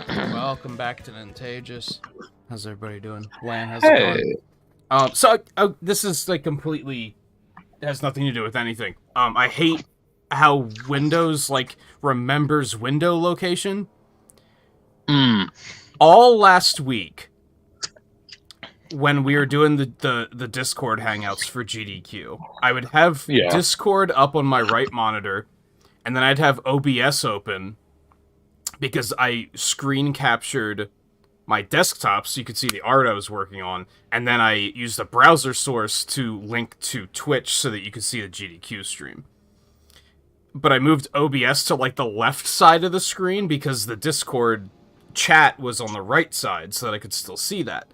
Welcome back to Nintagious. How's everybody doing? Lan, how's it going? This is like completely has nothing to do with anything. I hate how Windows like remembers window location. All last week, when we were doing the Discord hangouts for GDQ, I would have Discord up on my right monitor, and then I'd have OBS open, because I screen captured my desktop so you could see the art I was working on, and then I used the browser source to link to Twitch so that you could see the GDQ stream. But I moved OBS to, like, the left side of the screen because the Discord chat was on the right side so that I could still see that.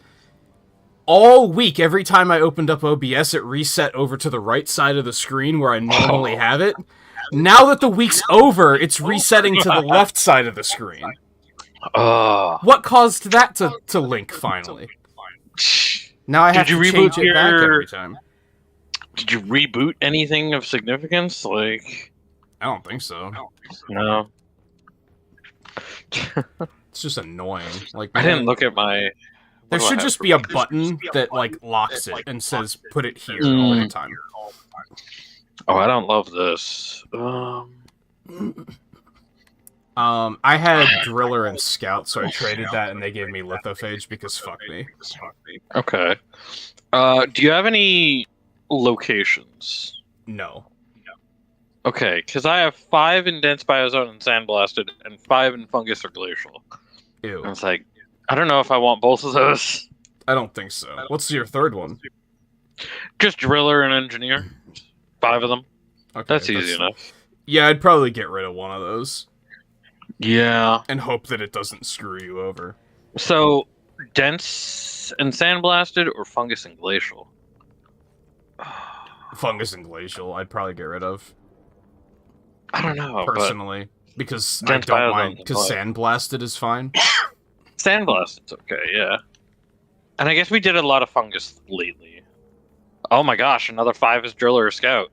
All week, every time I opened up OBS, it reset over to the right side of the screen where I normally have it. Now that the week's over, it's resetting to the left side of the screen. What caused that to link, finally? Now I have to change it back every time. Did you reboot anything of significance? Like, I don't think so. No. It's just annoying. Like, I didn't look at my... There should just be a button that, like, locks it and says, put it here all the time. Oh, I don't love this. I had Driller and Scout, so I traded that, and they gave me Lithophage because fuck me. Okay. Do you have any locations? No. Okay, because I have 5 in Dense Biozone and Sandblasted, and 5 in Fungus or Glacial. Ew. And it's like, I don't know if I want both of those. I don't think so. What's your third one? Just Driller and Engineer. 5 of them. Okay, that's easy enough. Yeah, I'd probably get rid of one of those. Yeah. And hope that it doesn't screw you over. So, Dense and Sandblasted or Fungus and Glacial? Fungus and Glacial, I'd probably get rid of. I don't know, personally, because I don't mind, because Sandblasted is fine. Sandblasted's okay, yeah. And I guess we did a lot of Fungus lately. Oh my gosh, another 5 is Driller or Scout.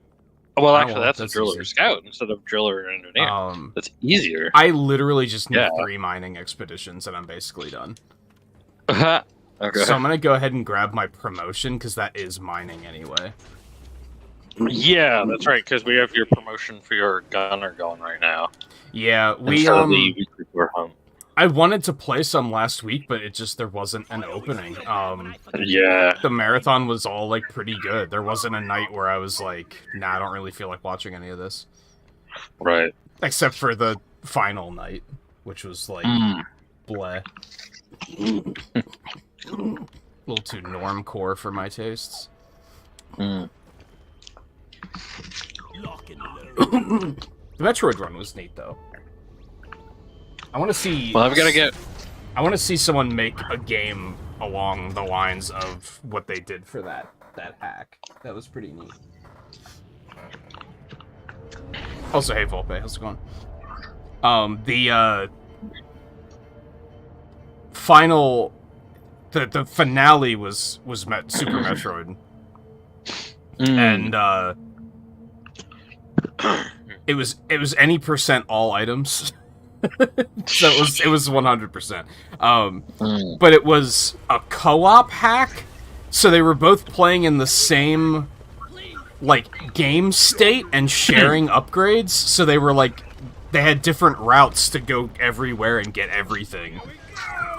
Well, actually, that's a Driller or Scout instead of Driller or Engineer. That's easier. I literally just need 3 mining expeditions, and I'm basically done. Okay. So I'm gonna go ahead and grab my promotion, because that is mining anyway. Yeah, that's right, because we have your promotion for your gunner going right now. Yeah, I wanted to play some last week, but there wasn't an opening. Yeah. The marathon was all, like, pretty good. There wasn't a night where I was like, nah, I don't really feel like watching any of this. Right. Except for the final night, which was, like, bleh. A little too normcore for my tastes. The Metroid run was neat, though. I want to see... Well, I've got to get... I want to see someone make a game along the lines of what they did for that hack. That was pretty neat. Also, hey, Volpe, how's it going? The final... The finale was Super Metroid. And, it was any percent all items. So it was 100%. But it was a co-op hack, so they were both playing in the same, like, game state and sharing upgrades, so they were, like, they had different routes to go everywhere and get everything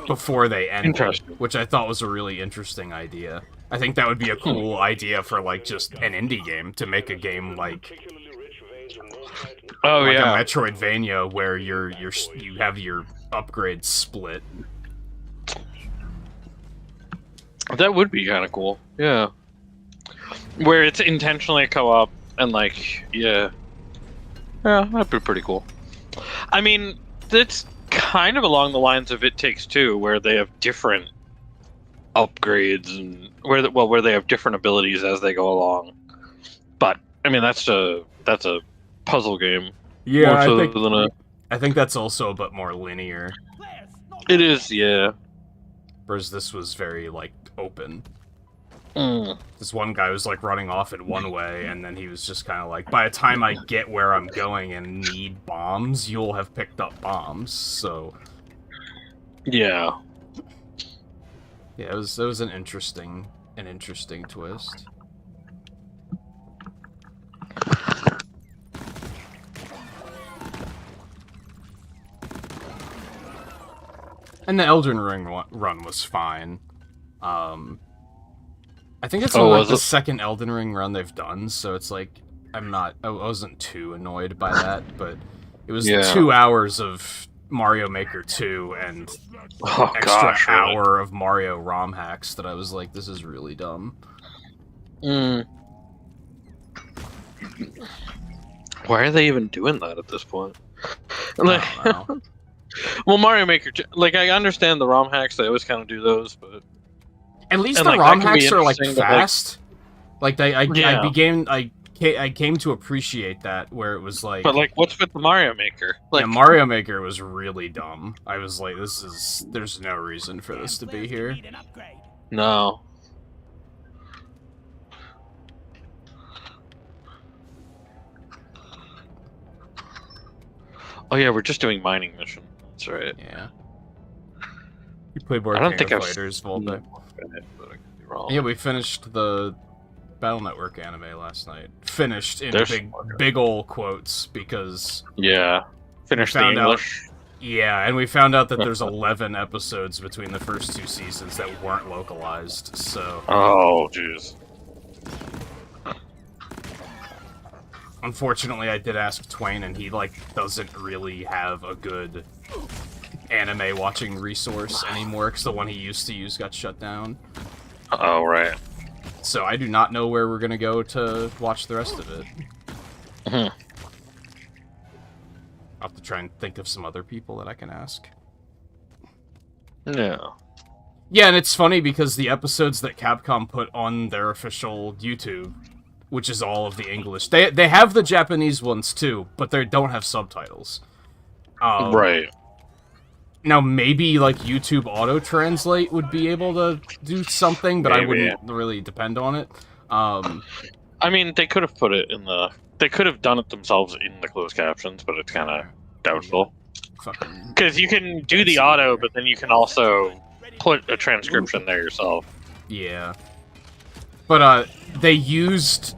before they ended, which I thought was a really interesting idea. I think that would be a cool idea for, like, just an indie game, to make a game like... Oh, like yeah. a Metroidvania where you have your upgrades split. That would be kind of cool. Yeah. Where it's intentionally a co-op and like, yeah. Yeah, that'd be pretty cool. I mean, it's kind of along the lines of It Takes Two, where they have different upgrades and where they have different abilities as they go along. But I mean, that's a puzzle game. Yeah, I think that's also a bit more linear. It is, yeah. Whereas this was very, like, open. This one guy was like running off in one way, and then he was just kind of like, by the time I get where I'm going and need bombs, you'll have picked up bombs. So yeah, it was an interesting twist. And the Elden Ring run was fine. I think it's only like the second Elden Ring run they've done, so it's like I wasn't too annoyed by that, but it was 2 hours of Mario Maker 2 and extra hour of Mario ROM hacks that I was like, this is really dumb. Why are they even doing that at this point? Like, I don't know. Well, Mario Maker, like, I understand the ROM hacks, they always kind of do those, but... At least the ROM hacks are, like, fast. Like, I came to appreciate that, where it was like... But, like, what's with the Mario Maker? Like, yeah, Mario Maker was really dumb. I was like, there's no reason for this to be here. No. Oh yeah, we're just doing mining mission. That's right. Yeah. You played more King of Fighters, Volpe. Yeah, we finished the Battle Network anime last night. Finished in big ol' quotes, because... Yeah. Finished the English. Yeah, and we found out that there's 11 episodes between the first 2 seasons that weren't localized, so... Oh, jeez. Unfortunately, I did ask Twain, and he, like, doesn't really have a good anime watching resource anymore, because the one he used to use got shut down. Oh, right. So I do not know where we're gonna go to watch the rest of it. I'll have to try and think of some other people that I can ask. Yeah. Yeah, and it's funny because the episodes that Capcom put on their official YouTube, which is all of the English, they have the Japanese ones too, but they don't have subtitles. Right. Now, maybe, like, YouTube auto-translate would be able to do something, but I wouldn't really depend on it. I mean, they could have put it in the... They could have done it themselves in the closed captions, but it's kind of doubtful. Because you can do the auto, but then you can also put a transcription there yourself. Yeah. But, they used...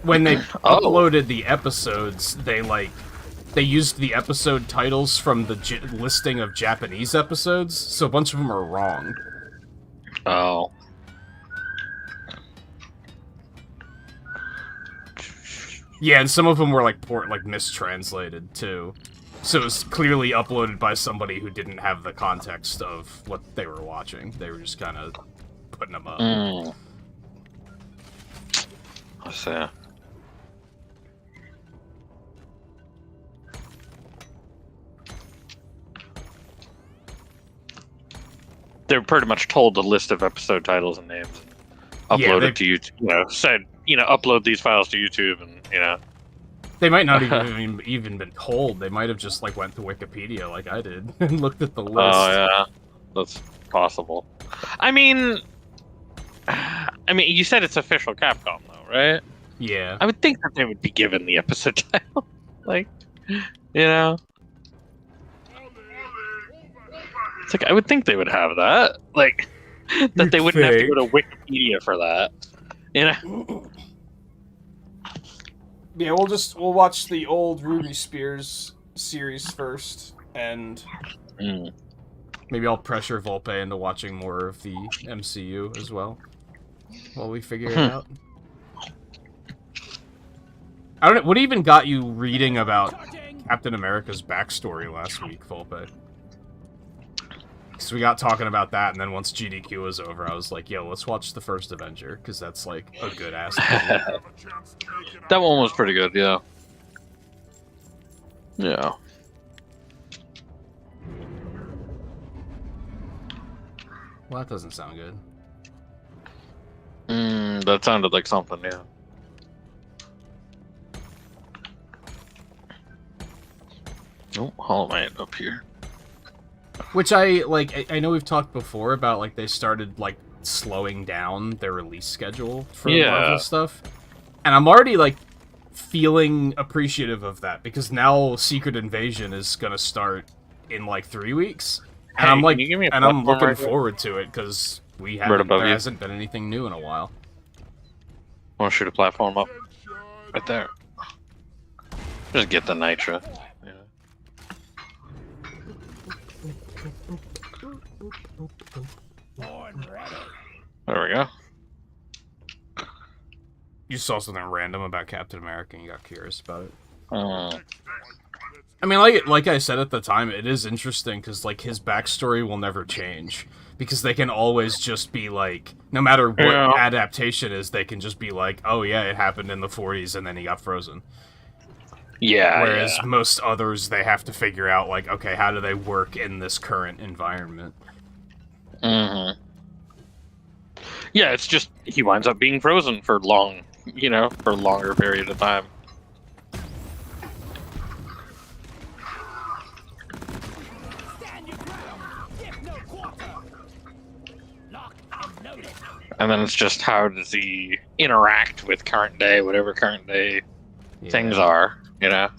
When they uploaded the episodes, they used the episode titles from the listing of Japanese episodes, so a bunch of them are wrong. Oh. Yeah, and some of them were, like, mistranslated, too. So it was clearly uploaded by somebody who didn't have the context of what they were watching. They were just kind of putting them up. I see. They're pretty much told the list of episode titles and names, and upload it to YouTube. You know, said, upload these files to YouTube, and They might not even been told. They might have just like went to Wikipedia like I did and looked at the list. Oh yeah, that's possible. I mean, you said it's official Capcom though, right? Yeah. I would think that they would be given the episode title, like, It's like, I would think they would have that. Like, that they wouldn't have to go to Wikipedia for that. Yeah, we'll watch the old Ruby Spears series first, and maybe I'll pressure Volpe into watching more of the MCU as well, while we figure it out. I don't know, what even got you reading about Captain America's backstory last week, Volpe? Because we got talking about that, and then once GDQ was over, I was like, yo, let's watch the first Avenger, because that's, like, a good-ass movie. That one was pretty good, yeah. Yeah. Well, that doesn't sound good. That sounded like something, yeah. Oh, Hollow Knight up here. Which I know we've talked before about, like, they started, like, slowing down their release schedule for Marvel stuff. And I'm already, like, feeling appreciative of that, because now Secret Invasion is gonna start in, like, 3 weeks. And I'm like, and I'm looking forward to it, because there hasn't been anything new in a while. I want to shoot a platform up. Right there. Just get the Nitra. Yeah. There we go. You saw something random about Captain America and you got curious about it. I mean, like I said at the time, it is interesting because, like, his backstory will never change. Because they can always just be like, no matter what adaptation is, they can just be like, oh yeah, it happened in the 40s and then he got frozen. Yeah. Whereas most others, they have to figure out, like, okay, how do they work in this current environment? Mm-hmm. Yeah, it's just, he winds up being frozen for long, you know, for a longer period of time. And then it's just, how does he interact with current day, whatever current day things are, you know?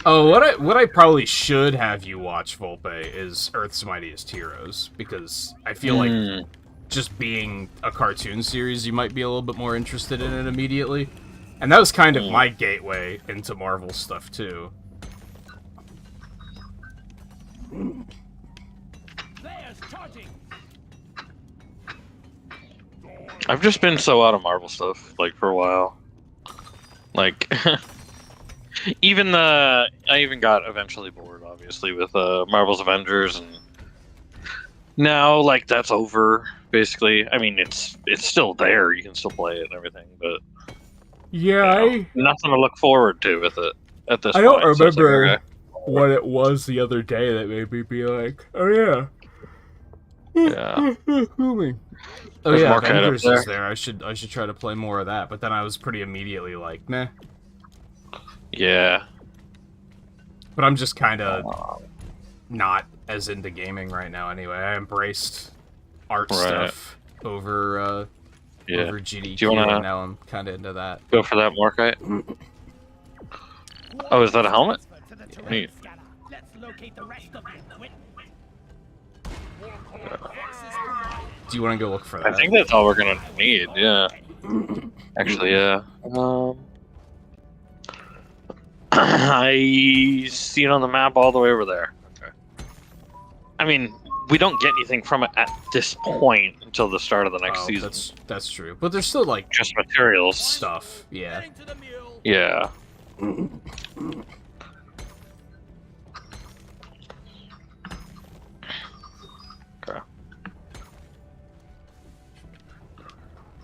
Oh, what I probably should have you watch, Volpe, is Earth's Mightiest Heroes, because I feel like just being a cartoon series, you might be a little bit more interested in it immediately. And that was kind of my gateway into Marvel stuff, too. I've just been so out of Marvel stuff, like, for a while. Like, I even got eventually bored, obviously, with Marvel's Avengers, and now, like, that's over, basically. I mean, it's still there, you can still play it and everything, but... Yeah, you know, nothing to look forward to with it at this point. I don't remember what it was the other day that made me be like, oh yeah. Yeah. Oh yeah, Avengers is there. I should try to play more of that, but then I was pretty immediately like, meh. Yeah. But I'm just kind of not as into gaming right now anyway. I embraced art stuff over GDQ, and now I'm kind of into that. Go for that, Morkite? Oh, is that a helmet? Neat. Do you want to go look for that? I think that's all we're gonna need, yeah. Actually, yeah. I see it on the map all the way over there. Okay. I mean, we don't get anything from it at this point until the start of the next season. That's true. But there's still, like, just materials. Stuff, yeah. Yeah. Okay.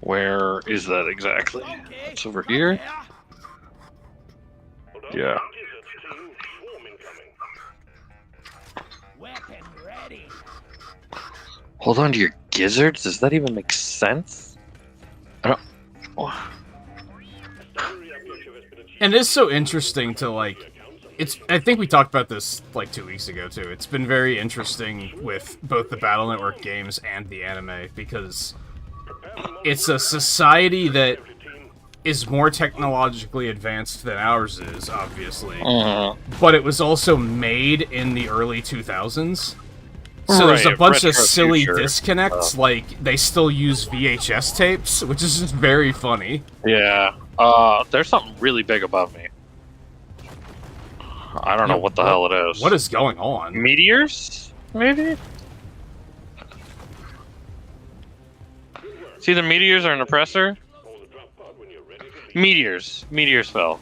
Where is that exactly? It's over here? Yeah. Hold on to your gizzards? Does that even make sense? I don't... Oh. And it's so interesting to, like... I think we talked about this, like, 2 weeks ago, too. It's been very interesting with both the Battle Network games and the anime, because it's a society that is more technologically advanced than ours is, obviously. But it was also made in the early 2000s. So there's a bunch of silly disconnects, like, they still use VHS tapes, which is just very funny. Yeah. There's something really big above me. I don't know what the hell it is. What is going on? Meteors? Maybe? See, the meteors are an oppressor? Meteors. Meteors fell.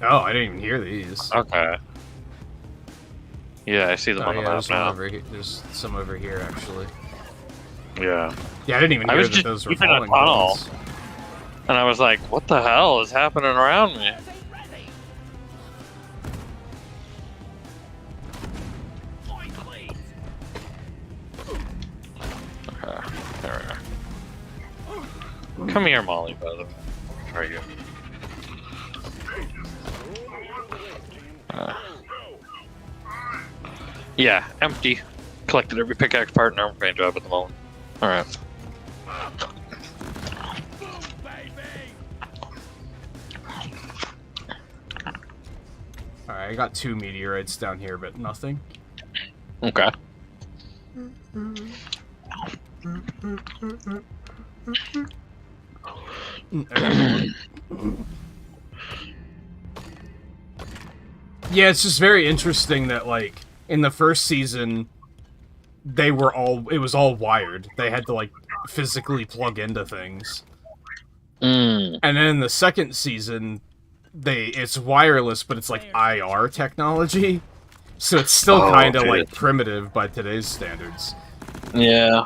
Oh, I didn't even hear these. Okay. Yeah, I see them on the map now. There's some over here, actually. Yeah. Yeah, I didn't even hear that those were falling ones. And I was like, what the hell is happening around me? Okay, there we go. Come here, Molly, by the way. Where are you? Yeah, empty. Collected every pickaxe part and armor paint job at the moment. Alright. Alright, I got 2 meteorites down here, but nothing. Okay. Yeah, it's just very interesting that, like, in the first season, it was all wired. They had to, like, physically plug into things. Mm. And then in the second season, it's wireless, but it's, like, IR technology. So it's still kind of, like, primitive by today's standards. Yeah.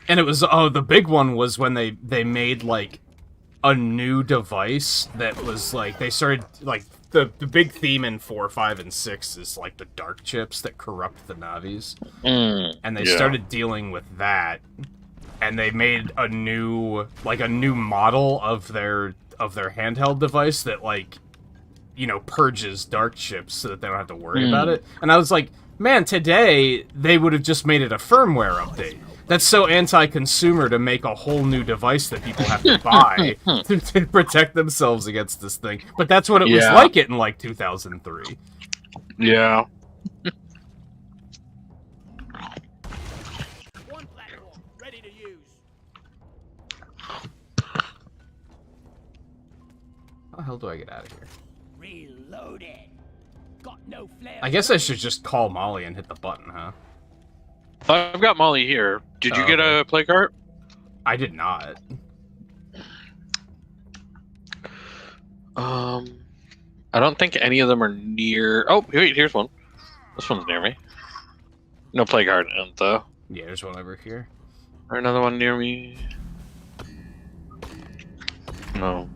And it was, the big one was when they made, like, a new device that was, like, they started, like, the big theme in 4, 5, and 6 is, like, the dark chips that corrupt the Navis. And they started dealing with that, and they made a new model of their handheld device that, like, you know, purges dark chips so that they don't have to worry about it. And I was like, man, today they would have just made it a firmware update. That's so anti-consumer to make a whole new device that people have to buy to protect themselves against this thing. But that's what it was like it in, like, 2003. Yeah. One platform, ready to use. How the hell do I get out of here? Reloaded. Got no flare. I guess I should just call Molly and hit the button, huh? I've got Molly here. Did you get a play cart? I did not. I don't think any of them are near... Oh, wait, here's one. This one's near me. No play cart in it, though. Yeah, there's one over here. Or another one near me. No.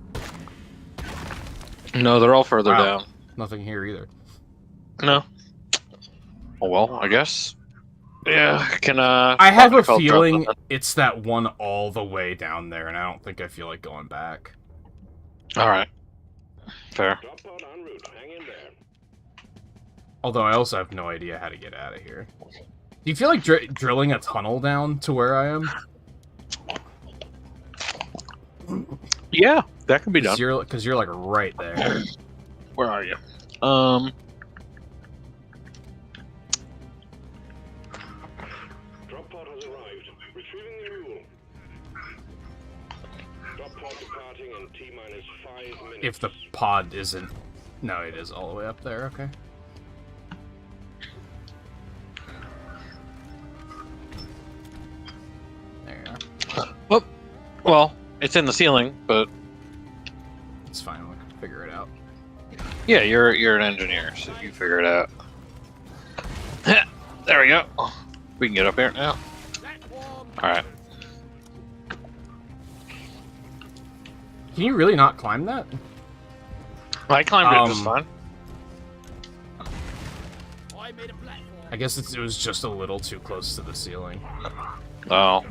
No, they're all further down. Nothing here either. No. Oh, well, I guess. Yeah, I have a feeling it's that one all the way down there, and I don't think I feel like going back. Alright. Fair. Although I also have no idea how to get out of here. Do you feel like drilling a tunnel down to where I am? Yeah, that can be done. Because you're like right there. Where are you? Drop pod has arrived. Retrieving the mule. Drop pod departing in T-minus 5 minutes. If the pod isn't... No, it is all the way up there, okay. There you are. Oh, well, it's in the ceiling, but... It's fine, we can figure it out. Yeah, you're an engineer, so you figure it out. There we go. We can get up here now. Alright. Can you really not climb that? I climbed it just fine. I guess it was just a little too close to the ceiling. Oh.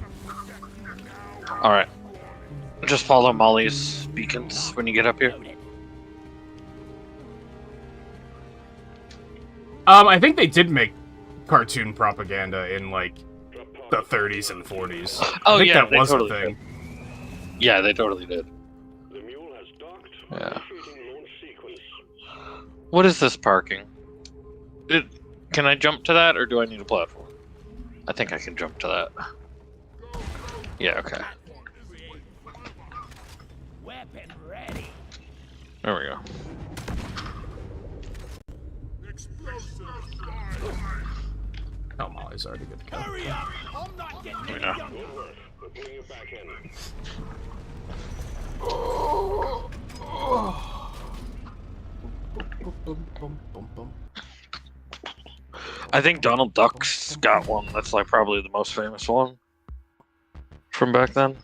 Alright. Just follow Molly's beacons when you get up here. I think they did make cartoon propaganda in, like, the 30s and 40s. Oh, I think yeah, that was totally a thing. did. Yeah, they totally did. The mule has docked. Yeah. Initiating launch sequence. What is this parking? Can I jump to that, or do I need a platform? I think I can jump to that. Yeah, okay. Weapon ready. There we go. Oh, Molly's already good to go. Hurry up! I'm not getting any Yeah. younger. Good work. We're putting you back in. I think Donald Duck's got one that's like probably the most famous one from back then.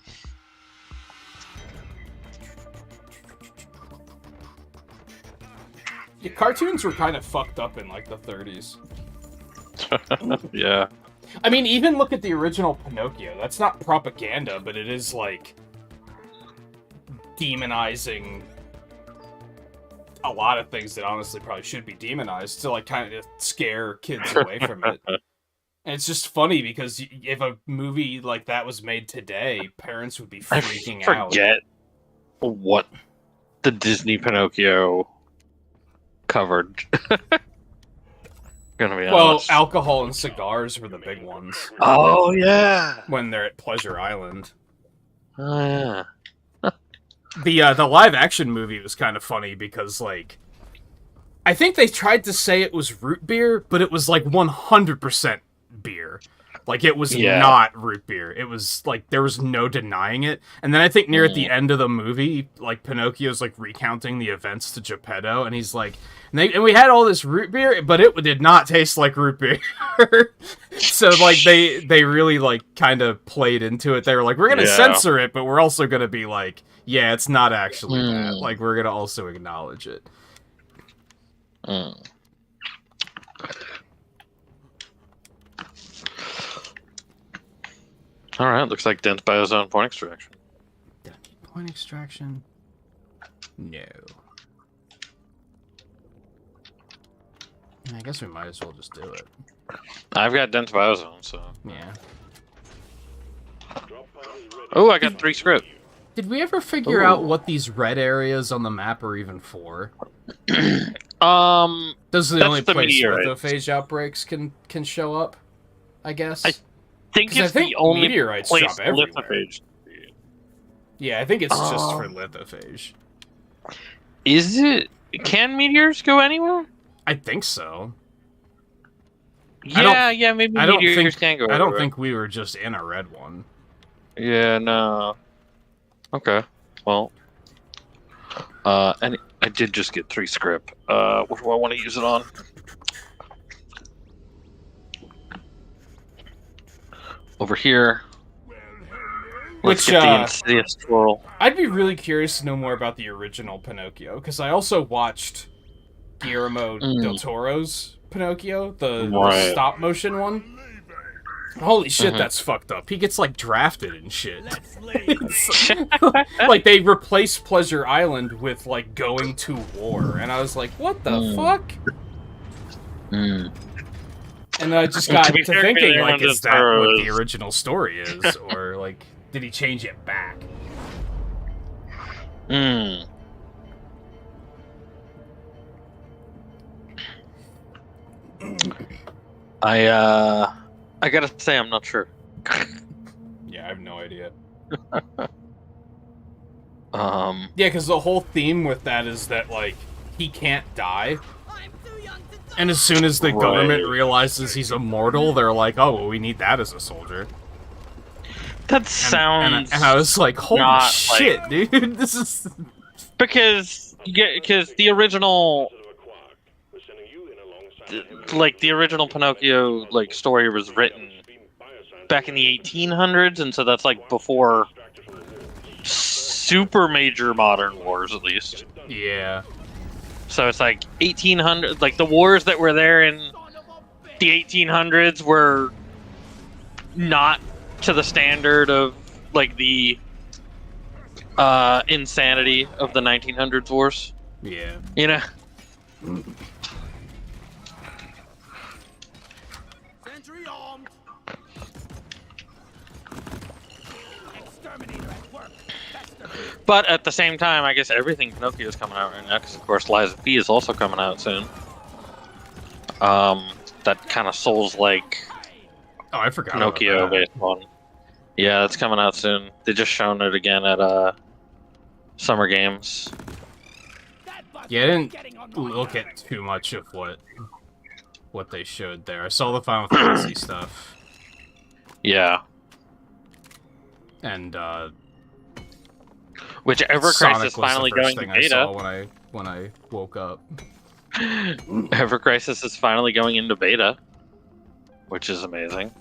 Yeah, cartoons were kind of fucked up in, like, the 30s. Yeah. I mean, even look at the original Pinocchio. That's not propaganda, but it is, like, demonizing a lot of things that honestly probably should be demonized to like kind of scare kids away from it. And it's just funny because if a movie like that was made today, parents would be freaking out. I forget what the Disney Pinocchio covered. Gonna be honest. Well, alcohol and cigars were the big ones. Oh yeah. When they're at Pleasure Island. Oh yeah. The live action movie was kind of funny because like I think they tried to say it was root beer, but it was like 100% beer. Like it was not root beer. It was like there was no denying it. And then I think near at the end of the movie, like Pinocchio's like recounting the events to Geppetto, and he's like, and we had all this root beer, but it did not taste like root beer. So like they really like kind of played into it. They were like, we're gonna censor it, but we're also gonna be like, yeah, it's not actually that. Like we're gonna also acknowledge it. Alright, looks like dense biozone point extraction. Point extraction? No. I guess we might as well just do it. I've got dense biozone, so... Yeah. Oh, I got 3 script. Did we ever figure out what these red areas on the map are even for? Those are the only place lithophage outbreaks can show up, I guess? I think it's the only meteorites place drop everywhere. lithophage. Yeah, I think it's just for lithophage. Is it? Can meteors go anywhere? I think so. Yeah, maybe meteors can go everywhere. I don't think we were just in a red one. Yeah, no. Okay, well. And I did just get 3 script. What do I want to use it on? Over here. Let's get the insidious twirl. I'd be really curious to know more about the original Pinocchio, because I also watched Guillermo del Toro's Pinocchio, the stop motion one. Holy shit, that's fucked up. He gets like drafted and shit. Like they replaced Pleasure Island with like going to war, and I was like, what the fuck? And I just got to thinking, like, is that what the original story is? Or, like, did he change it back? I gotta say, I'm not sure. Yeah, I have no idea. Yeah, because the whole theme with that is that, like, he can't die. And as soon as the government realizes he's immortal, they're like, oh, well, we need that as a soldier. That sounds... And I was like, holy shit, dude, this is... Because the original... Like, the original Pinocchio, like, story was written back in the 1800s, and so that's, like, before super major modern wars, at least. Yeah. So it's like 1800, like the wars that were there in the 1800s were not to the standard of like the insanity of the 1900s wars. Yeah. You know? Sentry armed. Exterminator at work. But at the same time, I guess everything Pinocchio is coming out right now, because of course Lies of P is also coming out soon. That kind of Souls-like I forgot Pinocchio based one. Yeah, that's coming out soon. They just shown it again at Summer Games. Yeah, I didn't look at too much of what they showed there. I saw the Final Fantasy stuff. Yeah. And which Ever Crisis finally going to beta. I saw when I woke up. Ever Crisis is finally going into beta, which is amazing.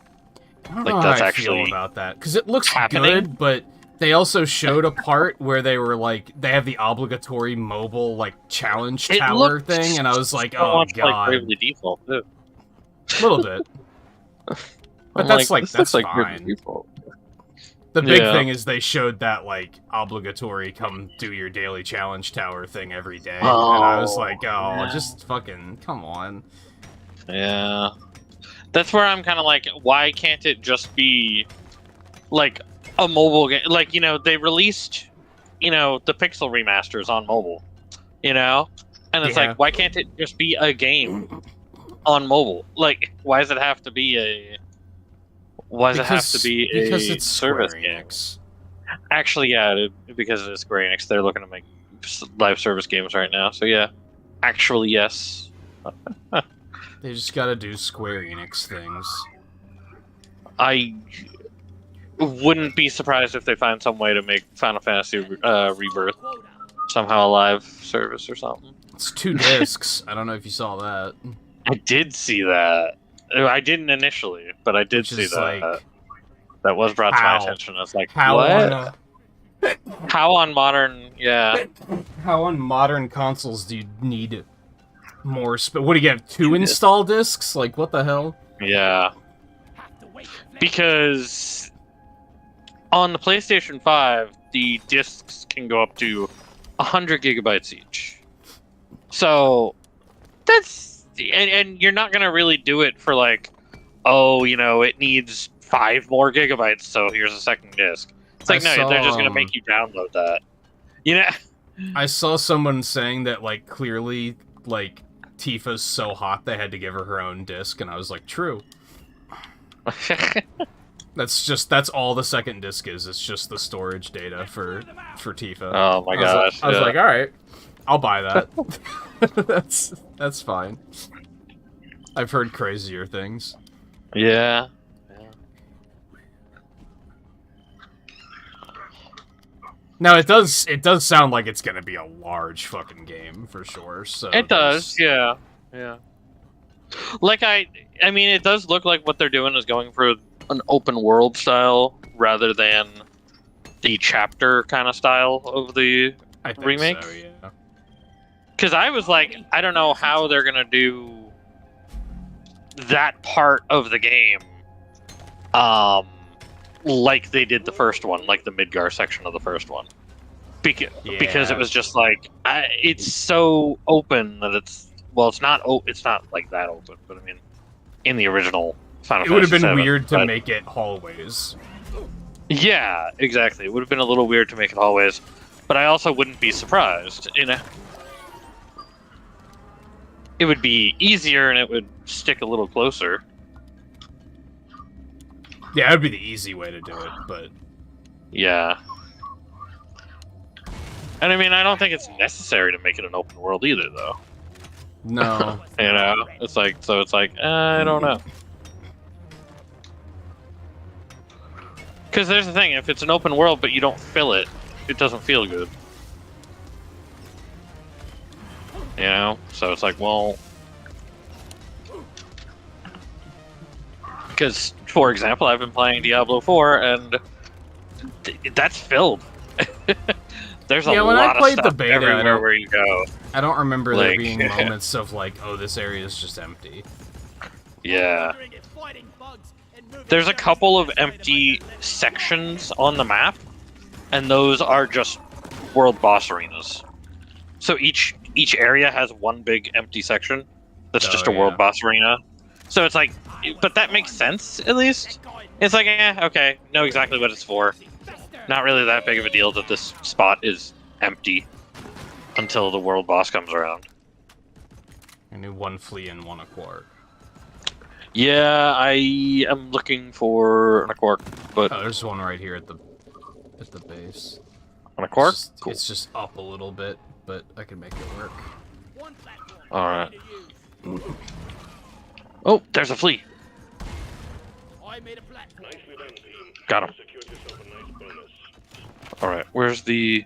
I don't know how I feel about that, because it looks good, but they also showed a part where they were like, they have the obligatory mobile like challenge tower thing, and I was like, oh god, like Bravely Default too. A little bit, but that's like that's fine. The big thing is they showed that, like, obligatory come do your daily challenge tower thing every day. Oh, and I was like, oh, just fucking, come on. Yeah. That's where I'm kind of like, why can't it just be, like, a mobile game? Like, you know, they released, you know, the Pixel remasters on mobile, you know? And it's like, why can't it just be a game on mobile? Like, why does it have to be a... Because it's service Square game? Enix. Actually, yeah, because it's Square Enix, they're looking to make live service games right now. So yeah, actually, yes. They just gotta do Square Enix things. I wouldn't be surprised if they find some way to make Final Fantasy Rebirth somehow a live service or something. It's 2 discs. I don't know if you saw that. I did see that. I didn't initially, but I did see that. Like, that was brought to my attention. I was like, how what? How on modern... Yeah. How on modern consoles do you need more... what do you have, 2 install discs? Like, what the hell? Yeah. Because on the PlayStation 5, the discs can go up to 100 gigabytes each. So, that's... And you're not going to really do it for like, oh, you know, it needs 5 more gigabytes, so here's a second disc. It's like, they're just going to make you download that. You know? I saw someone saying that, like, clearly, like, Tifa's so hot they had to give her own disc, and I was like, true. That's all the second disc is. It's just the storage data for Tifa. Oh my gosh. I was like, alright, I'll buy that. That's fine. I've heard crazier things. Yeah. Now it does sound like it's gonna be a large fucking game for sure. So it does, yeah. Like I mean, it does look like what they're doing is going for an open world style rather than the chapter kind of style of the remake. So, yeah. Because I was like, I don't know how they're gonna do that part of the game, like they did the first one, like the Midgar section of the first one, because it was just like it's so open that it's not like that open, but I mean, in the original Final Fantasy it would have been VII, weird to make it hallways. Yeah, exactly. It would have been a little weird to make it hallways, but I also wouldn't be surprised. You know, it would be easier and it would stick a little closer. Yeah, that would be the easy way to do it, but... Yeah. And I mean, I don't think it's necessary to make it an open world either, though. No. You know? It's like, I don't know. Because there's the thing, if it's an open world but you don't fill it, it doesn't feel good. You know? So it's like, well... Because, for example, I've been playing Diablo 4, and that's filled. There's a lot of stuff everywhere where you go. I don't remember there being moments of like, oh, this area is just empty. Yeah. There's a couple of empty sections on the map, and those are just world boss arenas. So each area has one big empty section that's just a world boss arena. So it's like, but that makes sense, at least. It's like, okay, know exactly what it's for. Not really that big of a deal that this spot is empty until the world boss comes around. I knew 1 flea and 1 a quark. Yeah, I am looking for a quark, but... Oh, there's one right here at the base. On a quark? Cool. It's just up a little bit, but I can make it work. Alright. Oh, there's a flea. Got him. Alright, where's the...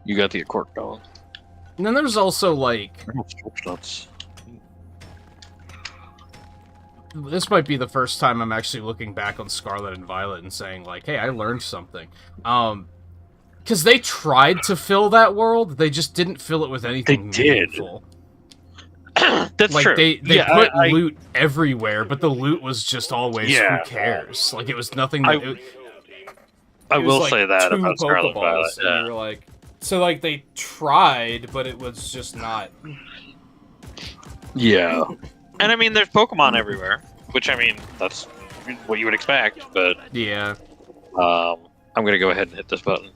You got the Accord going. And then there's also, like... This might be the first time I'm actually looking back on Scarlet and Violet and saying, like, hey, I learned something. Because they tried to fill that world, they just didn't fill it with anything meaningful. That's like, true. They put loot everywhere, but the loot was just always, who cares? Like, it was nothing that... I It was will like say that 2 about Scarlet Violet. Pokeballs, and you were like, so like they tried, but it was just not. Yeah. And I mean, there's Pokemon everywhere, which I mean, that's what you would expect. But Yeah. I'm gonna go ahead and hit this button.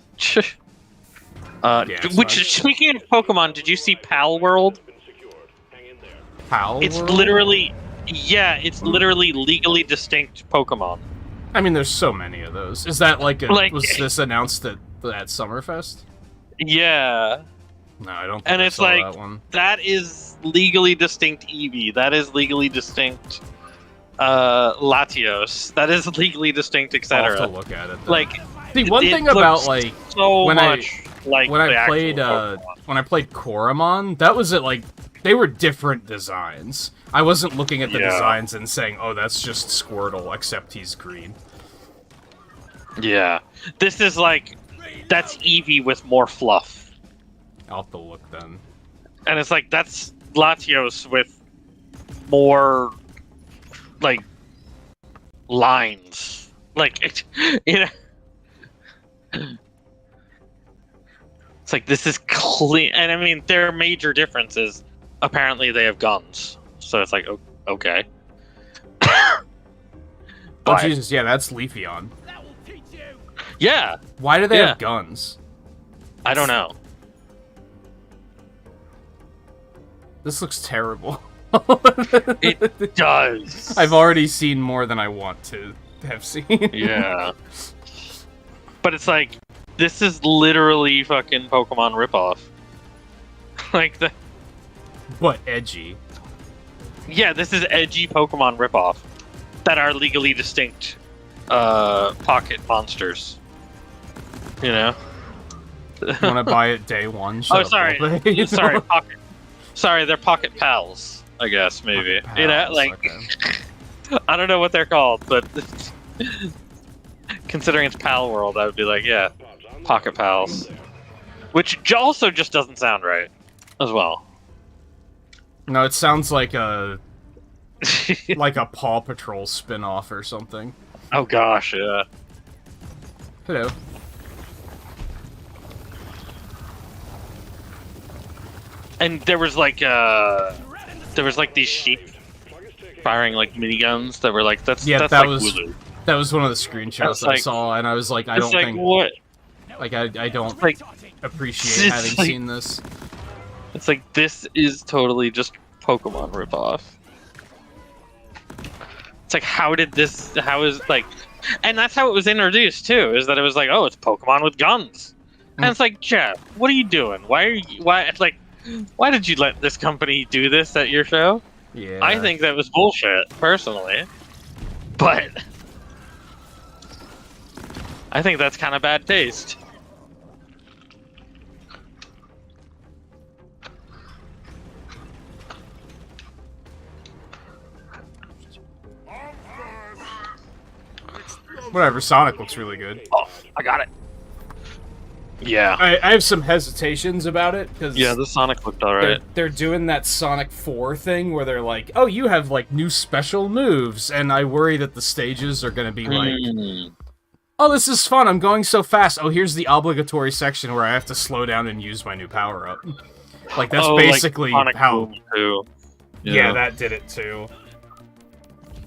Yeah, Speaking of Pokemon, did you see Pal World? Pal It's World? literally, yeah, it's literally legally distinct Pokemon. I mean, there's so many of those. Is that like Like- was this announced at Summerfest? Yeah, No, I don't think and I it's saw like that one. that is legally distinct Eevee. That is legally distinct Latios. That is legally distinct, I'll have etc. to look at it. Though. Like, the one it thing about looks like so when much like when the I actual played Pokemon. when I played Koromon, that was it. Like they were different designs. I wasn't looking at the Yeah. designs and saying, "Oh, that's just Squirtle," except he's green. Yeah, this is like that's Eevee with more fluff, I'll have to look then. and it's like that's Latios with more like lines, like it, you know. It's like this is clean, and I mean their major difference is apparently they have guns, so it's like okay. Oh But- Jesus, yeah, that's Leafeon. That will teach you. Yeah, Why do they Yeah. have guns? I don't know. This looks terrible. It does. I've already seen more than I want to have seen. Yeah. But it's like, this is literally fucking Pokemon ripoff. Like, But edgy. yeah, this is edgy Pokemon ripoff that are legally distinct pocket monsters. You know? Want to buy it day one? Shut Oh, up, sorry. Volpe. Sorry, pocket. Sorry, they're pocket pals, I guess, maybe. Pocket You know, pals, like, okay. I don't know what they're called, but considering it's Pal World, I would be like, yeah, Pocket Pals. Which also just doesn't sound right, as well. No, it sounds like a Paw Patrol spin-off or something. Oh gosh, yeah. Hello. And there was like these sheep firing like miniguns that were like that's Yeah, that's that like was Wooloo. that was one of the screenshots That's I like- saw, and I was like, I It's don't like think, what? like I don't Like appreciate it's having like- seen this. It's like this is totally just Pokemon ripoff. It's like how is like, and that's how it was introduced too. Is that it was like, oh, it's Pokemon with guns, and it's like, Jeff, what are you doing? Why did you let this company do this at your show? Yeah. I think that was bullshit, personally. But I think that's kind of bad taste. Whatever. Sonic looks really good. Oh, I got it. Yeah. I have some hesitations about it because Yeah, the Sonic looked alright. they're doing that Sonic 4 thing where they're like, oh, you have like new special moves, and I worry that the stages are gonna be like, oh, this is fun, I'm going so fast. Oh, here's the obligatory section where I have to slow down and use my new power up. Like that's basically like Sonic how. Boom too. Yeah, that did it too.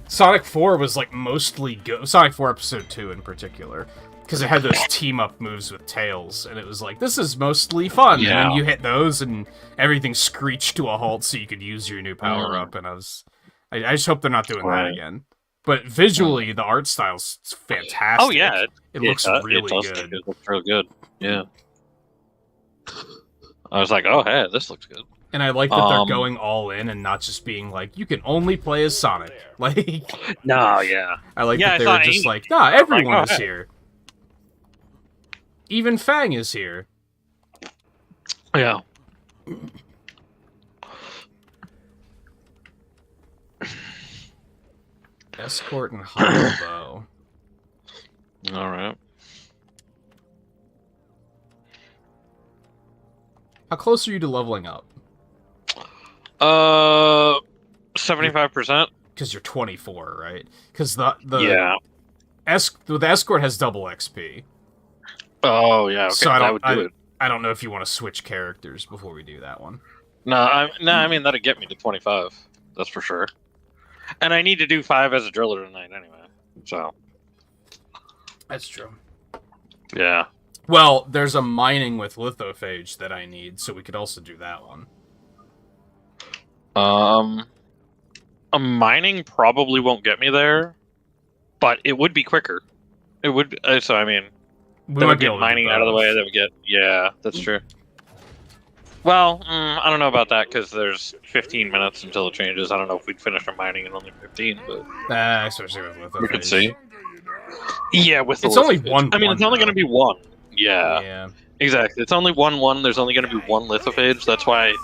Sonic 4 was like mostly good. Sonic 4 Episode 2 in particular. Because it had those team-up moves with Tails, and it was like, this is mostly fun. Yeah. And then you hit those, and everything screeched to a halt so you could use your new power-up, and I just hope they're not doing that again. But visually, the art style's fantastic. Oh yeah, It looks really does good. It looks real good. Yeah. I was like, oh hey, this looks good. And I like that they're going all in and not just being like, you can only play as Sonic. Like, No, yeah. I like Yeah, that I they saw were just Amy. like, nah, everyone oh, is hey. here. Even Fang is here. Yeah. Escort and Hollow. All right. How close are you to leveling up? 75%. Because you're 24, right? Because the Yeah. the Escort has double XP. Oh yeah, okay, So that would do it. I don't know if you want to switch characters before we do that one. No, I mean that'd get me to 25. That's for sure. And I need to do 5 as a driller tonight anyway. So. That's true. Yeah. Well, there's a mining with lithophage that I need, so we could also do that one. A mining probably won't get me there, but it would be quicker. It would. So I mean, We that might would be get able to mining do out of the both. way. That would get. Yeah, that's true. Well, I don't know about that because there's 15 minutes until it changes. I don't know if we'd finish our mining in only 15, but Especially with lithophage. we could see. Yeah, with the It's only lithophage. one. I mean, it's only going to be one. Yeah, Yeah. exactly. It's only one. There's only going to be one lithophage. That's why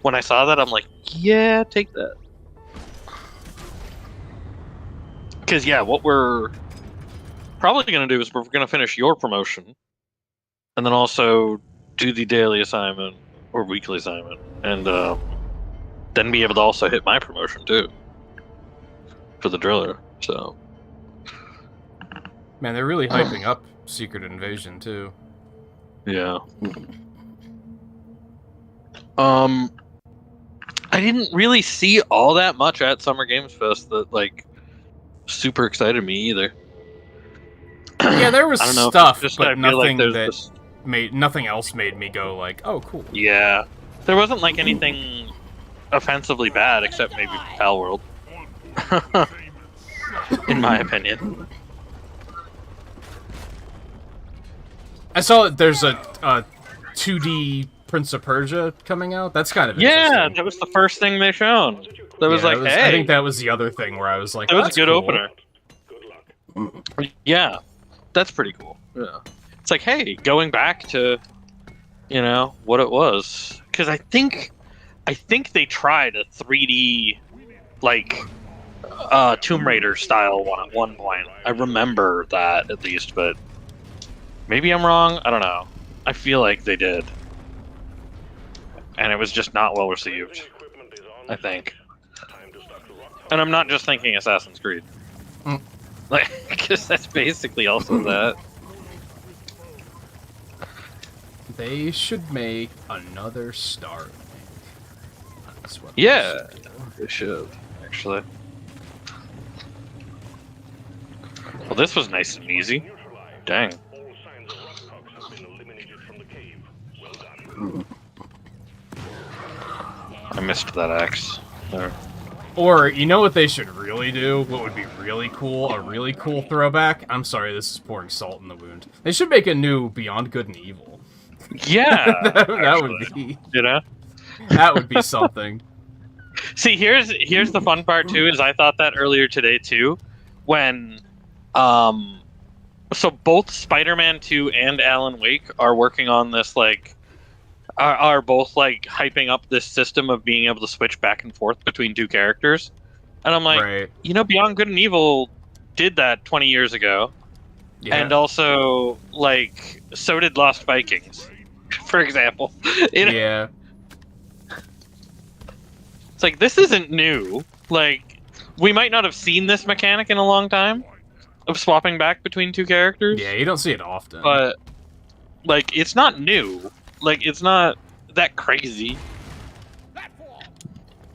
when I saw that, I'm like, yeah, take that. Because yeah, what we're probably going to do is we're going to finish your promotion, and then also do the daily assignment or weekly assignment, and then be able to also hit my promotion too for the driller. So Man, they're really hyping up Secret Invasion too. yeah. I didn't really see all that much at Summer Games Fest that like super excited me either. Yeah, there was I don't know, stuff, just but I feel like nothing there's that nothing else made me go like, "Oh, cool." Yeah, there wasn't like anything offensively bad except maybe Pal World, in my opinion. I saw that there's a 2D Prince of Persia coming out. That's kind of Yeah, interesting. that was the first thing they shown. That was like, hey, I think that was the other thing where I was like, that was a "That's good cool." opener. Yeah, that's pretty cool. Yeah, it's like, hey, going back to, what it was, because I think they tried a 3D like Tomb Raider style one at one point. I remember that at least, but maybe I'm wrong. I don't know. I feel like they did, and it was just not well received, I think. And I'm not just thinking Assassin's Creed. Like, because that's basically also that. They should make another Starlink. That's what Yeah, they should, actually. Well, this was nice and easy. Dang. I missed that axe. There. Or, you know what they should really do? What would be really cool? A really cool throwback? I'm sorry, this is pouring salt in the wound. They should make a new Beyond Good and Evil. Yeah, that would be... That would be something. See, here's the fun part, too, is I thought that earlier today, too, when... So both Spider-Man 2 and Alan Wake are working on this, like... Are both like hyping up this system of being able to switch back and forth between two characters, and I'm like, right. Beyond Good and Evil did that 20 years ago, and also like so did Lost Vikings, for example. Yeah, it's like this isn't new. Like we might not have seen this mechanic in a long time of swapping back between two characters. Yeah, you don't see it often, but like it's not new. Like, it's not that crazy.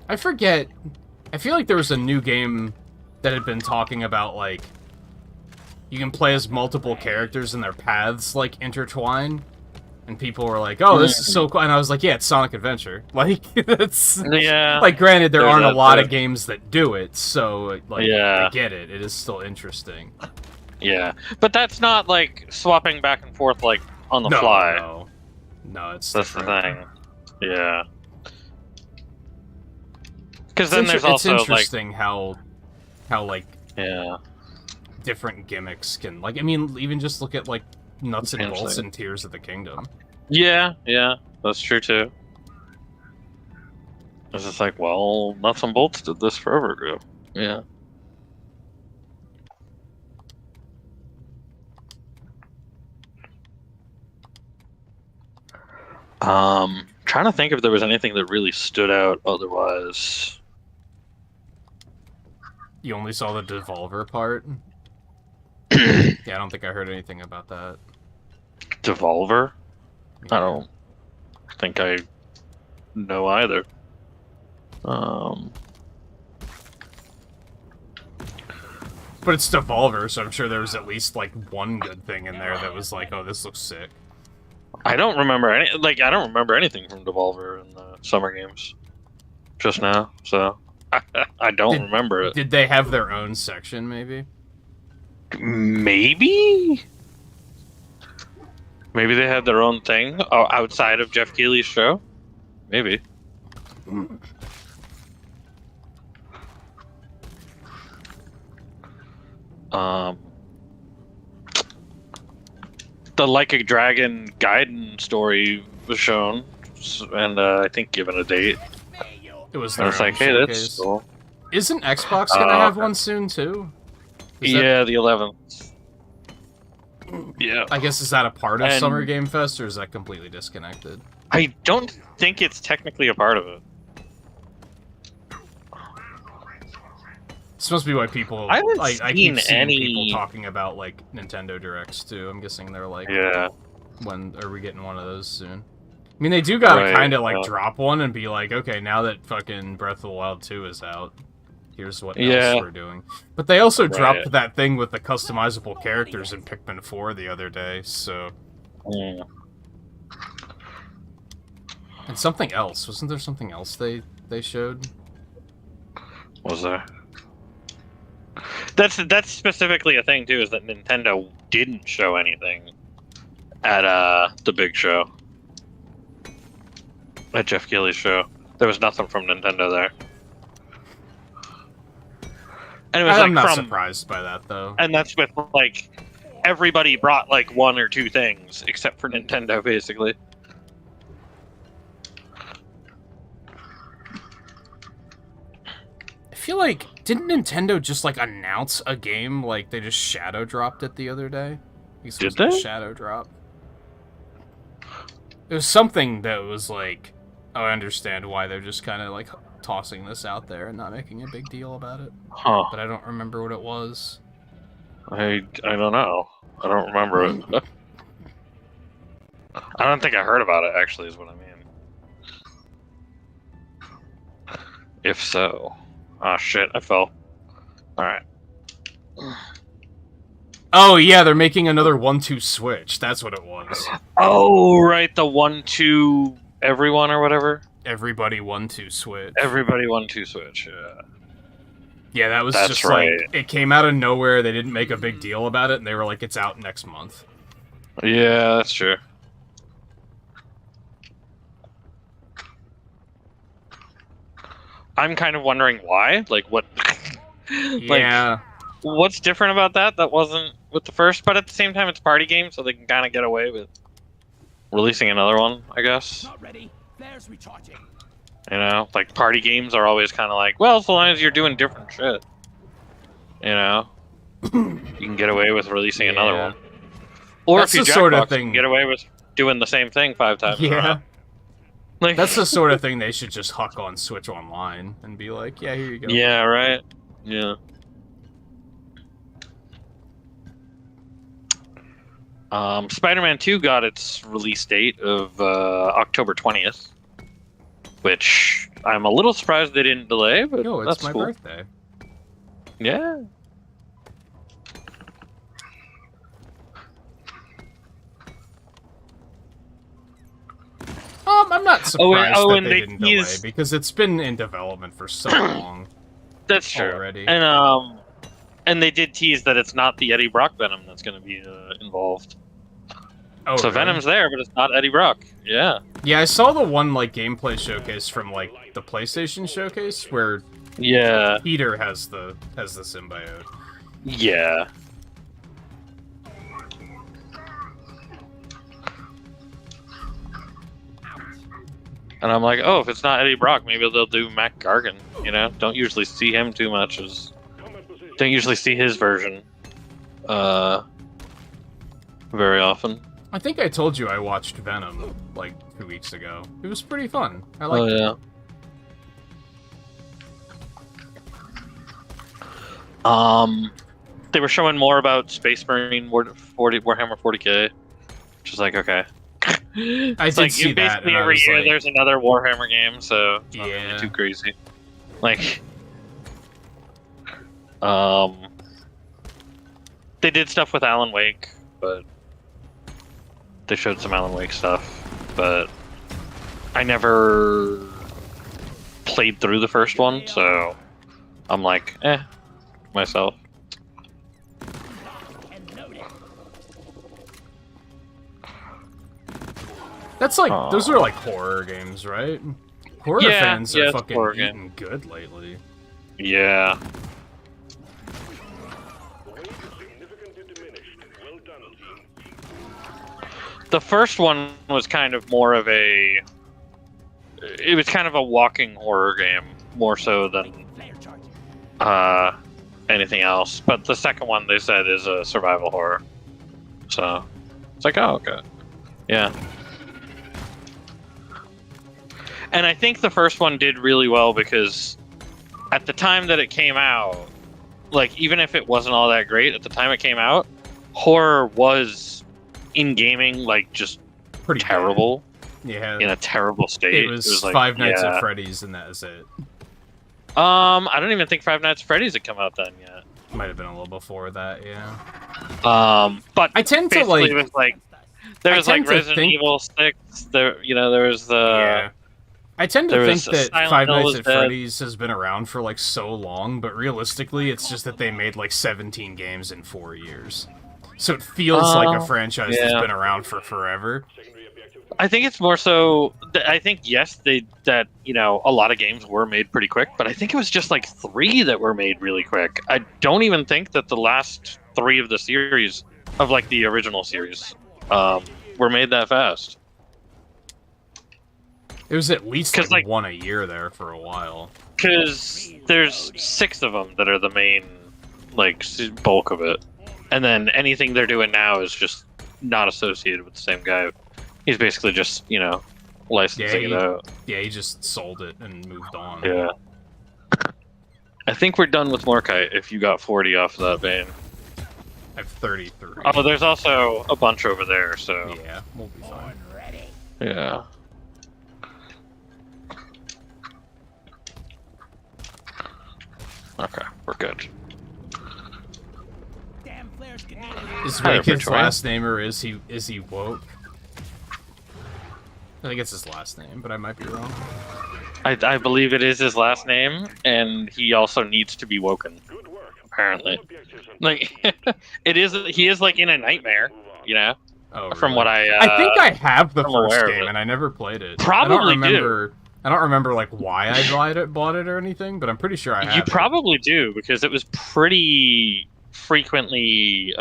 I forget. I feel like there was a new game that had been talking about, like, you can play as multiple characters and their paths, like, intertwine. And people were like, oh, this is so cool. And I was like, yeah, it's Sonic Adventure. Like, that's... Yeah. Like, granted, there aren't a lot too. of games that do it, so, like, Yeah. I get it. It is still interesting. Yeah. But that's not, like, swapping back and forth, like, on the fly. No, it's That's different. the thing. Yeah. Because then there's it's also, interesting how, like, yeah, different gimmicks can... Like, I mean, even just look at, like, Nuts and Bolts and Tears of the Kingdom. Yeah, that's true, too. It's just like, well, Nuts and Bolts did this forever ago. Yeah. Trying to think if there was anything that really stood out otherwise. You only saw the Devolver part? Yeah, I don't think I heard anything about that. Devolver? I don't think I know either. But it's Devolver, so I'm sure there was at least like one good thing in there that was like, oh, this looks sick. I don't remember I don't remember anything from Devolver in the summer games just now, so I don't remember it. Did they have their own section, maybe? Maybe they had their own thing outside of Jeff Keighley's show. Maybe. The Like a Dragon Gaiden story was shown, and I think given a date. It was. And it's like, hey, showcase. that's cool. Isn't Xbox gonna have one soon too? Yeah, the 11th. Yeah. I guess, is that a part of Summer Game Fest, or is that completely disconnected? I don't think it's technically a part of it. This must be why people. I haven't I keep seen seeing any people talking about like Nintendo Directs too. I'm guessing they're like, yeah. When are we getting one of those soon? I mean, they do gotta kind of like drop one and be like, okay, now that fucking Breath of the Wild 2 is out, here's what else we're doing. But they also dropped that thing with the customizable characters in Pikmin 4 the other day, so. Yeah. And something else. Wasn't there something else they showed? Was there? That's specifically a thing too, is that Nintendo didn't show anything at the big show. At Jeff Keighley's show. There was nothing from Nintendo there. And it was I'm not surprised by that though. And that's with like everybody brought like one or two things except for Nintendo basically. I feel like, didn't Nintendo just like announce a game, like they just shadow dropped it the other day? Did they? Shadow drop. It was something that was like, oh, I understand why they're just kind of like tossing this out there and not making a big deal about it. Huh. But I don't remember what it was. I don't know. I don't remember it. I don't think I heard about it, actually, is what I mean. If so. Ah, shit, I fell. Alright. Oh, yeah, they're making another 1-2 Switch. That's what it was. Oh, right, the 1-2 everyone or whatever? Everybody 1-2 Switch. Everybody 1-2 Switch, yeah. Yeah, that's just right. Like, it came out of nowhere, they didn't make a big deal about it, and they were like, it's out next month. Yeah, that's true. I'm kind of wondering why. Like, what... Yeah. What's different about that that wasn't with the first? But at the same time, it's a party game, so they can kind of get away with releasing another one, I guess. Not ready. Flares recharging. You know, like party games are always kind of like, well, so long as you're doing different shit, you know, you can get away with releasing another one. Or that's if you the sort of you can get away with doing the same thing 5 times. Yeah. Like, that's the sort of thing they should just huck on Switch Online and be like, yeah, here you go. Yeah, right. Yeah. Spider-Man 2 got its release date of October 20th, which I'm a little surprised they didn't delay, but Yo, it's that's my cool. birthday. Yeah. I'm not surprised that they they didn't delay, because it's been in development for so long. That's true. Already. And they did tease that it's not the Eddie Brock Venom that's going to be involved. Oh, so really? Venom's there, but it's not Eddie Brock. Yeah. Yeah, I saw the one like gameplay showcase from like the PlayStation showcase where Peter has the symbiote. Yeah. And I'm like, oh, if it's not Eddie Brock, maybe they'll do Mac Gargan. You know, don't usually see him too much. Don't usually see his version very often. I think I told you I watched Venom like 2 weeks ago. It was pretty fun. I liked it. They were showing more about Space Marine Warhammer 40k. Just like, okay. I did see that. Basically, every year there's another Warhammer game, so it's not really too crazy. Like, they did stuff with Alan Wake, but they showed some Alan Wake stuff, but I never played through the first one, so I'm like, myself. That's like, those are like horror games, right? Horror fans are fucking eating good lately. Yeah. The first one was kind of more of a... It was kind of a walking horror game, more so than anything else. But the second one, they said, is a survival horror. So, it's like, oh, okay. Yeah. And I think the first one did really well because at the time that it came out, like, even if it wasn't all that great, at the time it came out, horror was, in gaming, like, just pretty terrible. Bad. Yeah. In a terrible state. It was like, Five Nights at Freddy's, and that was it. I don't even think Five Nights at Freddy's had come out then yet. Might have been a little before that, yeah. But I tend to like... It was like there was like Resident Evil 6, there was the... Yeah. I tend to think that Five Nights at Freddy's has been around for like so long, but realistically, it's just that they made like 17 games in 4 years. So it feels like a franchise that's been around for forever. I think it's more so. I think yes, a lot of games were made pretty quick, but I think it was just like 3 that were made really quick. I don't even think that the last 3 of the series, of like the original series, were made that fast. It was at least like one a year there for a while. Because there's 6 of them that are the main, like, bulk of it. And then anything they're doing now is just not associated with the same guy. He's basically just, licensing it out. Yeah, he just sold it and moved on. Yeah. I think we're done with Morkite if you got 40 off of that vein. I have 33. Oh, there's also a bunch over there, so... Yeah, we'll be fine. Yeah. Okay, we're good. Is Wicked's last name, or is he woke? I think it's his last name, but I might be wrong. I believe it is his last name, and he also needs to be woken. Apparently, like it is. He is like in a nightmare, Oh, really? From what I think I have the first game, and I never played it. Probably I don't remember like why I bought it or anything, but I'm pretty sure I have. You probably do, because it was pretty frequently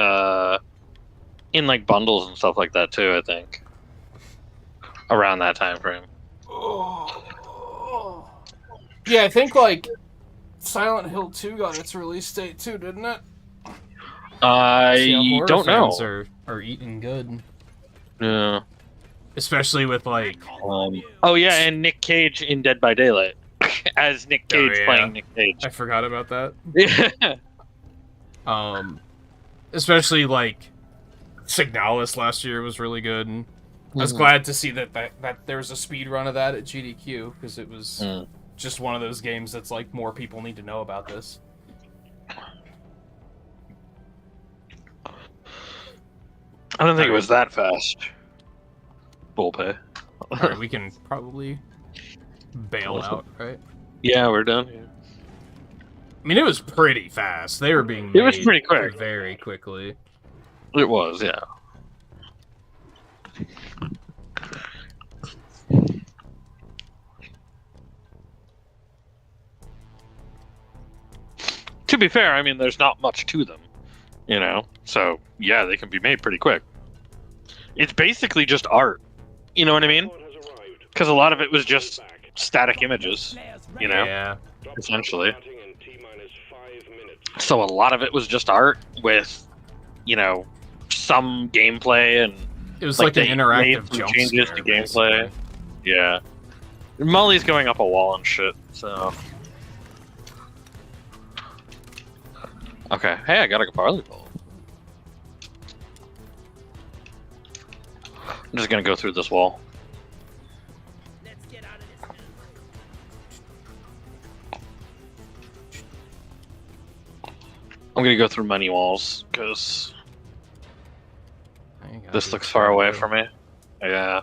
in like bundles and stuff like that too, I think. Around that time frame. Yeah, I think like Silent Hill 2 got its release date too, didn't it? I don't know. Are eating good. Yeah. Especially with like oh yeah, and Nick Cage in Dead by Daylight. As Nick Cage playing Nick Cage. I forgot about that. Yeah. Especially like Signalis last year was really good, and I was glad to see that there was a speed run of that at GDQ, because it was just one of those games that's like more people need to know about this. I don't think it was that fast. Bull pay. Alright, we can probably bail out, right? Yeah, we're done. Yeah. I mean, it was pretty fast. They were being It was pretty quick. Very quickly. It was, yeah. To be fair, I mean, there's not much to them, So, yeah, they can be made pretty quick. It's basically just art. You know what I mean? Because a lot of it was just static images, Yeah. Essentially. So a lot of it was just art with, some gameplay, and it was like an interactive jump changes scare, to gameplay. Basically. Yeah. Molly's going up a wall and shit, so... Okay, hey, I got a barley bowl. I'm just gonna go through this wall. Let's get out of this. I'm gonna go through many walls because this looks far away from me. Yeah.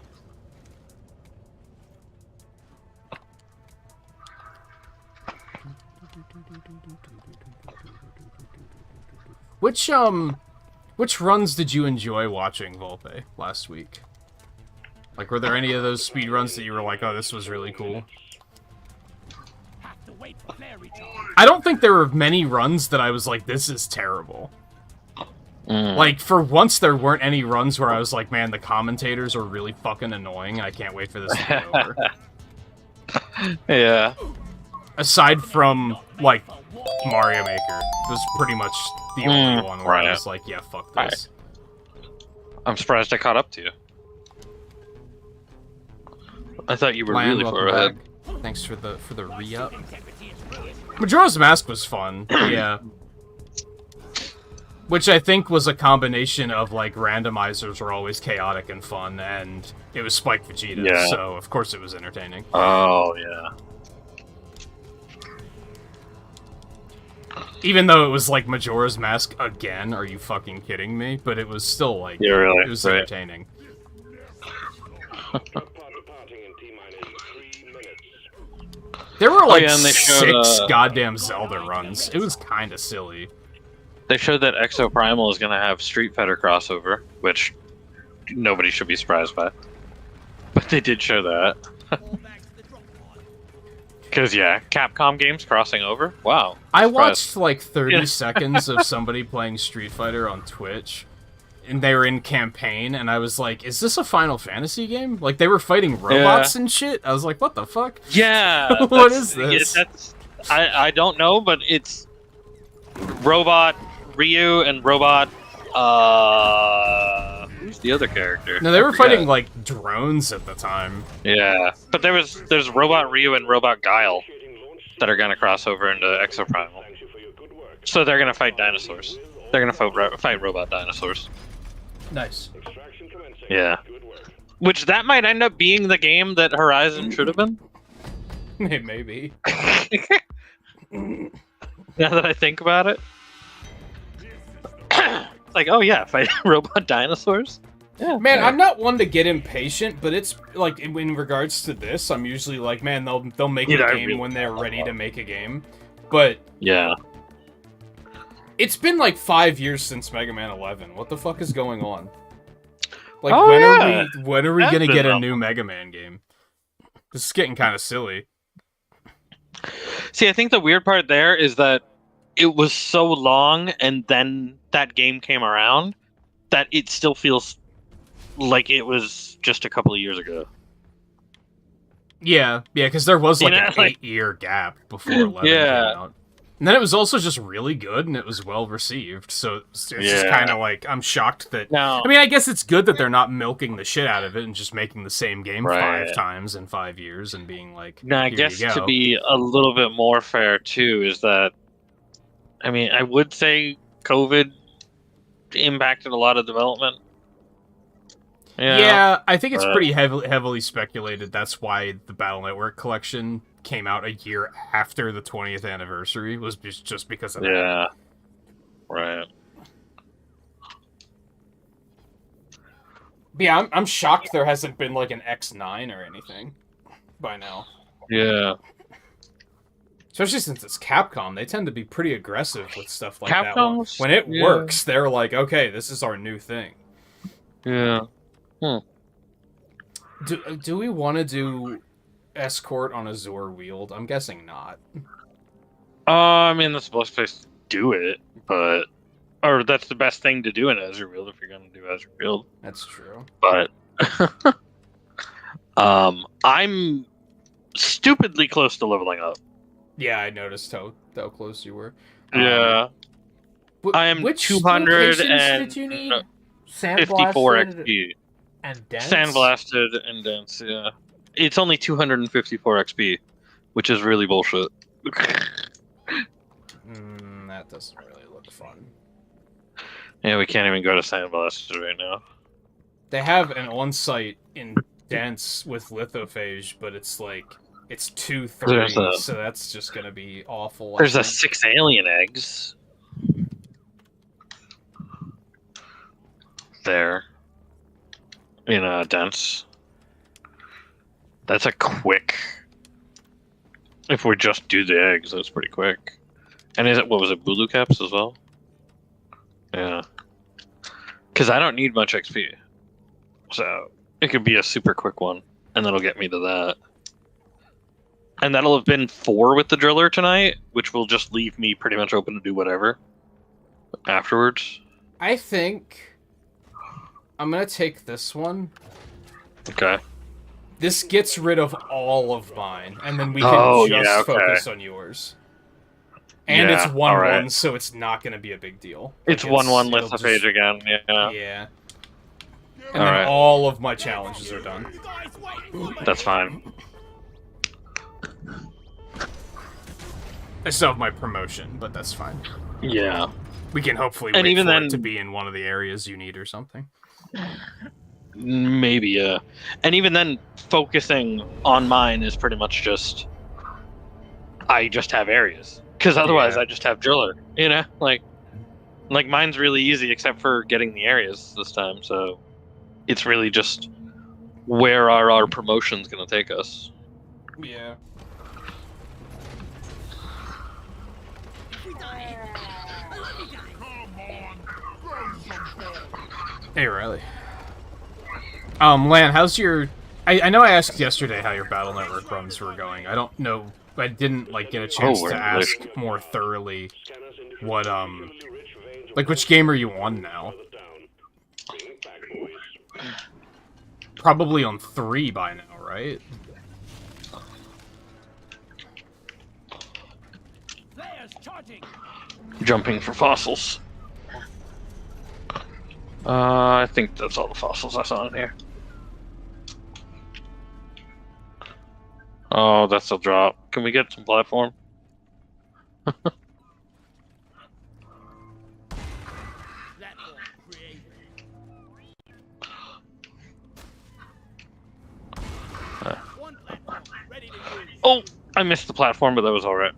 Which runs did you enjoy watching, Volpe, last week? Like, were there any of those speed runs that you were like, oh, this was really cool? Have to wait for flare recharge. I don't think there were many runs that I was like, this is terrible. Like, for once, there weren't any runs where I was like, man, the commentators are really fucking annoying, and I can't wait for this to be over. Yeah. Aside from, like, Mario Maker. It was pretty much the only one where I was like, yeah, fuck this. I'm surprised I caught up to you. I thought you were really far ahead. Thanks for the re-up. Majora's Mask was fun, yeah. Which I think was a combination of, like, randomizers were always chaotic and fun, and it was Spike Vegeta, so of course it was entertaining. Oh, yeah. Even though it was, like, Majora's Mask again, are you fucking kidding me? But it was still, like, it was entertaining. There were, like, 6 goddamn Zelda runs. It was kinda silly. They showed that Exo Primal is gonna have Street Fighter crossover, which nobody should be surprised by. But they did show that. Because, yeah, Capcom games crossing over? Wow. I watched, like, 30 seconds of somebody playing Street Fighter on Twitch, and they were in campaign, and I was like, is this a Final Fantasy game? Like, they were fighting robots and shit? I was like, what the fuck? Yeah! What is this? I don't know, but it's Robot Ryu and Robot, who's the other character? No, they were fighting, like, drones at the time. Yeah, but there's Robot Ryu and Robot Guile that are gonna cross over into Exo Primal. So they're gonna fight dinosaurs. They're gonna fight robot dinosaurs. Nice. Yeah. Which that might end up being the game that Horizon should have been. Maybe. Now that I think about it. It's like, oh yeah, fight robot dinosaurs. Yeah, man, I'm not one to get impatient, but it's like in regards to this, I'm usually like, man, they'll make a game when they're ready to make a game. But yeah, it's been like 5 years since Mega Man 11. What the fuck is going on? Like, when are we gonna get a new Mega Man game? This is getting kind of silly. See, I think the weird part there is that it was so long, and then that game came around, that it still feels like it was just a couple of years ago. Yeah, because there was like an 8-year gap before 11 came out. And then it was also just really good, and it was well received. So it's just kind of like, I'm shocked that... No. I mean, I guess it's good that they're not milking the shit out of it and just making the same game 5 times in 5 years and being like, now, I guess to be a little bit more fair, too, is that... I mean, I would say COVID impacted a lot of development. Yeah, I think it's pretty heavily speculated. That's why the Battle Network collection came out a year after the 20th anniversary, was just because of that. Yeah, right. But yeah, I'm shocked there hasn't been like an X9 or anything by now. Yeah. Especially since it's Capcom, they tend to be pretty aggressive with stuff like that. When it works, they're like, okay, this is our new thing. Yeah. Do we want to do Escort on Azure Wield? I'm guessing not. I mean, that's the best place to do it, but... Or that's the best thing to do in Azure Wield if you're going to do Azure Wield. That's true. But... I'm stupidly close to leveling up. Yeah, I noticed how close you were. Yeah. I am which 200 did you need? 54 XP. And dense? Sandblasted and dense, yeah. It's only 254 XP, which is really bullshit. That doesn't really look fun. Yeah, we can't even go to Sandblasted right now. They have an on-site in dense with lithophage, but it's like it's 2-3, so that's just gonna be awful. There's a 6 alien eggs there in dense. That's a quick. If we just do the eggs, that's pretty quick. And is it what was it, Bulu caps as well? Yeah. Because I don't need much XP, so it could be a super quick one, and that'll get me to that. And that'll have been 4 with the driller tonight, which will just leave me pretty much open to do whatever afterwards. I think I'm gonna take this one. Okay. This gets rid of all of mine, and then we can just focus on yours. And it's 1-1, so it's not going to be a big deal. It's 1-1 lithophage again, yeah. Yeah. And then all of my challenges are done. That's fine. I still have my promotion, but that's fine. Yeah. We can hopefully wait for it to be in one of the areas you need or something. Maybe, yeah. And even then, focusing on mine is pretty much just... I just have areas. Because otherwise I just have driller, you know? Like mine's really easy except for getting the areas this time, so... It's really just... Where are our promotions going to take us? Yeah. Hey, Riley. Lan, how's your... I know I asked yesterday how your Battle Network runs were going. I don't know... I didn't, like, get a chance to ask more thoroughly what, like, which game are you on now? Probably on 3 by now, right? Jumping for fossils. I think that's all the fossils I saw in here. Oh, that's a drop. Can we get some platform? Oh, I missed the platform, but that was alright.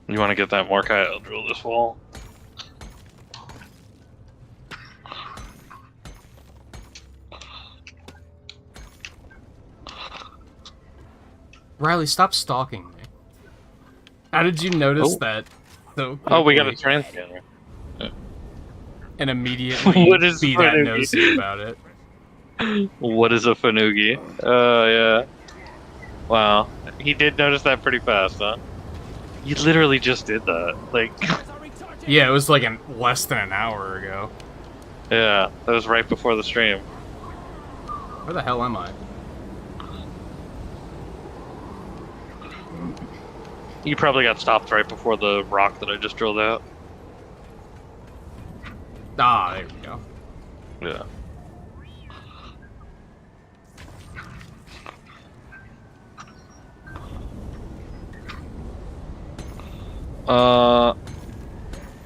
You want to get that Morkai? I'll drill this wall. Riley, stop stalking me. How did you notice that so quickly? Oh, we got a train scanner. And immediately be that nosy about it. What is a Fanugi? Yeah. Wow. He did notice that pretty fast, huh? You literally just did that. Like... Yeah, it was like less than an hour ago. Yeah, that was right before the stream. Where the hell am I? You probably got stopped right before the rock that I just drilled out. Ah, there we go. Yeah.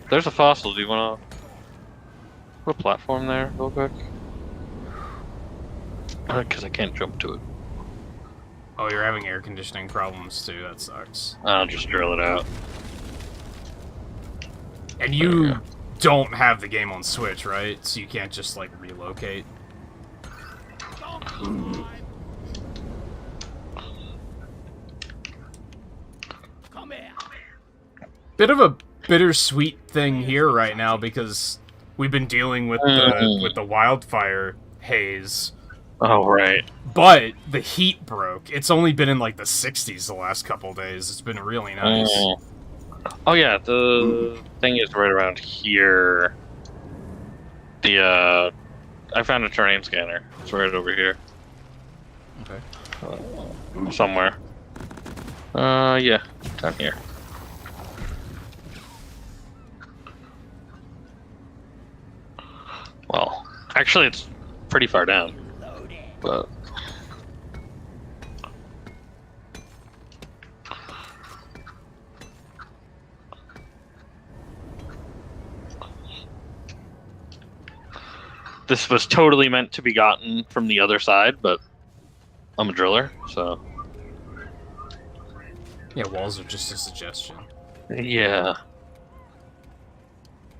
There's a fossil. Do you want to put a platform there real quick? Because I can't jump to it. Oh, you're having air conditioning problems too. That sucks. I'll just drill it out. And you don't have the game on Switch, right? So you can't just, like, relocate. Bit of a bittersweet thing here right now because we've been dealing with the wildfire haze. Oh, right. But the heat broke. It's only been in, like, the 60s the last couple days. It's been really nice. Oh, yeah, the thing is right around here. I found a terrain scanner. It's right over here. Okay. Somewhere. Yeah, down here. Well, actually, it's pretty far down. But... this was totally meant to be gotten from the other side, but I'm a driller, so... Yeah, walls are just a suggestion. Yeah.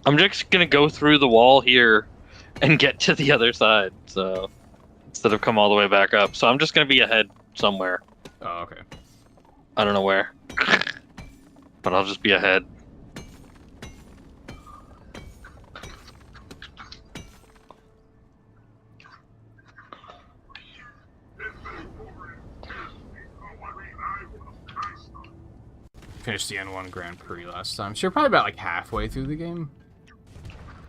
I'm just gonna go through the wall here and get to the other side, so... Instead of come all the way back up. So I'm just gonna be ahead somewhere. Oh, okay. I don't know where. But I'll just be ahead. Finished the N1 Grand Prix last time. So you're probably about like halfway through the game.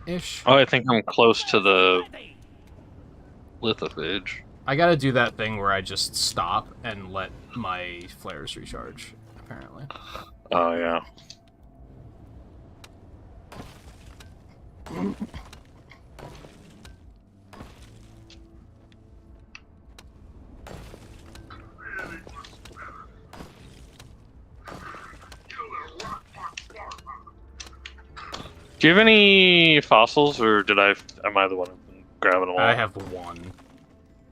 Ish. Oh, I think I'm close to the lithophage. I gotta do that thing where I just stop and let my flares recharge, apparently. Oh, yeah. Do you have any fossils, or am I the one grabbing them all? I have one.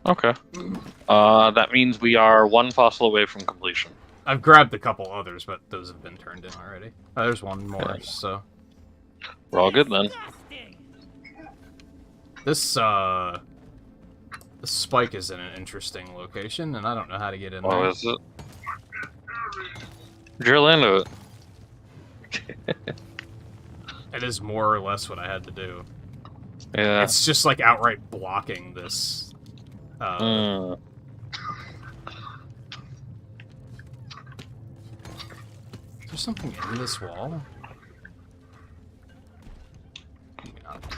Okay. That means we are one fossil away from completion. I've grabbed a couple others, but those have been turned in already. There's one more, so... We're all good, then. This spike is in an interesting location, and I don't know how to get in there. Oh, is it? Drill into it. It is more or less what I had to do. Yeah. It's just like outright blocking this. Is there something in this wall? Maybe not.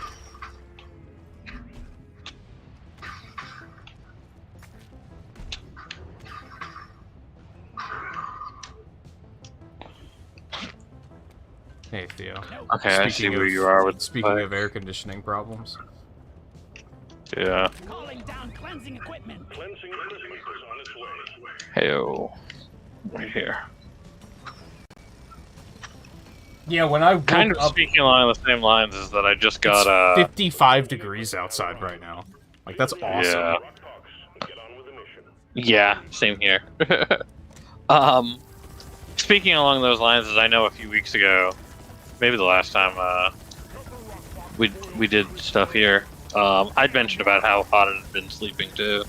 Hey, Theo. Okay, I see where you are with Speaking of air conditioning problems. Yeah. Calling down cleansing equipment. Cleansing equipment is on its way. Hey-o. Right here. Yeah, when I woke Kind of up, speaking along the same lines is that I just got, 55 degrees outside right now. Like, that's awesome. Yeah. Get on with the mission. Yeah, same here. Speaking along those lines, is I know a few weeks ago, maybe the last time, we did stuff here, I'd mentioned about how hot it had been sleeping too.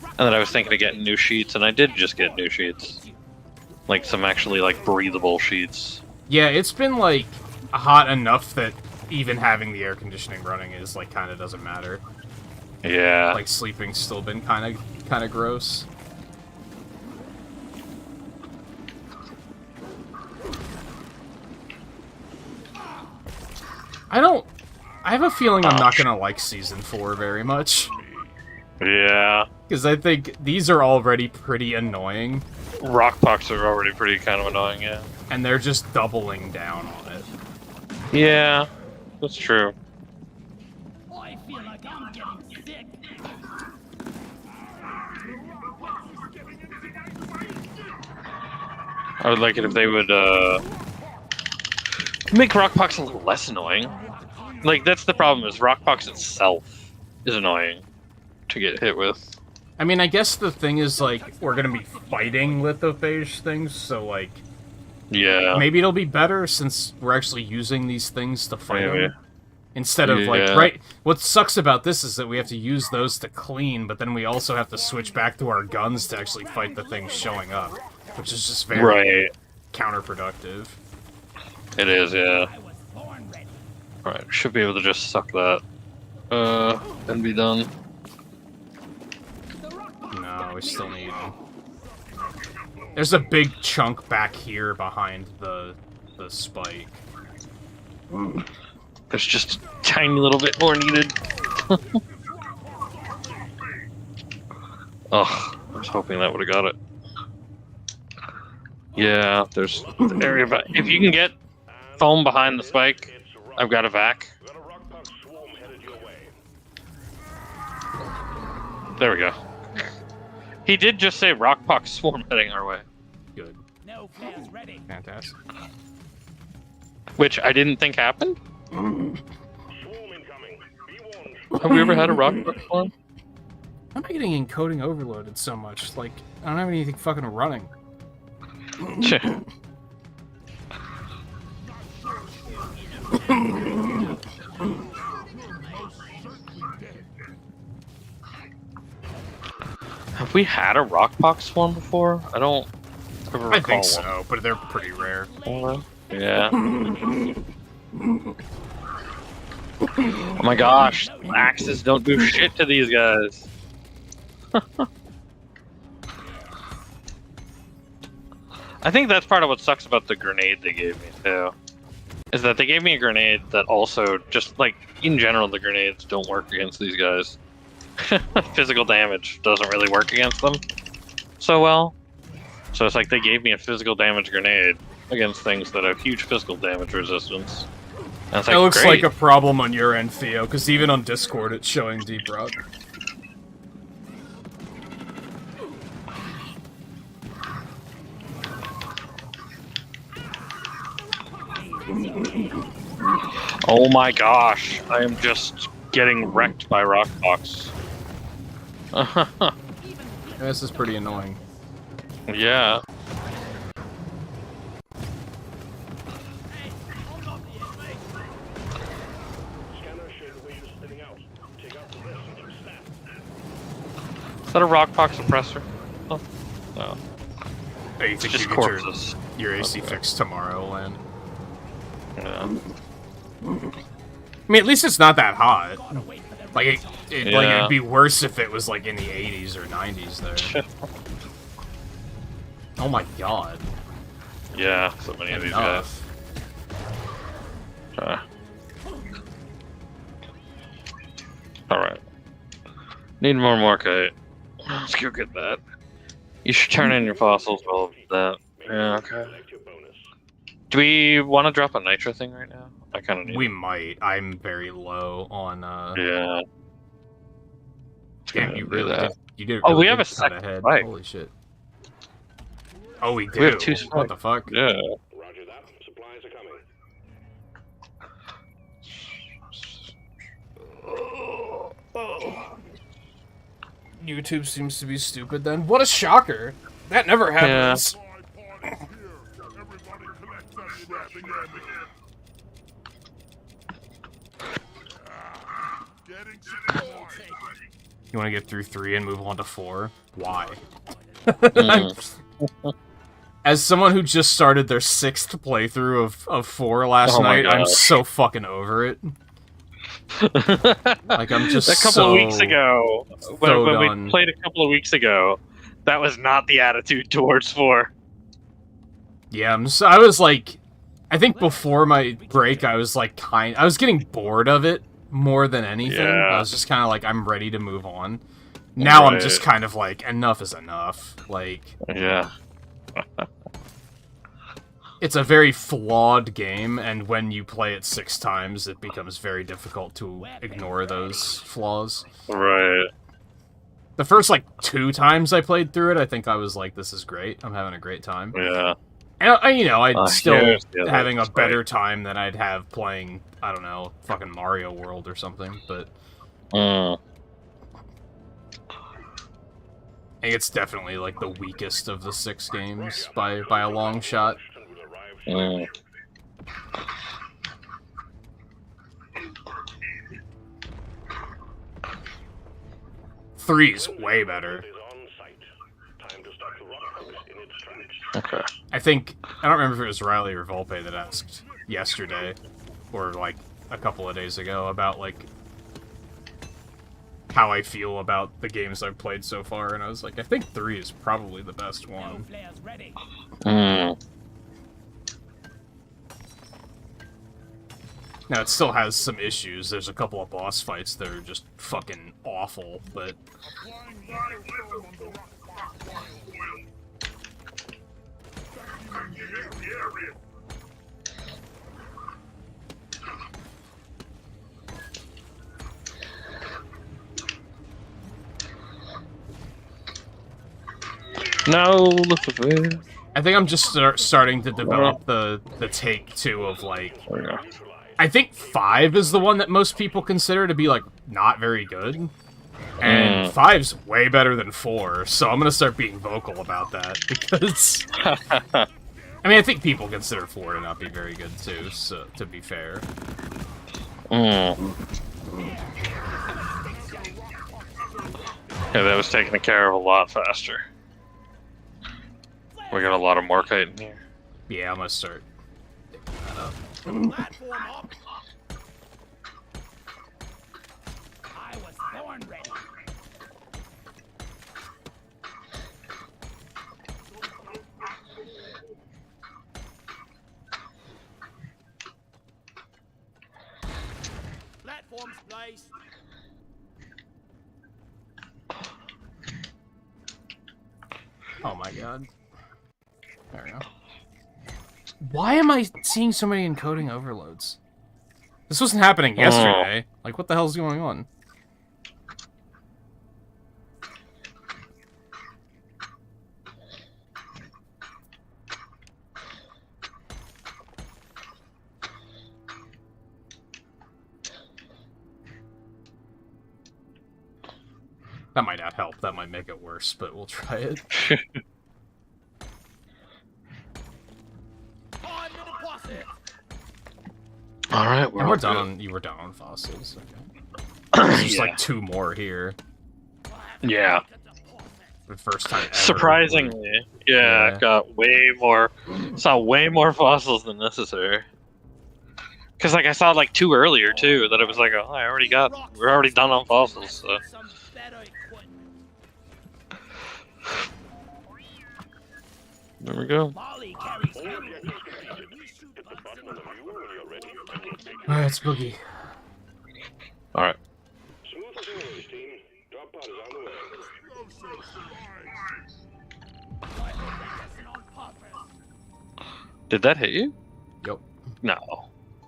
And that I was thinking of getting new sheets, and I did just get new sheets. Like, some actually, like, breathable sheets. Yeah, it's been, like, hot enough that even having the air conditioning running is, like, kind of doesn't matter. Yeah. Like, sleeping's still been kind of gross. I have a feeling I'm not gonna like Season 4 very much. Yeah. Because I think these are already pretty annoying. Rock pucks are already pretty kind of annoying, yeah. And they're just doubling down on it. Yeah, that's true. I feel like I'm getting sick. I would like it if they would, make rock pucks a little less annoying. Like, that's the problem, is rock pucks itself is annoying to get hit with. I mean, I guess the thing is, like, we're gonna be fighting lithophage things, so, like... Yeah. Maybe it'll be better since we're actually using these things to fight them. Instead of, like, Yeah. right... What sucks about this is that we have to use those to clean, but then we also have to switch back to our guns to actually fight the things showing up. Which is just very counterproductive. It is, yeah. I was born ready. Alright, should be able to just suck that. And be done. No, we still need... There's a big chunk back here behind the spike. There's just a tiny little bit more needed. Oh, I was hoping that would have got it. Yeah, there's the area back. If you can get foam behind the spike, I've got a vac. Got a rock puck swarm headed your way. There we go. He did just say rock puck swarm heading our way. Good. No flares ready. Fantastic. Which I didn't think happened. Swarm incoming. Be warned. Have we ever had a rock box one? How am I getting encoding overloaded so much? Like, I don't have anything fucking running. Have we had a rockbox one before? I don't ever recall I think so, but they're pretty rare. Yeah. Oh my gosh, axes don't do shit to these guys. I think that's part of what sucks about the grenade they gave me too. Is that they gave me a grenade that also just like in general the grenades don't work against these guys. Physical damage doesn't really work against them so well. So it's like they gave me a physical damage grenade against things that have huge physical damage resistance. And it's like, it looks great. like a problem on your end, Theo, because even on Discord it's showing deep route. Oh my gosh, I am just getting wrecked by Rockbox. This is pretty annoying. Yeah. Is that a Rockbox suppressor? Oh, no. Hey, you think Just you get corpses. your AC fixed tomorrow, Lan? Yeah. I mean, at least it's not that hot. Like, like it'd be worse if it was like in the 80s or 90s there. Oh my god. Yeah, so many of these guys. Alright. Need more Morkite. Let's go get that. You should turn in your fossils while that. Yeah, okay. Do we want to drop a nitro thing right now? I kind of need We it. might. I'm very low on, Yeah. Damn, you really did. You did Oh, really we have a cut second ahead. spike. Holy shit. Oh, we do? We have 2 What spikes. the fuck? Yeah. Roger that. Supplies are coming. YouTube seems to be stupid then. What a shocker! That never happens. You want to get through 3 and move on to 4? Why? As someone who just started their 6th playthrough of 4 last night, I'm so fucking over it. Like, I'm just a couple of weeks ago, when done. we played a couple of weeks ago, that was not the attitude towards 4. Yeah, I was like, I think before my break, I was like, I was getting bored of it more than anything. Yeah. I was just kind of like, I'm ready to move on. Now I'm just kind of like, enough is enough. Like, yeah. It's a very flawed game, and when you play it 6 times, it becomes very difficult to ignore those flaws. Right. The first, like, 2 times I played through it, I think I was like, this is great. I'm having a great time. Yeah. And, I'd still yeah, having a better time than I'd have playing, I don't know, fucking Mario World or something, but... I think it's definitely, like, the weakest of the 6 games by a long shot. 3's way better. Okay. I think, I don't remember if it was Riley or Volpe that asked yesterday, or like a couple of days ago, about like how I feel about the games I've played so far, and I was like, I think 3 is probably the best one. Now, it still has some issues. There's a couple of boss fights that are just fucking awful, but... No, I think I'm just starting to develop the take, too, of, like... I think 5 is the one that most people consider to be, like, not very good. And 5's way better than 4, so I'm gonna start being vocal about that, because... I mean, I think people consider 4 to not be very good, too, so, to be fair. Yeah, that was taken care of a lot faster. We got a lot of Morkite in here. Yeah, I'm gonna start picking that up. Platform up. I was born ready. Platforms placed. Oh my god. There we go. Why am I seeing so many encoding overloads? This wasn't happening yesterday. Like, what the hell's going on? That might not help. That might make it worse, but we'll try it. Alright, we're done on. You were done on fossils. Okay. There's just like 2 more here. Yeah. The first time ever. Surprisingly, yeah, got way more. Saw way more fossils than necessary. Because like I saw like 2 earlier too. That it was like, oh, we're already done on fossils. So. There we go. Alright, it's Boogie. Alright. Did that hit you? Yep. No.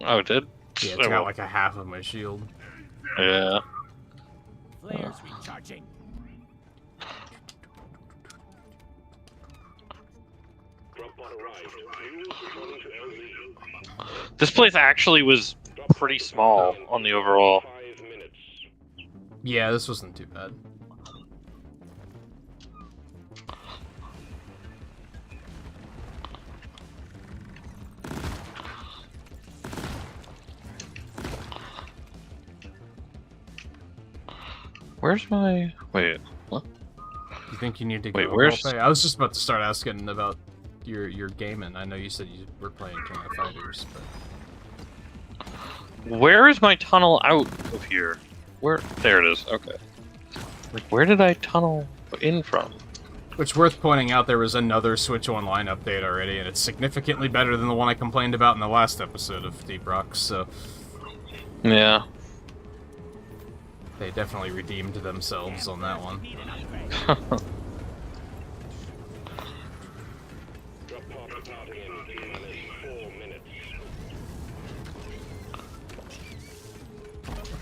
Oh, it did? Yeah, it's got like a half of my shield. Yeah. Flares recharging. This place actually was pretty small on the overall. Yeah, this wasn't too bad. Where's my... Wait, what? You think you need to go? Wait, where's... I was just about to start asking about your gaming. I know you said you were playing King of Fighters, but... Where is my tunnel out of here? Where? There it is. Okay. Like, where did I tunnel in from? Which, worth pointing out, there was another Switch Online update already, and it's significantly better than the one I complained about in the last episode of Deep Rocks, so... Yeah. They definitely redeemed themselves on that one.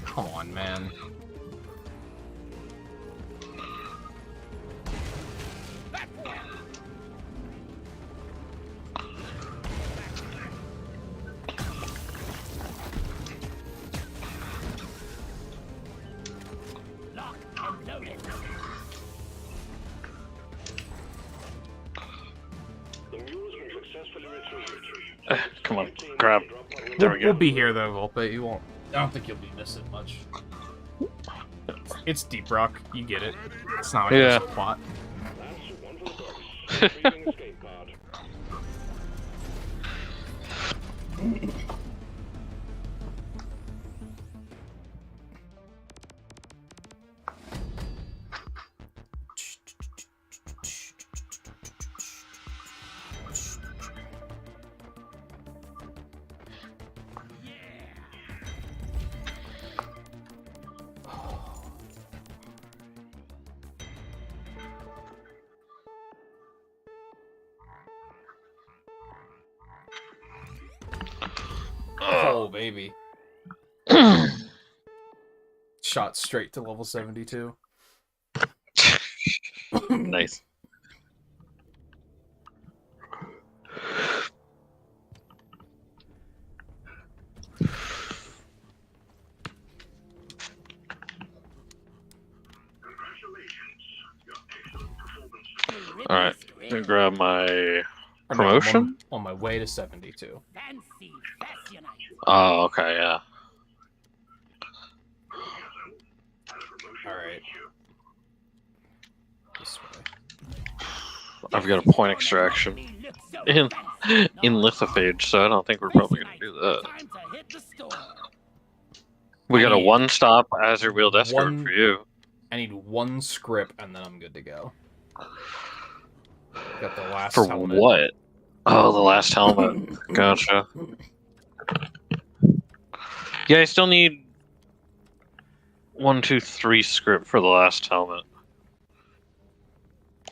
Come on, man. Come on, grab. There we go. We'll be here though, Volpe. You won't. I don't think you'll be missing much. It's Deep Rock. You get it. It's not like there's a plot. Oh, baby. Shot straight to level 72. Nice. gonna grab my Or no, promotion. I'm on my way to 72. Fancy fashion. Oh, okay, yeah. Alright. This way. I've got a point extraction in lithophage, so I don't think we're probably gonna do that. Time to hit the store. We got a need one-stop Azure wheeled escort one- for you. I need one script and then I'm good to go. Got the last For helmet. what? Oh, the last helmet. Gotcha. Yeah, I still need 1, 2, 3 script for the last helmet.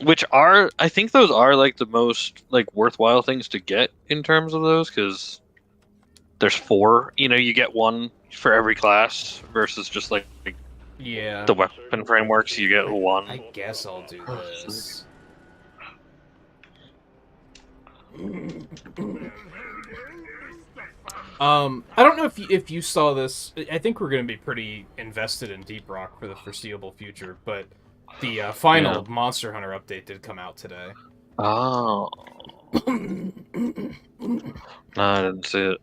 Which are, I think those are like the most like worthwhile things to get in terms of those, because there's 4. You know, you get 1 for every class versus just like Yeah. the weapon frameworks. You get 1. I guess I'll do this. I don't know if you saw this. I think we're going to be pretty invested in Deep Rock for the foreseeable future, but the final Monster Hunter update did come out today. Oh. No, I didn't see it.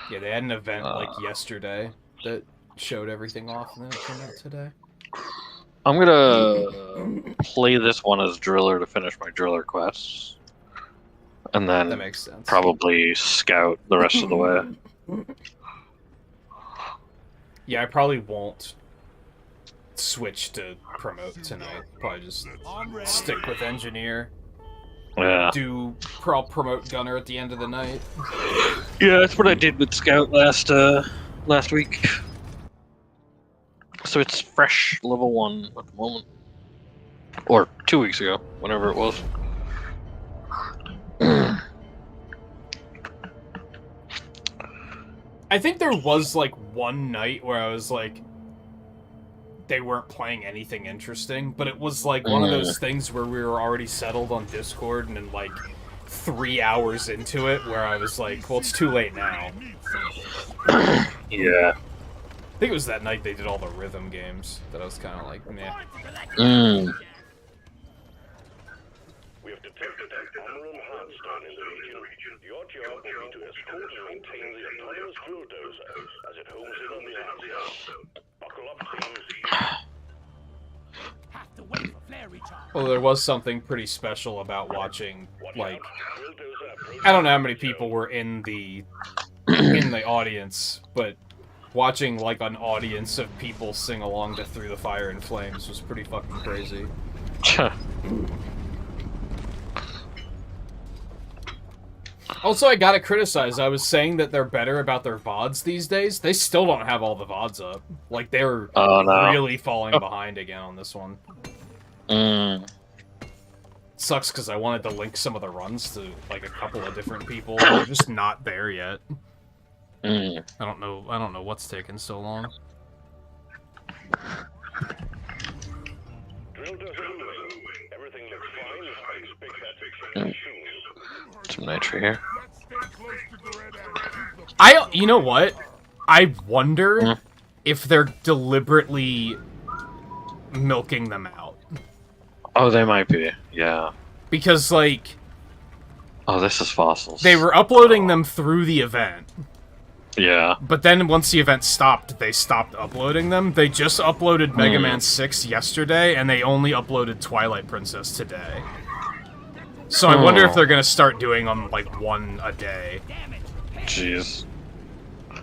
Yeah, they had an event like yesterday that showed everything off, and then it came out today. I'm gonna play this one as Driller to finish my Driller quests. And That then makes sense. probably scout the rest of the way. Yeah, I probably won't switch to promote tonight. Probably just stick with engineer. Yeah. I'll promote gunner at the end of the night. Yeah, that's what I did with scout last week. So it's fresh level 1 at the moment. Or 2 weeks ago, whenever it was. I think there was like one night where I was like, they weren't playing anything interesting, but it was like one of those things where we were already settled on Discord, and then like 3 hours into it where I was like, well, it's too late now. Yeah. I think it was that night they did all the rhythm games that I was kind of like, meh. We have detected an unknown hardstone in the region. Your job will be to escort and maintain the autonomous drill dozer as it homes in on the outskirts. Buckle up, teams. Have to wait for flare recharge. Well, there was something pretty special about watching, like, Drill dozer approach. I don't know how many people were in the audience, but watching like an audience of people sing along to Through the Fire and Flames was pretty fucking crazy. Also, I gotta criticize, I was saying that they're better about their VODs these days. They still don't have all the VODs up. Like, they're really falling behind again on this one. Sucks because I wanted to link some of the runs to, like, a couple of different people. They're just not there yet. I don't know what's taking so long. Drill dozer moving. Everything looks fine. I expect that to change soon. Some nitro here. You know what? I wonder if they're deliberately milking them out. Oh, they might be. Yeah. Because, like... Oh, this is fossils. They were uploading them through the event. Yeah. But then once the event stopped, they stopped uploading them. They just uploaded Mega Man 6 yesterday, and they only uploaded Twilight Princess today. So I wonder if they're gonna start doing them, like, one a day. Jeez.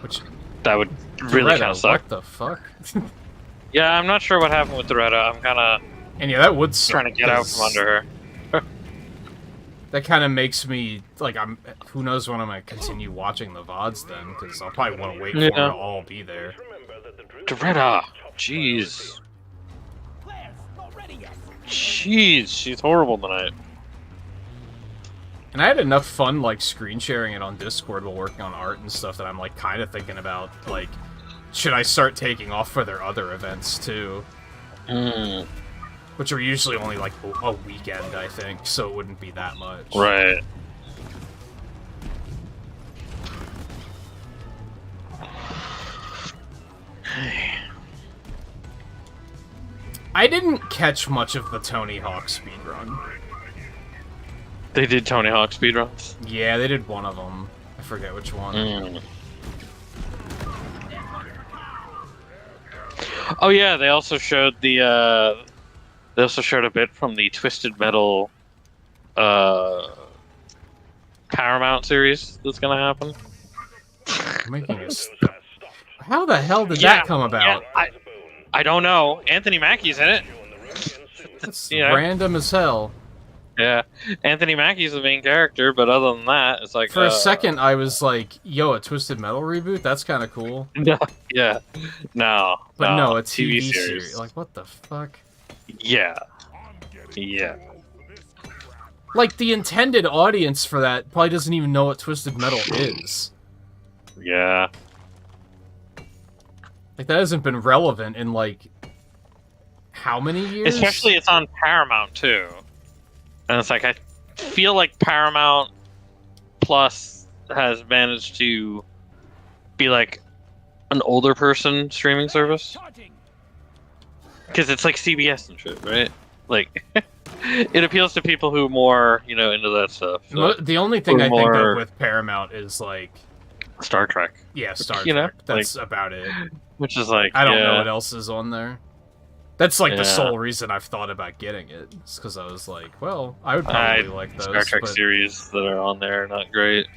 Which... That would really kind of suck. What the fuck? Yeah, I'm not sure what happened with Doretta. I'm kind of... And yeah, that would suck. Trying to get out from under her. That kind of makes me, like, who knows when I'm going to continue watching the VODs then, because I'll probably want to wait for them to all be there. Doretta! Jeez. Jeez, she's horrible tonight. And I had enough fun, like, screen sharing it on Discord while working on art and stuff that I'm, like, kind of thinking about, like, should I start taking off for their other events, too? Which are usually only, like, a weekend, I think, so it wouldn't be that much. Right. I didn't catch much of the Tony Hawk speedrun. They did Tony Hawk speedruns? Yeah, they did one of them. I forget which one. Oh yeah, they also showed the they also showed a bit from the Twisted Metal Paramount series that's gonna happen. Making a How the hell did that come about? Yeah, I don't know. Anthony Mackie's in it. That's random as hell. Yeah, Anthony Mackie's the main character, but other than that, it's like for a second I was like, "Yo, a Twisted Metal reboot? That's kind of cool." No, yeah, no, but no, a TV series. Like, what the fuck? Yeah, yeah. Like the intended audience for that probably doesn't even know what Twisted Metal is. Yeah. Like that hasn't been relevant in like how many years? Especially it's on Paramount too. And it's like, I feel like Paramount Plus has managed to be like an older person streaming service. Because it's like CBS and shit, right? Like, it appeals to people who are more, you know, into that stuff. So the only thing I think of with Paramount is like... Star Trek. Yeah, Star Trek. You know? That's like, about it. Which is like, I don't know what else is on there. That's like the sole reason I've thought about getting it. It's because I was like, well, I would probably like those. Star Trek series that are on there are not great.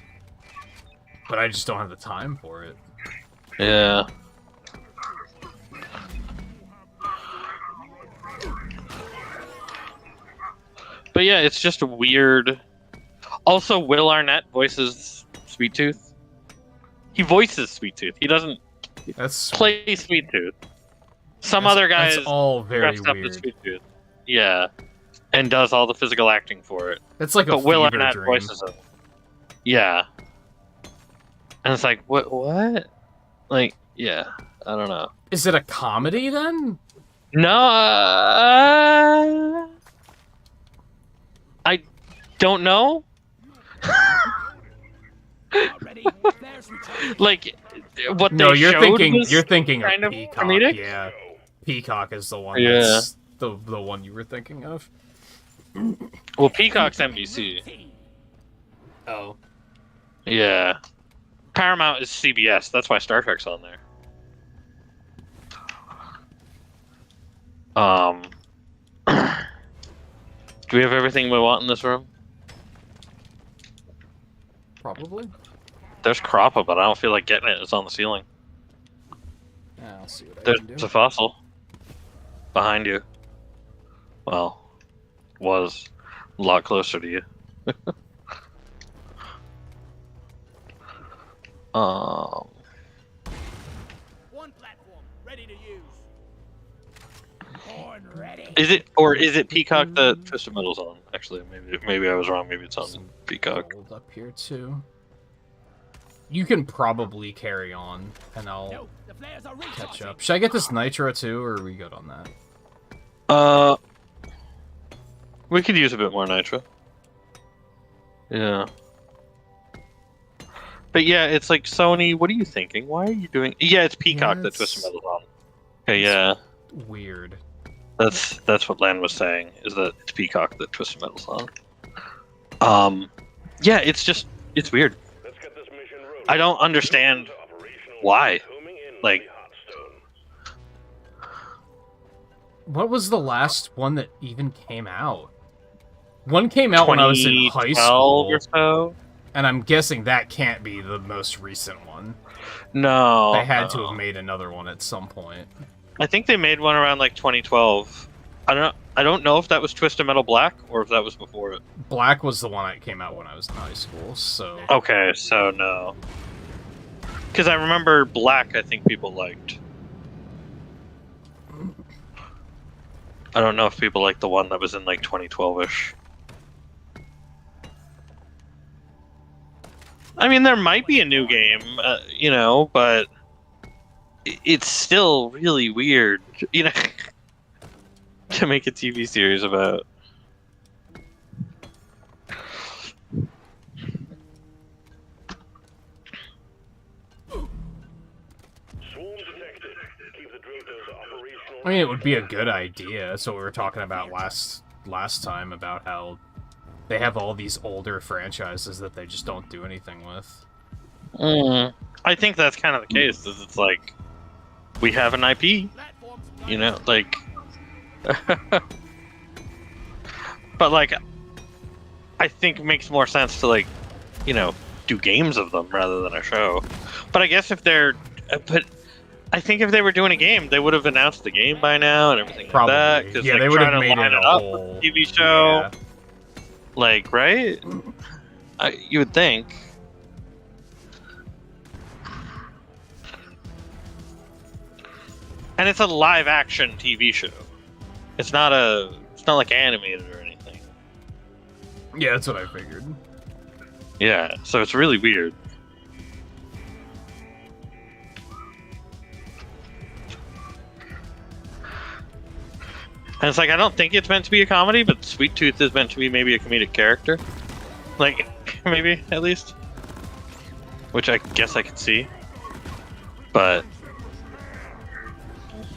But I just don't have the time for it. Yeah. But yeah, it's just weird. Also, Will Arnett voices Sweet Tooth. He voices Sweet Tooth. He doesn't play Sweet Tooth. Some other guy is all very dressed up as Sweet Tooth. Yeah, and does all the physical acting for it. It's like a Will Arnett dream. voices him. Yeah, and it's like what? Like, yeah, I don't know. Is it a comedy then? No, I don't know. Like, what? No, they you're showed thinking. was You're thinking kind of of Peacock. comedic? Yeah, Peacock is the one. Yeah. That's the one you were thinking of. Well, Peacock's NBC. Oh. Yeah. Paramount is CBS. That's why Star Trek's on there. Do we have everything we want in this room? Probably. There's Crappa, but I don't feel like getting it. It's on the ceiling. Yeah, I'll see what I There's can do. a fossil behind you. Well, was a lot closer to you. One platform ready to use. Born ready. Is it Peacock that Twisted Metal's on? Actually, maybe I was wrong. Maybe it's on Peacock. Hold up here too. You can probably carry on, and I'll catch up. Should I get this Nitro too, or are we good on that? We could use a bit more Nitro. Yeah. But yeah, it's like, Sony, what are you thinking? Why are you doing... Yeah, it's Peacock that Twisted Metal's on. Okay, yeah. Weird. That's what Lan was saying, is that it's Peacock that Twisted Metal's on. Yeah, it's just... It's weird. I don't understand why. Like... What was the last one that even came out? One came out when I was in high school. Or so? And I'm guessing that can't be the most recent one. No. They had to have made another one at some point. I think they made one around like 2012. I don't know if that was Twisted Metal Black or if that was before it. Black was the one that came out when I was in high school, so... Okay, so no. Because I remember Black, I think people liked. I don't know if people liked the one that was in like 2012-ish. I mean, there might be a new game, you know, but it's still really weird, you know, to make a TV series about. I mean, it would be a good idea. That's what we were talking about last time, about how they have all these older franchises that they just don't do anything with. I think that's kind of the case. Is it's like we have an IP, you know, like. But like, I think it makes more sense to like, you know, do games of them rather than a show. But I guess if they're, but I think if they were doing a game, they would have announced the game by now and everything Probably. like that. 'Cause, Yeah, like, they would have trying to made line it a up whole with the TV show. Yeah. Like, right? You would think. And it's a live action TV show. It's not like animated or anything. Yeah, that's what I figured. Yeah, so it's really weird. And it's like, I don't think it's meant to be a comedy, but Sweet Tooth is meant to be maybe a comedic character. Like, maybe, at least. Which I guess I could see. But...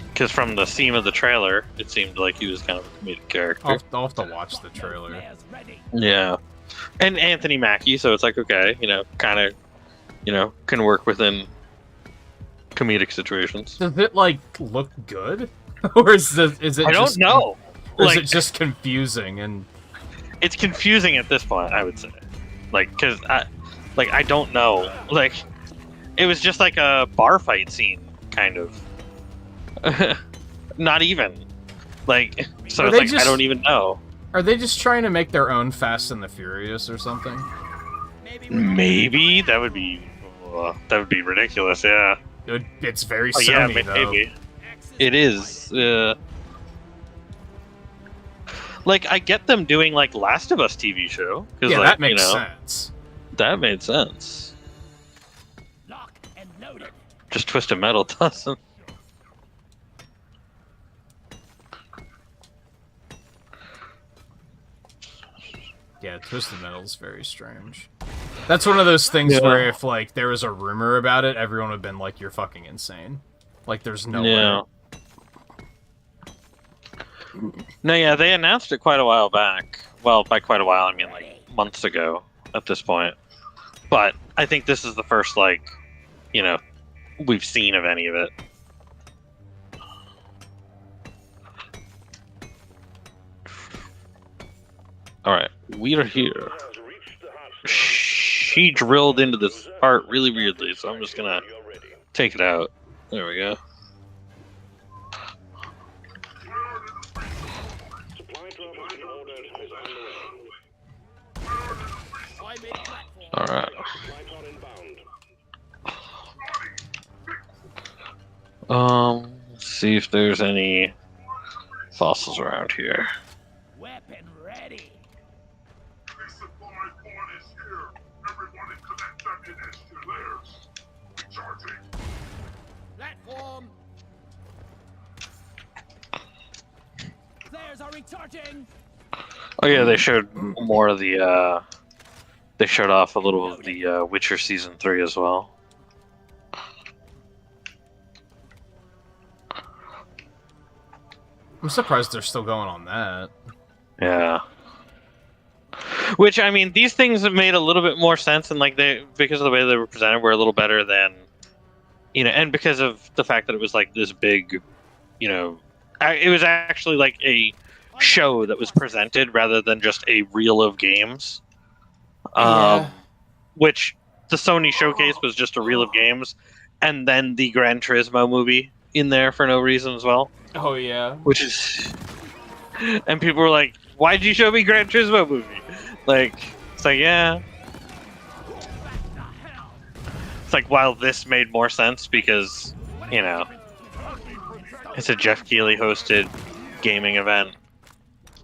because from the theme of the trailer, it seemed like he was kind of a comedic character. I'll have to watch the trailer. Yeah. And Anthony Mackie, so it's like, okay, you know, kind of, you know, can work within comedic situations. Does it, like, look good? Or is it I don't know. Or Like, is it just confusing and... it's confusing at this point, I would say. Like, because I don't know. Like, it was just like a bar fight scene, kind of. Not even. Like, so it's like, I don't even know. Are they just trying to make their own Fast and the Furious or something? Maybe. That would be ridiculous, yeah. It's very Sony, yeah, though. Maybe. It is. Like, I get them doing, like, Last of Us TV show. Yeah, like, that makes you know, sense. That made sense. Lock and load it. Just Twisted Metal doesn't. Yeah, Twisted Metal is very strange. That's one of those things where if, like, there was a rumor about it, everyone would have been like, you're fucking insane. Like, there's no way. No, yeah, they announced it quite a while back. Well, by quite a while, I mean, like, months ago at this point. But I think this is the first, like, you know, we've seen of any of it. Alright, we are here. She drilled into this part really weirdly, so I'm just gonna take it out. There we go. Alright. Let's see if there's any fossils around here. Weapon ready. Supply point is here. Everyone in connect ammunition to theirs. Recharging. Platform. Flares are recharging. Oh yeah, they showed more of the, they showed off a little of the, Witcher Season 3 as well. I'm surprised they're still going on that. Yeah. Which, I mean, these things have made a little bit more sense, and like because of the way they were presented, were a little better than, you know, and because of the fact that it was like this big, you know, it was actually like a show that was presented rather than just a reel of games. Which the Sony showcase was just a reel of games, and then the Gran Turismo movie in there for no reason as well. Oh yeah. Which is, and people were like, "Why'd you show me Gran Turismo movie?" Like, it's like, yeah. It's like, while this made more sense because, you know, it's a Jeff Keighley hosted gaming event,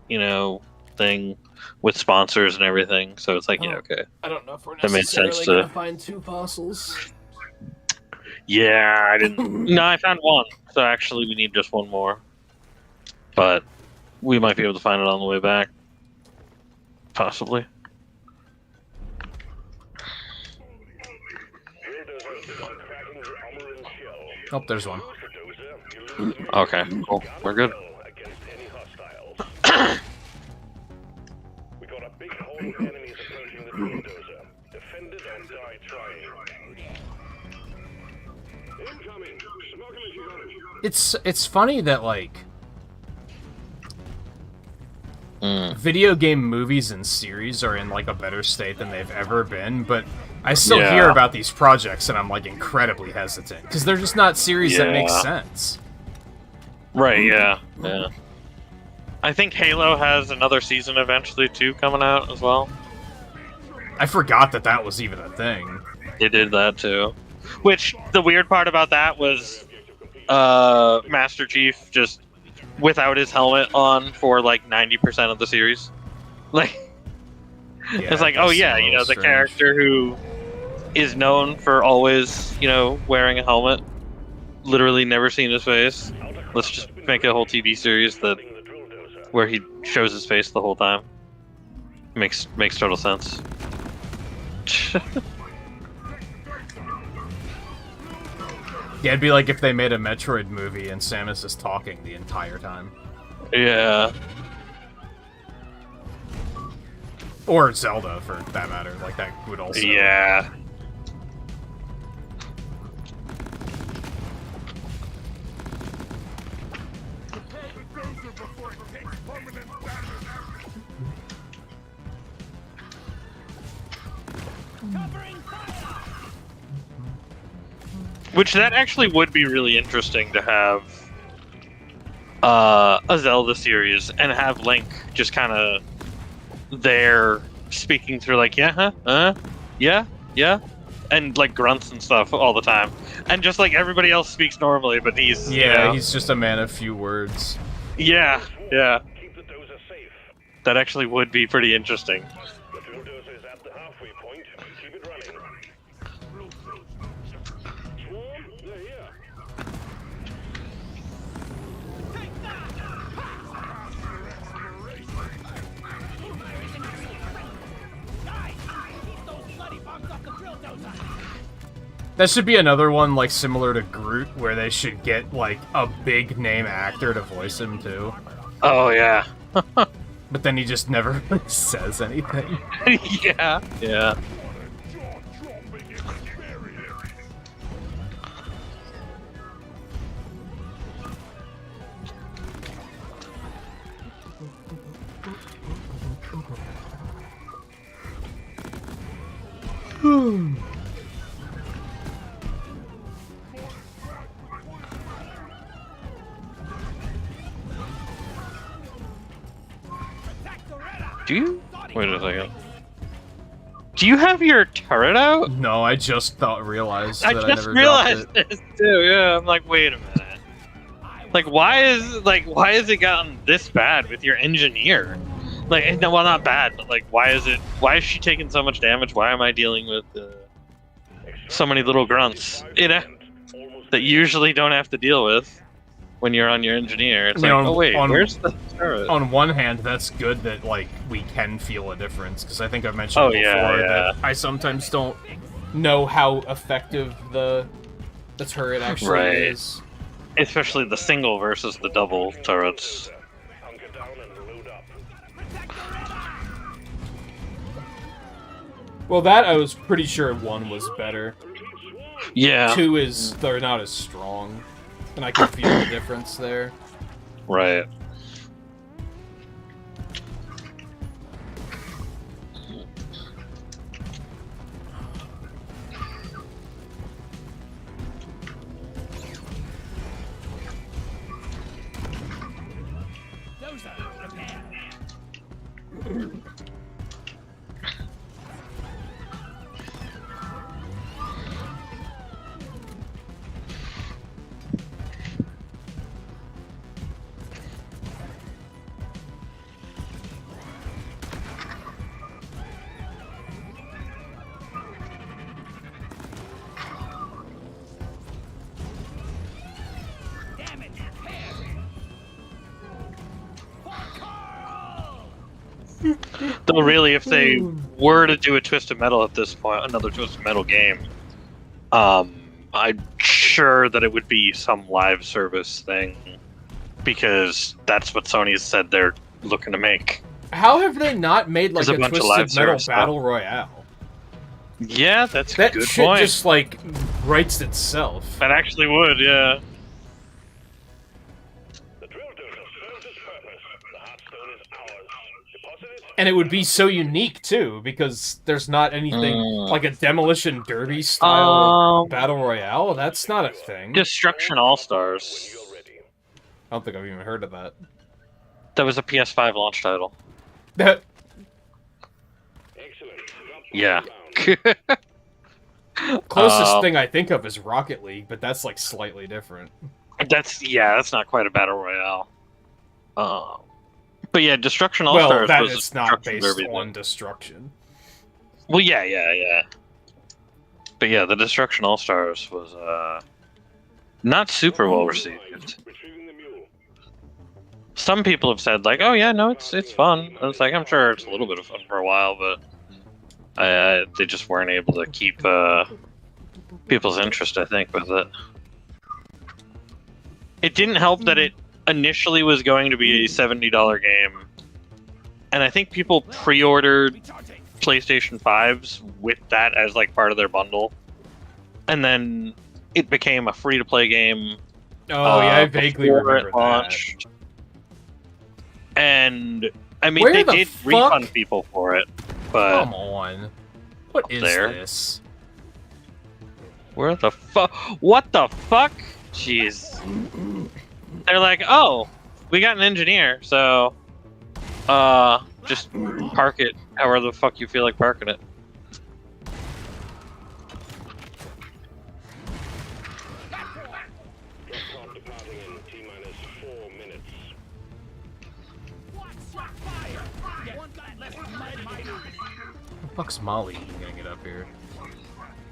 you know, thing with sponsors and everything. So it's like, yeah, okay. I don't know if we're That made sense necessarily to gonna find 2 fossils. Yeah, I didn't. No, I found 1. So actually, we need just 1 more. But we might be able to find it on the way back. Possibly. Oh, there's one. Okay, cool. We're good. bulldozer. Defend it or die trying. Incoming. Smoke him if you got him. It's funny that like video game movies and series are in like a better state than they've ever been, but I still hear about these projects and I'm like incredibly hesitant because they're just not series that make sense. Right, yeah. I think Halo has another season eventually too coming out as well. I forgot that was even a thing. They did that too. Which, the weird part about that was Master Chief just without his helmet on for like 90% of the series. Like, it's like, oh yeah, you know, the character who is known for always, you know, wearing a helmet, literally never seen his face. Let's just make a whole TV series where he shows his face the whole time. Makes total sense. Yeah, it'd be like if they made a Metroid movie and Samus is talking the entire time. Yeah. Or Zelda, for that matter. Like, that would also... Yeah. Which that actually would be really interesting to have a Zelda series and have Link just kind of there speaking through like yeah, and like grunts and stuff all the time, and just like everybody else speaks normally, but he's he's just a man of few words. Yeah. That actually would be pretty interesting. The bulldozer is at the halfway point. Keep it running. Swarm, they're here. That should be another one, like, similar to Groot, where they should get, like, a big name actor to voice him, too. Oh, yeah. But then he just never says anything. Yeah. Wait a second. Do you have your turret out? No, I just realized that I just realized this too. Yeah, I'm like, wait a minute. Like, why is it gotten this bad with your engineer? Like, no, well, not bad, but like, why is she taking so much damage? Why am I dealing with so many little grunts? You know, that usually don't have to deal with when you're on your engineer. It's like, oh wait, where's the turret? On one hand, that's good that like we can feel a difference, because I think I've mentioned before that I sometimes don't know how effective the turret actually is. Especially the single versus the double turrets. Well, that I was pretty sure 1 was better. Yeah. 2 is they're not as strong, and I can feel the difference there. Right. Though really, if they were to do a Twisted Metal at this point, another Twisted Metal game, I'm sure that it would be some live service thing, because that's what Sony has said they're looking to make. How have they not made like There's a a bunch of Twisted live Metal service stuff. Battle Royale? Yeah, that's a That good shit point. just like writes itself. That actually would, yeah. The drill dozer served its purpose. The Heartstone is ours. Deposit it. And it would be so unique too, because there's not anything like a Demolition Derby style Battle Royale. That's not a thing. Destruction All-Stars. You're ready. I don't think I've even heard of that. That was a PS5 launch title. That Excellent. Yeah. closest thing I think of is Rocket League, but that's like slightly different. That's not quite a battle royale. But yeah, Destruction All Stars. Well, that was is a not Destruction based Derby on thing. destruction. Well, yeah. But yeah, the Destruction All Stars was not super well received. Retrieving the mule. Some people have said like, "Oh yeah, no, it's fun." And it's like I'm sure it's a little bit of fun for a while, but they just weren't able to keep people's interest, I think, with it. It didn't help that it initially was going to be a $70 game, and I think people pre-ordered PlayStation 5s with that as like part of their bundle, and then it became a free-to-play game. Oh yeah, I vaguely before remember it that. launched. And I mean, Where they the did fuck? refund people for it, but Come on. What is there. this? where the fuck? What the fuck? Jeez. They're like, oh, we got an engineer, so just park it however the fuck you feel like parking it. Drop pod departing in T-minus 4 minutes. What the fuck's Molly even gonna get up here?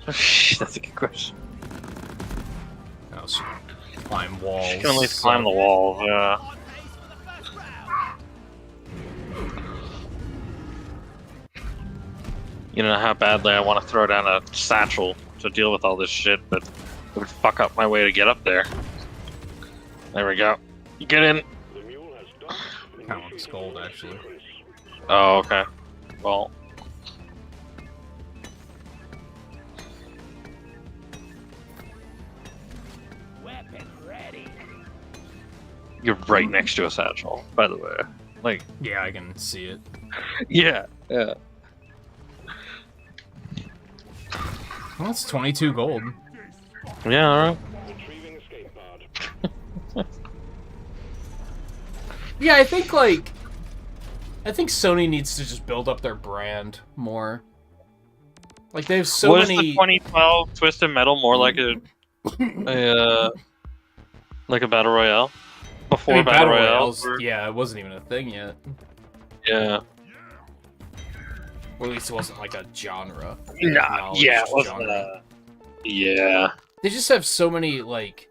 That's a good question. Oh, she can climb walls. You can at least climb the walls, yeah. You know how badly I want to throw down a satchel to deal with all this shit, but it would fuck up my way to get up there. There we go. You get in. The mule has docked. That one's gold, actually. Oh, okay. Well. Weapon ready. You're right next to a satchel, by the way. Like, Yeah, I can see it. yeah. Well, that's 22 gold. Yeah, alright. Retrieving escape pod. Yeah, I think Sony needs to just build up their brand more. Like they have so Was many. the 2012 Twisted Metal more like a battle royale? Before I mean, battle royale? royales. Yeah, it wasn't even a thing yet. Yeah. Or at least it wasn't like a genre. Nah, yeah, it wasn't. Genre. Yeah. They just have so many like.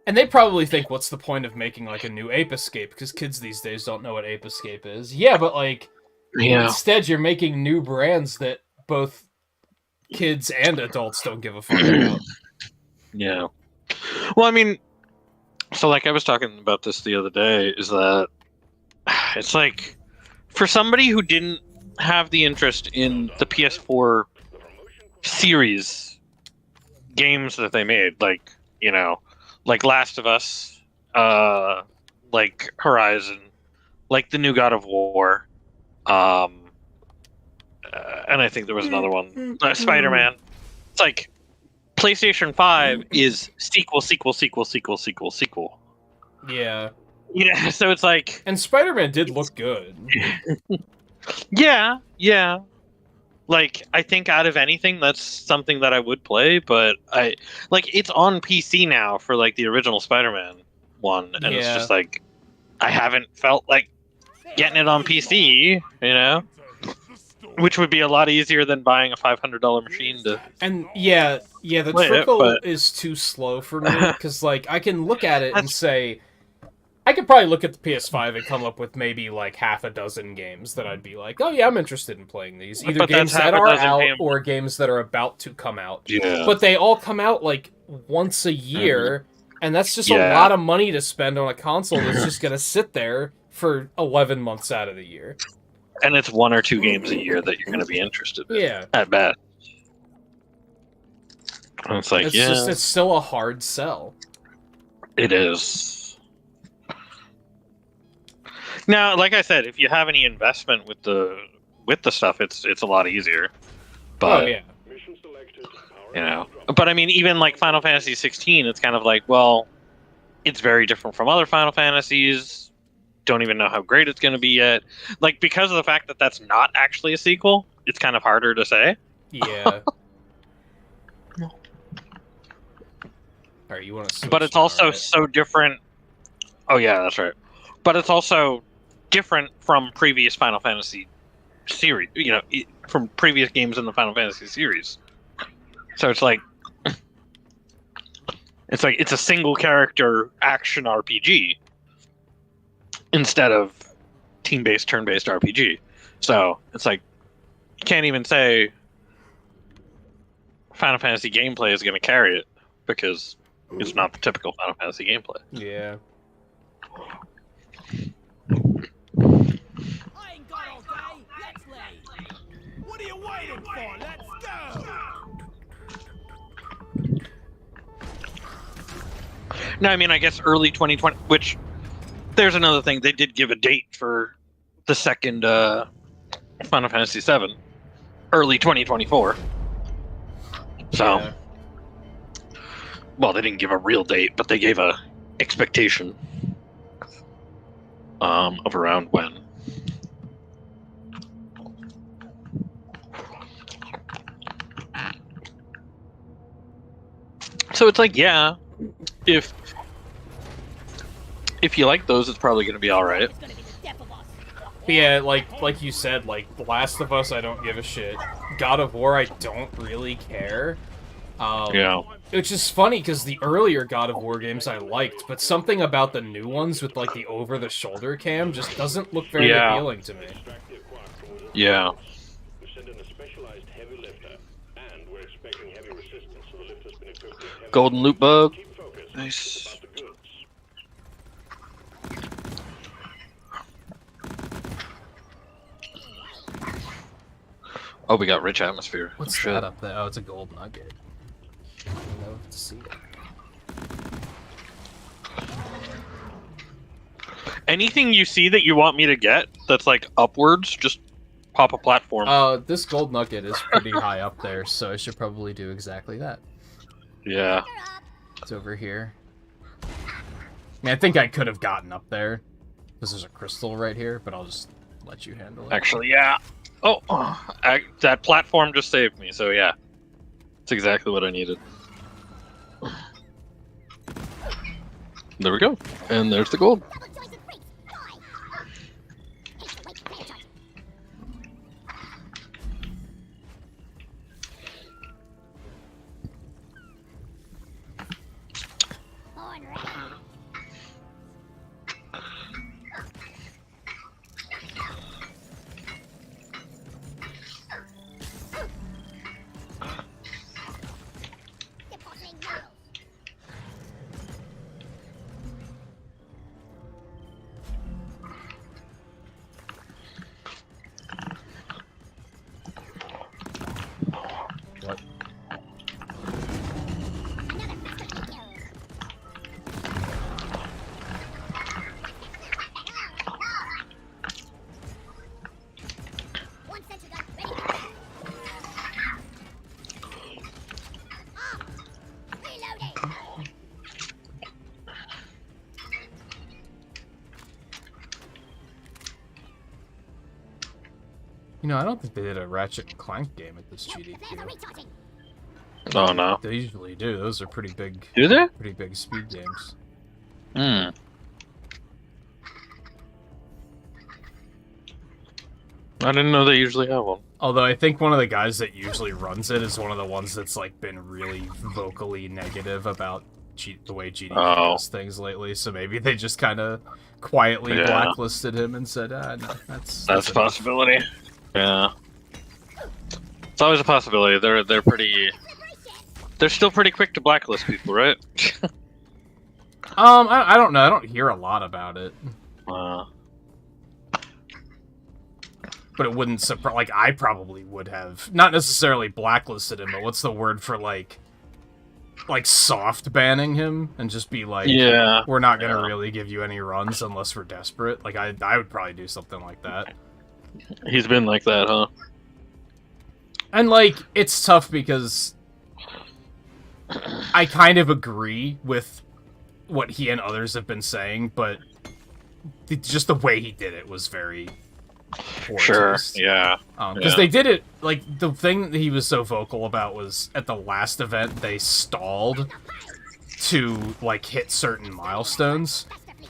And they probably think, what's the point of making like a new Ape Escape? Because kids these days don't know what Ape Escape is. Yeah, but like, instead you're making new brands that both kids and adults don't give a fuck about. Yeah. Well, I mean, so like I was talking about this the other day, is that it's like for somebody who didn't have the interest in the PS4 series games that they made, like, you know, like Last of Us, like Horizon, like the new God of War, and I think there was another one, Spider-Man. It's like PlayStation 5 is sequel. Yeah. Yeah, so it's like, And Spider-Man did look good. yeah. Like, I think out of anything, that's something that I would play, but it's on PC now for, like, the original Spider-Man one, and it's Yeah. just, like, I haven't felt like getting it on PC, you know? Which would be a lot easier than buying a $500 machine to... And the Play it, trickle but- is too slow for me, because, like, I can look at it and say... I could probably look at the PS5 and come up with maybe, like, half a dozen games that I'd be like, oh yeah, I'm interested in playing these. Either But games that's that half a are dozen out games. or games that are about to come out. Yeah. But they all come out, like, once a year, and that's just a Yeah. lot of money to spend on a console that's just gonna sit there for 11 months out of the year. And it's 1 or 2 games a year that you're going to be interested in. Yeah. At best. And it's like, it's still a hard sell. It is. Now, like I said, if you have any investment with the stuff, it's a lot easier. But, yeah. You know, but I mean, even like Final Fantasy 16, it's kind of like, well, it's very different from other Final Fantasies. Don't even know how great it's going to be yet. Like, because of the fact that that's not actually a sequel, it's kind of harder to say. Yeah. Alright, you want to switch. But it's also so different. Oh yeah, that's right. But it's also different from previous Final Fantasy series. You know, from previous games in the Final Fantasy series. So it's like it's a single character action RPG instead of team-based, turn-based RPG. So it's like you can't even say Final Fantasy gameplay is going to carry it because it's not the typical Final Fantasy gameplay. Yeah. I ain't got all day. Let's leave. What are you waiting for? Let's go. No, I mean, I guess early 2020, which there's another thing. They did give a date for the second Final Fantasy VII, early 2024. So, Yeah. well, they didn't give a real date, but they gave a expectation of around when. So it's like, yeah, if you like those, it's probably going to be all right. It's gonna be the death of us. But yeah, like you said, like The Last of Us, I don't give a shit. God of War, I don't really care. Yeah. Which is funny because the earlier God of War games I liked, but something about the new ones with like the over-the-shoulder cam just doesn't look very appealing to me. Yeah. We sent in a specialized heavy lifter, and we're expecting heavy resistance, so the lift has been equipped with heavy. Golden loot bug. Keep focused. Nice. About the goods. Oh, we got rich atmosphere. What's Shit. that up there? Oh, it's a gold nugget. I don't know if to see it. Anything you see that you want me to get that's like upwards, just pop a platform. This gold nugget is pretty high up there, so I should probably do exactly that. Yeah. It's over here. I mean, I think I could have gotten up there. Because there's a crystal right here, but I'll just let you handle it. Actually, yeah. Oh, that platform just saved me, so yeah. It's exactly what I needed. There we go. And there's the gold. What? You know, I don't think they did a Ratchet and Clank game at this GDQ. Oh no. They usually do. Those are pretty big. Do they? Pretty big speed games. Hmm. I didn't know they usually have one. Although I think one of the guys that usually runs it is one of the ones that's like been really vocally negative about the way GDQ does things lately. So maybe they just kind of quietly blacklisted him and said, "Ah, no, that's a possibility." Yeah. It's always a possibility. They're pretty. They're still pretty quick to blacklist people, right? I don't know. I don't hear a lot about it. but it wouldn't surprise. Like, I probably would have not necessarily blacklisted him, but what's the word for like soft banning him and just be like, Yeah, we're not gonna really give you any runs unless we're desperate. Like, I would probably do something like that. He's been like that, huh? And like, it's tough because I kind of agree with what he and others have been saying, but just the way he did it was very poor taste. Yeah. Because they did it, like, the thing that he was so vocal about was, at the last event, they stalled to, like, hit certain milestones.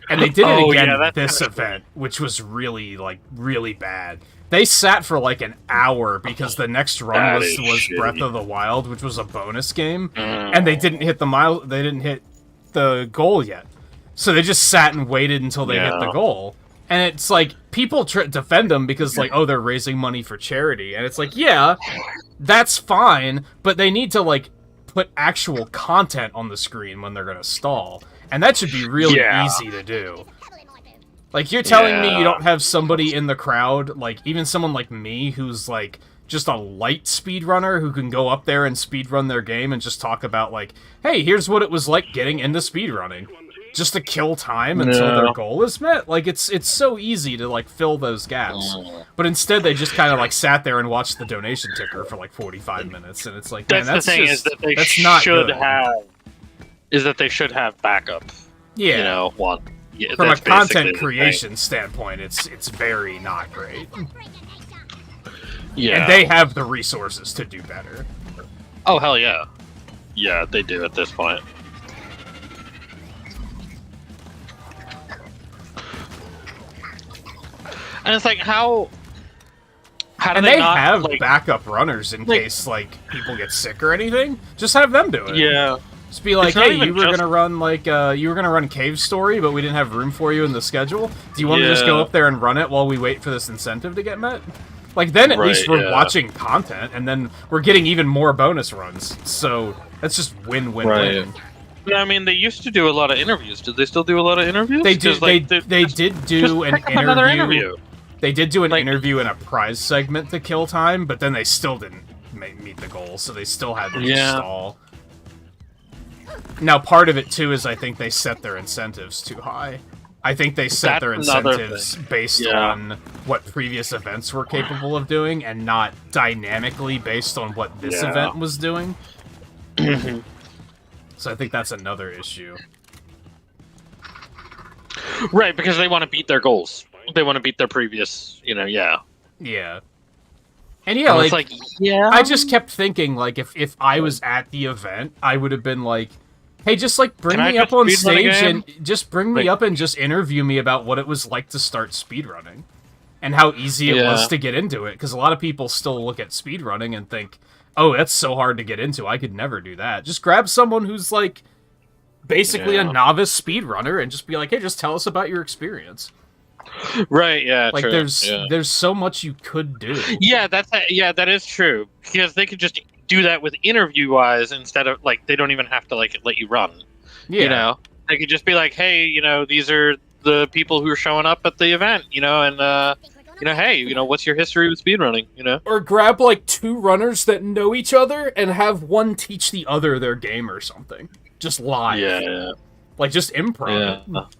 And they did it again this event, which was really, like, really bad. They sat for, like, an hour because the next run was Breath of the Wild, which was a bonus game, and they didn't hit the goal yet. So they just sat and waited until they hit the goal. And it's like, people defend them because, like, oh, they're raising money for charity. And it's like, yeah, that's fine, but they need to, like, put actual content on the screen when they're gonna stall. And that should be really easy to do. Like, you're telling me you don't have somebody in the crowd, like, even someone like me, who's, like, just a light speedrunner who can go up there and speedrun their game and just talk about, like, hey, here's what it was like getting into speedrunning. Just to kill time until their goal is met? Like, it's so easy to, like, fill those gaps. But instead, they just kind of, like, sat there and watched the donation ticker for, like, 45 minutes, and it's like, man, that's the thing, just, is that they should have backup. Yeah. You know, one. Yeah, from a content creation standpoint, it's very not great. Yeah. And they have the resources to do better. Oh, hell yeah. Yeah, they do at this point. And it's like, how do they not have like, backup runners in case, like, people get sick or anything? Just have them do it. Yeah. Just be like, hey, you were gonna run, like, you were gonna run Cave Story, but we didn't have room for you in the schedule. Do you want to just go up there and run it while we wait for this incentive to get met? Like, then at least we're watching content, and then we're getting even more bonus runs. So, that's just win-win-win. I mean, they used to do a lot of interviews. Did they still do a lot of interviews? They did. Like, they did do an interview. They did do an interview in a prize segment to kill time, but then they still didn't meet the goal, so they still had to stall. Now, part of it too is I think they set their incentives too high. I think they set their incentives based on what previous events were capable of doing, and not dynamically based on what this event was doing. So I think that's another issue. Right, because they want to beat their goals. They want to beat their previous, Yeah. And I just kept thinking, like, if I was at the event, I would have been like, hey, just, like, bring me up on stage and just bring me up and just interview me about what it was like to start speedrunning. And how easy it was to get into it. Because a lot of people still look at speedrunning and think, oh, that's so hard to get into. I could never do that. Just grab someone who's, like, basically a novice speedrunner and just be like, hey, just tell us about your experience. Right, yeah, like, true. There's so much you could do. Yeah, that is true. Because they could just do that with interview-wise instead of, like, they don't even have to, like, let you run. Yeah. They could just be like, hey, these are the people who are showing up at the event, and, hey, what's your history with speedrunning, Or grab, like, two runners that know each other and have one teach the other their game or something. Just live. Yeah. Like, just improv.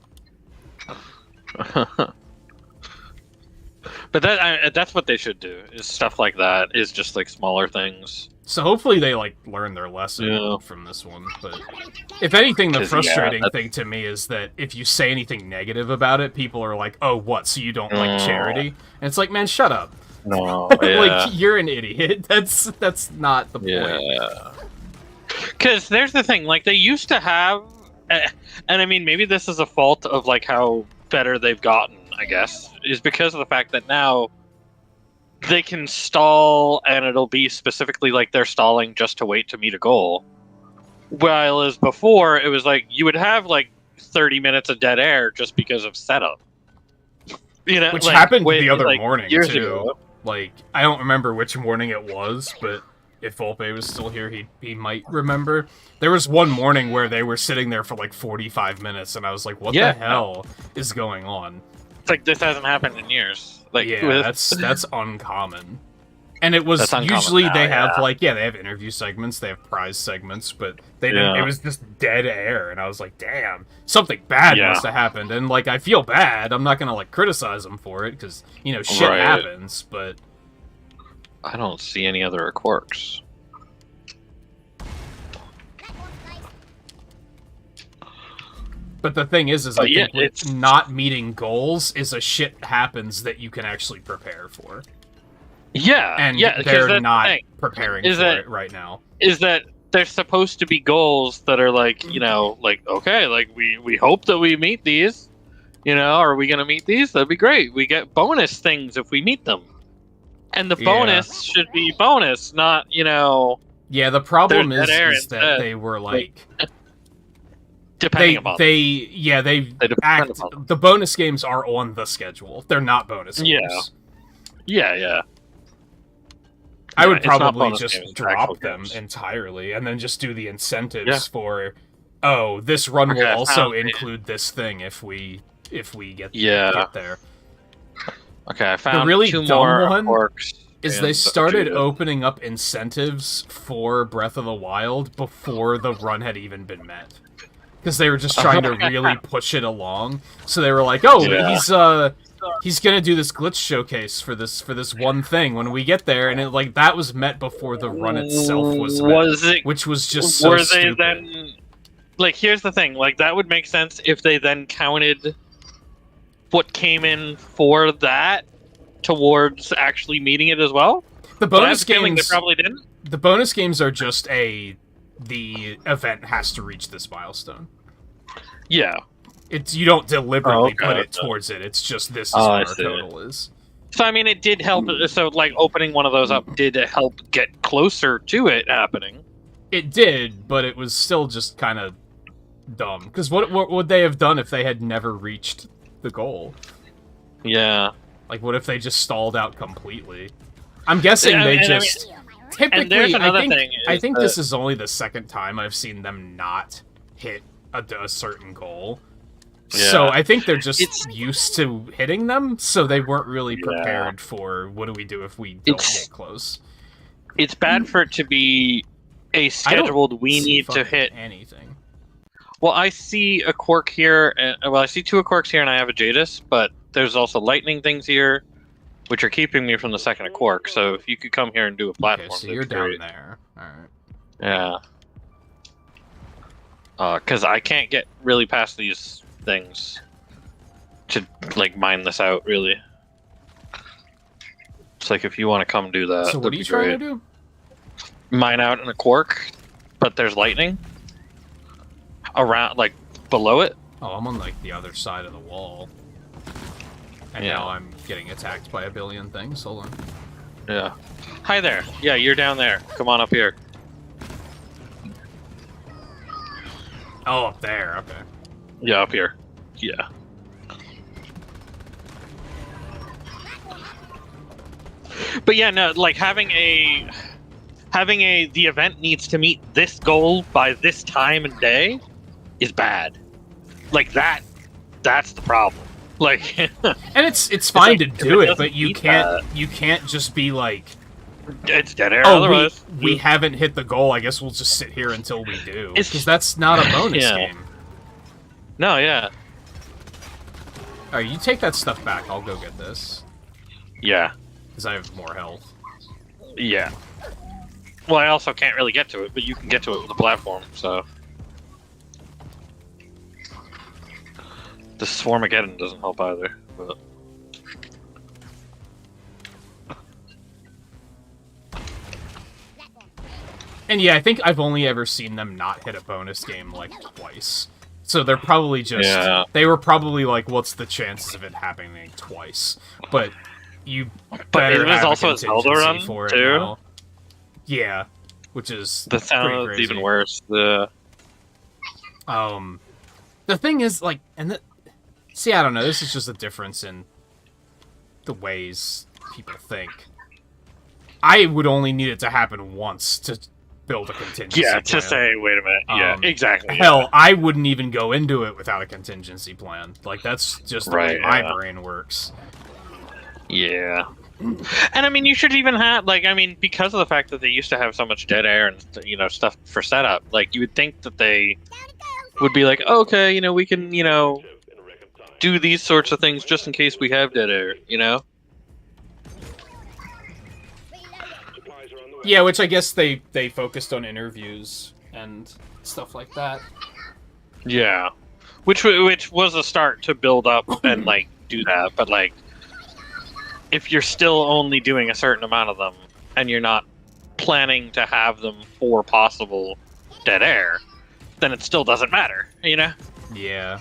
But that's what they should do, is stuff like that, is just, like, smaller things. So hopefully they, like, learn their lesson from this one. But if anything, the frustrating thing to me is that if you say anything negative about it, people are like, oh, what, so you don't like charity? And it's like, man, shut up. No, like, you're an idiot. That's not the point. Yeah. Because there's the thing, like, they used to have, and I mean, maybe this is a fault of, like, how better they've gotten, I guess, is because of the fact that now they can stall, and it'll be specifically like they're stalling just to wait to meet a goal. While as before, it was like you would have like 30 minutes of dead air just because of setup. Which happened the other morning years too. Ago. Like, I don't remember which morning it was, but if Volpe was still here, he might remember. There was one morning where they were sitting there for like 45 minutes, and I was like, what the hell is going on? It's like, this hasn't happened in years. Like, yeah, that's uncommon. And it was usually now, they have they have interview segments, they have prize segments, but they didn't. It was just dead air, and I was like, damn, something bad must have happened. And I feel bad. I'm not gonna criticize them for it because shit happens. But I don't see any other quirks. But the thing is I think it's not meeting goals is a shit happens that you can actually prepare for. Yeah, and they're not preparing for it right now. Is that there's supposed to be goals that are okay, we hope that we meet these. Are we gonna meet these? That'd be great. We get bonus things if we meet them. And the bonus should be bonus, not, Yeah, the problem is that they were depending upon the bonus games are on the schedule. They're not bonus games. Yeah. I would probably just drop them entirely and then just do the incentives for this run will also include this thing if we get there. Okay, I found the really two dumb more one orcs is they started opening up incentives for Breath of the Wild before the run had even been met. Because they were just trying to really push it along. So they were like, he's gonna do this glitch showcase for this one thing when we get there, and that was met before the run itself was met, which was just so stupid. Then here's the thing, that would make sense if they then counted what came in for that towards actually meeting it as well. The bonus games they probably didn't. The bonus games are just the event has to reach this milestone. Yeah. You don't deliberately put it towards it. It's just this is what our total is. So I mean, it did help. So opening one of those up did help get closer to it happening. It did, but it was still just kind of dumb. Because what would they have done if they had never reached the goal? Yeah. What if they just stalled out completely? I'm guessing typically, I think this is only the second time I've seen them not hit a certain goal. Yeah. So I think they're just used to hitting them, so they weren't really prepared for what do we do if we don't get close. It's bad for it to be a scheduled we need to hit anything. Well, I see a quirk here, I see two quirks here, and I have a Jadis, but there's also lightning things here, which are keeping me from the second quirk. So if you could come here and do a platform, so you're down there. All right. Yeah. Because I can't get really past these things to mine this out. Really, it's if you want to come do that. So what are you trying to do? Mine out in a quirk, but there's lightning around, below it. Oh, I'm on the other side of the wall. And now I'm getting attacked by a billion things. Hold on. Yeah. Hi there. Yeah, you're down there. Come on up here. Oh, up there. Okay. Yeah, up here. Yeah. But yeah, no, having the event needs to meet this goal by this time and day is bad. That's the problem. And it's fine to do it, but you can't just be it's dead air. Otherwise, we haven't hit the goal. I guess we'll just sit here until we do. Because that's not a bonus game. No, yeah. Alright, you take that stuff back. I'll go get this. Yeah. Because I have more health. Yeah. Well, I also can't really get to it, but you can get to it with the platform, so... The Swarmageddon doesn't help either, but... And yeah, I think I've only ever seen them not hit a bonus game, twice. So they're probably just... Yeah. They were probably what's the chances of it happening twice? But you better it was have also a contingency a Zelda for run, it too? Now. Yeah, which is the sound is even worse. The thing is, see, I don't know, this is just a difference in the ways people think. I would only need it to happen once to build a contingency plan. To say, wait a minute. Yeah, exactly. Hell, I wouldn't even go into it without a contingency plan. That's just the way my brain works. Yeah. And I mean, you should even have, like, I mean, because of the fact that they used to have so much dead air and, you know, stuff for setup, like, you would think that they would be like, okay, you know, we can, you know, do these sorts of things just in case we have dead air, you know? Yeah, which I guess they focused on interviews and stuff like that. Yeah. Which was a start to build up and, like, do that, but, like, if you're still only doing a certain amount of them, and you're not planning to have them for possible dead air, then it still doesn't matter, you know? Yeah.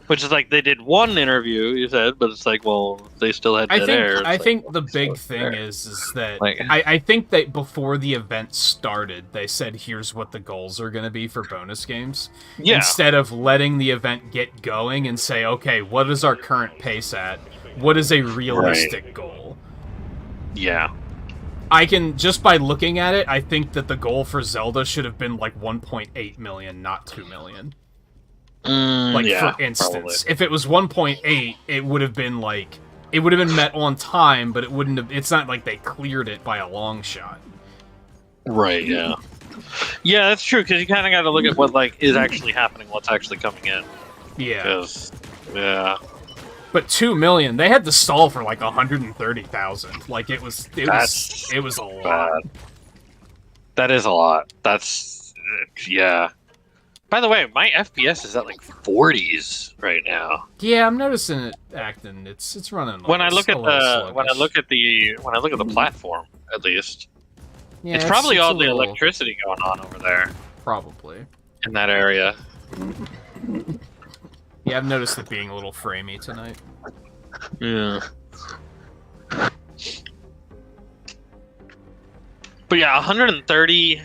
Which is like, they did one interview, you said, but it's like, well, they still had dead air. I think the big thing is that, like, I think that before the event started, they said, here's what the goals are going to be for bonus games. Yeah. Instead of letting the event get going and say, okay, what is our current pace at? What is a realistic goal? Yeah. I can, just by looking at it, I think that the goal for Zelda should have been like 1.8 million, not 2 million. Like, yeah, for instance, probably. if it was 1.8, it would have been like, it would have been met on time, but it wouldn't have, it's not like they cleared it by a long shot. Right, yeah. Yeah, that's true, because you kind of got to look at what, like, is actually happening, what's actually coming in. Yeah. 'Cause, yeah. But 2 million, they had to stall for like 130,000. Like, it was a lot. Bad. That is a lot. That's, yeah. By the way, my FPS is at like 40s right now. Yeah, I'm noticing it acting. It's running. Like When I look at the platform, at least, yeah, it's probably all the little... electricity going on over there. Probably. In that area. Yeah, I've noticed it being a little framey tonight. Yeah. But yeah, 130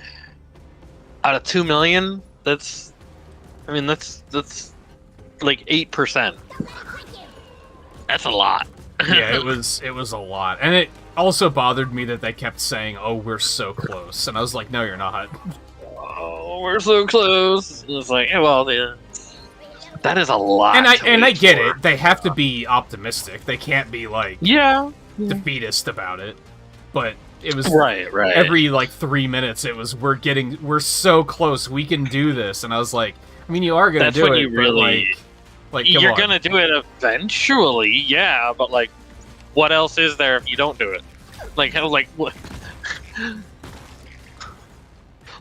out of 2 million. That's like 8%. That's a lot. Yeah, it was a lot, and it also bothered me that they kept saying, "Oh, we're so close," and I was like, "No, you're not." Oh, we're so close. It's like, well, yeah, that is a lot. And I get it. They have to be optimistic. They can't be like defeatist about it. But it was right. Every like 3 minutes, it was we're so close. We can do this, and I was like, I mean, you are gonna do it, but like you're gonna do it eventually, yeah. But like, what else is there if you don't do it? Like what?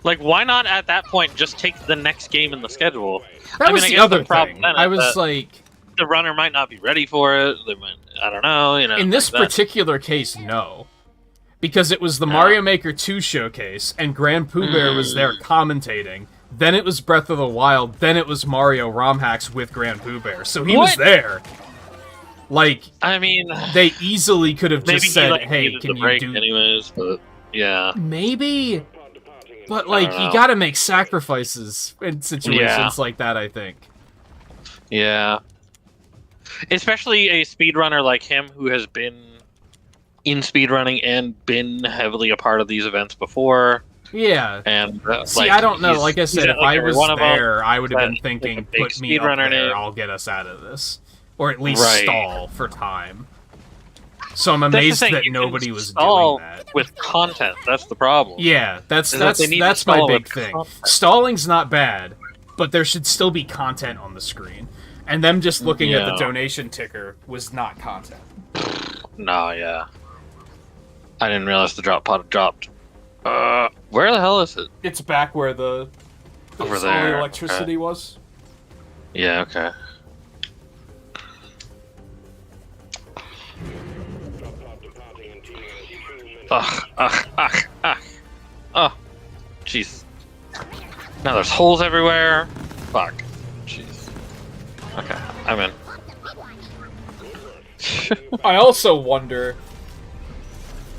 Like, why not at that point just take the next game in the schedule? That was the other thing. I was like, the runner might not be ready for it. They might, I don't know. You know. In this particular case, no, because it was the Mario Maker 2 showcase, and Grand Pooh Bear was there commentating. Then it was Breath of the Wild. Then it was Mario ROM hacks with Grand Pooh Bear. So he was there. Like, I mean, they easily could have just said, like, "Hey, can you do?" Anyways, but yeah, maybe. But like, you gotta make sacrifices in situations like that, I think. Yeah. Especially a speedrunner like him who has been in speedrunning and been heavily a part of these events before. Yeah. And see, like, I don't know. Like I said, if I was there, I would have been like thinking, put me up there, I'll get us out of this. Or at least stall for time. So I'm amazed that nobody was doing that. With content, that's the problem. Yeah, that's my big thing. Stalling's not bad, but there should still be content on the screen. And them just looking at the donation ticker was not content. No, yeah. I didn't realize the drop pod had dropped. Where the hell is it? It's back where the over there electricity was. Yeah, okay. Oh, jeez. Now there's holes everywhere. Fuck. Jeez. Okay, I'm in. I also wonder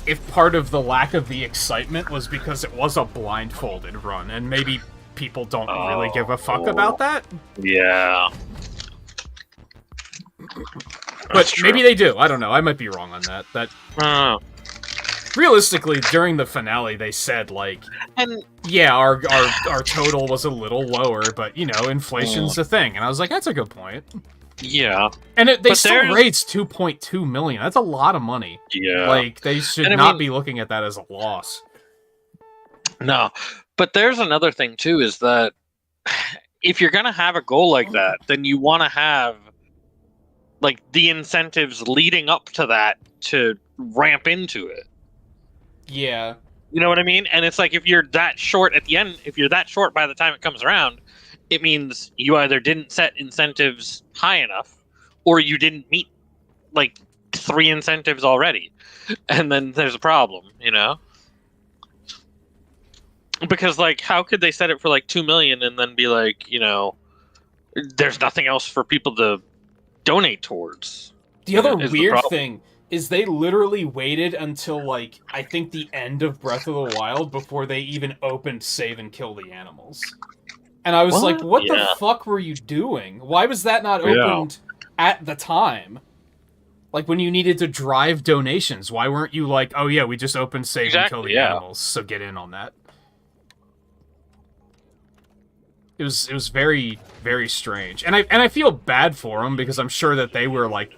if part of the lack of the excitement was because it was a blindfolded run, and maybe people don't really give a fuck about that? Yeah. But maybe they do. I don't know. I might be wrong on that. Realistically, during the finale, they said, like, yeah, our total was a little lower, but, you know, inflation's a thing. And I was like, that's a good point. Yeah. And they But still raised 2.2 million. That's a lot of money. Yeah. Like, they should not be looking at that as a loss. No. But there's another thing, too, is that if you're going to have a goal like that, then you want to have, like, the incentives leading up to that to ramp into it. Yeah. You know what I mean? And it's like, if you're that short at the end, if you're that short by the time it comes around, it means you either didn't set incentives high enough, or you didn't meet, like, 3 incentives already. And then there's a problem, you know? Because, like, how could they set it for, like, 2 million and then be like, you know, there's nothing else for people to donate towards? The other weird thing is they literally waited until, like, I think the end of Breath of the Wild before they even opened Save and Kill the Animals. And I was like, what the fuck were you doing? Why was that not opened at the time? Like, when you needed to drive donations, why weren't you like, oh yeah, we just opened Save and Kill the Animals, so get in on that? It was very, very strange. And I feel bad for them, because I'm sure that they were, like,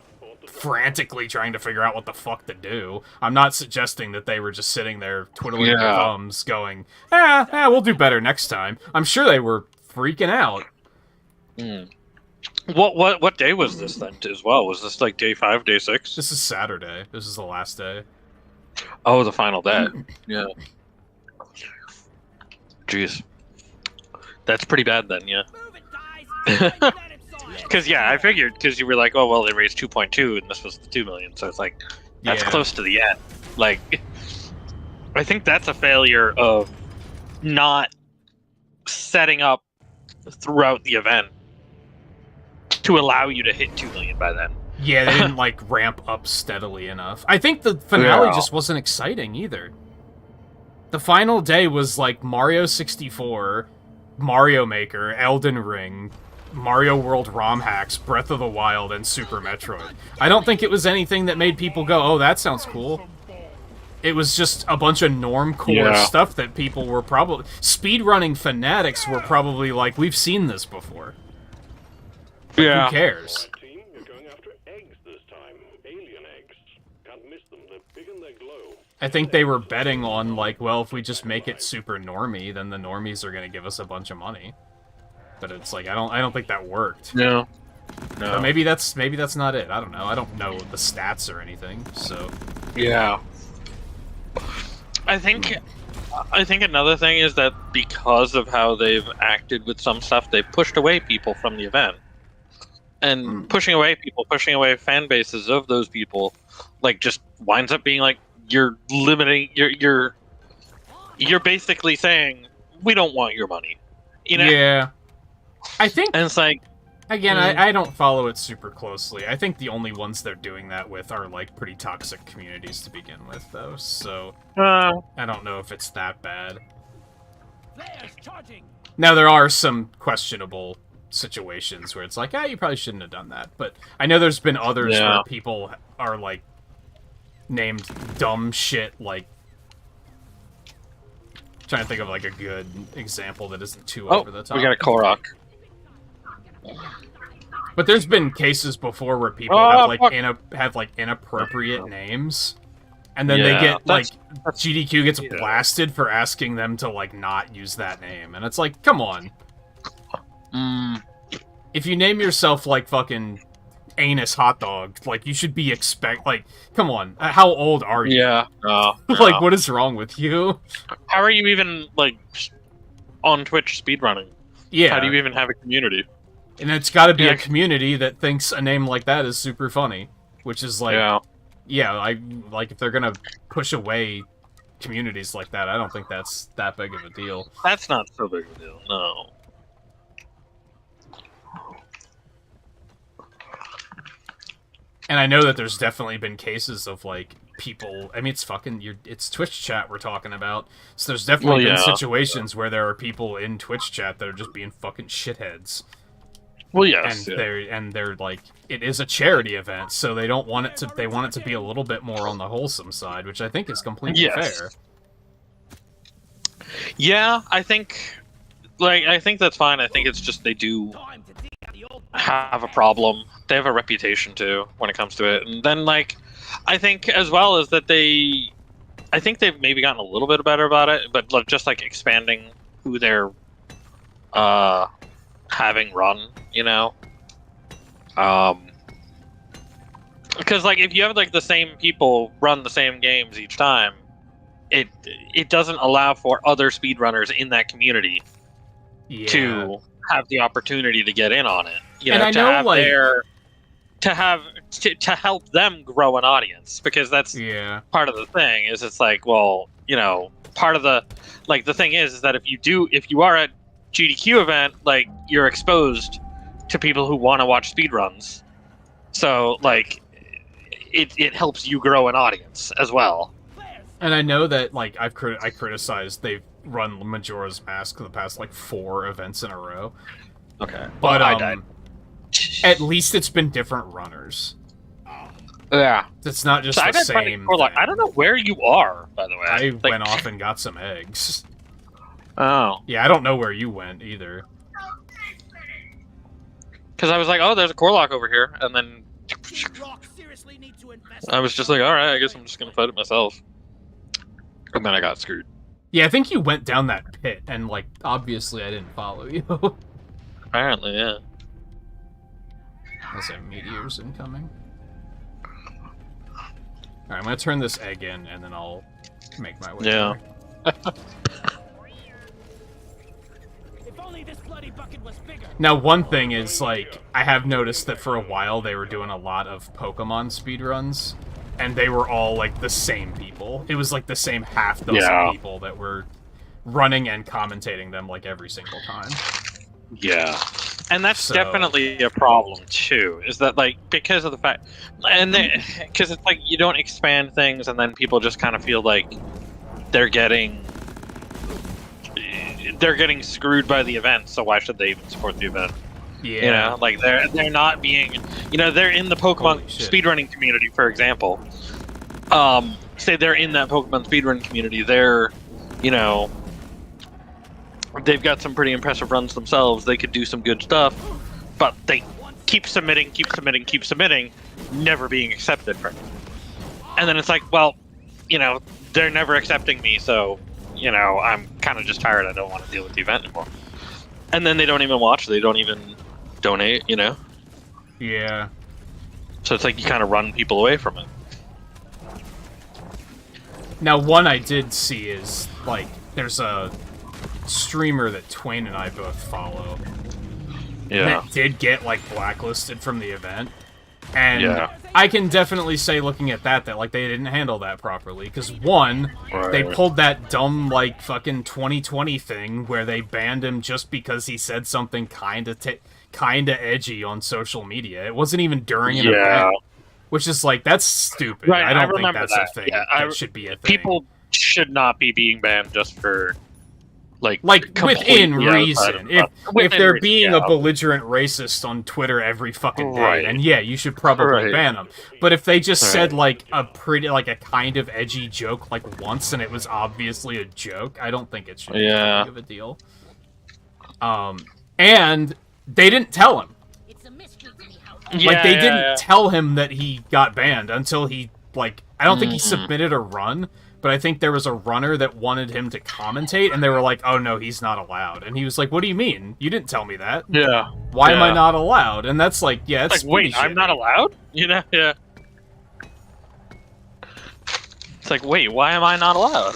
frantically trying to figure out what the fuck to do. I'm not suggesting that they were just sitting there twiddling their thumbs going, we'll do better next time. I'm sure they were freaking out. What day was this then as well? Was this like day 5, day 6? This is Saturday. This is the last day. Oh, the final day. Yeah. Jeez. That's pretty bad then, yeah. Because, yeah, I figured, because you were like, oh, well, they raised 2.2, and this was the 2 million, so it's like, that's close to the end. Like, I think that's a failure of not setting up throughout the event to allow you to hit 2 million by then. Yeah, they didn't, like, ramp up steadily enough. I think the finale just wasn't exciting, either. The final day was, like, Mario 64, Mario Maker, Elden Ring, Mario World ROM hacks, Breath of the Wild, and Super Metroid. I don't think it was anything that made people go, oh, that sounds cool. It was just a bunch of normcore stuff that people were probably... Speedrunning fanatics were probably like, we've seen this before. But who cares? Team, you're going after eggs this time. Alien eggs. Can't miss them. They're big and they glow. I think they were betting on, like, well, if we just make it super normie, then the normies are going to give us a bunch of money. But it's like, I don't think that worked. No. But maybe that's not it. I don't know. I don't know the stats or anything, so... Yeah. I think another thing is that because of how they've acted with some stuff, they've pushed away people from the event. And pushing away fan bases of those people, like, just winds up being like, you're limiting, you're basically saying, we don't want your money. You know? Yeah. I think... And it's like... Again, I don't follow it super closely. I think the only ones they're doing that with are, like, pretty toxic communities to begin with, though, so... I don't know if it's that bad. Now, there are some questionable situations where it's like, you probably shouldn't have done that, but I know there's been others where people are, like, named dumb shit, like... Trying to think of, like, a good example that isn't too over the top. We got a Korok. But there's been cases before where people have like inappropriate names, and then they get GDQ gets blasted for asking them to like not use that name, and it's like, come on. If you name yourself like fucking Anus Hot Dog, like you should be like, come on, how old are you? Like, what is wrong with you? How are you even like on Twitch speedrunning? Yeah, how do you even have a community? And it's got to be a community that thinks a name like that is super funny, which is like, I like if they're gonna push away communities like that, I don't think that's that big of a deal. That's not so big of a deal, no. And I know that there's definitely been cases of like people. I mean, it's Twitch chat we're talking about, so there's definitely been situations where there are people in Twitch chat that are just being fucking shitheads. Well, yes, and they're like, it is a charity event, so they don't want it to. They want it to be a little bit more on the wholesome side, which I think is completely fair. Yeah, I think that's fine. I think it's just they do have a problem. They have a reputation too when it comes to it. And then like I think as well is that I think they've maybe gotten a little bit better about it, but just like expanding who they're having run, you know. Because like if you have like the same people run the same games each time, it doesn't allow for other speedrunners in that community to have the opportunity to get in on it. You know, and I know like to help them grow an audience, because that's part of the thing. Is it's like, well, you know, part of the like the thing is that if you are at GDQ event, like you're exposed to people who want to watch speedruns, so like it helps you grow an audience as well. And I know that like I criticized they've run Majora's Mask the past like 4 events in a row. Okay, but I died. At least it's been different runners. Yeah, it's not just the same. Like, I don't know where you are, by the way. I went off and got some eggs. Oh. Yeah, I don't know where you went either. Because I was like, oh, there's a Corlock over here, and then I was just like, all right, I guess I'm just gonna fight it myself. And then I got screwed. Yeah, I think you went down that pit, and like obviously I didn't follow you. Apparently, yeah. Unless I have meteors incoming. Alright, I'm gonna turn this egg in, and then I'll make my way there. Now, one thing is, like, I have noticed that for a while they were doing a lot of Pokemon speedruns, and they were all, like, the same people. It was, like, the same half-dozen people that were running and commentating them, like, every single time. Yeah. And that's definitely a problem, too, is that, like, because of the fact... And because it's like, you don't expand things, and then people just kind of feel like they're getting screwed by the event, so why should they even support the event? Yeah. You know, like, they're not being... You know, they're in the Pokemon speedrunning community, for example. Say they're in that Pokemon speedrun community, they're, you know... They've got some pretty impressive runs themselves. They could do some good stuff, but they keep submitting, never being accepted for it. And then it's like, well, you know, they're never accepting me, so, you know, I'm kind of just tired. I don't want to deal with the event anymore. And then they don't even watch. They don't even donate, you know? Yeah. So it's like you kind of run people away from it. Now, one I did see is, like, there's a streamer that Twain and I both follow that did get like blacklisted from the event, and I can definitely say, looking at that like they didn't handle that properly, because one, they pulled that dumb like fucking 2020 thing where they banned him just because he said something kinda edgy on social media. It wasn't even during an event, which is like, that's stupid. I don't think that's a thing that should be a thing. People should not be being banned just for like within reason. If they're being a belligerent racist on Twitter every fucking day, then yeah, you should probably ban them. But if they just said like a kind of edgy joke like once, and it was obviously a joke, I don't think it should be that big of a deal. And they didn't tell him. Like, they didn't tell him that he got banned until he, like, I don't think he submitted a run, but I think there was a runner that wanted him to commentate, and they were like, oh no, he's not allowed. And he was like, what do you mean? You didn't tell me that. Yeah. Why am I not allowed? And that's like, yeah, it's like, wait, I'm not allowed? You know? Yeah. It's like, wait, why am I not allowed?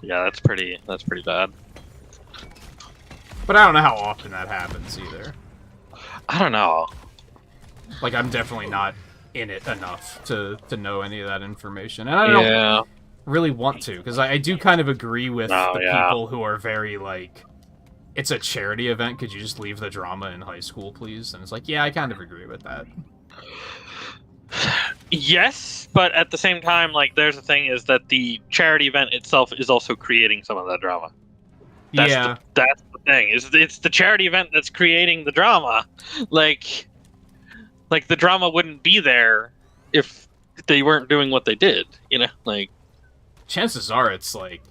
Yeah, that's pretty bad. But I don't know how often that happens either. I don't know. Like, I'm definitely not in it enough to know any of that information, and I don't really want to, because I do kind of agree with the people who are very like, it's a charity event, could you just leave the drama in high school, please? And it's like, yeah, I kind of agree with that. Yes, but at the same time, like, there's the thing is that the charity event itself is also creating some of that drama. That's the thing, is it's the charity event that's creating the drama. Like, the drama wouldn't be there if they weren't doing what they did, you know? Like, chances are it's like,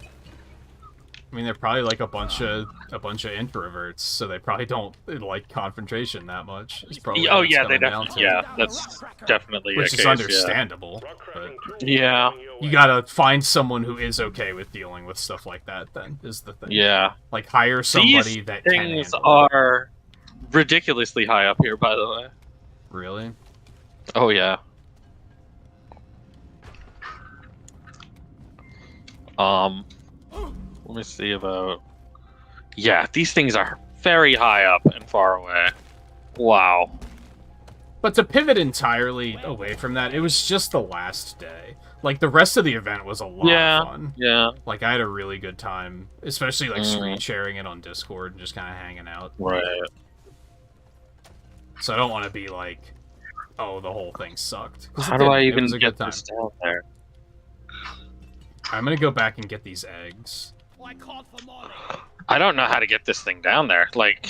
I mean, they're probably like a bunch of introverts, so they probably don't like confrontation that much. It's probably Oh what it's yeah, they coming down definitely. to. Yeah, that's definitely Which a is case, understandable. But Yeah. you gotta find someone who is okay with dealing with stuff like that. Then is the thing. Yeah. Like hire somebody These that can things handle it. are ridiculously high up here, by the way. Really? Oh yeah. Let me see about. Yeah, these things are very high up and far away. Wow. But to pivot entirely away from that, it was just the last day. Like, the rest of the event was a lot of fun. Yeah. Like, I had a really good time, especially, like, screen sharing it on Discord and just kind of hanging out. Right. So I don't want to be like, oh, the whole thing sucked. How do I even get this down there? I'm gonna go back and get these eggs. I don't know how to get this thing down there. Like,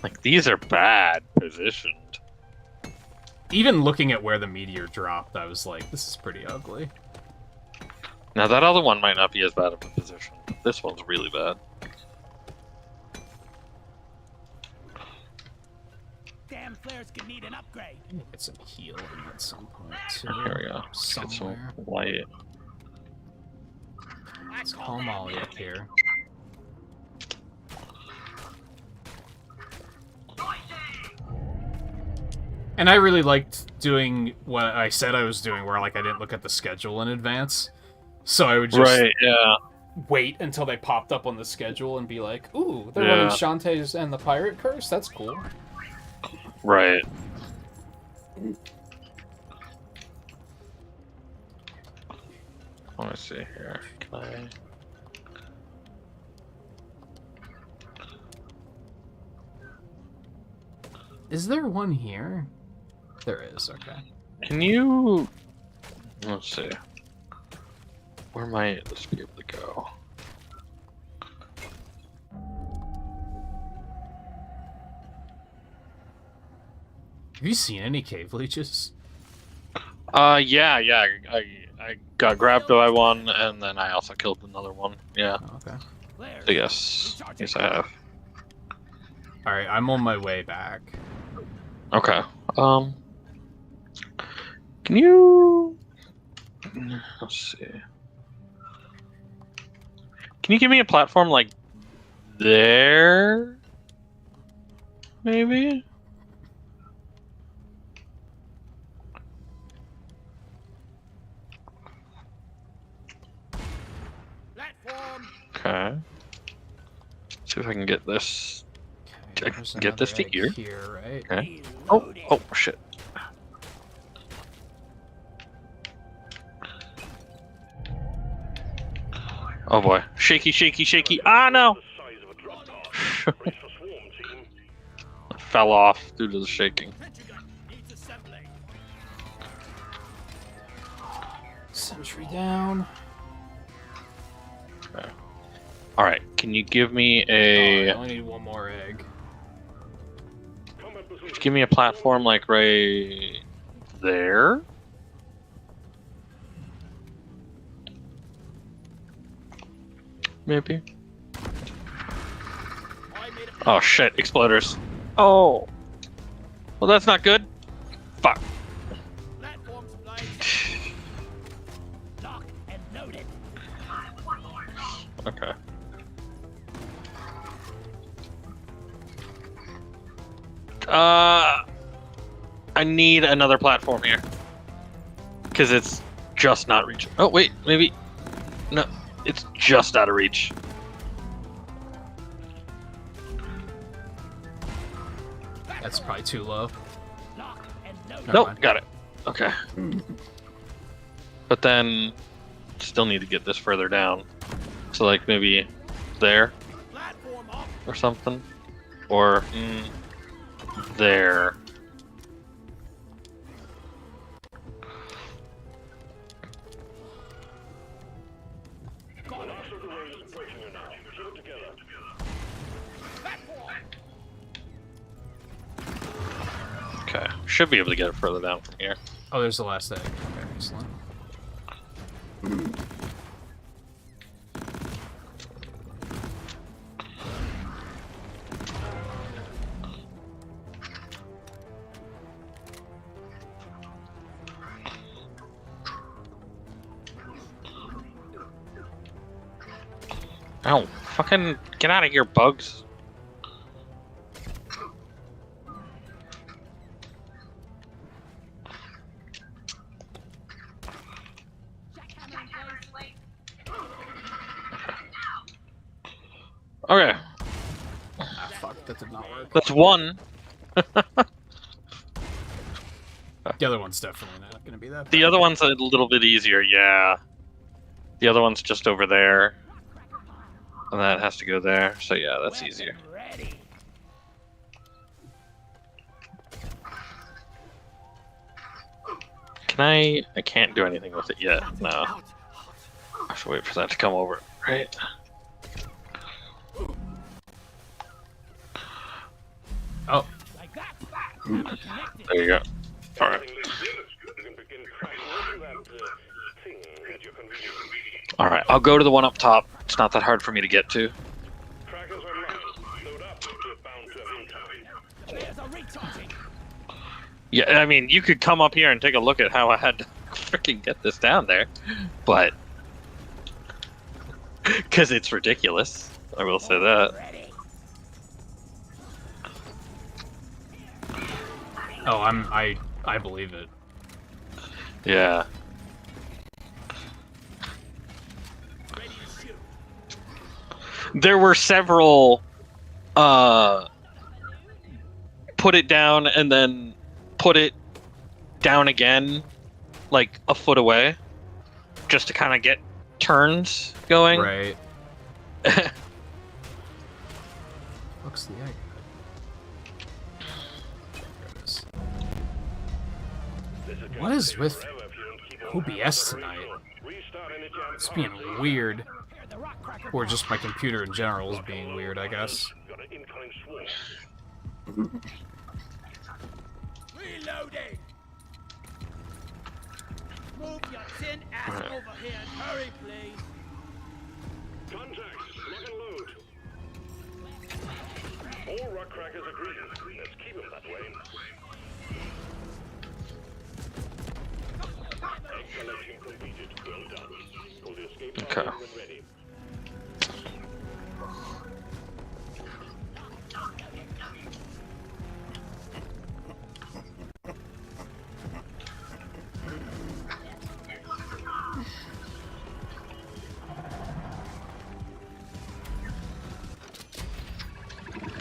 like these are bad positioned. Even looking at where the meteor dropped, I was like, this is pretty ugly. Now that other one might not be as bad of a position. This one's really bad. Damn flares could need an upgrade. Get some healing at some point too. Here we go. Somewhere. Get some light. Let's call Molly up here. And I really liked doing what I said I was doing, where like I didn't look at the schedule in advance, so I would just wait until they popped up on the schedule and be like, "Ooh, they're running Shantae's and the Pirate Curse. That's cool." Right. Let me see here. Can I? Is there one here? There is, okay. Can you... Let's see. Where might this be able to go? Have you seen any cave leeches? Yeah. I got grabbed by one, and then I also killed another one. Yeah. Oh, okay. I guess I have. Alright, I'm on my way back. Okay. Can you... Let's see. Can you give me a platform like there? Maybe? Okay. See if I can get this. I can get this to here. Right? Okay. Oh shit. Oh boy. Shaky. Ah, no! I fell off due to the shaking. Sentry down. Okay. Alright, can you give me a... I only need one more egg. Just give me a platform like right there. Maybe. Oh shit, exploders. Oh. Well, that's not good. Fuck. Okay. I need another platform here. Because it's just not reaching. Oh, wait, maybe. No, it's just out of reach. That's probably too low. Nope, got it. Okay. But then, still need to get this further down. So, like, maybe there? Or something? Or, there. Okay, should be able to get it further down from here. Oh, there's the last egg. Okay, excellent. Ow, fucking get out of here, bugs. Okay. Ah, fuck, that did not work. That's one. The other one's definitely not gonna be that bad. The other one's a little bit easier, yeah. The other one's just over there. And that has to go there, so yeah, that's easier. Can I can't do anything with it yet, no. I should wait for that to come over, right? Oh. There you go. Alright. Alright, I'll go to the one up top. It's not that hard for me to get to. Yeah, I mean, you could come up here and take a look at how I had to freaking get this down there, but... Because it's ridiculous. I will say that. Oh, I believe it. Yeah. There were several put it down and then put it down again, like a foot away, just to kind of get turns going. Right. Looks the egg. What is with OBS tonight? It's being weird. Or just my computer in general is being weird, I guess. Reloading. Move your tin ass over here and hurry, please. Contact, lock and load. All rock crackers agreed. Let's keep them that way. Egg collection completed. Well done. Call the escape pod when ready.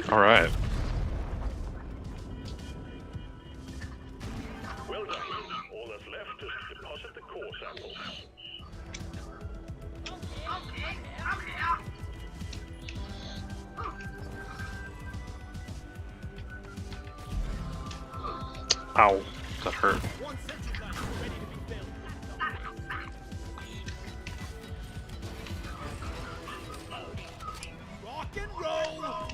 All right. Well done. All that's left is to deposit the core samples. Ow, that hurt. One sentry gun ready to be filled. Rock and roll.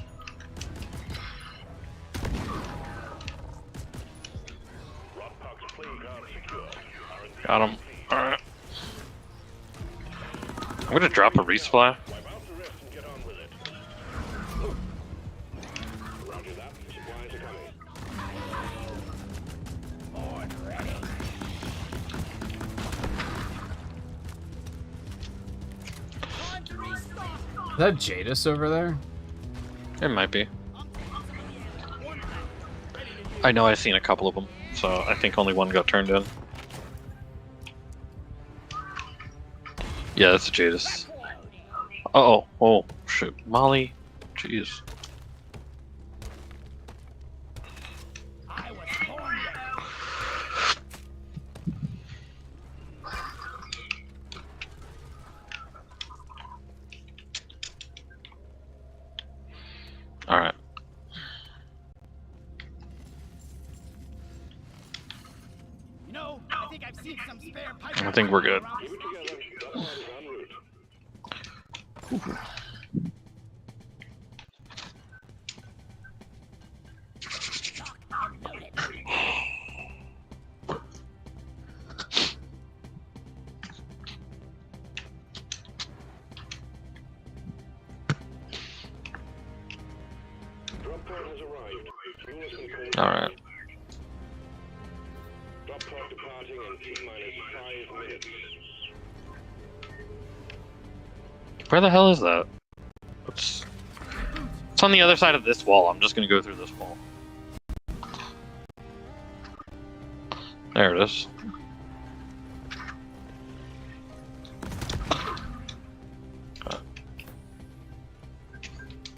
Rockpox play guard secure. Got him. All right. I'm gonna drop a resupply. Wipe out the rest and get on with it. Roger that. Supplies are coming. Time to restock. Is that Jadis over there? It might be. I know I've seen a couple of them, so I think only one got turned in. Yeah, that's a Jadis. Uh-oh. Oh, shit. Molly. Jeez. I was born ready. Alright. You know, I think I've seen some spare pipe. I think we're good. Keep it together. That one's en route. Drop pod has arrived. Fuel has been called. Alright. Drop pod departing in T-minus 5 minutes. Where the hell is that? It's on the other side of this wall. I'm just gonna go through this wall. There it is.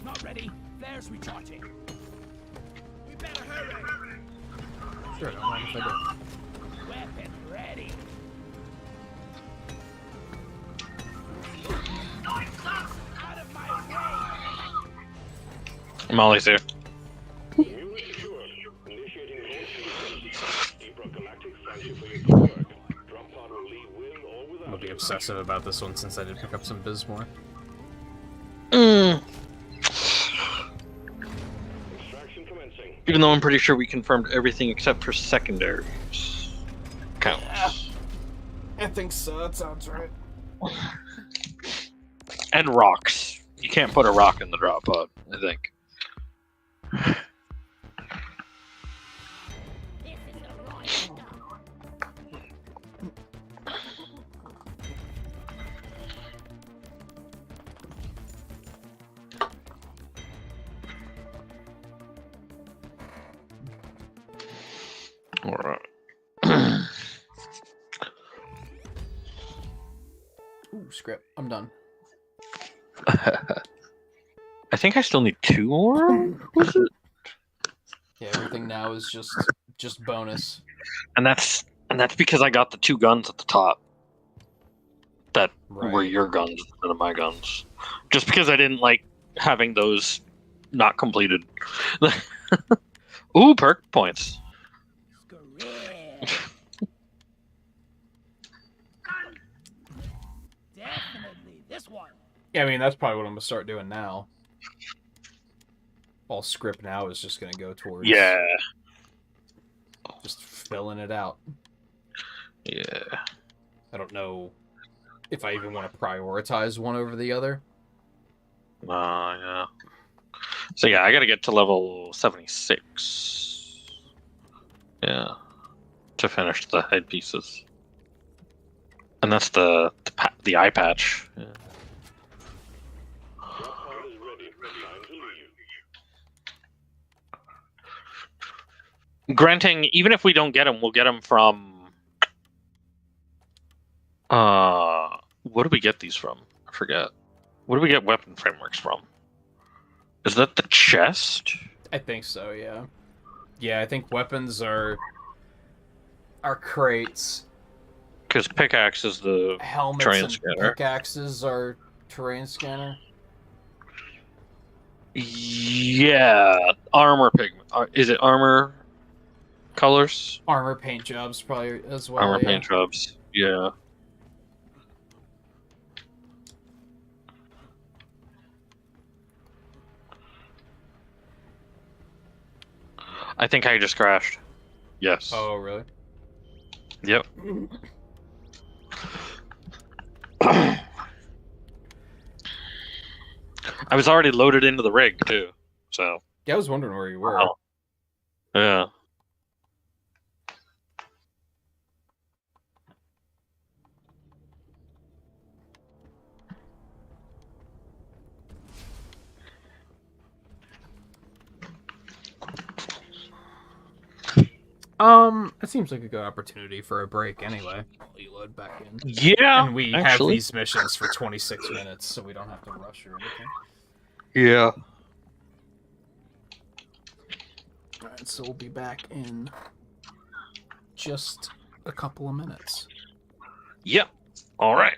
Not ready. There's recharging. We better hurry. Sure, I don't mind if I do. Weapon ready. Out of my way. Molly's here. Unit secured. Initiating launch sequence. Approx Galactic, thank you for your good work. Drop pod will leave with or without. I'll be obsessive about this one since I did pick up some Bismore. Extraction commencing. Even though I'm pretty sure we confirmed everything except for secondaries. Counts. I think so, that sounds right. And rocks. You can't put a rock in the drop pod, I think. This is the right stuff. Alright. Ooh, script. I'm done. I think I still need 2 more? Was it? Yeah, everything now is just bonus. And that's because I got the 2 guns at the top. That Right. were your guns instead of my guns. Just because I didn't like having those not completed. Ooh, perk points. Definitely this one. Yeah, I mean, that's probably what I'm going to start doing now. All script now is just going to go towards... Yeah. Just filling it out. Yeah. I don't know if I even want to prioritize one over the other. Yeah. So yeah, I gotta get to level 76. Yeah. To finish the headpieces. And that's the eye patch. Yeah. Drop pod is ready. Time to leave. Granting, even if we don't get them, we'll get them from... what do we get these from? I forget. What do we get weapon frameworks from? Is that the chest? I think so, yeah. Yeah, I think weapons are crates. Because pickaxe is the Helmets terrain and scanner. pickaxes are terrain scanner. Yeah, armor pigment. Is it armor colors? Armor paint jobs probably as well. Armor yeah. paint jobs. Yeah. I think I just crashed. Yes. Oh, really? Yep. I was already loaded into the rig too, so. Yeah, I was wondering where you were. Wow. Yeah. It seems like a good opportunity for a break anyway. While you load back in. Yeah. And we have these missions for 26 minutes, so we don't have to rush or anything. Yeah. Alright, so we'll be back in just a couple of minutes. Yep. All right.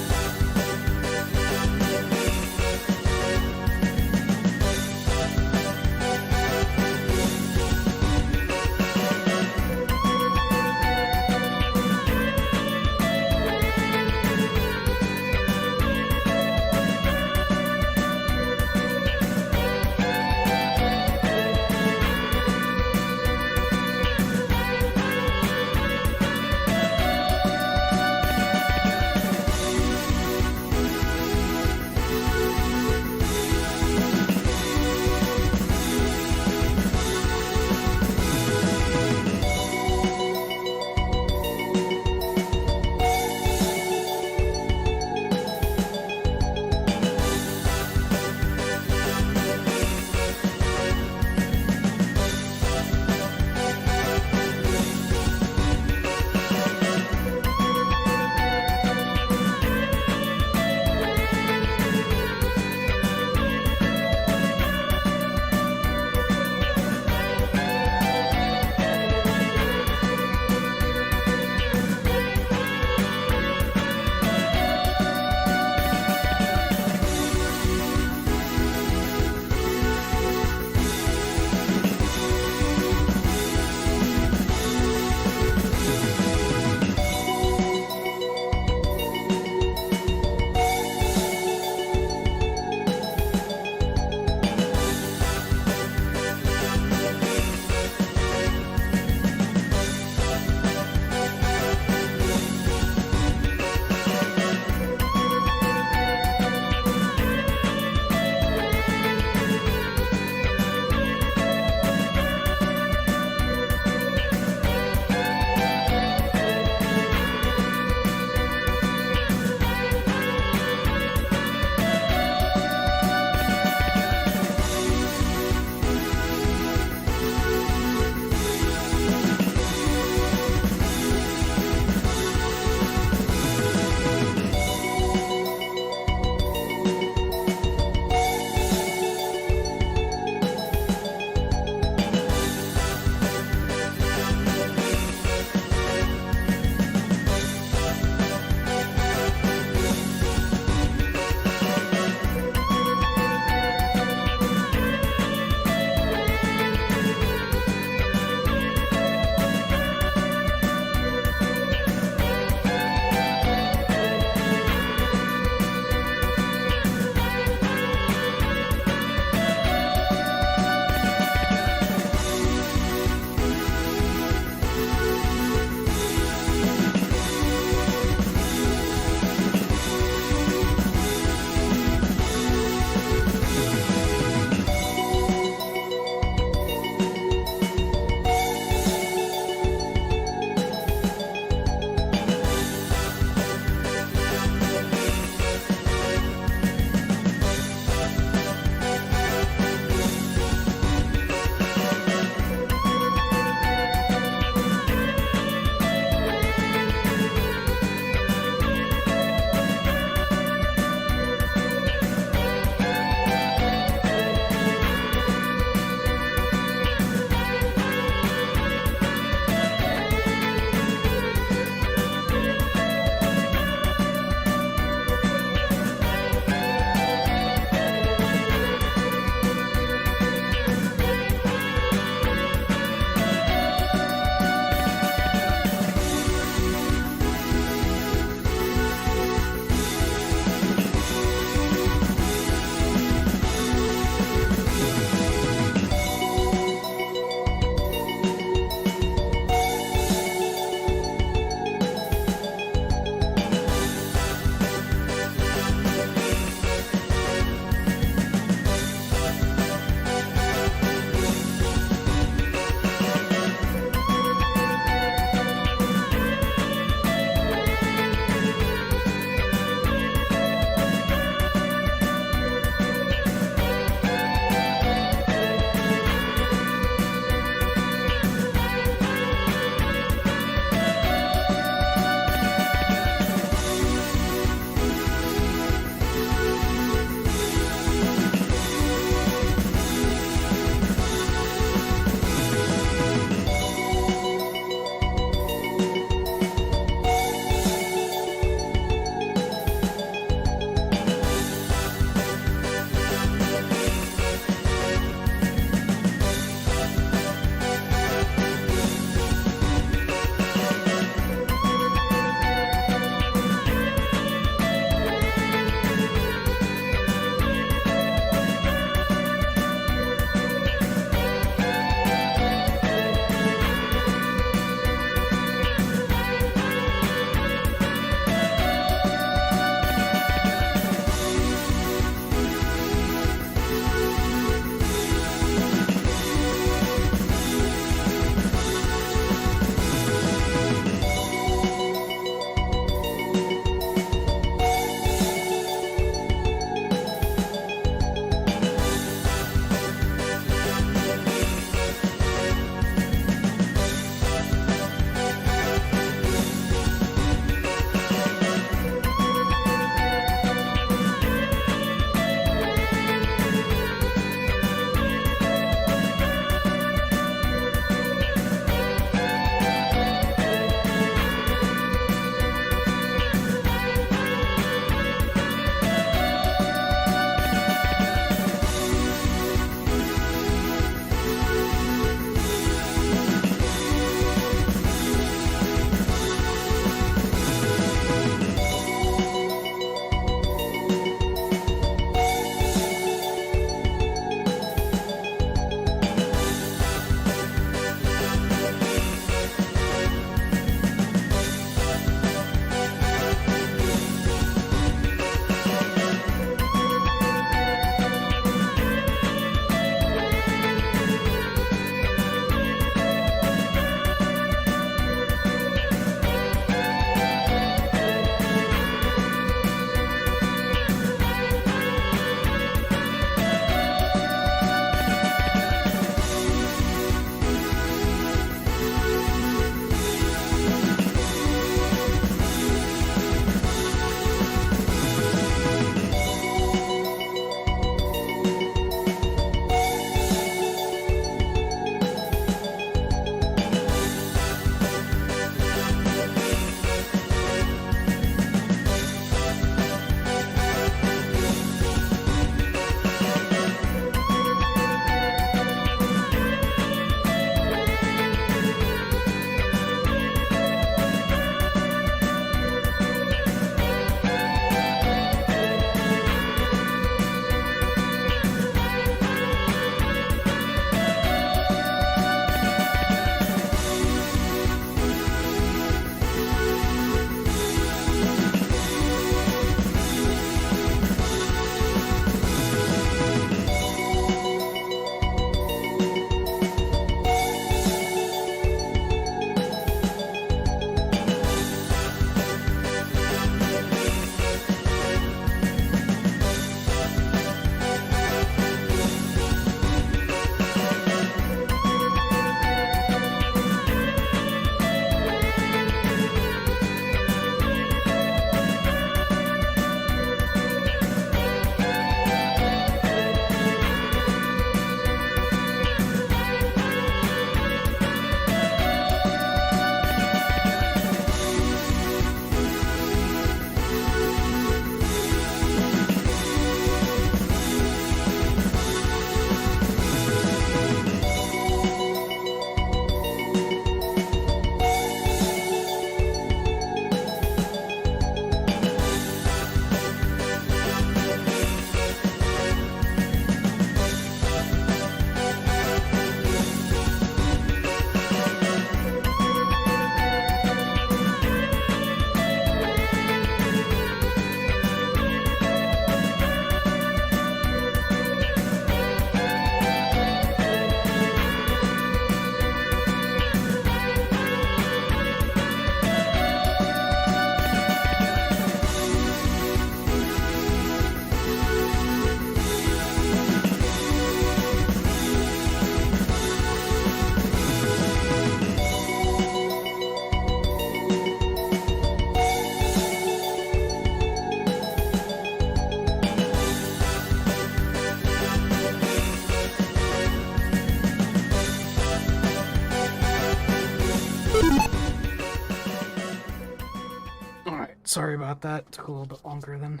Sorry about that. It took a little bit longer than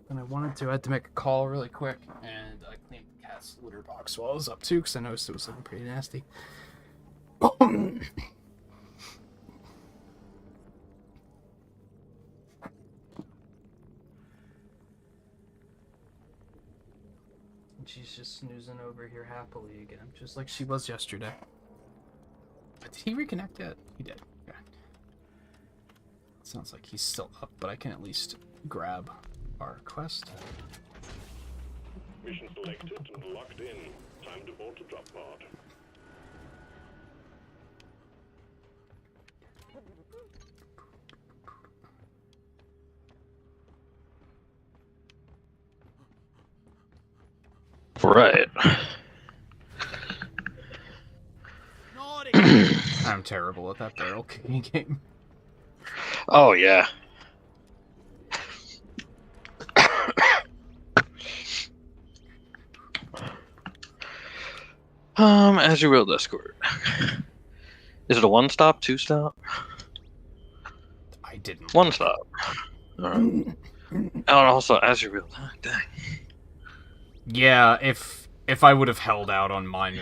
I wanted to. I had to make a call really quick, and I cleaned the cat's litter box while I was up too, because I noticed it was looking pretty nasty. And she's just snoozing over here happily again, just like she was yesterday. Did he reconnect yet? He did. Okay. Sounds like he's still up, but I can at least grab our quest. Mission selected and locked in. Time to board the drop pod. Right. Naughty. I'm terrible at that barrel kicking game. Oh, yeah. As you will, Discord. Is it a one-stop, two-stop? I didn't. One stop. Alright. And also, as you will. Dang. Yeah, if I would have held out on mine,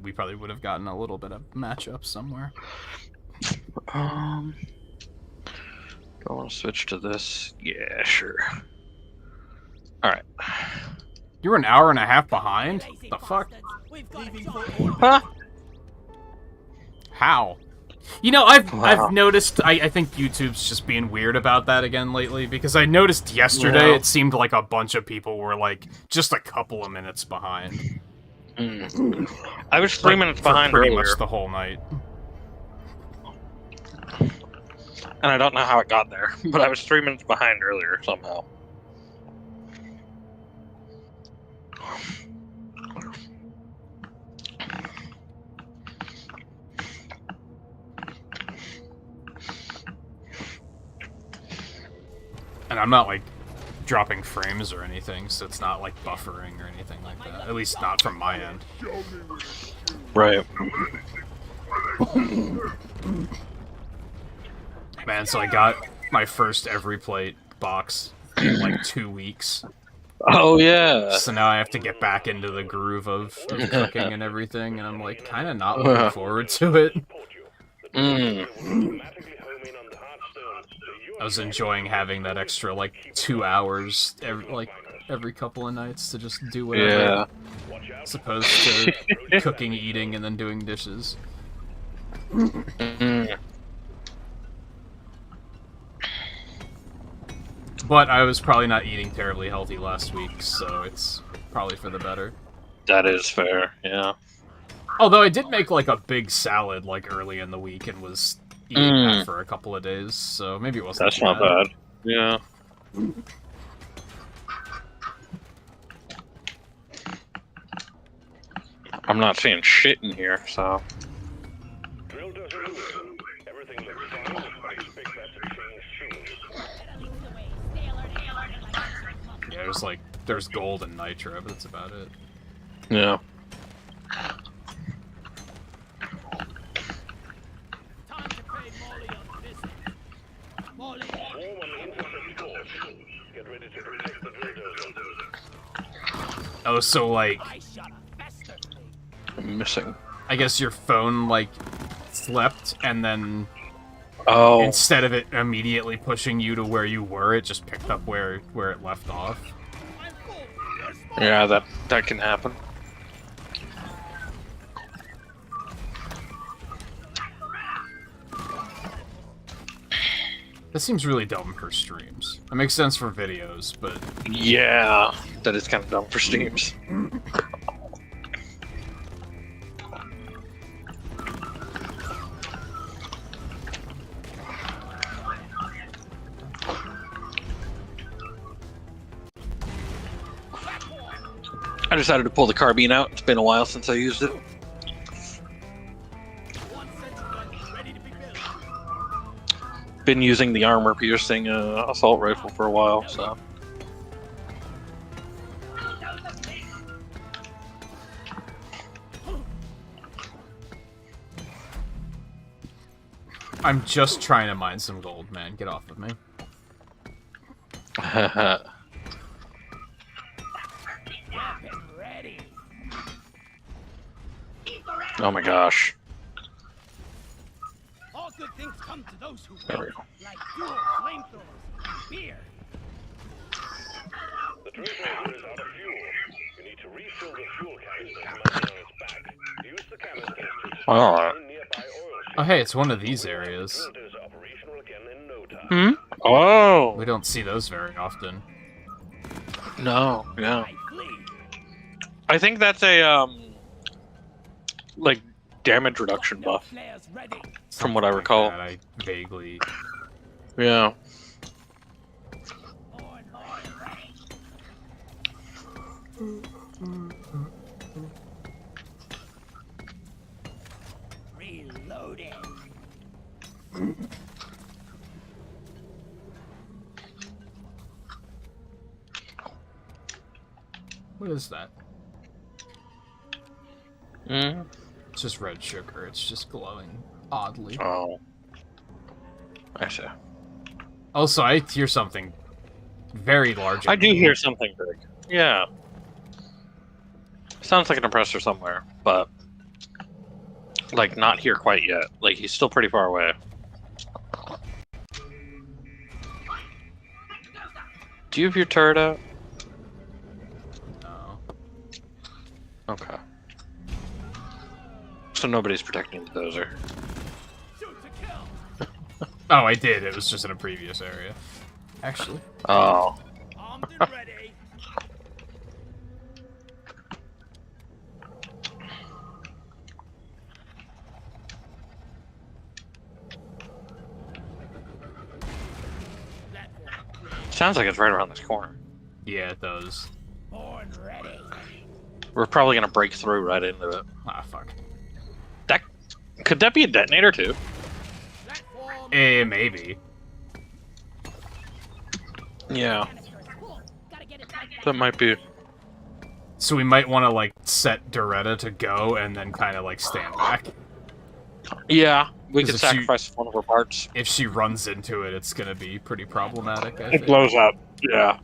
we probably would have gotten a little bit of matchup somewhere. Do I want to switch to this? Yeah, sure. Alright. You're an hour and a half behind? The fuck? We've got Huh? How? You know, I've Wow. noticed, I think YouTube's just being weird about that again lately, because I noticed yesterday Yeah. it seemed like a bunch of people were, like, just a couple of minutes behind. I was 3 minutes behind pretty earlier, much the whole night. and I don't know how it got there, but I was 3 minutes behind earlier somehow. And I'm not, like, dropping frames or anything, so it's not, like, buffering or anything like that. At least not from my end. Right. Man, so I got my first Every Plate box in, like, 2 weeks. Oh, yeah. So now I have to get back into the groove of cooking and everything, and I'm, like, kind of not looking forward to it. I was enjoying having that extra, like, 2 hours every couple of nights to just do whatever. Yeah. As opposed to cooking, eating, and then doing dishes. But I was probably not eating terribly healthy last week, so it's probably for the better. That is fair, yeah. Although I did make, like, a big salad, like, early in the week and was eating that for a couple of days, so maybe it wasn't That's too not bad. Yeah. I'm not seeing shit in here, so... Drill doesn't move. Everything looks fine. I expect that to change soon. Yeah, there's gold and nitro, but that's about it. Yeah. time to pay Molly a visit. Molly. Swarm on the intercept course. Get ready to protect the drill dozer. Oh, so, like, I shot a fester flea. I'm missing. I guess your phone, like, slept, and then Oh. instead of it immediately pushing you to where you were, it just picked up where it left off. I'm full. Yeah, that can happen. That seems really dumb for streams. It makes sense for videos, but... Yeah, that is kind of dumb for streams. I decided to pull the carbine out. It's been a while since I used it. One sentry gun ready to be built. Been using the armor-piercing assault rifle for a while, so... I'm just trying to mine some gold, man. Get off of me. Ready. Oh my gosh. All good things come to those who There we wait, go. like fuel, flamethrowers, and beer. The train tracer is out of fuel. You need to refill the fuel canister mounted on its back. Use the canisters to extract Alright. any nearby oil Oh, seep. hey, it's one of these areas. Drill dozer operational again in no time. Oh! We don't see those very often. No, yeah. I flee. I think that's a, like, damage reduction No buff, flares ready. from what I Something recall. Like that, I vaguely... Yeah. On ready. Reloading. What is that? Mm. It's just red sugar. It's just glowing oddly. Oh. I see. Also, I hear something very large. I do hear something big. Yeah. Sounds like an oppressor somewhere, but like not here quite yet. Like he's still pretty far away. Do you have your turret out? No. Okay. So nobody's protecting the dozer. Shoot to kill. Oh, I did. It was just in a previous area. Actually. Oh. Armed and ready. Sounds like it's right around this corner. Yeah, it does. Born ready. We're probably gonna break through right into it. Ah, fuck. That could that be a detonator too? Platform. Maybe. Yeah. That might be. So we might want to, like, set Doretta to go and then kind of, like, stand back. Yeah, we 'Cause could if she- sacrifice one of our parts. If she runs into it, it's gonna be pretty problematic, I It think. blows up. Yeah.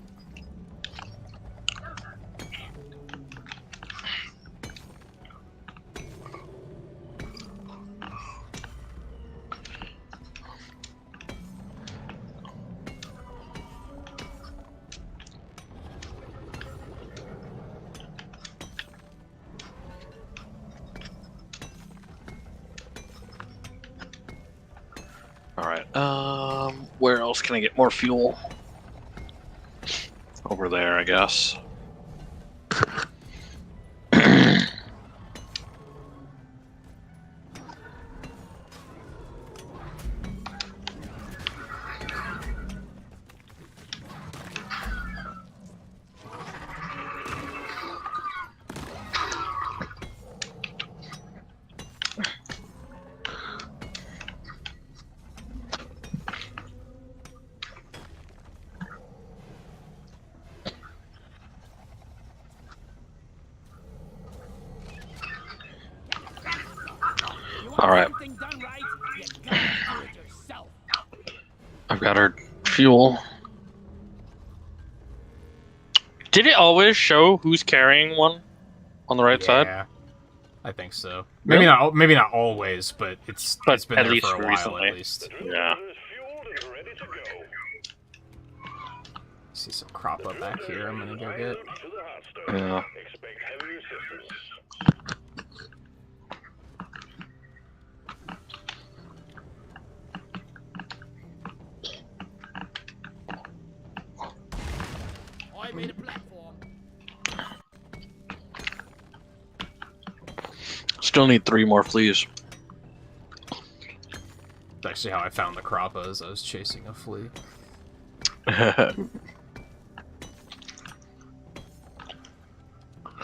Alright, where else can I get more fuel? Over there, I guess. Alright. Something done right, you gotta do it yourself. I've got our fuel. Did it always show who's carrying one on the right side? Yeah, I think so. Really? Maybe not always, but it's been at there least for a while recently. at least. Yeah. Is fueled and ready to go. See some crop up back here. I'm gonna go get. Loop to the hot stove. Yeah. Expect heavy resistance. I made a platform. Still need 3 more fleas. That's actually how I found the crappa, as I was chasing a flea.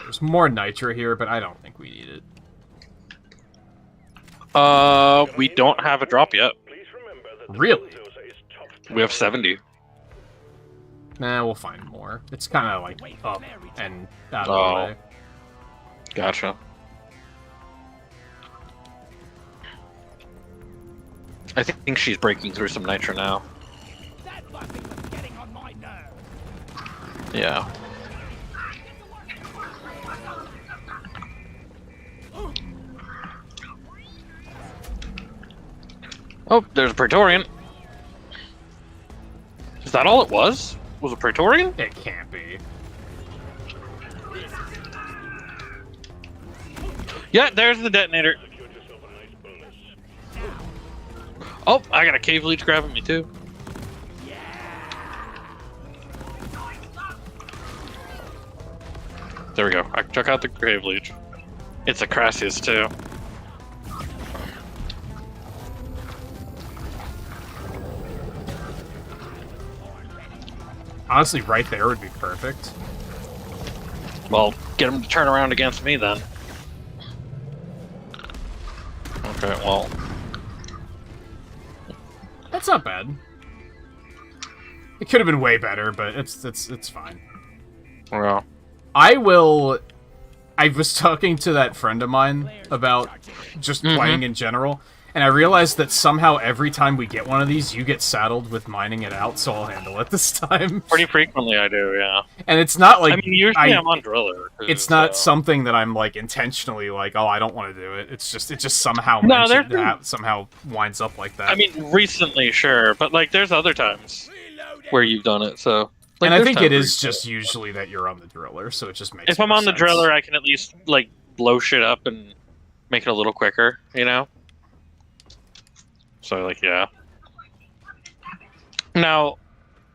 There's more nitro here, but I don't think we need it. We don't have a drop yet. Please remember that the Really? bulldozer is top We have 70. Nah, we'll find more. It's kind of like up and out of Oh. the way. Gotcha. I think she's breaking through some nitro now. That buffing was getting on my nerves. Yeah. Oh, there's a Praetorian. Is that all it was? Was a Praetorian? It can't be. Yeah, there's the detonator. Oh, I got a cave leech grabbing me too. There we go. I took out the cave leech. It's a Crassius too. Honestly, right there would be perfect. Well, get him to turn around against me then. Okay, well. That's not bad. It could have been way better, but it's fine. Well. I was talking to that friend of mine about just playing in general, and I realized that somehow every time we get one of these, you get saddled with mining it out, so I'll handle it this time. Pretty frequently I do, yeah. And it's not like... I mean, usually I'm on Driller. It's not something that I'm, like, intentionally like, oh, I don't want to do it. It just somehow somehow winds up like that. I mean, recently, sure, but, like, there's other times where you've done it, so... Like, and I think it is just usually that you're on the Driller, so it just makes If I'm on the Driller, I can at least, like, blow shit up and make it a little quicker, you know? So, like, yeah. Now,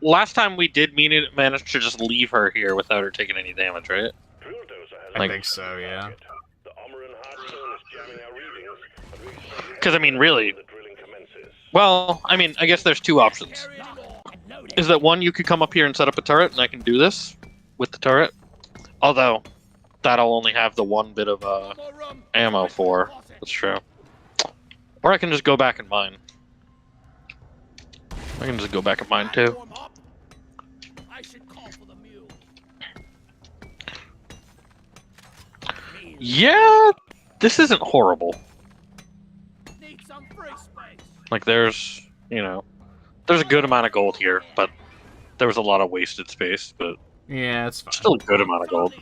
last time we did manage to just leave her here without her taking any damage, right? I think so, yeah. Because, I mean, really... Well, I mean, I guess there's two options. Is that one, you could come up here and set up a turret, and I can do this with the turret. Although, that'll only have the one bit of ammo for. That's true. Or I can just go back and mine. I can just go back and mine too. Yeah, this isn't horrible. Like there's, you know, there's a good amount of gold here, but there was a lot of wasted space, but yeah, it's fine. Still a good amount of gold.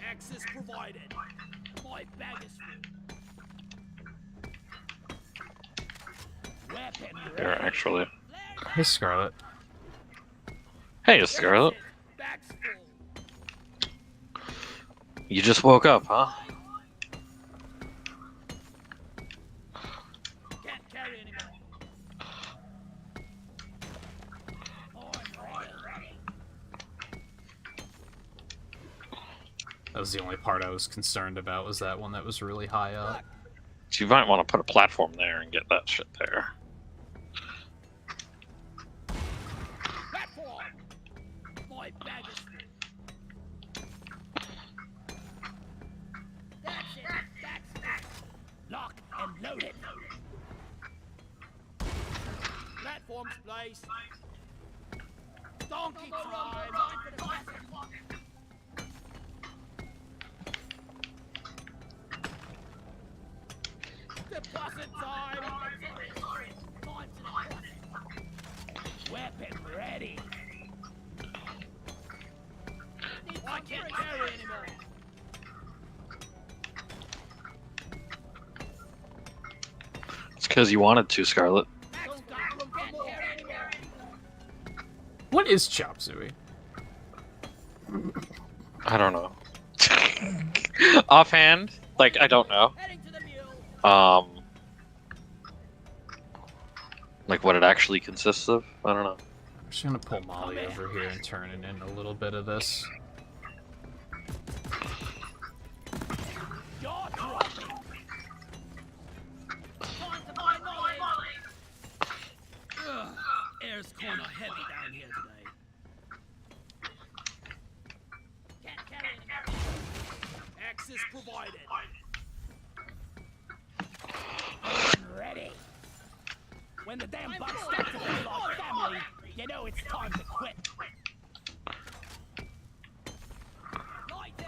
Access provided. My bag is full. Weapon There, actually. Hey, Scarlet. Hey, Scarlet. You just woke up, huh? Can't carry anymore. That was the only part I was concerned about, was that one that was really high up. So you might want to put a platform there and get that shit there. Platform. My bag is full. That's it. That's it. Lock and load it. Platforms placed. Donkey time. Deposit time. Weapon ready. I can't carry anymore. It's because you wanted to, Scarlet. What is Chop Suey? I don't know. Offhand, like, I don't know. Like what it actually consists of? I don't know. I'm just gonna pull Molly over here and turn it in a little bit of this. Air's kinda heavy down here today. Can't carry anymore. Access provided. Ready. When the damn bugs start to kill our family, you know it's time to quit. Light it.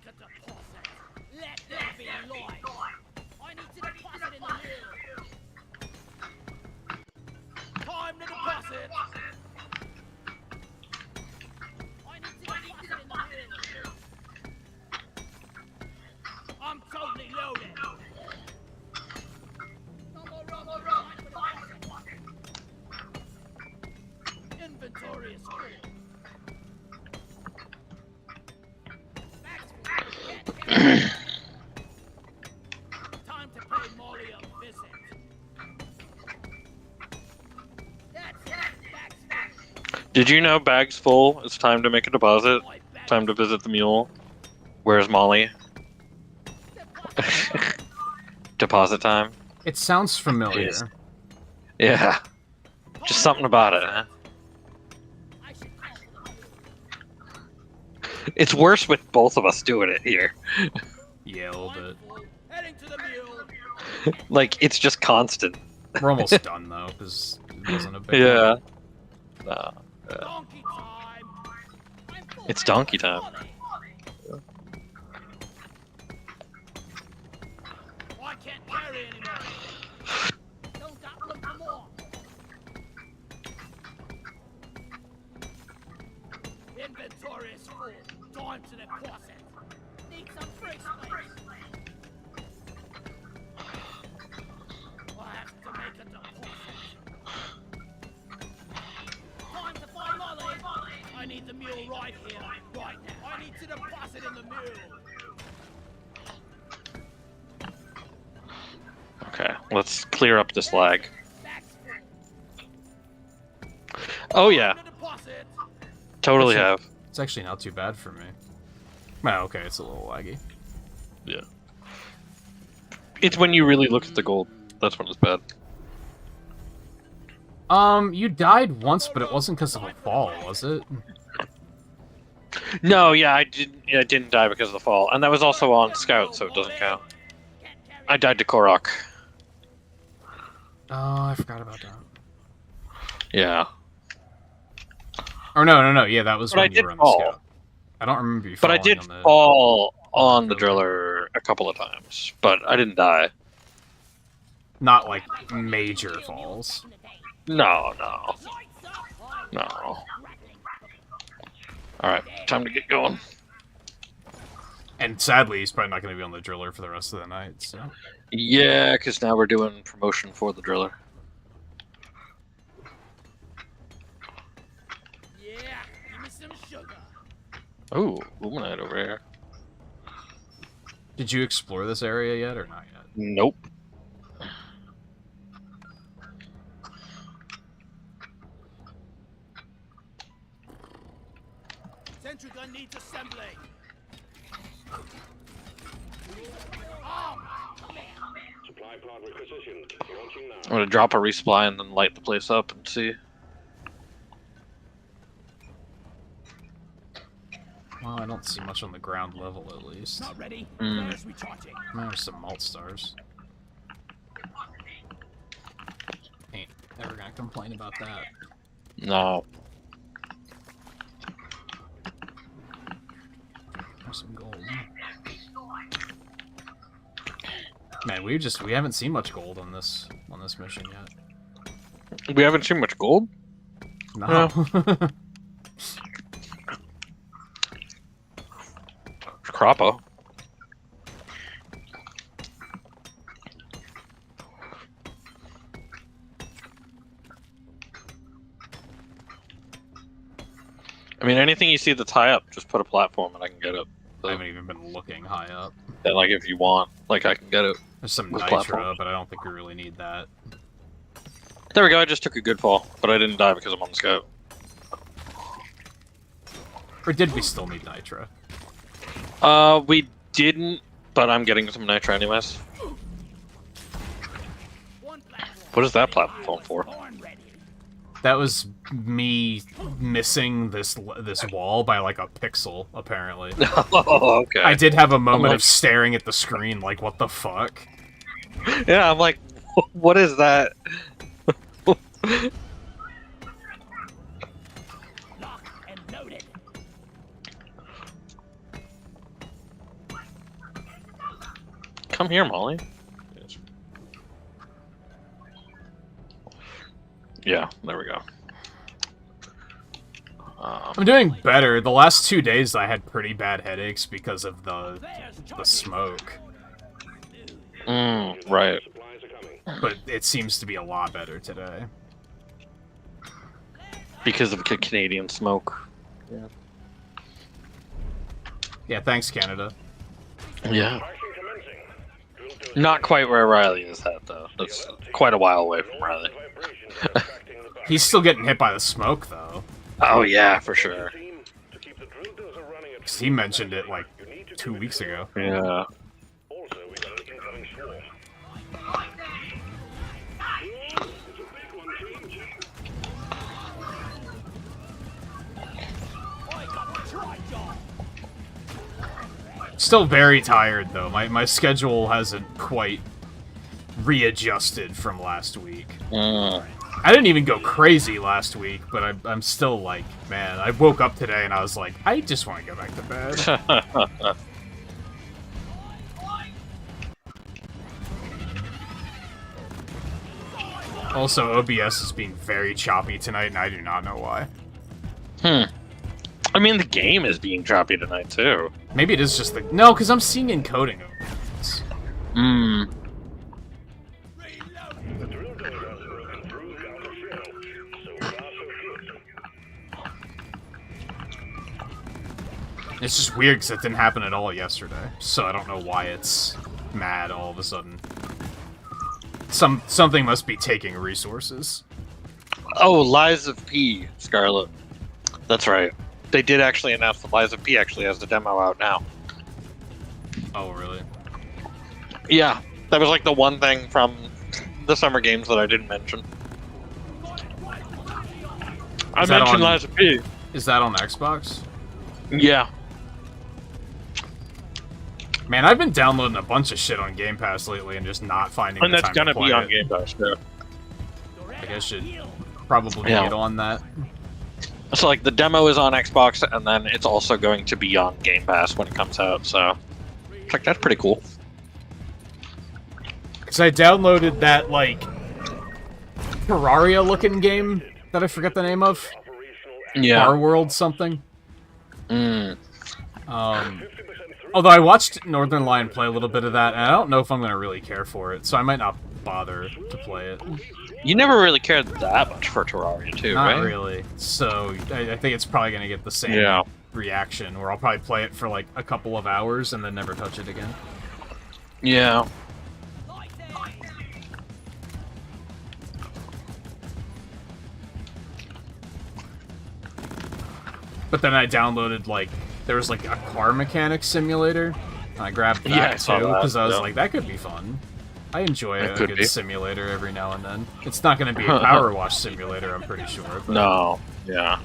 make a deposit. Let there be light. I need to deposit in the mill. Time to deposit. I need to deposit in the mill. I'm totally loaded. No more room for deposit. Inventory is full. Time to pay Molly a visit. That's it. Did you know bag's full? It's time to make a deposit. Time to visit the mule. Where's Molly? Deposit time. It sounds familiar. Yes. Yeah. Just something about it, huh? I should call for the mule. It's worse with both of us doing it here. Yeah, a little bit. Heading to the mule. Like, it's just constant. We're almost done though, because it wasn't a big Yeah. one. Nah. Donkey time. I'm full It's ready donkey for time. Molly. I can't carry anymore. Don't got room for more. Inventory is full. Time to deposit. Need some free space. I have to make a deposit. Time to find Molly. I need the mule right here, right now. I need to deposit in the mule. Okay, let's clear up this lag. Back's full. Oh yeah, Time to deposit. totally have. It's actually not too bad for me. Well, okay, it's a little laggy. Yeah. It's when you really look at the gold. That's when it's bad. You died once, but it wasn't because of a fall, was it? No, yeah, I didn't die because of the fall, and that was also on scout, so it doesn't count. Can't carry I died to Korok. Oh, I forgot about that. Yeah. Or no, yeah, that was But I when you did were on the fall. scout. I don't remember you But I falling did on the... fall on the driller a couple of times, but I didn't die. Not like major falls. No. Lights up. No. Alright, time to get going. And sadly, he's probably not going to be on the driller for the rest of the night, so... Yeah, because now we're doing promotion for the driller. Yeah, give me some sugar. Ooh, Luminite over here. Did you explore this area yet, or not yet? Nope. Sentry gun needs assembly. Supply pod requisitioned. Launching now. I'm gonna drop a resupply and then light the place up and see. Well, I don't see much on the ground level, at least. Not ready. Mm. Flares recharging. There's some malt stars. Ain't never gonna complain about that. No. There's some gold. Man, we haven't seen much gold on this mission yet. We haven't seen much gold? No. Croppo. I mean, anything you see that's high up, just put a platform and I can get it. I haven't even been looking high up. And, like, if you want, like, I can get it. There's some With nitro, platform. but I don't think we really need that. There we go, I just took a good fall, but I didn't die because I'm on the scout. Or did we still need nitro? We didn't, but I'm getting some nitro anyways. One platform. What is that platform for? Born ready. That was me missing this wall by like a pixel, apparently. Oh, okay. I did have a moment like- of staring at the screen like, what the fuck? Yeah, I'm like, what is that? Locked and loaded. Come here, Molly. Yeah, there we go. I'm doing better. The last 2 days I had pretty bad headaches because of the smoke. Right. But it seems to be a lot better today. Because of Canadian smoke. Yeah. Yeah, thanks, Canada. Yeah. Not quite where Riley is at, though. That's quite a while away from Riley. He's still getting hit by the smoke, though. Oh, yeah, for sure. 'Cause he mentioned it, like, 2 weeks ago. Yeah. Still very tired, though. My schedule hasn't quite readjusted from last week. I didn't even go crazy last week, but I'm still like, man, I woke up today and I was like, I just want to go back to bed. Also, OBS is being very choppy tonight, and I do not know why. I mean, the game is being choppy tonight, too. Maybe it is just the... No, because I'm seeing encoding. It's just weird because it didn't happen at all yesterday, so I don't know why it's mad all of a sudden. Something must be taking resources. Oh, Lies of P, Scarlet. That's right. They did actually announce that Lies of P actually has the demo out now. Oh, really? Yeah, that was like the one thing from the summer games that I didn't mention. I mentioned Lies of P. Is that on Xbox? Yeah. Man, I've been downloading a bunch of shit on Game Pass lately and just not finding the time to play it. And that's gonna be on Game Pass, too. I guess should probably get on that. So, like, the demo is on Xbox, and then it's also going to be on Game Pass when it comes out, so... It's like, that's pretty cool. Because I downloaded that, like... Terraria-looking game that I forget the name of. Yeah. Bar World something. Although I watched Northern Lion play a little bit of that, and I don't know if I'm going to really care for it, so I might not bother to play it. You never really cared that much for Terraria, too, right? Not really. So I think it's probably going to get the same reaction, where I'll probably play it for like a couple of hours and then never touch it again. Yeah. But then I downloaded, like, there was like a car mechanic simulator, and I grabbed that too, because I was like, that could be fun. I enjoy a good simulator every now and then. It's not going to be a power wash simulator, I'm pretty sure. But... No, yeah.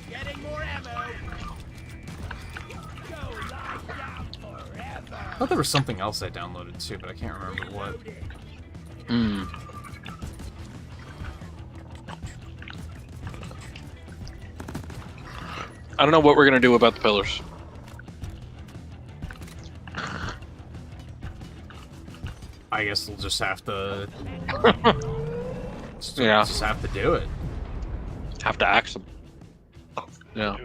Getting more ammo. Go lie down forever. I thought there was something else I downloaded too, but I can't remember what. I don't know what we're gonna do about the pillars. I guess we'll just have to... Just have to do it. Have to axe them. Yeah.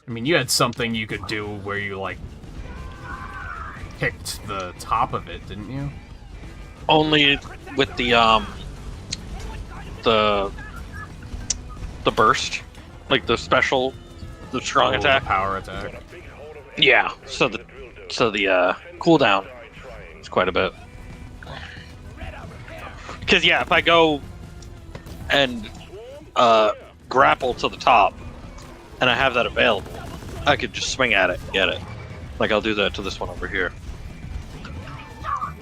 I mean, you had something you could do where you, like, picked the top of it, didn't you? Only with the burst. Like the special, the strong attack. The power attack. Yeah, so the cooldown is quite a bit. Because, yeah, if I go and grapple to the top, and I have that available, I could just swing at it and get it. Like, I'll do that to this one over here.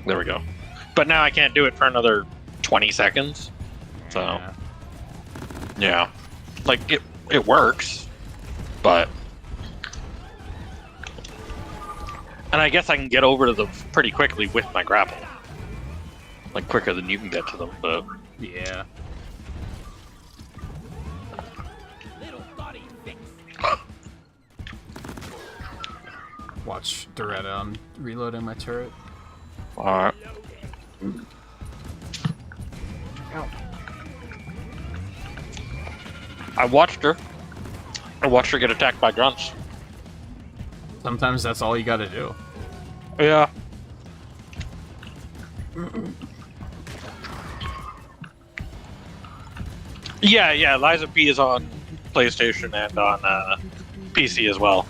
There we go. But now I can't do it for another 20 seconds. So, yeah. Like, it works, but... And I guess I can get over to them pretty quickly with my grapple. Like, quicker than you can get to them, but... Yeah. watch Doretta on reloading my turret. Alright. I watched her. I watched her get attacked by grunts. Sometimes that's all you gotta do. Yeah. Yeah, Liza P is on PlayStation and on PC as well.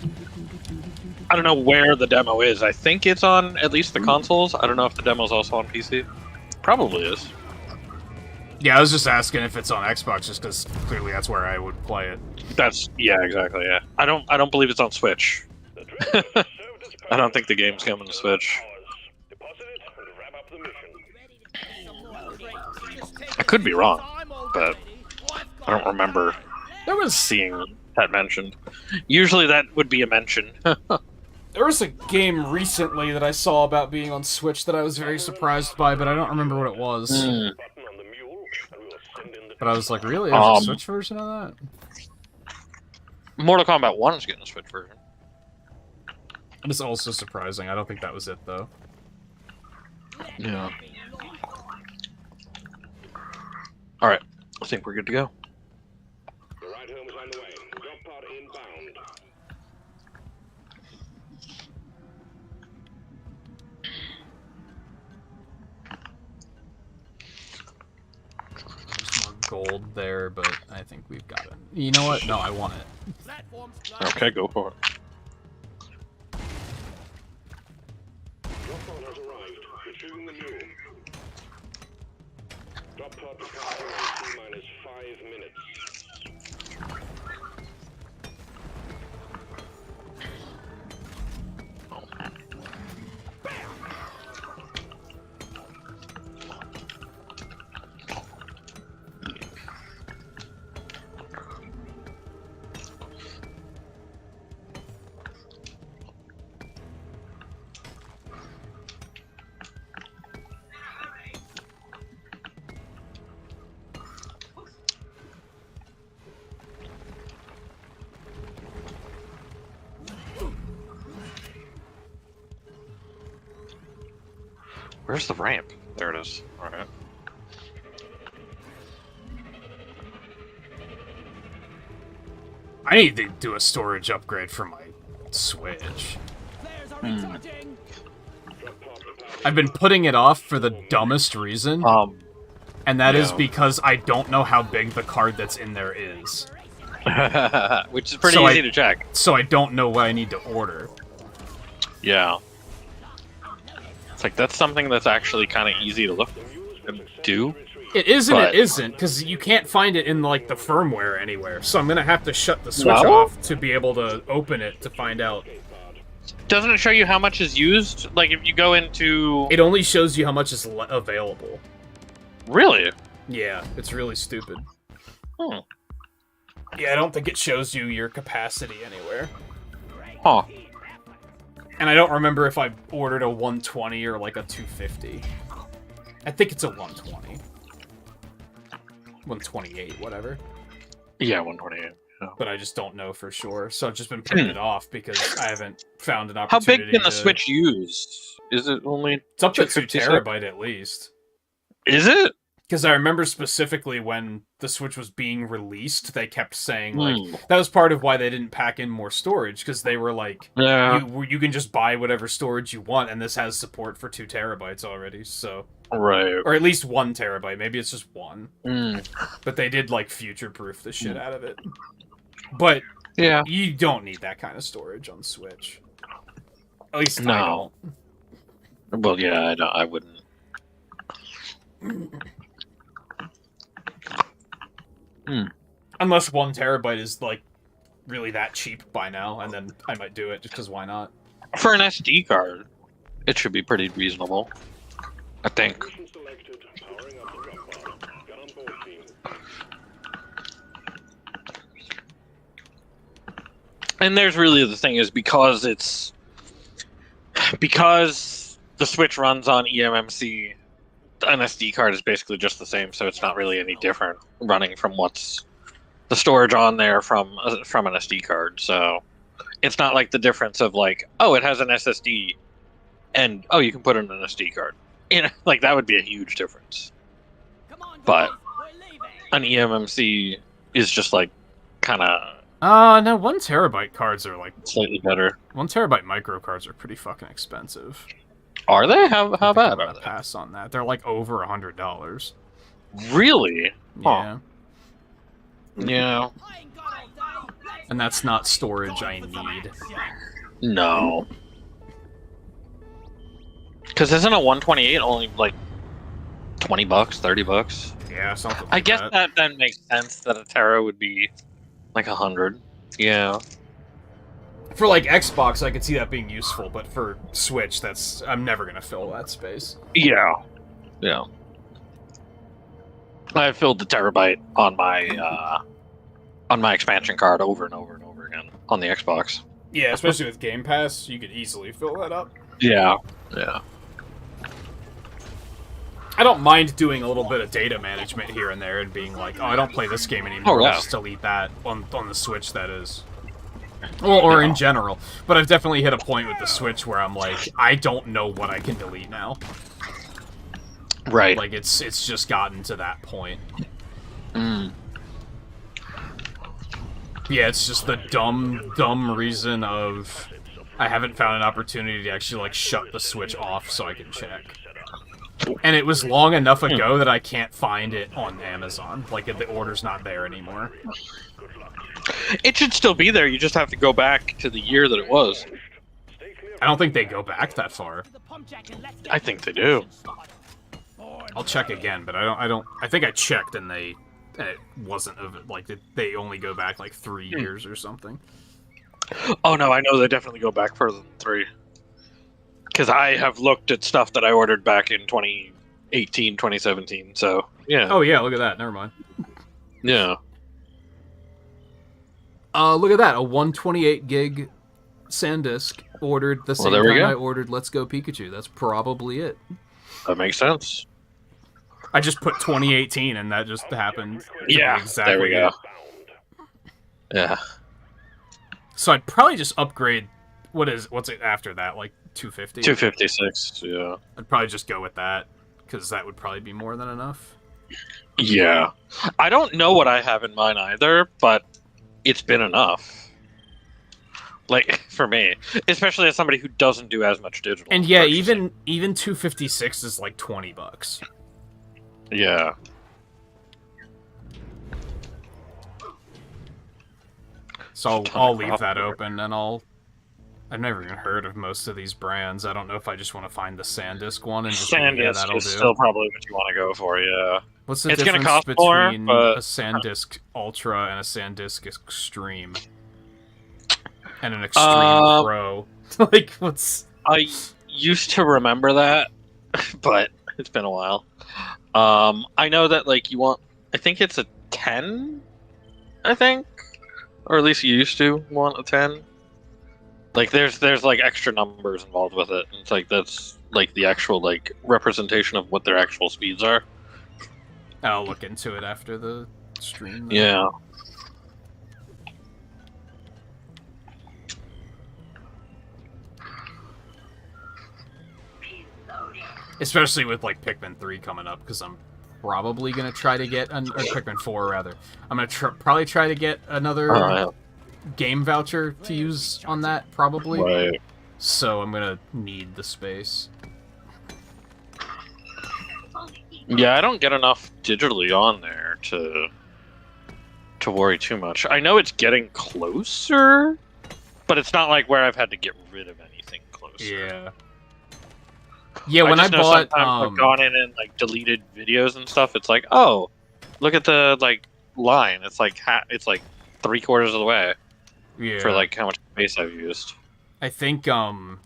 I don't know where the demo is. I think it's on at least the consoles. I don't know if the demo's also on PC. Probably is. Yeah, I was just asking if it's on Xbox, just because clearly that's where I would play it. Yeah, exactly. Yeah, I don't believe it's on Switch. I don't think the game's coming to Switch. I could be wrong, but I don't remember seeing that mentioned. Usually that would be a mention. There was a game recently that I saw about being on Switch that I was very surprised by, but I don't remember what it was. But I was like, really? There's a Switch version of that? Mortal Kombat 1 is getting a Switch version. It's also surprising. I don't think that was it, though. Yeah. Alright, I think we're good to go. The ride home is on the way. Drop pod inbound. There's more gold there, but I think we've got it. You know what? No, I want it. Okay, go for it. Drop pod has arrived. Retrieving the mule. Drop pod departing in T-minus 5 minutes. Where's the ramp? There it is. Alright. I need to do a storage upgrade for my Switch. I've been putting it off for the dumbest reason. And that is because I don't know how big the card that's in there is. Which is pretty easy to check. So I don't know what I need to order. Yeah. It's like, that's something that's actually kind of easy to look and do. It is and it isn't, because you can't find it in, like, the firmware anywhere. So I'm going to have to shut the Switch off to be able to open it to find out. Doesn't it show you how much is used? Like, if you go into... It only shows you how much is available. Really? Yeah, it's really stupid. Hmm. Yeah, I don't think it shows you your capacity anywhere. Huh. And I don't remember if I ordered a 120 or, like, a 250. I think it's a 120. 128, whatever. Yeah, 128. Yeah. But I just don't know for sure. So I've just been putting it off because I haven't found an opportunity. How big can the Switch use? Is it only... It's up to 2 terabyte at least. Is it? Because I remember specifically when the Switch was being released, they kept saying, like, that was part of why they didn't pack in more storage, because they were like, you can just buy whatever storage you want, and this has support for 2 terabytes already, so... Right. Or at least 1 terabyte, maybe it's just 1. But they did, like, future-proof the shit out of it. But, yeah, you don't need that kind of storage on Switch. At least I don't. Well, yeah, I wouldn't. Unless 1 terabyte is, like, really that cheap by now, and then I might do it, just because why not? For an SD card, it should be pretty reasonable, I think. And there's really the thing is, because the Switch runs on eMMC, an SD card is basically just the same, so it's not really any different running from what's the storage on there from an SD card. So it's not like the difference of like, oh, it has an SSD, and oh, you can put in an SD card. You know, like that would be a huge difference. Come on, But guys, we're leaving. an eMMC is just like kind of no, 1 terabyte cards are like slightly better. 1 terabyte micro cards are pretty fucking expensive. Are they? How I think I'm bad gonna are they? pass on that. They're like over $100. Really? Yeah, Yeah. I ain't got all day. Let's and that's not storage I need. No. Because isn't a 128 only like $20, $30? Yeah, something. Like I guess that. that then makes sense that a Tera would be like 100. Yeah. For like Xbox, I could see that being useful, but for Switch, I'm never gonna fill that space. Yeah. Yeah. I filled the terabyte on my expansion card over and over and over again on the Xbox. Yeah, especially with Game Pass, you could easily fill that up. Yeah. Yeah. I don't mind doing a little bit of data management here and there and being like, oh, I don't play this game anymore. Oh, yeah. I'll just delete that on the Switch, that is. Or in general. But I've definitely hit a point with the Switch where I'm like, I don't know what I can delete now. Right. Like, it's just gotten to that point. Mm. Yeah, it's just the dumb reason of I haven't found an opportunity to actually, like, shut the Switch off so I can check. And it was long enough ago that I can't find it on Amazon. Like, the order's not there anymore. It should still be there. You just have to go back to the year that it was. I don't think they go back that far. the pump jack and let's get I think they do. I'll check again, but I think I checked and it wasn't like they only go back like 3 years or something. Oh no, I know they definitely go back further than 3. Because I have looked at stuff that I ordered back in 2018, 2017. So yeah. Oh yeah, look at that. Never mind. Yeah. Look at that. A 128 gig SanDisk ordered the same there we time go. I ordered Let's Go Pikachu. That's probably it. That makes sense. I just put 2018 and that just happened. to be Yeah. exactly There we go. it. Yeah. So I'd probably just upgrade. What's it after that? Like 250. 256. Yeah. I'd probably just go with that because that would probably be more than enough. Yeah. I don't know what I have in mind either, but it's been enough. Like for me, especially as somebody who doesn't do as much digital. And yeah, purchasing. even 256 is like $20. Yeah. So Ton I'll of leave crop that there. open, and I've never even heard of most of these brands. I don't know if I just want to find the SanDisk one and just be, yeah, SanDisk that'll is do. still probably what you want to go for. Yeah. What's the it's gonna difference cost more, between but- a SanDisk Ultra and a SanDisk Extreme? And an Extreme Pro? Like, what's... I used to remember that, but it's been a while. I know that like you want. I think it's a 10. I think, or at least you used to want a 10. Like there's like extra numbers involved with it. It's like that's like the actual like representation of what their actual speeds are. I'll look into it after the stream. then. Yeah. Especially with like Pikmin 3 coming up, because I'm probably gonna try to get or Pikmin 4 rather. I'm gonna probably try to get another game voucher to use on that probably. Right. So I'm gonna need the space. Yeah, I don't get enough digitally on there to worry too much. I know it's getting closer, but it's not like where I've had to get rid of anything closer. Yeah. Yeah, when I just know bought sometimes I've gone in and like deleted videos and stuff. It's like, oh, look at the like line. It's like it's like 3/4 of the way yeah. for like how much space I've used. I think when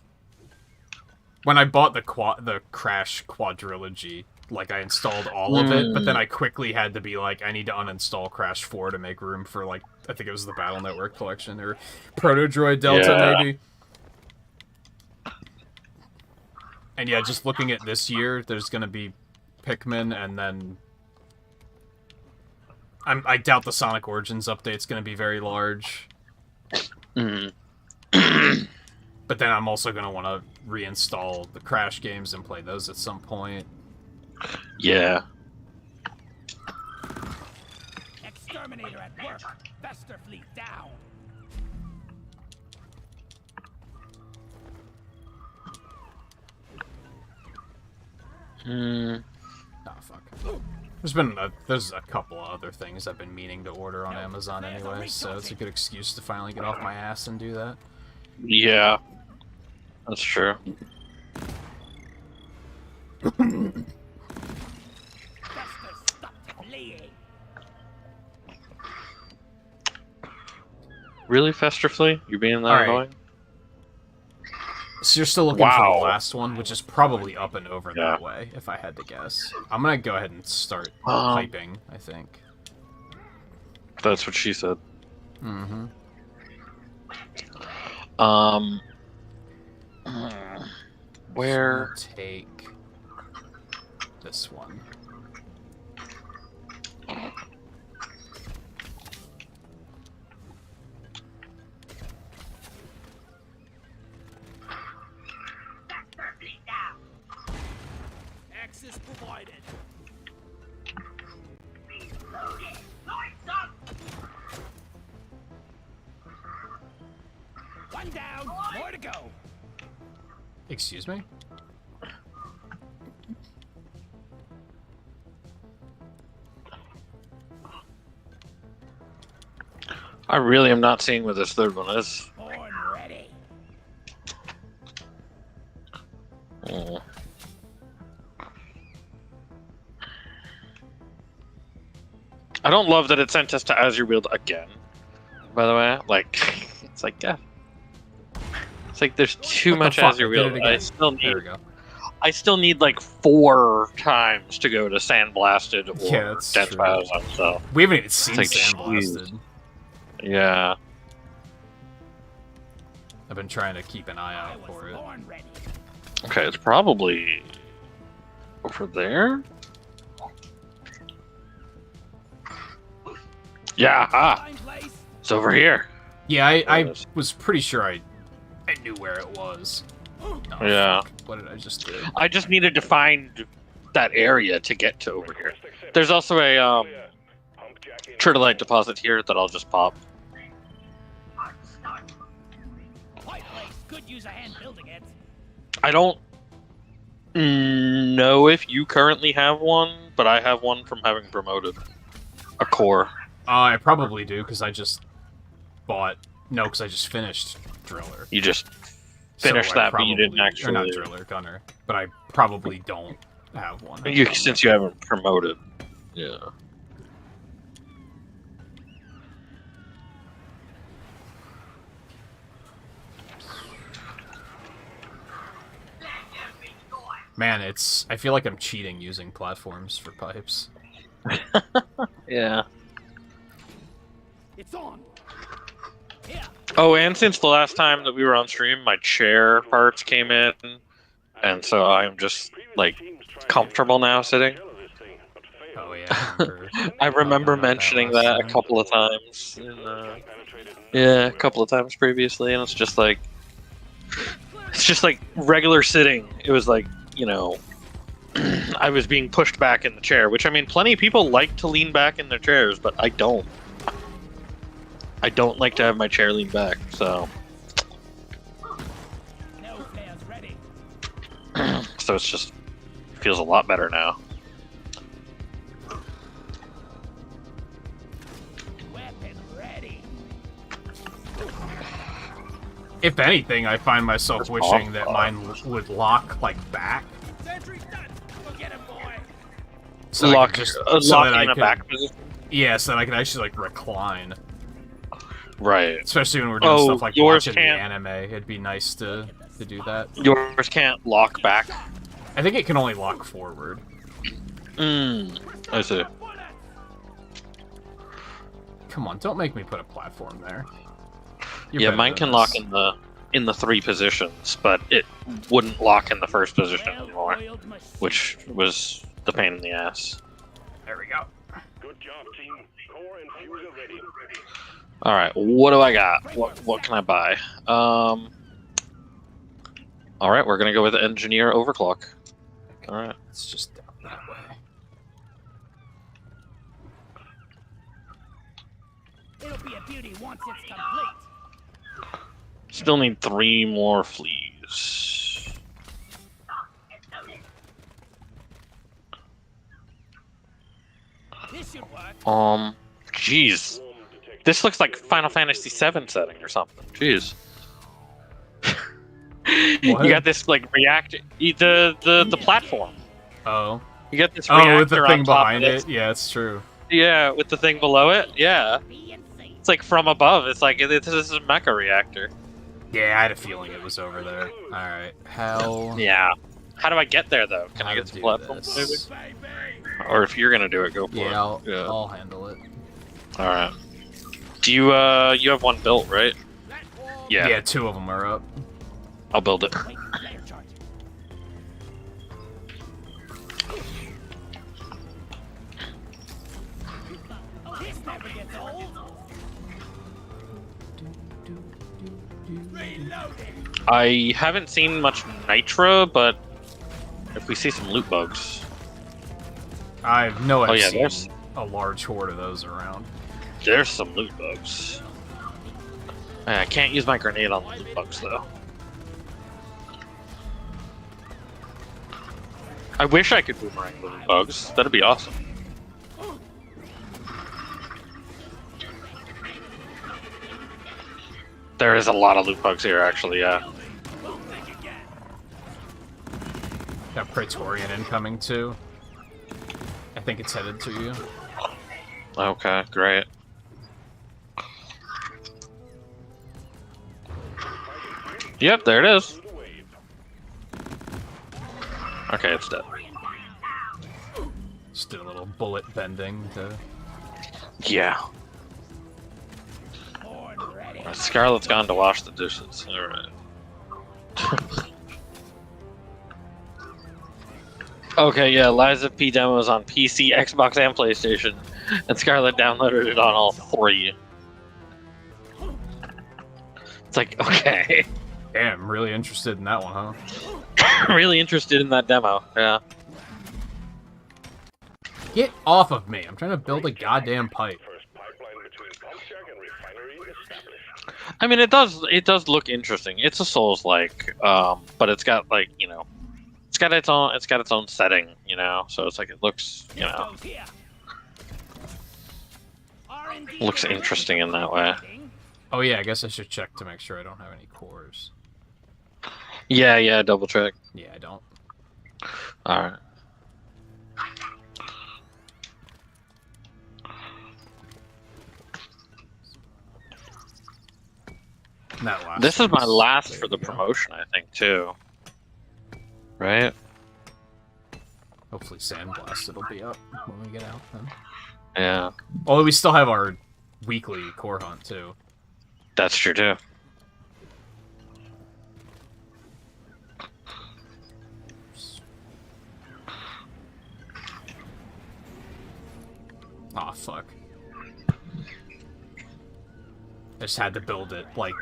I bought the Crash Quadrilogy, like I installed all of it, but then I quickly had to be like, I need to uninstall Crash 4 to make room for like I think it was the Battle Network collection or Proto Droid Delta maybe. And yeah, just looking at this year, there's gonna be Pikmin, and then I doubt the Sonic Origins update's gonna be very large. Mm. But then I'm also going to want to reinstall the Crash games and play those at some point. Yeah. Exterminator at work. Fester fleet down. Hmm. Oh, fuck. There's a couple of other things I've been meaning to order on Amazon anyway, so it's a good excuse to finally get off my ass and do that. Yeah. That's true. Fester stopped fleeing. Really, Festerflea? You being that Alright. annoying? So you're still looking for Wow. the last one, which is probably up and over that way, if I had to guess. I'm gonna go ahead and start piping, I think. That's what she said. Mm-hmm. Where? So take this one. Access provided. One down. More to go. Excuse me? I really am not seeing what this third one is. Born ready. Oh. I don't love that it sent us to Azure Wield again. By the way, like, it's like, yeah. It's like there's too What the much fuck? Azure I did it Wield. again. There we go. I still need like 4 times to go to Sandblasted or Yeah, that's Dead true. Spasm, so We haven't even seen like, Sandblasted. yeah. I've been trying to keep an eye I out was for it. born ready. Okay, it's probably over there. Yeah, Fine place. it's over here. Yeah, I There it is. was pretty sure I knew where it was. Oh, Yeah. fuck. What did I just do? I just needed to find that area to get to over here. There's also a Turtleite deposit here that I'll just pop. White place. Could use a hand building it. I don't know if you currently have one, but I have one from having promoted a core. I probably do, because I just bought... No, because I just finished Driller. You just So finished I that, but you didn't probably- actually. Or not Driller, Gunner. But I probably don't have one. Since you haven't promoted. Yeah. Man, I feel like I'm cheating using platforms for pipes. Yeah. It's on. Here. Oh, and since the last time that we were on stream, my chair parts came in, and so I'm just like comfortable now sitting. Oh yeah, I remember about that mentioning last that a time. couple of times. A couple of times previously, and it's just like regular sitting. It was like, you know, I was being pushed back in the chair, which I mean, plenty of people like to lean back in their chairs, but I don't. I don't like to have my chair lean back, so No players ready. so it's just feels a lot better now. Weapon ready. If anything, I find myself That's wishing that awful. mine would lock like back, Sentry's done. Go get him, boy. so I Lock, could just lock so that I in a could, back position. yeah, so that I could actually like recline. Right. Especially when we're doing Oh, stuff like yours watching the can't- anime, it'd be nice to do that. Yours can't lock back. I think it can only lock forward. I see. Come on, don't make me put a platform there. You're Yeah, better mine than can this. lock in the 3 positions, but it wouldn't lock in the first position anymore, Well-oiled machine. which was the pain in the ass. There we go. Good job, team. Core and fuser ready. All right, what do I got? What can I buy? All right, we're gonna go with engineer overclock. All right. It's just down that way. It'll be a beauty once it's complete. Still need 3 more fleas. This should work. Jeez. This looks like Final Fantasy VII setting or something. Jeez. You got this like reactor, the platform. Oh. You got this reactor with the thing on top behind of it. Yeah, it's true. Yeah, with the thing below it. Yeah. It's like from above. It's like this is a mecha reactor. Yeah, I had a feeling it was over there. All right. How? Yeah. How do I get there though? Can I get to the platform? Maybe? Or if you're gonna do it, go for it. Yeah, I'll handle it. All right. Do you you have 1 built, right? Yeah. Yeah, 2 of them are up. I'll build it. Wait, layer charge. This never gets old. Reloading. I haven't seen much Nitra, but if we see some loot bugs, I know I've yeah, seen there's- a large horde of those around. there's some loot bugs. I can't use my grenade on the loot bugs though. I wish I could boomerang the loot bugs. That'd be awesome. There is a lot of loot bugs here, actually. Yeah. Got Praetorian incoming too. I think it's headed to you. Okay, great. Yep, there it is. Okay, it's dead. Just did a little bullet bending to. Yeah. Scarlet's gone to wash the dishes. Alright. Okay, yeah, Liza P demos on PC, Xbox, and PlayStation, and Scarlet downloaded it on all 3. It's like, okay. Damn, I'm really interested in that one, huh? Really interested in that demo, yeah. Get off of me! I'm trying to build a goddamn pipe. I mean, it does look interesting. It's a Souls-like, but it's got like, you know, it's got its own setting, you know. So it's like it looks, you know, looks interesting in that way. Oh yeah, I guess I should check to make sure I don't have any cores. Yeah, double check. Yeah, I don't. All right. This is my last for the promotion, I think, too. Right? Hopefully Sandblasted will be up when we get out then. Yeah. Although we still have our weekly core hunt, too. That's true, too. Aw, fuck. I just had to build it, like...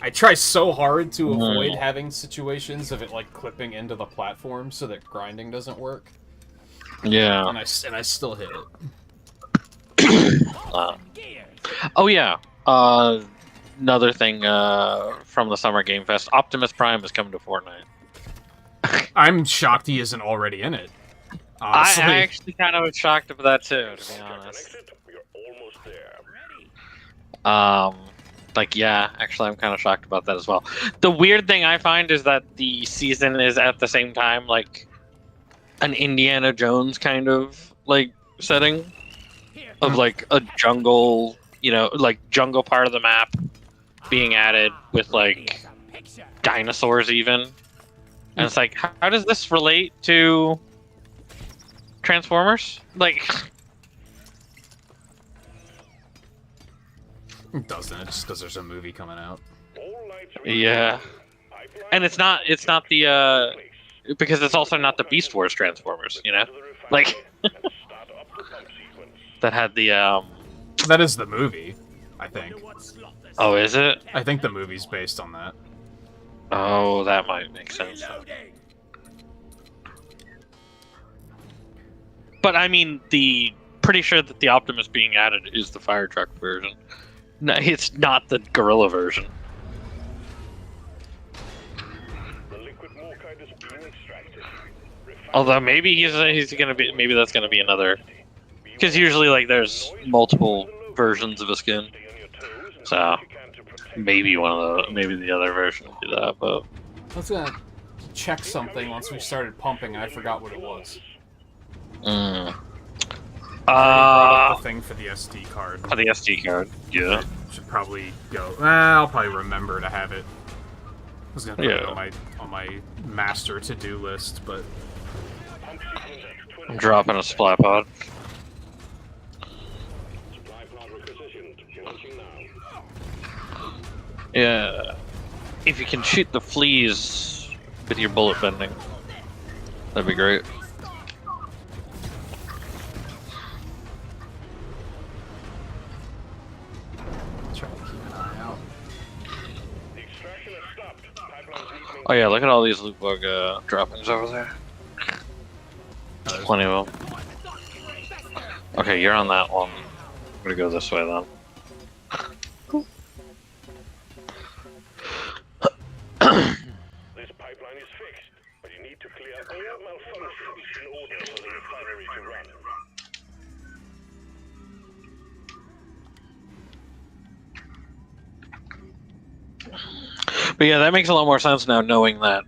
I try so hard to avoid having situations of it, like, clipping into the platform so that grinding doesn't work. Yeah. And I still hit it. Oh, yeah. Another thing from the Summer Game Fest. Optimus Prime is coming to Fortnite. I'm shocked he isn't already in it. Honestly. I actually kind of was shocked about that, too, to be honest. Like, yeah, actually, I'm kind of shocked about that as well. The weird thing I find is that the season is at the same time, like, an Indiana Jones kind of, like, setting of, like, a jungle, you know, like, jungle part of the map being added with, like, dinosaurs even. And it's like, how does this relate to Transformers? Like... It doesn't, just because there's a movie coming out. Yeah. And it's not the, because it's also not the Beast Wars Transformers, you know? Like, that had the, That is the movie, I think. Oh, is it? I think the movie's based on that. Oh, that might make sense. Reloading. But I mean, pretty sure that the Optimus being added is the fire truck version. No, it's not the gorilla version. The liquid morkite is being extracted. Although maybe he's gonna be, maybe that's gonna be another, because usually like there's multiple versions of a skin, so maybe maybe the other version will do that. But I was gonna check something once we started pumping, and I forgot what it was. Brought up the thing for the SD card. For the SD card, yeah. Should probably go. I'll probably remember to have it. I was gonna put it on my master to-do list, but I'm dropping a supply pod. Supply pod requisitioned. Launching now. Yeah. If you can shoot the fleas with your bullet bending, that'd be great. Oh yeah, look at all these loot bug droppings over there. There's plenty of them. Okay, you're on that one. I'm gonna go this way then. This pipeline is fixed, but you need to clear all malfunctions in order for the refinery to run. But yeah, that makes a lot more sense now, knowing that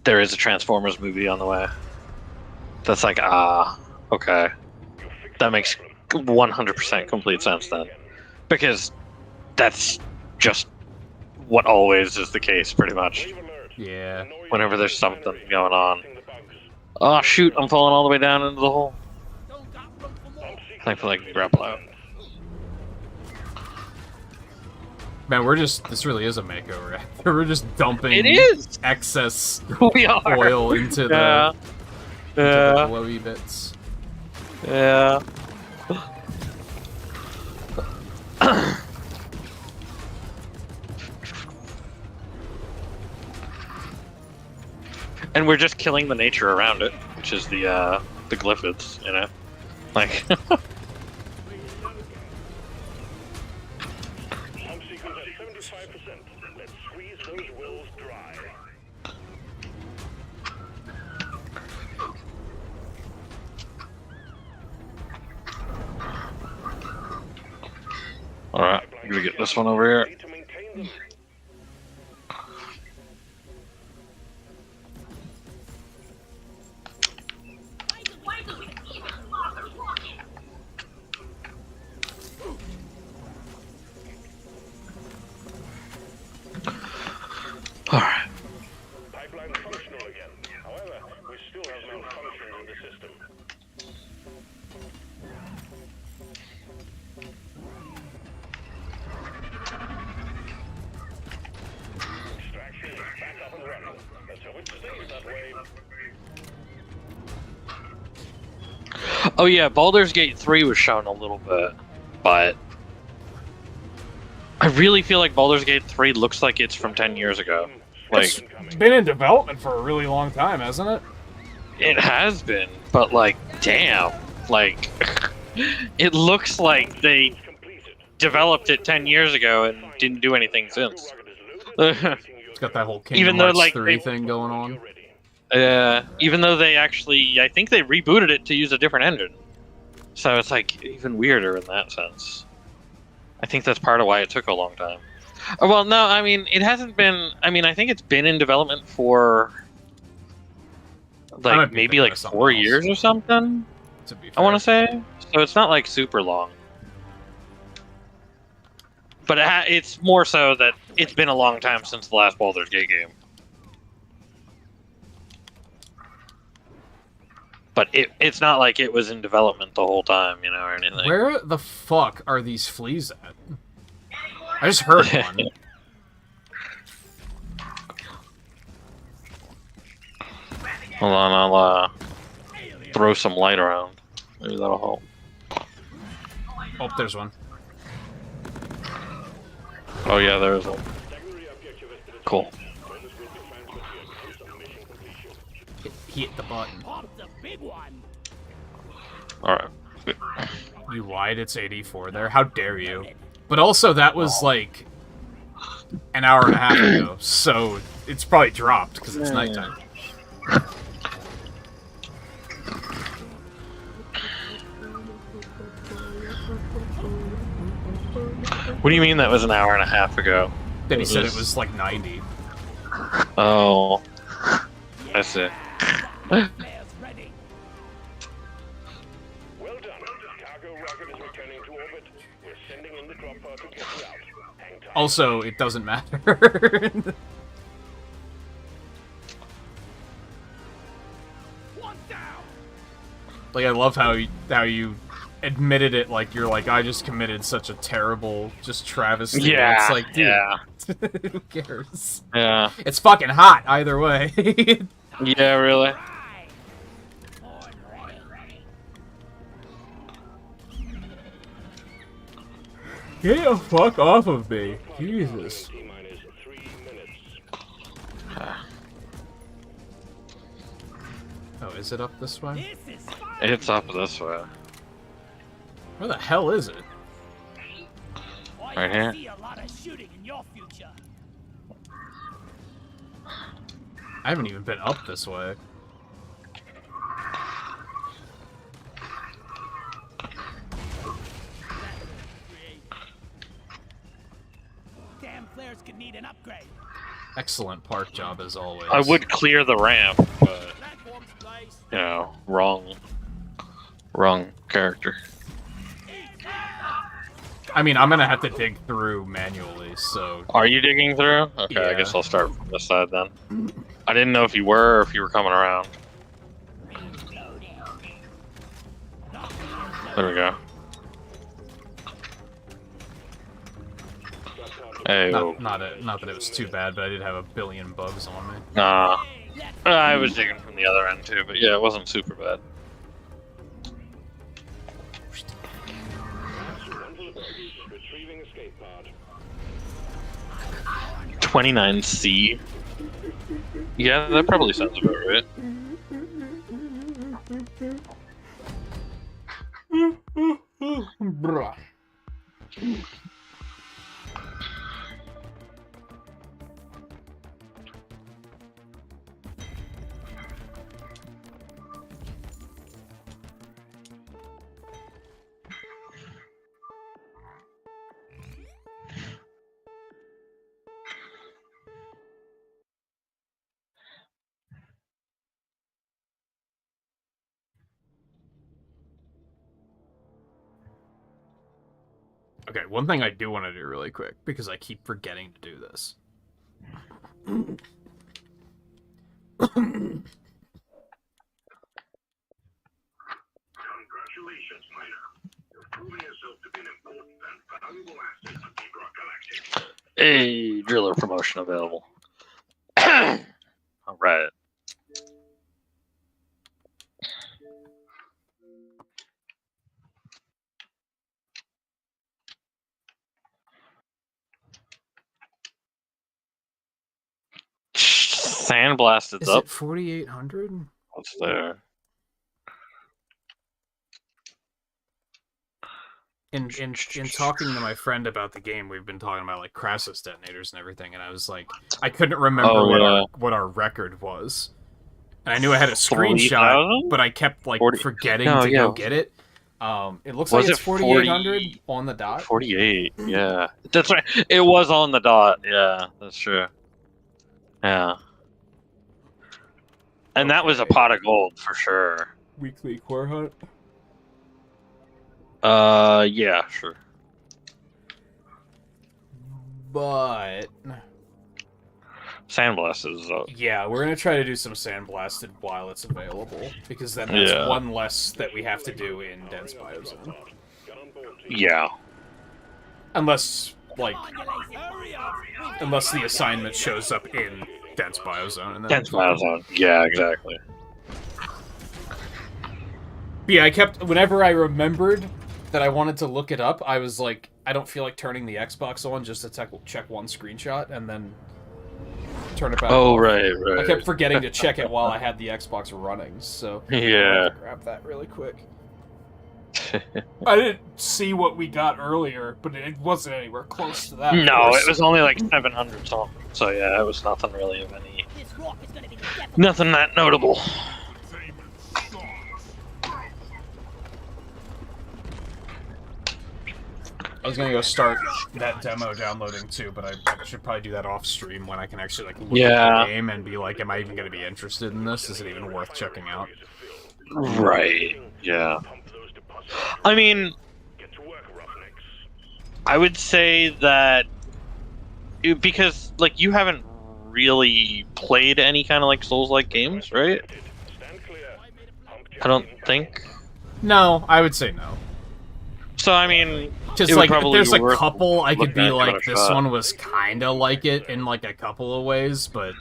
there is a Transformers movie on the way. That's like, okay. That makes 100% complete sense then. Because that's just what always is the case, pretty much. yeah. Whenever there's something going on. Oh shoot, I'm falling all the way down into the hole. Thankfully I can grapple out. Man, this really is a makeover. We're just dumping excess We are. oil into the glowy bits. Yeah. And we're just killing the nature around it, which is the glyphids, you know? Like Pump sequence at 75%. Let's squeeze those wells dry. Alright, I'm gonna get this one over here. Need to maintain them. Alright. Pipeline functional again. However, we still have malfunctions in the system. Extraction is back up and running. Let's hope it stays that way. Oh yeah, Baldur's Gate 3 was shown a little bit, but I really feel like Baldur's Gate 3 looks like it's from 10 years ago. Like, It's been in development for a really long time, hasn't it? it has been, but like, damn, like, it looks like they developed it 10 years ago and didn't do anything since. It's got that whole Kingdom Even though, Hearts like, 3 thing going on. Even though they actually, I think they rebooted it to use a different engine. So it's like even weirder in that sense. I think that's part of why it took a long time. Well, no, I mean, it hasn't been, I mean, I think it's been in development for like maybe like 4 years or something, To be I want to fair. say. So it's not like super long. But it's more so that it's been a long time since the last Baldur's Gate game. But it's not like it was in development the whole time, you know, or anything. Where the fuck are these fleas at? I just heard one. Hold on, I'll throw some light around. Maybe that'll help. Oh, there's one. Oh yeah, there's one. Cool. hit the button. Pop the big one. Alright. You lied, it's 84 there. How dare you? But also, that was like an hour and a half ago, so it's probably dropped because it's nighttime. What do you mean that was an hour and a half ago? Then he said it was like 90. Oh. I see. Flares ready. Well done. Cargo rocket is returning to orbit. We're sending in the drop pod to get you out. Hang tight. Also, it doesn't matter. One down. Like, I love how you admitted it, like, you're like, I just committed such a terrible, just travesty. Yeah, It's like, dude, yeah. who cares? Yeah. It's fucking hot, either way. Yeah, really? Right. Horn ready. Get the fuck off of me. Jesus. T-minus 3 minutes. Oh, is it up this way? This is fun. It's up this way. Where the hell is it? Boy, Right I here. see a lot of shooting in your future. I haven't even been up this way. Damn flares could need an upgrade. Excellent park job, as always. I would clear the ramp, but, Platforms place. you know, wrong character. I mean, I'm gonna have to dig through manually, so... Are you digging through? Okay, I guess Yeah. I'll start from this side then. I didn't know if you were or if you were coming around. There we go. Hey, Not that it was too bad, but I did have a billion bugs on me. nah. I was digging from the other end too, but yeah, it wasn't super bad. Retrieving escape pod. 29C. Yeah, that probably sounds about right. Bruh. Okay, one thing I do want to do really quick, because I keep forgetting to do this. Congratulations, Miner. You're proving yourself to be an important and valuable asset to Deep Rock Galactic. Hey, driller promotion available. Alright. Sandblast is Is up. it 4,800? What's there? In talking to my friend about the game, we've been talking about like Crassus detonators and everything, and I was like, I couldn't remember what our record was, and I knew I had a screenshot, 40,000? but I kept like 40 forgetting No, to yeah. go get it. It looks Was like it's it 4,800 on the dot. 48, yeah. That's right. It was on the dot, yeah, that's true. Yeah. And that was a pot of gold for sure. Weekly core hunt. Yeah, sure. But Sandblast is up. yeah, we're gonna try to do some sandblasted while it's available, because then that's Yeah. one less that we have to do in dense biozone. Yeah. Unless like Hurry up. unless the assignment shows up in dense biozone, and then Dense Biozone. Yeah, exactly. But yeah, I kept whenever I remembered that I wanted to look it up, I was like, I don't feel like turning the Xbox on just to check one screenshot, and then turn it back Oh, off. right. I kept forgetting to check it while I had the Xbox running, so I Yeah. had to grab that really quick. I didn't see what we got earlier, but it wasn't anywhere close to that. No, it was only like 700 something. So yeah, it was nothing really of any. This rock is gonna be the death of Nothing that notable. I was gonna go start that demo downloading too, but I should probably do that off stream when I can actually like look at the game and be like, am I even gonna be interested in this? Is it even worth checking out? Right. Yeah. I mean, I would say that because like you haven't really played any kind of like Souls-like games, right? I don't think. No, I would say no. So I mean, just like there's a couple I could be like, this one was kind of like it in like a couple of ways, but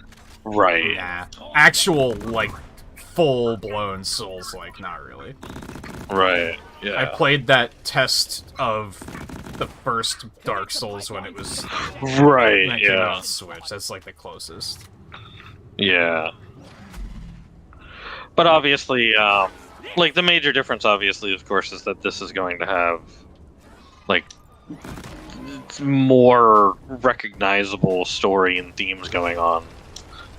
right. Nah, actual like full-blown Souls, like not really. Right. Yeah. I played that test of the first Dark Souls when it was right. Yeah. On Switch. That's like the closest. Yeah. But obviously, like the major difference, obviously, of course, is that this is going to have like more recognizable story and themes going on.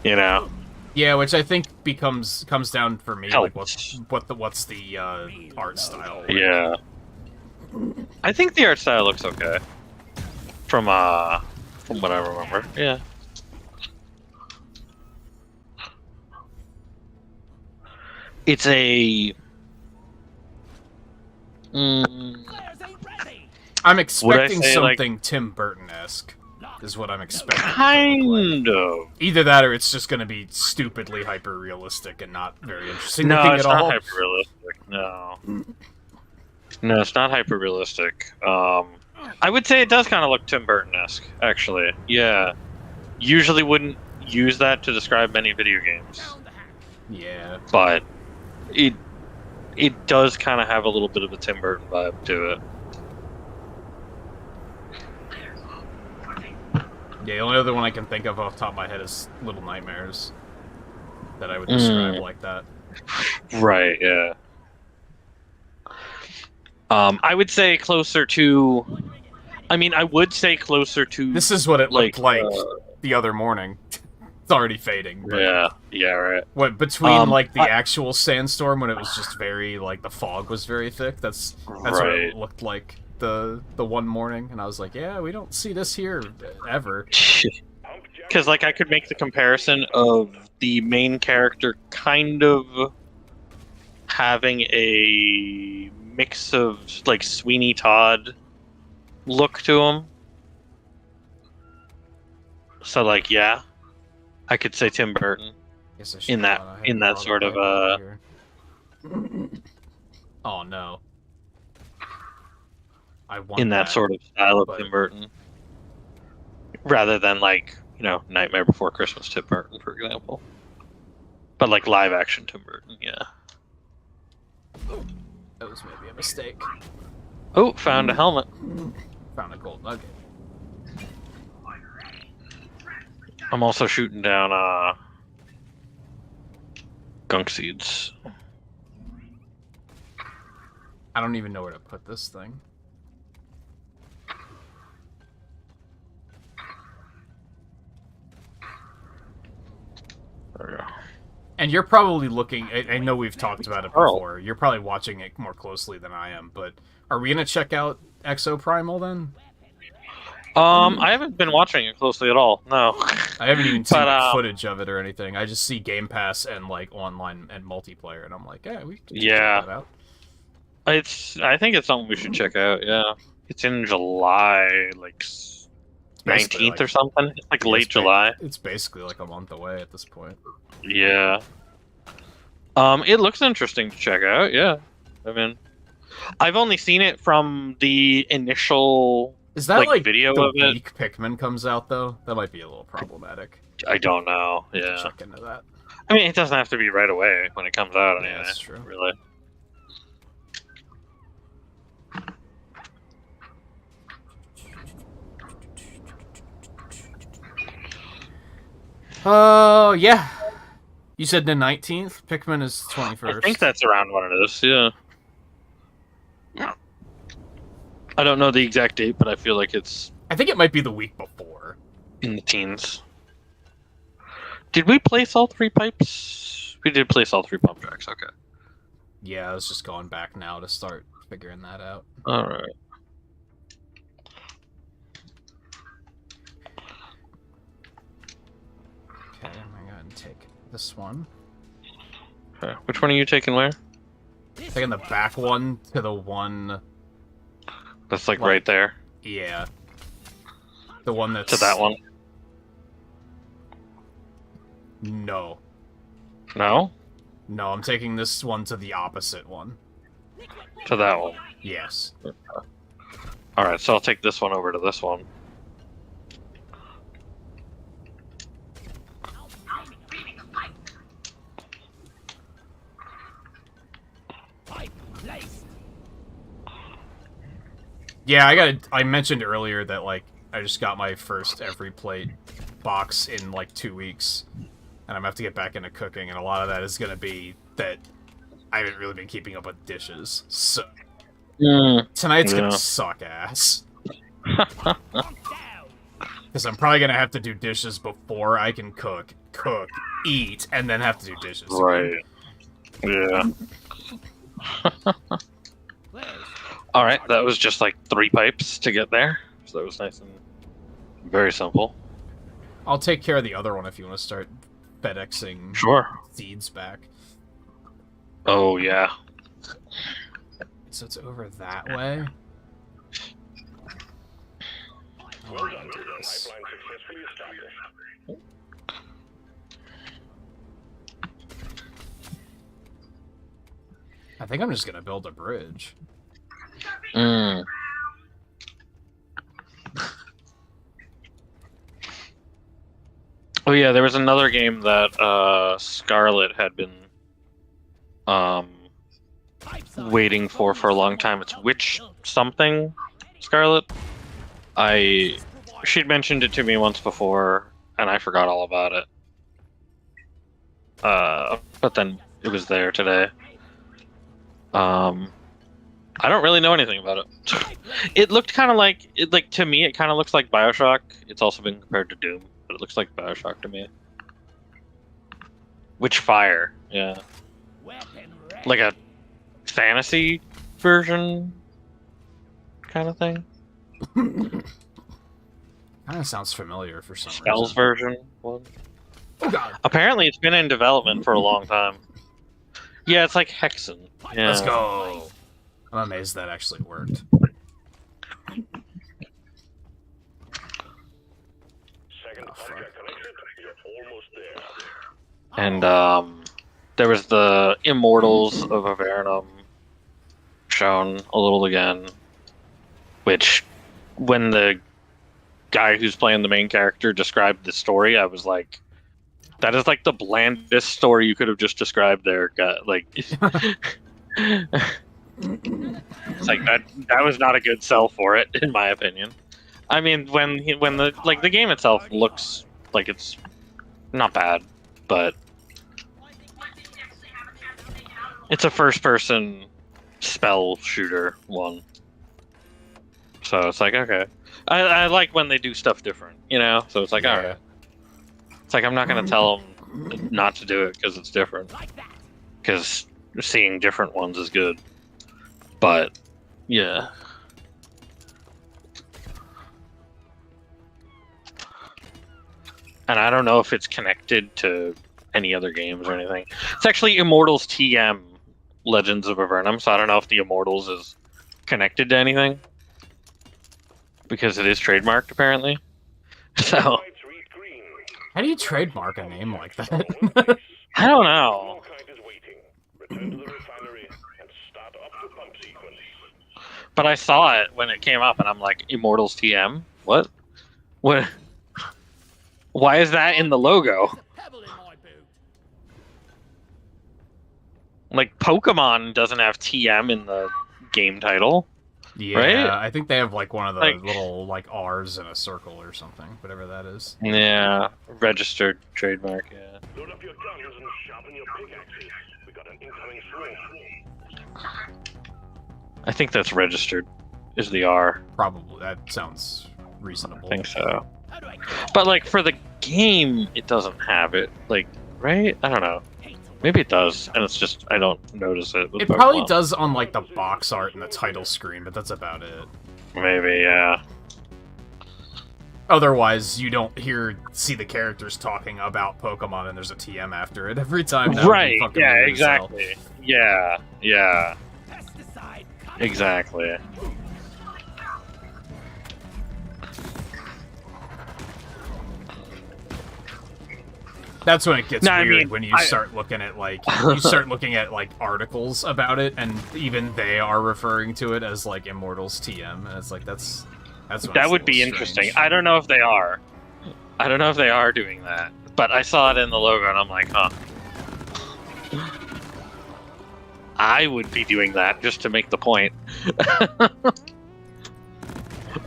You know. Yeah, which I think comes down for me Helps. like what's the art style? Like? Yeah. I think the art style looks okay. From what I remember. Yeah. It's a I'm expecting something like, Tim Burton-esque, is what I'm expecting. Kind of. Either that or it's just going to be stupidly hyper-realistic and not very interesting. No, it's not hyper-realistic. No. No, it's not hyper-realistic. I would say it does kind of look Tim Burton-esque, actually. Yeah. Usually wouldn't use that to describe many video games. Yeah. But it does kind of have a little bit of a Tim Burton vibe to it. Yeah, the only other one I can think of off the top of my head is Little Nightmares. That I would describe like that. Right, yeah. I would say closer to... I mean, I would say closer to... This is what it looked like the other morning. It's already fading. But yeah, right. What, between, like, the actual sandstorm when it was just very, like, the fog was very thick? That's right. What it looked like the one morning. And I was like, yeah, we don't see this here ever. Because, like, I could make the comparison of the main character kind of having a mix of, like, Sweeney Todd look to him. So, like, yeah. I could say Tim Burton in that sort of oh no! I want in that sort of style of Tim Burton, rather than like Nightmare Before Christmas Tim Burton, for example. But like live action Tim Burton, yeah. That was maybe a mistake. Oh, found a helmet. Found a gold nugget. I'm also shooting down gunk seeds. I don't even know where to put this thing. There we go. And you're probably looking... I know we've talked about it before. You're probably watching it more closely than I am, but are we going to check out Exoprimal then? I haven't been watching it closely at all. No, I haven't even seen footage of it or anything. I just see Game Pass and like online and multiplayer, and I'm like, yeah, we can check that out. I think it's something we should check out. Yeah, it's in July, like 19th or something. It's like late July. It's basically like a month away at this point. Yeah. It looks interesting to check out. Yeah, I mean, I've only seen it from the initial. Is that like video the of it? week Pikmin comes out though? That might be a little problematic. I don't know. Yeah. Check into that. I mean, it doesn't have to be right away when it comes out. Anyway, that's true. Really. Oh, yeah. You said the 19th? Pikmin is 21st. I think that's around when it is, yeah. I don't know the exact date, but I feel like it's... I think it might be the week before. In the teens. Did we place all 3 pipes? We did place all 3 pump tracks, okay. Yeah, I was just going back now to start figuring that out. Alright. Okay, I'm gonna go ahead and take this one. Okay. Which one are you taking where? Taking the back one to the one... That's like right there. Yeah. The one that's... To that one? No. No? No, I'm taking this one to the opposite one. To that one? Yes. Alright, so I'll take this one over to this one. Yeah, I mentioned earlier that, like, I just got my first every plate box in, like, 2 weeks. And I'm gonna have to get back into cooking, and a lot of that is gonna be that I haven't really been keeping up with dishes. So tonight's gonna suck ass. Because I'm probably gonna have to do dishes before I can cook, eat, and then have to do dishes. Right. Yeah. Alright, that was just like 3 pipes to get there. So that was nice and very simple. I'll take care of the other one if you want to start FedExing seeds back. Oh, yeah. So it's over that way. Well done. Pipeline successfully established. I think I'm just gonna build a bridge. Mm. Oh yeah, there was another game that Scarlet had been waiting for a long time. It's Witch something, Scarlet. She'd mentioned it to me once before, and I forgot all about it. But then it was there today. I don't really know anything about it. It looked kind of like to me. It kind of looks like BioShock. It's also been compared to Doom, but it looks like BioShock to me. Witchfire, yeah, like a fantasy version, kind of thing. Kind of sounds familiar for some Spells reason. version one. Oh god! Apparently, it's been in development for a long time. Yeah, it's like Hexen. Yeah. Let's go. I'm amazed that actually worked. Second contract connected. You're almost there. And there was the Immortals of Avernum shown a little again, which when the guy who's playing the main character described the story, I was like, that is like the blandest story you could have just described there. Like, it's like that was not a good sell for it, in my opinion. I mean, when the game itself looks like it's not bad, but it's a first-person spell shooter one, so it's like, okay, I like when they do stuff different, you know. So it's like, all right, it's like I'm not gonna tell them not to do it because it's different, because seeing different ones is good, but yeah. And I don't know if it's connected to any other games or anything. It's actually Immortals TM Legends of Avernum, so I don't know if the Immortals is connected to anything. Because it is trademarked, apparently. So... How do you trademark a name like that? I don't know. But I saw it when it came up, and I'm like, Immortals TM? What? What? Why is that in the logo? Like, Pokemon doesn't have TM in the game title. Yeah, right? I think they have like one of the Like- little like R's in a circle or something, whatever that is. Yeah, registered trademark. Yeah. Load up your guns and sharpen your pickaxes. We got an incoming swarm. I think that's registered. Is the R? Probably that sounds reasonable. I think so. How do I But like for the game, it doesn't have it. Like, right? I don't know. Maybe it does, and it's just I don't notice it. With It probably Pokemon. does on like the box art and the title screen, but that's about it. Maybe, yeah. Otherwise, you don't see the characters talking about Pokemon and there's a TM after it every time. That would be Right? fucking Yeah, weird as hell. exactly. Yeah, yeah, pesticide? exactly. That's when it gets No, I weird mean, when you start looking at like articles about it, and even they are referring to it as like Immortals TM, and it's like that's when That it's would a be little interesting. strange. I don't know if they are. I don't know if they are doing that, but I saw it in the logo, and I'm like, huh. I would be doing that just to make the point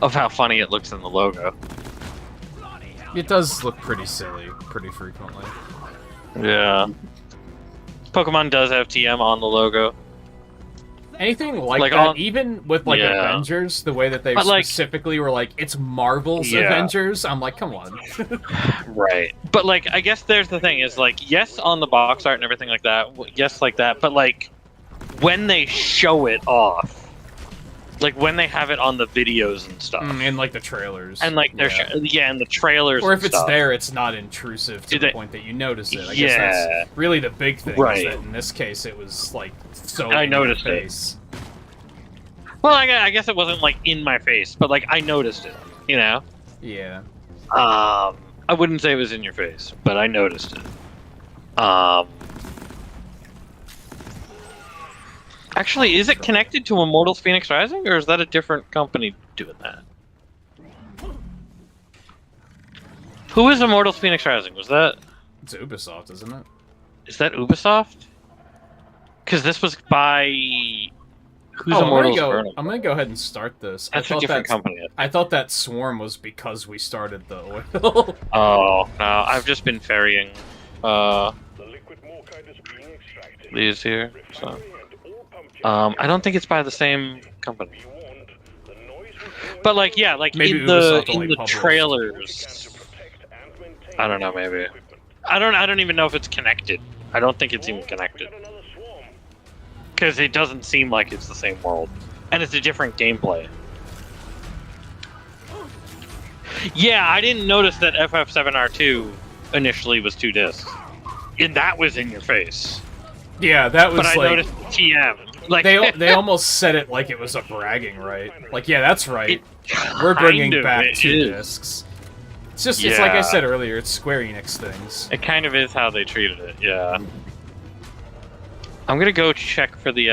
of how funny it looks in the logo. It does look pretty silly, pretty frequently. Yeah. Pokemon does have TM on the logo. Anything like Like that, on- even with like Yeah. Avengers, the way that they But, like- specifically were like, it's Marvel's Yeah. Avengers, I'm like, come on. Right. But, like, I guess there's the thing is, like, yes, on the box art and everything like that, yes, like that, but, like, when they show it off, like, when they have it on the videos and stuff, And like the trailers. and, like, they're, and the trailers or and if it's stuff. there, it's not intrusive to Do the they- point that you notice it. I guess Yeah. that's really the big thing. Right. Is that in this case, it was like so. I in your noticed it. face. Well, I guess it wasn't, like, in my face, but, like, I noticed it, you know? Yeah. I wouldn't say it was in your face, but I noticed it. Actually, is it connected to Immortals Phoenix Rising, or is that a different company doing that? Who is Immortals Phoenix Rising? Was that... It's Ubisoft, isn't it? Is that Ubisoft? Because this was by... Who's I'm Immortals gonna, Burning? I'm gonna go ahead and start this. That's a different company. I thought that swarm was because we started the oil. Oh, no, I've just been ferrying The liquid morkite is being extracted. these here, so... Refinery and all pump jacks I don't think it's by the same company. be warned. The noise will But like, yeah, like Maybe in the Ubisoft only published- trailers. to protect and maintain I don't know, maybe. equipment. I don't even know if it's connected. I don't think it's even connected We got another swarm. because it doesn't seem like it's the same world, and it's a different gameplay. Yeah, I didn't notice that FF7R2 initially was 2 discs, and that was in your face. Yeah, that was But I like noticed TM. Like they almost said it like it was a bragging right. Like, yeah, that's right. It We're kind bringing of back it 2 is. discs. It's just it's like I Yeah. said earlier. It's Square Enix things. It kind of is how they treated it, yeah. I'm gonna go check for the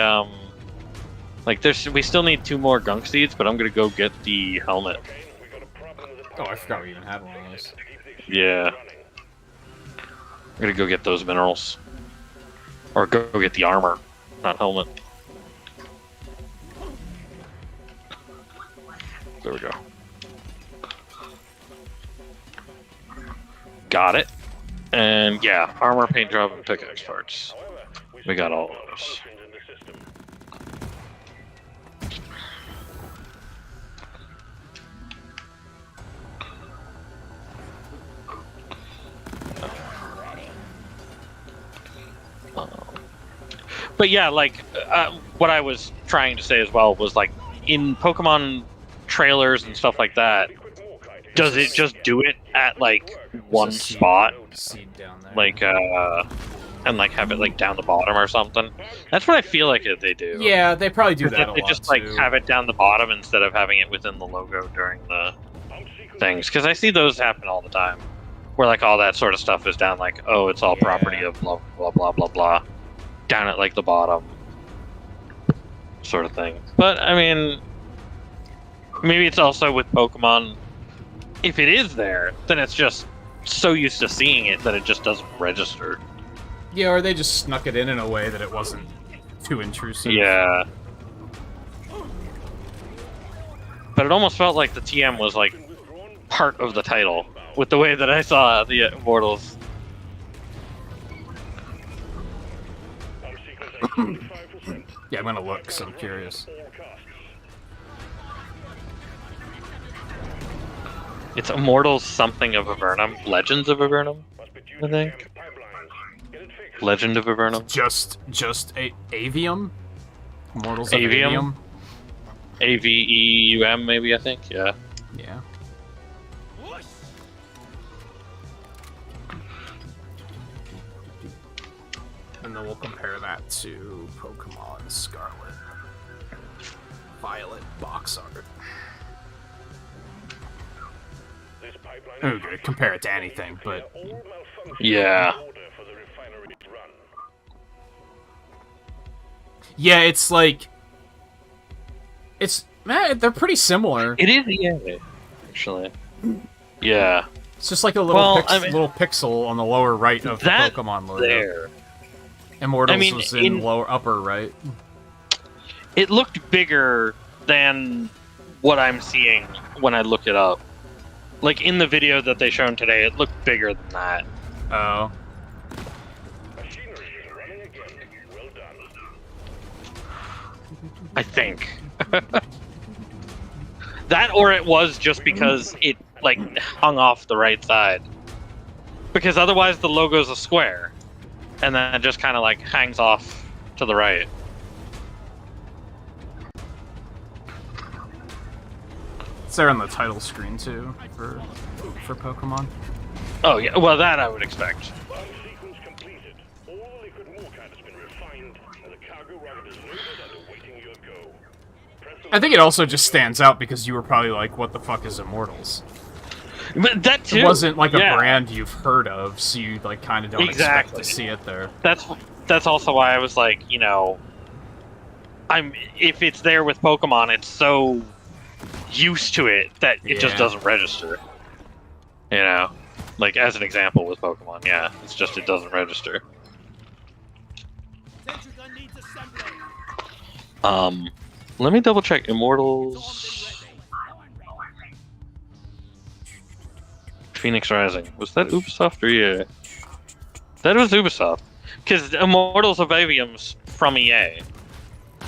like we still need 2 more gunk seeds, but I'm gonna go get the helmet. Okay, we got a problem with the Oh, I forgot we even had one of those. to keep the experiment Yeah. running. I'm gonna go get those minerals. Or go get the armor, not helmet. There we go. Got it. And yeah, armor, paint job, and pickaxe parts. However, We got all still of have those. functions in the system. But yeah, like what I was trying to say as well was like in Pokemon trailers and stuff like that, Liquid morkite is does it just do it at like one There's a seed- spot, Seed down there. like and like have it like down the bottom or something? That's what I feel like they do. Yeah, they probably do Is that a they lot just like too. have it down the bottom instead of having it within the logo during the things, because I see those happen all the time, where like all that sort of stuff is down like, oh, it's all Yeah. property of blah blah blah blah blah, down at like the bottom, sort of thing. But I mean, maybe it's also with Pokemon. If it is there, then it's just so used to seeing it that it just doesn't register. Yeah, or they just snuck it in a way that it wasn't too intrusive. Yeah. but it almost felt like the TM was like part of the title with the way that I saw the Immortals. Yeah, I'm gonna look because I'm curious. It's Immortals something of Avernum. Legends of Avernum, I think. Legend of Avernum. Just Avium? Immortals of Avium? Avium? AVEUM, maybe, I think, yeah. Yeah. And then we'll compare that to Pokemon Scarlet. Violet box art. Okay, compare it to anything, but... Yeah. Yeah, it's like... It's... Man, they're pretty similar. It is, yeah, actually. Yeah. It's just like a little, Well, little pixel on the lower right of the Pokemon logo. There. Immortals was in lower upper right. It looked bigger than what I'm seeing when I look it up. Like, in the video that they shown today, it looked bigger than that. Oh. I think. That, or it was just because it, like, hung off the right side. Because otherwise the logo's a square. And then it just kind of, like, hangs off to the right. It's there on the title screen, too, for Pokemon. Oh, yeah, well, that I would expect. I think it also just stands out because you were probably like, what the fuck is Immortals? But that too. It wasn't like a brand you've heard of, so you like kind of don't expect to see it there. That's also why I was like, you know, if it's there with Pokemon, it's so used to it that it just doesn't register. You know, like as an example with Pokemon, yeah, it's just it doesn't register. Let me double check Immortals. Phoenix Rising. Was that Ubisoft or EA? That was Ubisoft. Because Immortals of Avium's from EA.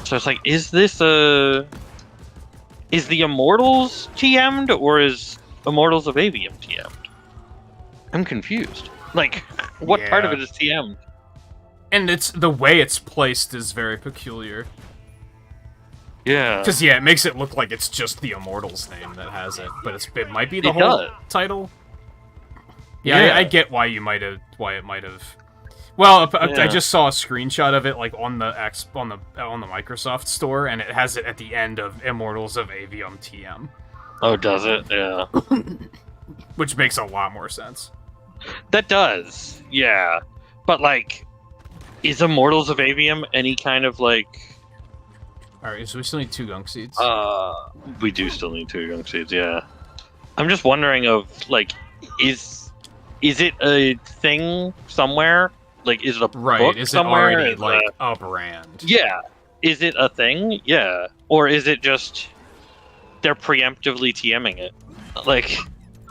So it's like, is this a... Is the Immortals TM'd or is Immortals of Avium TM'd? I'm confused. Like, what part of it is TM'd? And it's the way it's placed is very peculiar. Yeah. Because, yeah, it makes it look like it's just the Immortals name that has it, but it might be the whole title. Yeah, I get why it might have. Well, I just saw a screenshot of it, like on the Microsoft store, and it has it at the end of Immortals of Avium TM. Oh, does it? Yeah. Which makes a lot more sense. That does, yeah. But like, is Immortals of Avium any kind of like? Alright, so we still need 2 gunk seeds. We do still need 2 gunk seeds, yeah. I'm just wondering of, like, is it a thing somewhere? Like, is it a book is somewhere? It already, like, a brand? Yeah. Is it a thing? Yeah. Or is it just they're preemptively TMing it? Like,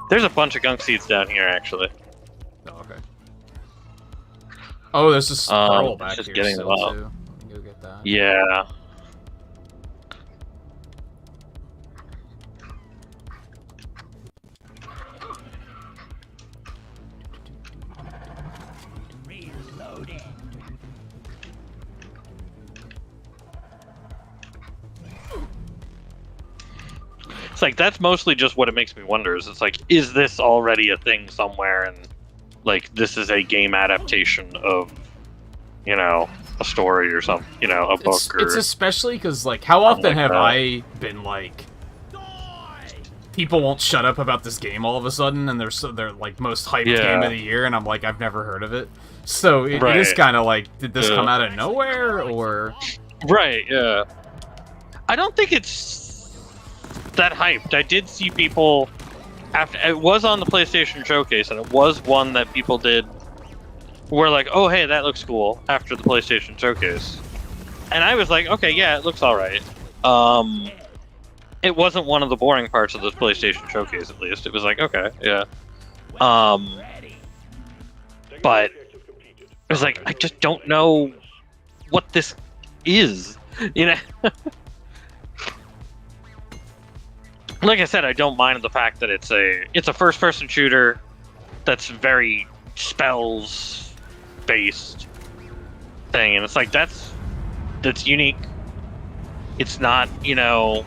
there's a bunch of gunk seeds down here, actually. Oh, okay. Oh, there's this pearl back just here getting still, them up. too. Go get that. Yeah. It's like, that's mostly just what it makes me wonder, is it's like, is this already a thing somewhere, and like, this is a game adaptation of, you know, a story or something, you know, a book It's especially because, like, how often have I been like, people won't shut up about this game all of a sudden, and they're like, most hyped game of the year, and I'm like, I've never heard of it. So it is kind of like, did this come out of nowhere, or... Right, yeah. I don't think it's that hyped. I did see people after it was on the PlayStation Showcase, and it was one that people did were like, oh hey, that looks cool after the PlayStation Showcase. And I was like, okay, yeah, it looks alright. it wasn't one of the boring parts of this PlayStation showcase. At least it was like, okay, yeah. But it was like, I just don't know what this is, you know. Like I said, I don't mind the fact that it's a first-person shooter that's very spells based thing, and it's like that's unique. It's not, well,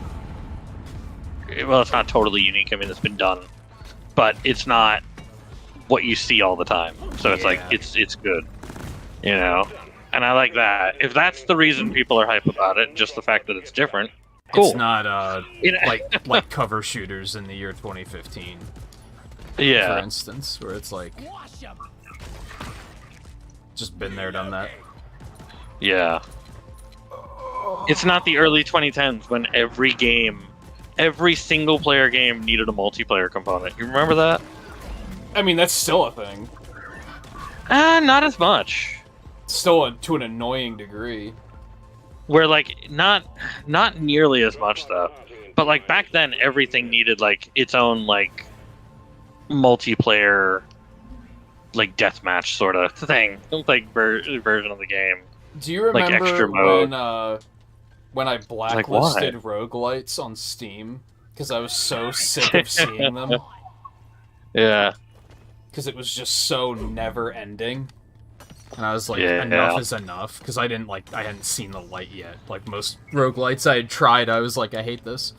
it's not totally unique. I mean, it's been done, but it's not what you see all the time. So it's like it's good, and I like that. If that's the reason people are hype about it, just the fact that it's different, cool. It's not like cover shooters in the year 2015. Yeah. For instance, where it's like just been there, done that. Yeah. It's not the early 2010s when every single player game needed a multiplayer component. You remember that? I mean, that's still a thing. Not as much. Still to an annoying degree. Where, like, not nearly as much, though. But, like, back then, everything needed, like, its own, like, multiplayer, like, deathmatch sort of thing. Like, version of the game. Do you remember like, extra mode. When I blacklisted roguelites on Steam? Because I was so sick of seeing them. Yeah. Because it was just so never-ending. And I was like, enough is enough, because I hadn't seen the light yet. Like most roguelites I had tried, I was like, I hate this.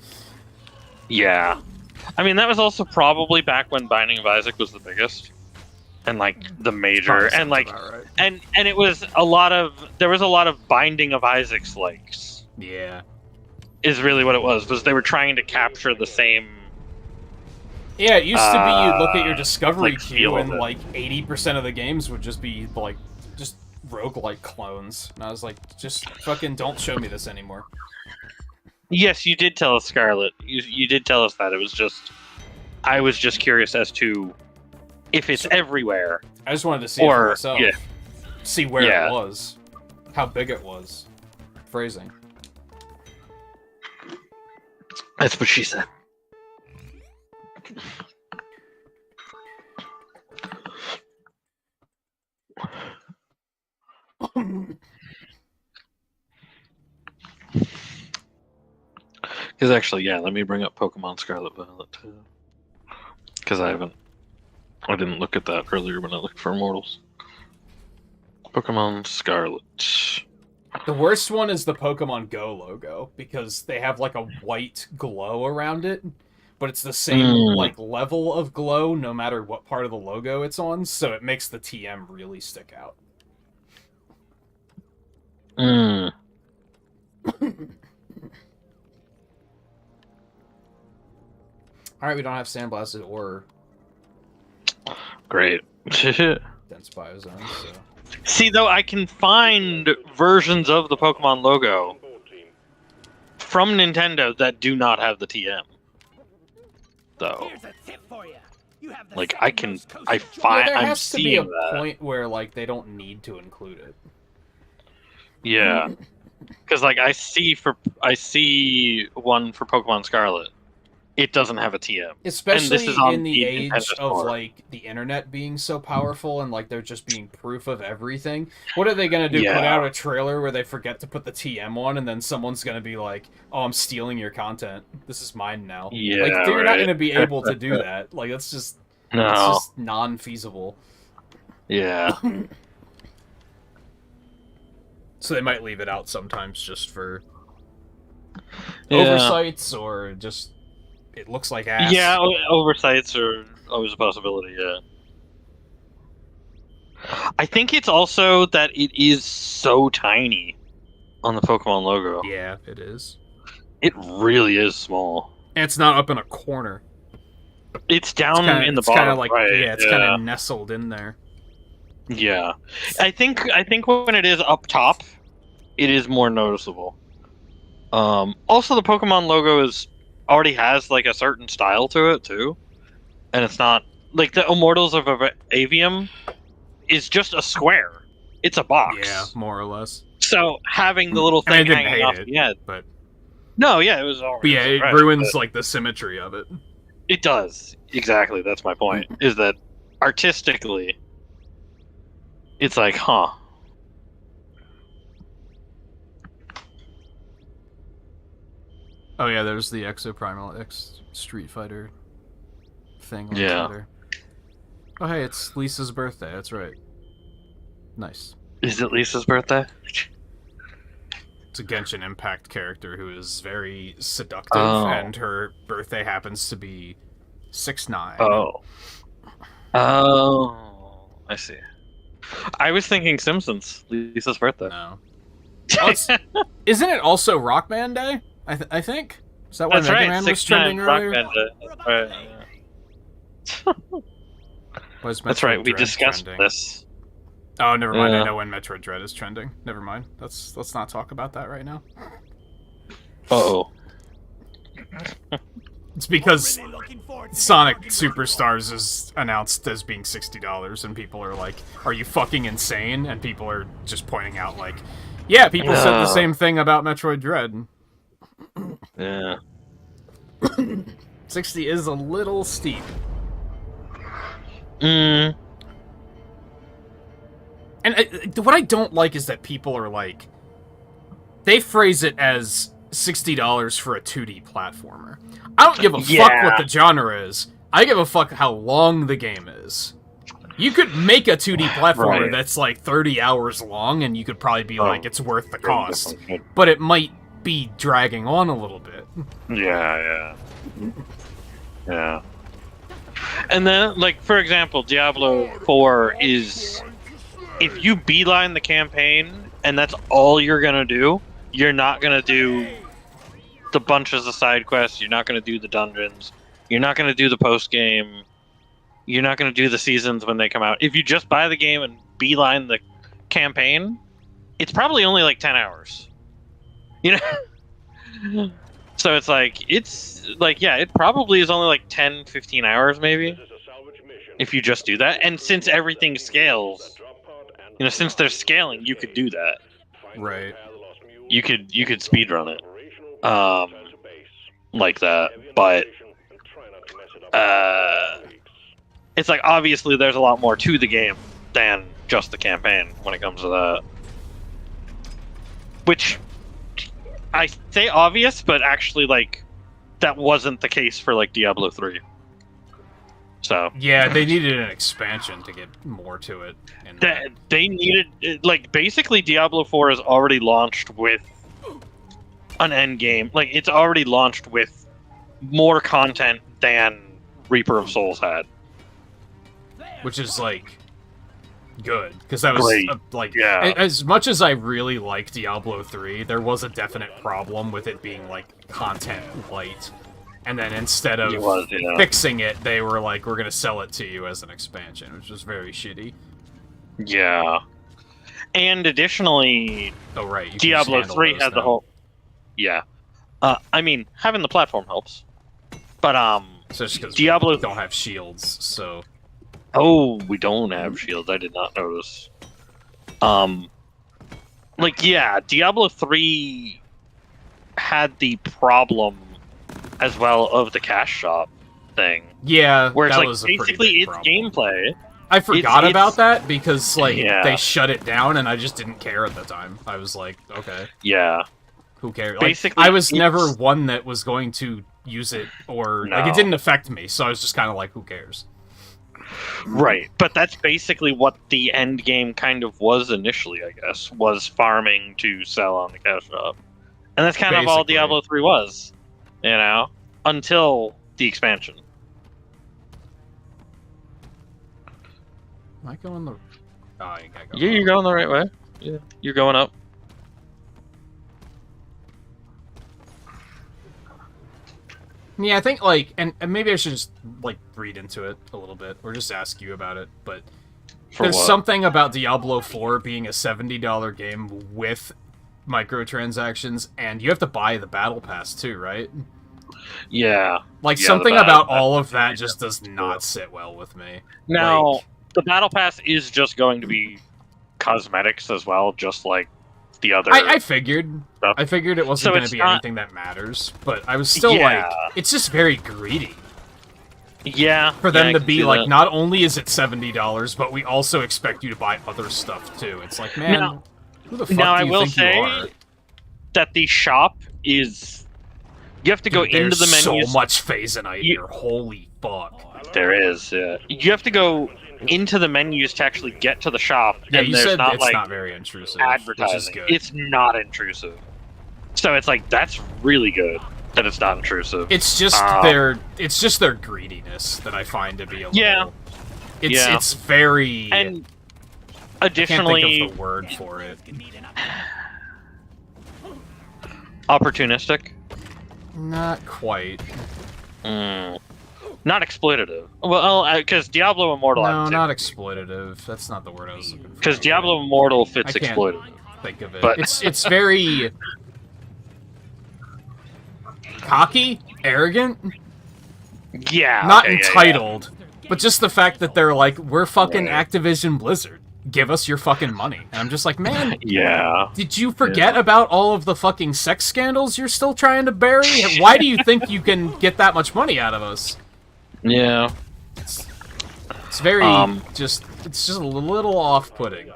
Yeah. I mean, that was also probably back when Binding of Isaac was the biggest. And, like, the major, and, like, right. and it was there was a lot of Binding of Isaac's likes. Yeah. Is really what it was they were trying to capture the same... Yeah, it used to be you'd look at your discovery like, queue and, like, 80% of the games would just be, like, just roguelike clones. And I was like, just fucking don't show me this anymore. Yes, you did tell us, Scarlet. You did tell us that. It was just... I was just curious as to if it's everywhere. I just wanted to see it for myself. Yeah. See where it was. How big it was. Phrasing. That's what she said. Because actually, let me bring up Pokemon Scarlet Violet too. Because I didn't look at that earlier when I looked for Immortals. Pokemon Scarlet. The worst one is the Pokemon Go logo, because they have like a white glow around it, but it's the same like level of glow no matter what part of the logo it's on, so it makes the TM really stick out. Alright, we don't have Sandblasted or Great. Dense Biozone, so... See, though, I can find versions of the Pokemon logo from Nintendo that do not have the TM. Though. Here's a tip for you. You have the Like, second I find, there I'm has to be seeing a point where, like, they don't need to include it. Yeah. Because, like, I see one for Pokemon Scarlet. It doesn't have a TM. Especially in the age of, Store. like, the internet being so powerful and, like, there just being proof of everything. What are they gonna do? Put out a trailer where they forget to put the TM on and then someone's gonna be like, oh, I'm stealing your content. This is mine now. Yeah, like, they're not gonna be able to do that. Like, that's just... No. It's just non-feasible. Yeah. So they might leave it out sometimes just for oversights or just... It looks like ass. Yeah, oversights are always a possibility, yeah. I think it's also that it is so tiny on the Pokemon logo. Yeah, it is. It really is small. And it's not up in a corner. It's down in the bottom, kinda like, right? Yeah, it's kind of nestled in there. Yeah. I think when it is up top, it is more noticeable. Also, the Pokemon logo already has like a certain style to it too, and it's not like the Immortals of Avium is just a square. It's a box. Yeah, more or less. So having the little thing hanging off the end, but No, yeah, it was all. But yeah, it right, ruins like the symmetry of it. It does. Exactly. That's my point. Is that artistically, it's like, huh. Oh yeah, there's the Exoprimal X Street Fighter thing on Twitter. Oh hey, it's Lisa's birthday. That's right. Nice. Is it Lisa's birthday? It's a Genshin Impact character who is very seductive, and her birthday happens to be 6/9. Oh, I see. I was thinking Simpsons. Lisa's birthday. No. Oh, isn't it also Rockman Day? I think. Is that why Mega Man was trending earlier? That's right. We discussed this. Oh, never mind. I know when Metroid Dread is trending. Never mind. Let's not talk about that right now. Uh-oh. It's because Sonic Superstars is announced as being $60, and people are like, "Are you fucking insane?" And people are just pointing out, like, "Yeah, people said the same thing about Metroid Dread." Yeah. 60 is a little steep. Mm. And what I don't like is that people are like, they phrase it as $60 for a 2D platformer. I don't give a fuck what the genre is. I give a fuck how long the game is. You could make a 2D platformer that's like 30 hours long, and you could probably be like, it's worth the cost. But it might be dragging on a little bit. Yeah. And then, like, for example, Diablo 4 is... If you beeline the campaign, and that's all you're gonna do, you're not gonna do the bunches of side quests, you're not gonna do the dungeons, you're not gonna do the post-game, you're not gonna do the seasons when they come out. If you just buy the game and beeline the campaign, it's probably only like 10 hours. You know? So it's like, it probably is only like 10, 15 hours maybe, if you just do that. And since everything scales, since they're scaling, you could do that. Right. You could speedrun it. Like that. But it's like, obviously there's a lot more to the game than just the campaign when it comes to that. Which, I say obvious, but actually, like, that wasn't the case for, like, Diablo 3. So... Yeah, they needed an expansion to get more to it. They needed... Like, basically, Diablo 4 is already launched with an end game. Like, it's already launched with more content than Reaper of Souls had. Which is, like... good, because that was as much as I really like Diablo 3, there was a definite problem with it being like content light, and then instead of fixing it, they were like, we're gonna sell it to you as an expansion, which was very shitty. Yeah. And additionally, Diablo 3 had the whole I mean, having the platform helps, but so just Diablo don't have shields, so oh, we don't have shields. I did not notice. Diablo 3 had the problem as well of the cash shop thing. Yeah, where it's that like was basically it's gameplay. I forgot about that because they shut it down, and I just didn't care at the time. I was like, okay, who cares? Basically, I was never one that was going to use it, or like it didn't affect me, so I was just kind of like, who cares? Right, but that's basically what the end game kind of was initially, I guess, was farming to sell on the cash shop. And that's kind of all Diablo 3 was, until the expansion. Am I going the... Oh, you gotta go you're going the right way. Yeah, you're going up. Yeah, I think, and maybe I should just, read into it a little bit, or just ask you about it, but there's something about Diablo 4 being a $70 game with microtransactions, and you have to buy the Battle Pass too, right? Yeah. Something about all of that just does not sit well with me. Now, the Battle Pass is just going to be cosmetics as well, just like the other. I figured. Stuff. I figured it wasn't So going to it's be not- anything that matters, but I was still Yeah. like, it's just very greedy Yeah. for them I to can be see like, that. not only is it $70, but we also expect you to buy other stuff too. It's like, man, Now- who the fuck now, do I you will think say you are? that the shop is. You have to go Dude, into the there's menus. so much phasonite You- here. Holy fuck. There is. Yeah. You have to go into the menus to actually get to the shop, Yeah, and you there's said not it's like not very intrusive, which is advertising. good. It's not intrusive. So it's like that's really good that it's not intrusive. It's just their greediness that I find to be a little. Yeah. It's very. And I can't additionally, think of the word for it. opportunistic. Not quite. Not exploitative. Well, because Diablo Immortal. No, not exploitative. That's not the word I was looking for. Because Diablo Immortal fits I can't exploitative. think of it. But- It's very cocky, arrogant, Yeah. not okay, yeah, entitled, but just the fact that they're like, we're fucking Activision Blizzard. Give us your fucking money. And I'm just like, man, Yeah. did you forget about all of the fucking sex scandals you're still trying to bury? Why do you think you can get that much money out of us? Yeah. It's very it's just a little off-putting.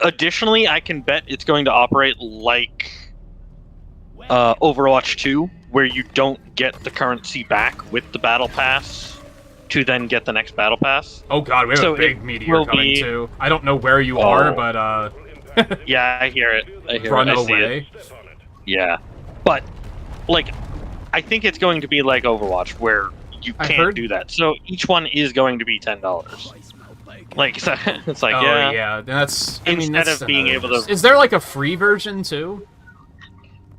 Additionally, I can bet it's going to operate like Overwatch 2, where you don't get the currency back with the battle pass to then get the next battle pass. Oh god, we have So a big it meteor will coming be- too. I don't know where you are, but Yeah, I hear it. run I see away. it. Yeah. But, like, I think it's going to be like Overwatch, where you I can't heard- do that. So each one is going to be $10. Like, so, it's like, Oh yeah. yeah, that's. I mean, Instead that's of being another- able to- Is there like a free version too?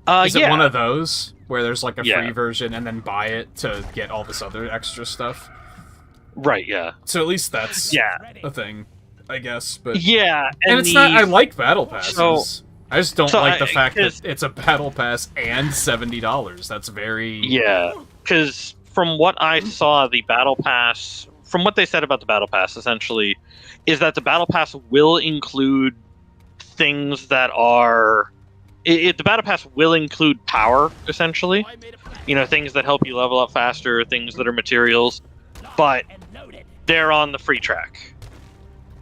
Is it yeah. one of those where there's like a Yeah. free version and then buy it to get all this other extra stuff? Right, yeah. So at least that's Yeah. a thing, I guess. But Yeah, and it's not. I like battle passes. So- I just don't so like the I- fact that 'cause- it's a battle pass and $70. That's very. Yeah, because from what I saw, the battle pass, from what they said about the battle pass, essentially, is that the battle pass will include things that are. The battle pass will include power, essentially. You know, things that help you level up faster, things that are materials, but they're on the free track.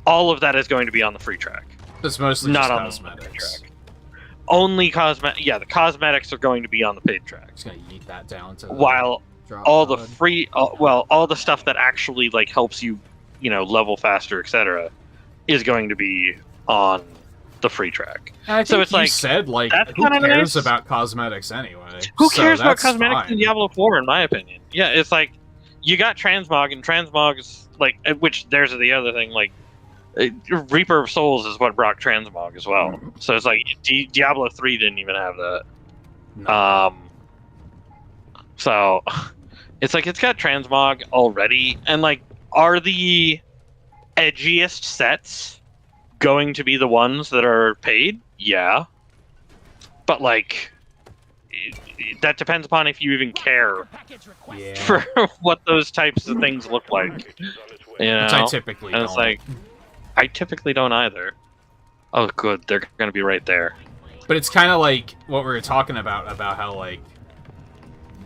All of that is going to be on the free track. It's mostly Not just on the cosmetics. track. Only cosmetic. Yeah, the cosmetics are going to be on the paid track. Just gonna yeet that down to the While drop all the pod. free, all the stuff that actually like helps you, you know, level faster, etc., is going to be on the free track. And I so think it's you like, said like, that's who kinda cares nice. about cosmetics anyway? Who So cares about that's cosmetics fine. in Diablo 4, in my opinion? Yeah, it's like you got transmog, and transmog's like, which there's the other thing, like Reaper of Souls is what brought transmog as well. So it's like Diablo 3 didn't even have that. No. So it's like it's got transmog already, and like, are the edgiest sets going to be the ones that are paid? Yeah, but like that depends upon if you even care Yeah. for what those types of things look like. You know, Which I typically and don't. it's like I typically don't either. Oh, good, they're gonna be right there. But it's kind of like what we were talking about how like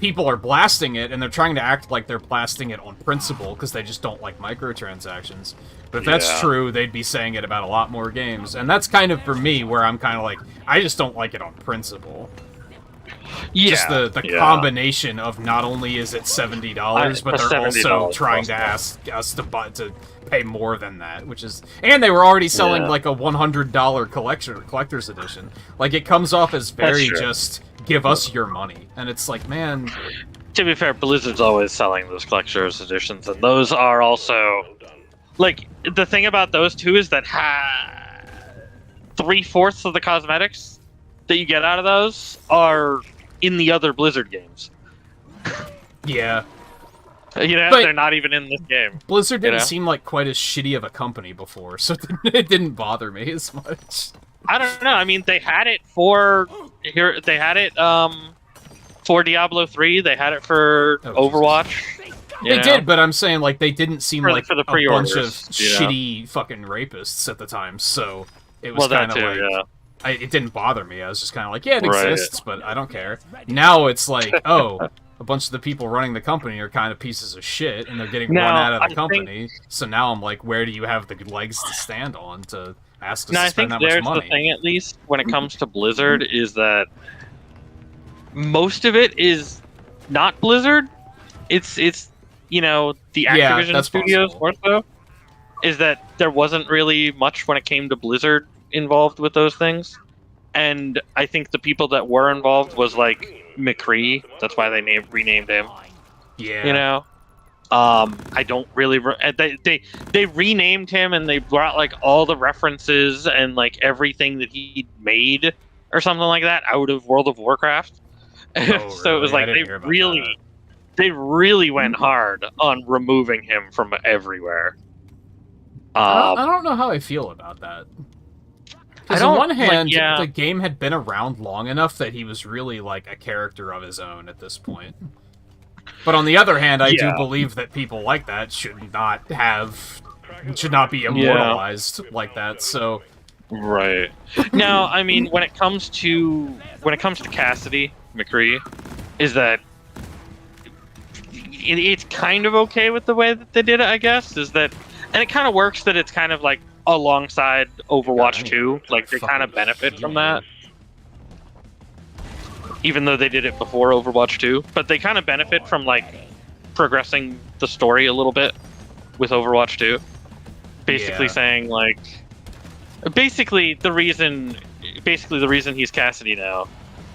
people are blasting it and they're trying to act like they're blasting it on principle because they just don't like microtransactions. But if that's Yeah. true, they'd be saying it about a lot more games. And that's kind of for me where I'm kind of like, I just don't like it on principle. Yeah, Just the yeah. combination of not only is it $70, but they're also $70 trying to plus ask us to pay more than that, which is, and they were already selling Yeah. like a $100 collector's edition. Like it comes off as very true. just give us your money, and it's like, man, To be fair, Blizzard's always selling those collector's editions, and those are also like the thing about those two is that 3/4 of the cosmetics that you get out of those are in the other Blizzard games. yeah. You know, But- they're not even in this game. Blizzard didn't know? seem like quite as shitty of a company before, so it didn't bother me as much. I don't know. I mean, they had it for here. They had it for Diablo 3. They had it for Oh, Overwatch. you They know? did, but I'm saying like they didn't seem For like the a bunch of pre-orders, you know? shitty fucking rapists at the time, so it was Well, that kind of too. like, Yeah. it didn't bother me. I was just kind of like, yeah, it Right. exists, but I don't care. Now it's like, oh, a bunch of the people running the company are kind of pieces of shit, and they're getting Now, run out of the I company. So now I'm like, where do you have the legs to stand on to ask us Now, to I spend think that much there's money? the thing, at least, when it comes to Blizzard, is that most of it is not Blizzard. It's the Yeah, Activision that's studios possible. more so. Is that there wasn't really much when it came to Blizzard involved with those things. And I think the people that were involved was like McCree. That's why they renamed him. Yeah. I don't really. They renamed him and they brought like all the references and like everything that he made or something like that out of World of Warcraft. Oh, So it was really? I like didn't hear about that. they really went hard on removing him from everywhere. I don't know how I feel about that. Because on one hand, the game had been around long enough that he was really like a character of his own at this point. But on the other hand, I do believe that people like that should not be immortalized like that. So, right now, I mean, when it comes to Cassidy McCree, is that it's kind of okay with the way that they did it, I guess. Is that, and it kind of works that it's kind of like alongside Overwatch 2, like they kind of benefit from that. Even though they did it before Overwatch 2, but they kind of benefit from like progressing the story a little bit with Overwatch 2. Basically saying like, basically the reason he's Cassidy now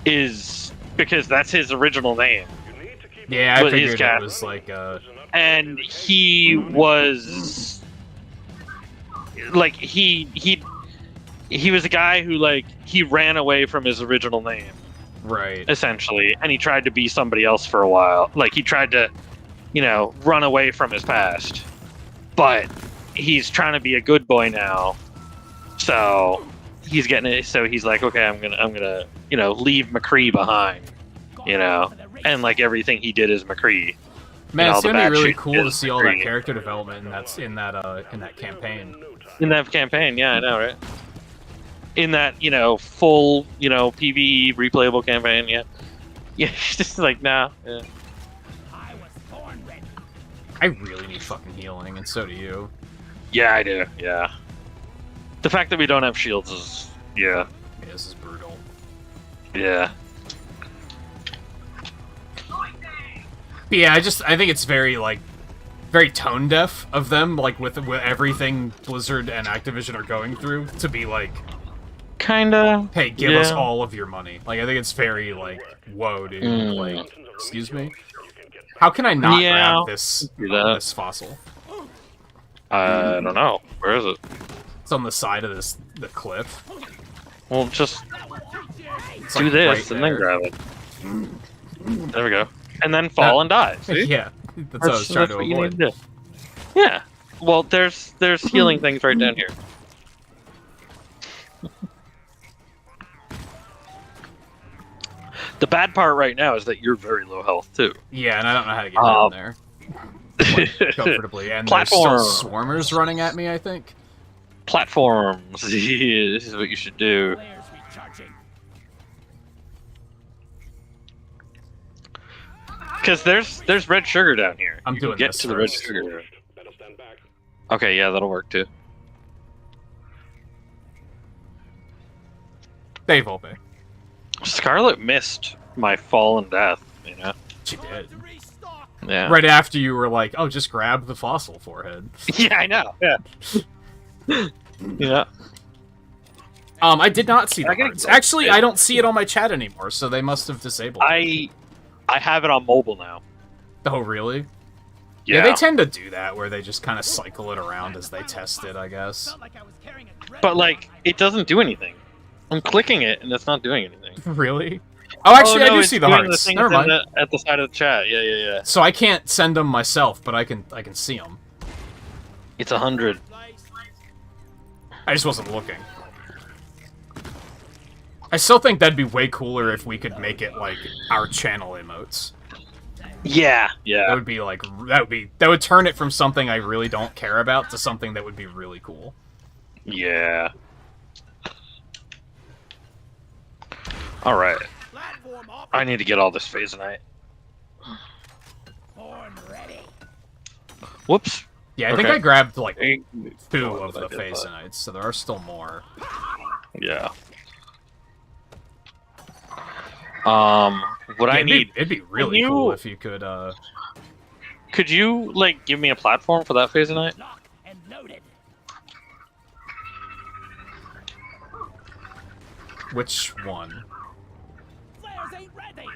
is because that's his original name. Yeah, I figured it was like and he was like he was a guy who like he ran away from his original name. Right. Essentially, and he tried to be somebody else for a while. Like he tried to, run away from his past. But he's trying to be a good boy now. So he's getting it. So he's like, okay, I'm gonna, leave McCree behind. And like everything he did is McCree. Man, it's gonna be really cool to see all that character development, and that's in that campaign. In that campaign, yeah, I know, right? In that, full, PvE replayable campaign, yeah. Yeah, just like, nah. Yeah. I really need fucking healing, and so do you. Yeah, I do, yeah. The fact that we don't have shields is, yeah. Yeah, this is brutal. Yeah. But yeah, I think it's very, like, very tone deaf of them, like, with everything Blizzard and Activision are going through, to be like, kinda. Hey, give us all of your money. Like, I think it's very, like, whoa, dude. Like, excuse me? How can I not grab this fossil? I don't know. Where is it? It's on the side of the cliff. Well, just it's do like this and then grab it. There we go. And then fall and die. See? Yeah, that's what I was trying to avoid. Yeah. Well, there's healing things right down here. The bad part right now is that you're very low health too. Yeah, and I don't know how to get down there comfortably. And there's still swarmers running at me, I think. Platforms. Yeah, this is what you should do. Because there's red sugar down here. I'm doing get this to the red first. sugar. Okay, yeah, that'll work too. Dave Volpe. Scarlet missed my fall and death, She did. Yeah. Right after you were like, oh, just grab the fossil forehead. Yeah, I know. Yeah. Yeah. I did not see the hearts. Actually, I don't see it on my chat anymore, so they must have disabled it. I have it on mobile now. Oh, really? Yeah. They tend to do that, where they just kind of cycle it around as they test it, I guess. But, like, it doesn't do anything. I'm clicking it, and it's not doing anything. Really? Oh, actually, I do see the hearts. The Never mind. At the side of the chat. Yeah. So I can't send them myself, but I can see them. It's 100. I just wasn't looking. I still think that'd be way cooler if we could make it like our channel emotes. Yeah. That would be like that would turn it from something I really don't care about to something that would be really cool. Yeah. Alright. Platform up. I need to get all this Phasonite. Born ready. Whoops. Yeah, I think Okay. I grabbed like Hey, 2 oh, of the I did that. Phasonites, so there are still more. Yeah. What I Yeah, need... it'd be really you- cool if you could, Could you, like, give me a platform for that Phasonite? Lock and loaded. which one? Flares ain't ready.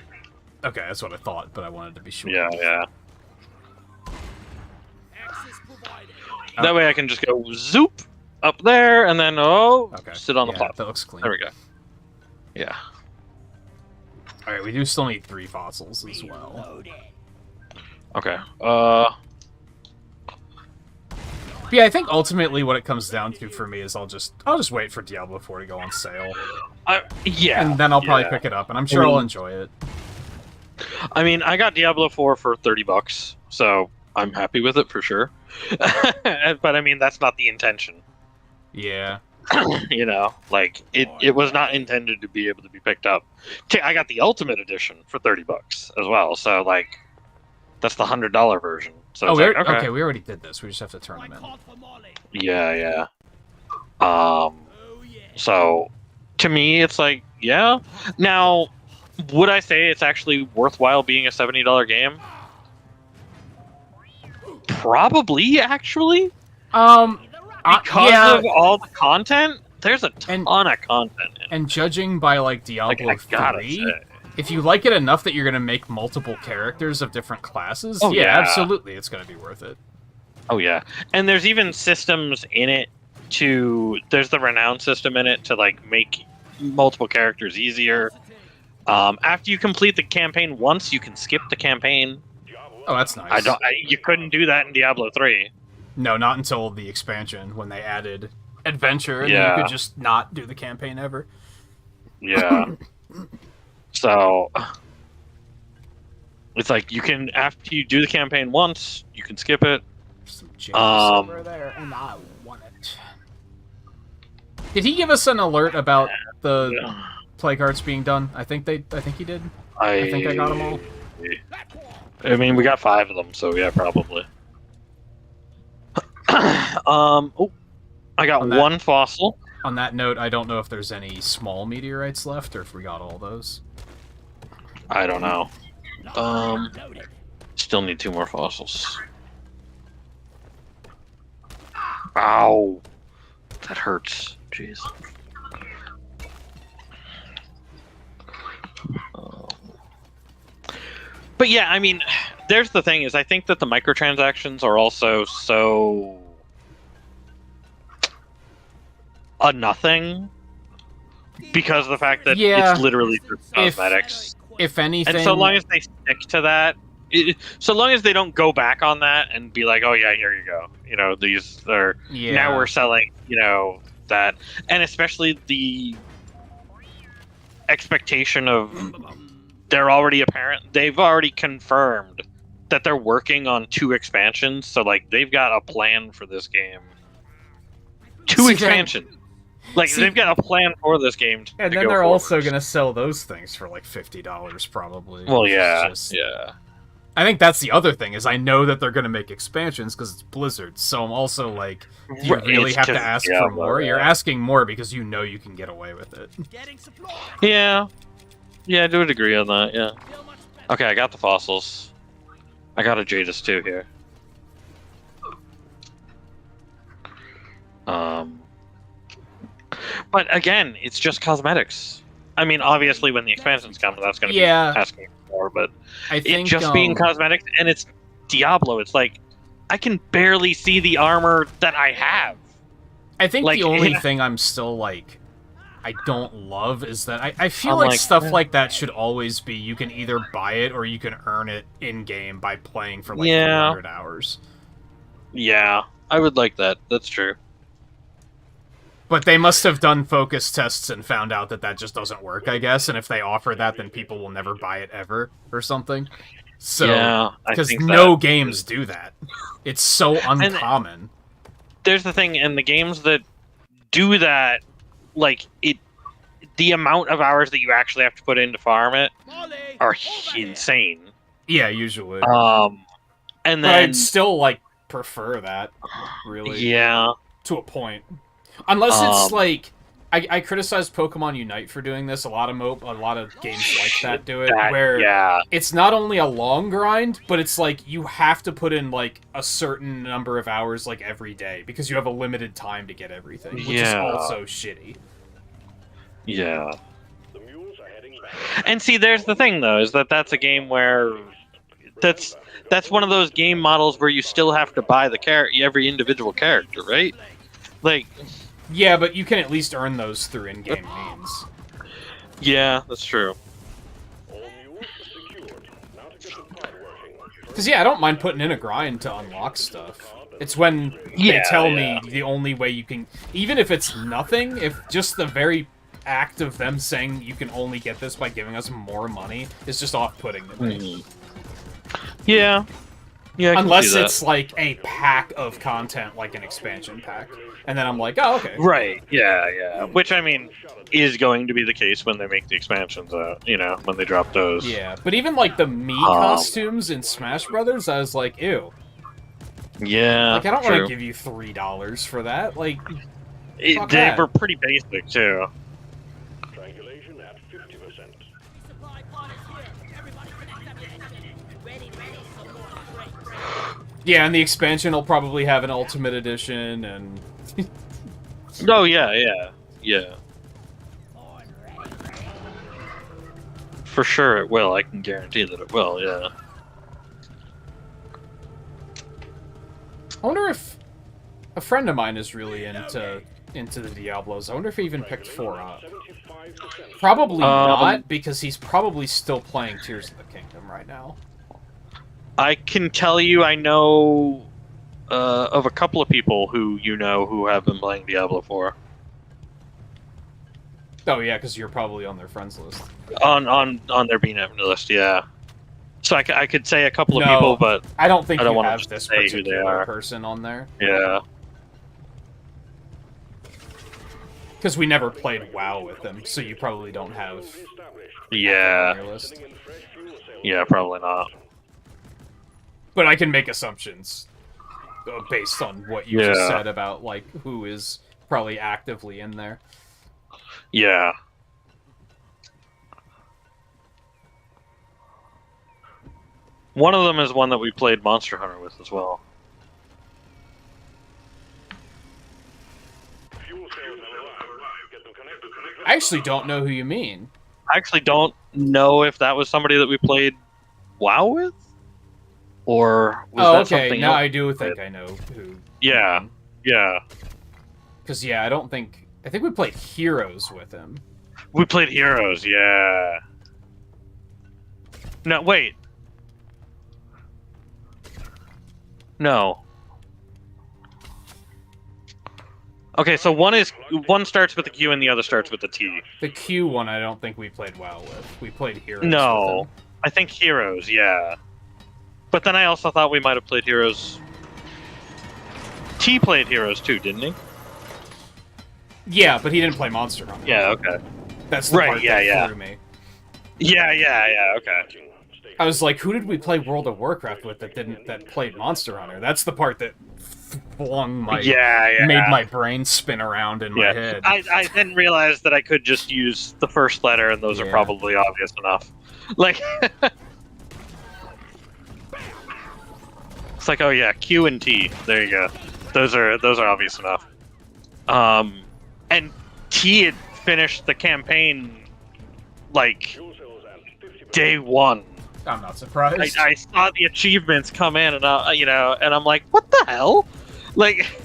Okay, that's what I thought, but I wanted to be sure. Yeah. Access provided. That way I can just go zoop up there, and then, Okay. sit on the Yeah, platform. that looks clean. There we go. Yeah. Alright, we do still need 3 fossils as well. Loaded. Okay. But yeah, I think ultimately what it comes down to for me is I'll just wait for Diablo 4 to go on sale. Yeah. And then I'll probably yeah. pick it up, and I'm sure I'll enjoy it. I mean, I got Diablo 4 for $30, so I'm happy with it for sure. But I mean, that's not the intention. Yeah. You know, like it was not intended to be able to be picked up. I got the Ultimate Edition for $30 as well, so like that's the $100 version. So Oh, it's like, okay. we already did this. We just have to turn them in. Caught for Molly. Yeah. Oh yeah. So to me, it's like, yeah. Now, would I say it's actually worthwhile being a $70 game? Probably, actually. Because of all the content, there's a ton of content in it. And judging by like Diablo Like, I gotta 3, say. if you like it enough that you're gonna make multiple characters of different classes, Oh, yeah, yeah. absolutely, it's gonna be worth it. Oh yeah, and there's even systems in it there's the renown system in it to like make multiple characters easier. After you complete the campaign once, you can skip the campaign. Oh, that's nice. You couldn't do that in Diablo 3. No, not until the expansion when they added adventure, and then Yeah. you could just not do the campaign ever. Yeah. So it's like you can, after you do the campaign once, you can skip it. There's some gems over there, and I want it. Did he give us an alert about the play cards being done? I think he did. I think I got them all. I mean, we got 5 of them, so yeah, probably. I got 1 fossil. On that note, I don't know if there's any small meteorites left, or if we got all those. I don't know. Still need 2 more fossils. Ow. That hurts. Jeez. But yeah, I mean, there's the thing is I think that the microtransactions are also so a nothing because of the fact that it's literally just cosmetics. If anything, and so long as they stick to that, so long as they don't go back on that and be like, oh yeah, here you go. You know, these are now we're selling, you know, that, and especially the expectation of they've already confirmed that they're working on 2 expansions, so like they've got a plan for this game. 2 expansions. They've got a plan for this game. And then they're also going to sell those things for like $50 probably. Well, yeah, yeah. I think that's the other thing, is I know that they're going to make expansions because it's Blizzard, so I'm also like, do you really have to ask for more? You're asking more because you know you can get away with it. Yeah. Yeah, I would agree on that, yeah. Okay, I got the fossils. I got a Jadis too here. But again, it's just cosmetics. I mean, obviously when the expansions come, that's going to be asking for more, but I think, it just being cosmetics, and it's Diablo, it's like, I can barely see the armor that I have. I think the only thing I'm still like, I don't love is that I feel like stuff like that should always be, you can either buy it or you can earn it in-game by playing for like 300 hours. Yeah, I would like that. That's true. But they must have done focus tests and found out that that just doesn't work, I guess, and if they offer that, then people will never buy it ever, or something. So, because no games do that. It's so uncommon. And there's the thing, and the games that do that, like, the amount of hours that you actually have to put in to farm it Molly, are over here. insane. Yeah, usually. And but then I'd still like prefer that, really. yeah, To a point. Unless it's like I criticize Pokemon Unite for doing this. A lot of games like that do it, where it's not only a long grind, but it's like you have to put in like a certain number of hours like every day because you have a limited time to get everything, which is also shitty. Yeah. The mules are heading back. And see, there's the thing though, is that that's a game where that's one of those game models where you still have to buy every individual character, right? Like, yeah, but you can at least earn those through in-game means. Yeah, that's true. All mules secured. Now to get the pod working. Because, yeah, I don't mind putting in a grind to unlock stuff. It's when they tell me the only way you can... Even if it's nothing, if just the very act of them saying you can only get this by giving us more money is just off-putting to me. Yeah. Yeah, unless it's like a pack of content, like an expansion pack. And then I'm like, oh, okay. Right, yeah. Which, I mean, is going to be the case when they make the expansions, when they drop those. Yeah, but even, like, the Mii costumes in Smash Brothers, I was like, ew. Yeah, like, I don't want to give you $3 for that. Like, they were pretty basic, too. Triangulation at 50%. Supply pod is here. Everybody connect up. Ready for more. Yeah, and the expansion will probably have an Ultimate Edition, and... Oh, yeah. For sure it will. I can guarantee that it will, yeah. I wonder if... A friend of mine is really into the Diablos. I wonder if he even picked 4 up. Probably not, because he's probably still playing Tears of the Kingdom right now. I can tell you I know of a couple of people who who have been playing Diablo 4. Oh yeah, because you're probably on their friends list. On their BNet list, yeah. So I could say a couple of people, but I don't think I don't you want have to this say who they particular are. person on there. Yeah. Because we never played WoW with them, so you probably don't have Yeah. on your list. Yeah, probably not. But I can make assumptions based on what you just said about like who is probably actively in there. Yeah. One of them is one that we played Monster Hunter with as well. I actually don't know who you mean. I actually don't know if that was somebody that we played WoW with, or was that okay. something Now else? I do think I know who. Yeah. Because I don't think I think we played Heroes with him. We played Heroes, yeah. No, wait. No. Okay, so one starts with a Q and the other starts with a T. The Q one, I don't think we played WoW with. We played Heroes. No, with him. I think Heroes, yeah. But then I also thought we might have played Heroes. T played Heroes too, didn't he? Yeah, but he didn't play Monster Hunter. Yeah, okay. That's the part that threw me. Yeah, okay. I was like, who did we play World of Warcraft with that played Monster Hunter? That's the part that flung my made my brain spin around in my head. I didn't realize that I could just use the first letter, and those are probably obvious enough. Like, it's like, oh yeah, Q and T. There you go. Those are obvious enough. And T had finished the campaign like day one. I'm not surprised. I saw the achievements come in, and and I'm like, what the hell? Like,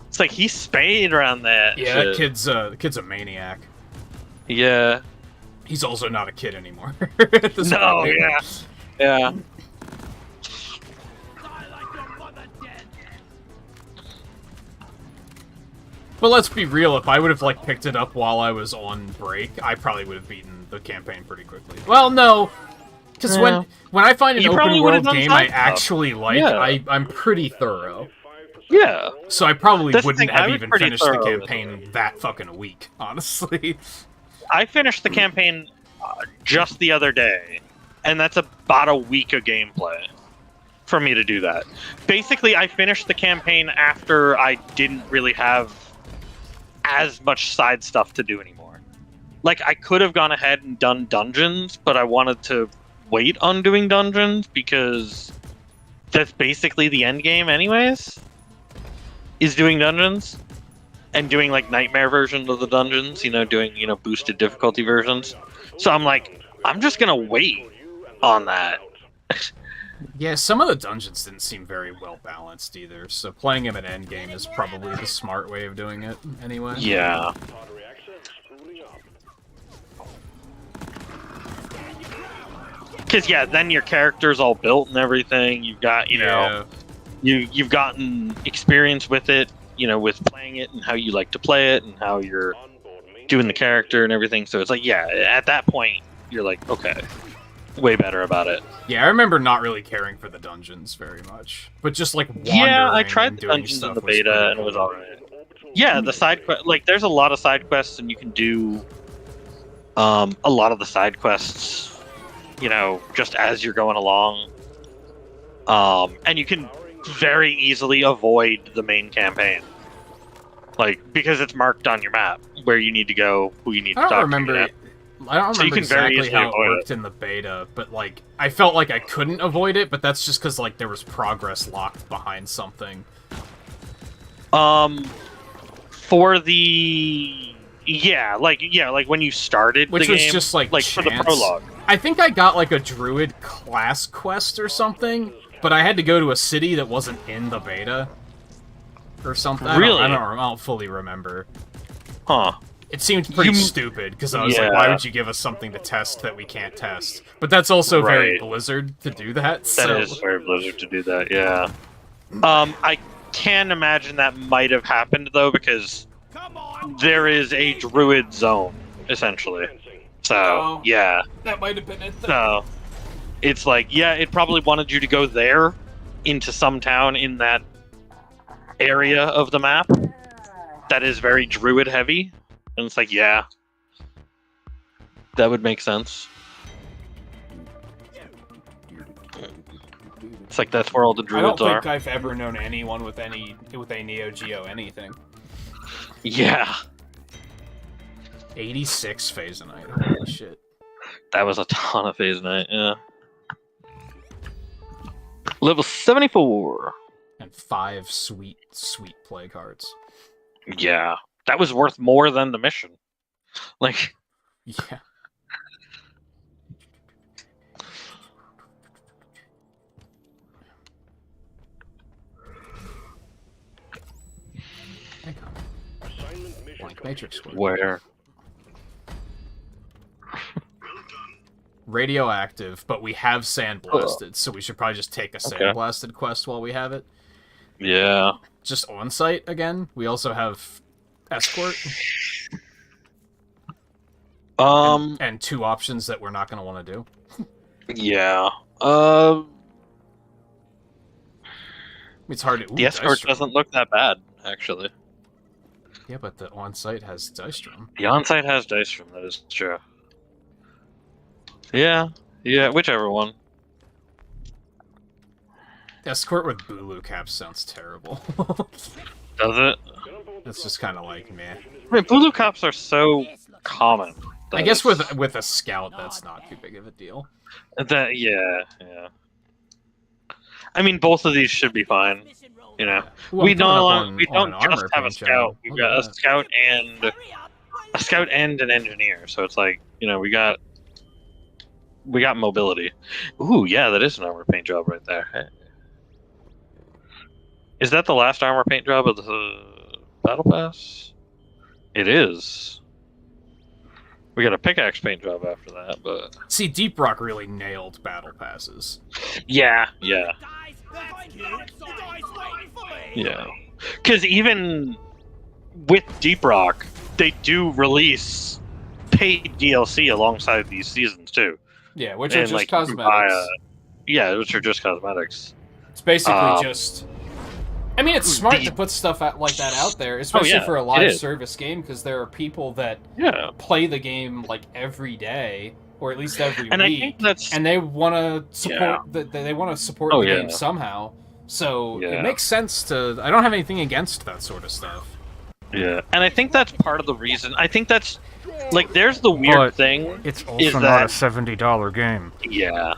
it's like he spayed around that. Yeah, shit. the kid's a maniac. Yeah. He's also not a kid anymore. No, yeah. But let's be real, if I would have like picked it up while I was on break, I probably would have beaten the campaign pretty quickly. Well, no. Because when I find an open world game I actually like, I'm pretty thorough. Yeah. So I probably wouldn't have even finished the campaign that fucking week, honestly. I finished the campaign just the other day, and that's about a week of gameplay for me to do that. Basically, I finished the campaign after I didn't really have as much side stuff to do anymore. Like, I could have gone ahead and done dungeons, but I wanted to wait on doing dungeons because that's basically the end game anyways, is doing dungeons and doing like nightmare versions of the dungeons, doing, boosted difficulty versions. So I'm like, I'm just gonna wait on that. Yeah, some of the dungeons didn't seem very well balanced either, so playing him at endgame is probably the smart way of doing it, anyway. Yeah. Because, then your character's all built and everything, you've got, you've gotten experience with it, with playing it and how you like to play it and how you're doing the character and everything, so it's like, at that point, you're like, okay. Way better about it. Yeah, I remember not really caring for the dungeons very much, but just like wandering. Yeah, I tried the dungeons in the beta and it was alright. Yeah, the side quest, like there's a lot of side quests and you can do a lot of the side quests, just as you're going along. And you can very easily avoid the main campaign. Like, because it's marked on your map where you need to go, who you need to talk to. I don't remember exactly how it worked in the beta, but like I felt like I couldn't avoid it, but that's just because like there was progress locked behind something. For the like when you started which the was game, just like for the prologue. I think I got like a druid class quest or something, but I had to go to a city that wasn't in the beta or something. Really? I don't fully remember. Huh. It seemed pretty stupid, because I was like, why would you give us something to test that we can't test? But that's also very Blizzard to do that, That is very Blizzard to do that, yeah. I can imagine that might have happened, though, because there is a druid zone, essentially. So, yeah. That might have been it, though. So, it's like, it probably wanted you to go there, into some town in that area of the map that is very druid-heavy. And it's like, that would make sense. It's like that's where all the druids are. I don't think I've ever known anyone with a Neo Geo anything. Yeah. 86 Phase Night. Holy shit. That was a ton of Phase Night, yeah. Level 74. And 5 sweet play cards. Yeah. That was worth more than the mission. Like, yeah. Blank Matrix. Where? Radioactive, but we have Sandblasted, so we should probably just take a Sandblasted quest while we have it. Yeah. Just on site again. We also have Escort. And 2 options that we're not going to want to do. Yeah. It's hard to... the Escort doesn't look that bad, actually. Yeah, but the on-site has Dice Drum. The on-site has Dice Drum, that is true. Yeah, whichever one. Escort with Bulu caps sounds terrible. Does it? It's just kind of like, meh. I mean, Bulu caps are so common. I guess with a scout, that's not too big of a deal. Yeah. I mean, both of these should be fine. Well, we don't just have a scout. We've got a scout and an engineer. So it's like, we got mobility. Ooh, yeah, that is an armor paint job right there. Is that the last armor paint job of the Battle Pass? It is. We got a pickaxe paint job after that, but... See, Deep Rock really nailed Battle Passes. Yeah. Because even with Deep Rock, they do release paid DLC alongside these seasons, too. Yeah, which are just cosmetics. Which are just cosmetics. It's basically just I mean, it's smart to put stuff like that out there, especially for a live service game, because there are people that play the game like every day, or at least every week, and they want to support they want to support the game somehow. So it makes sense to. I don't have anything against that sort of stuff. Yeah, and I think that's part of the reason. I think that's like there's the weird thing. It's also not a $70 game. Yeah.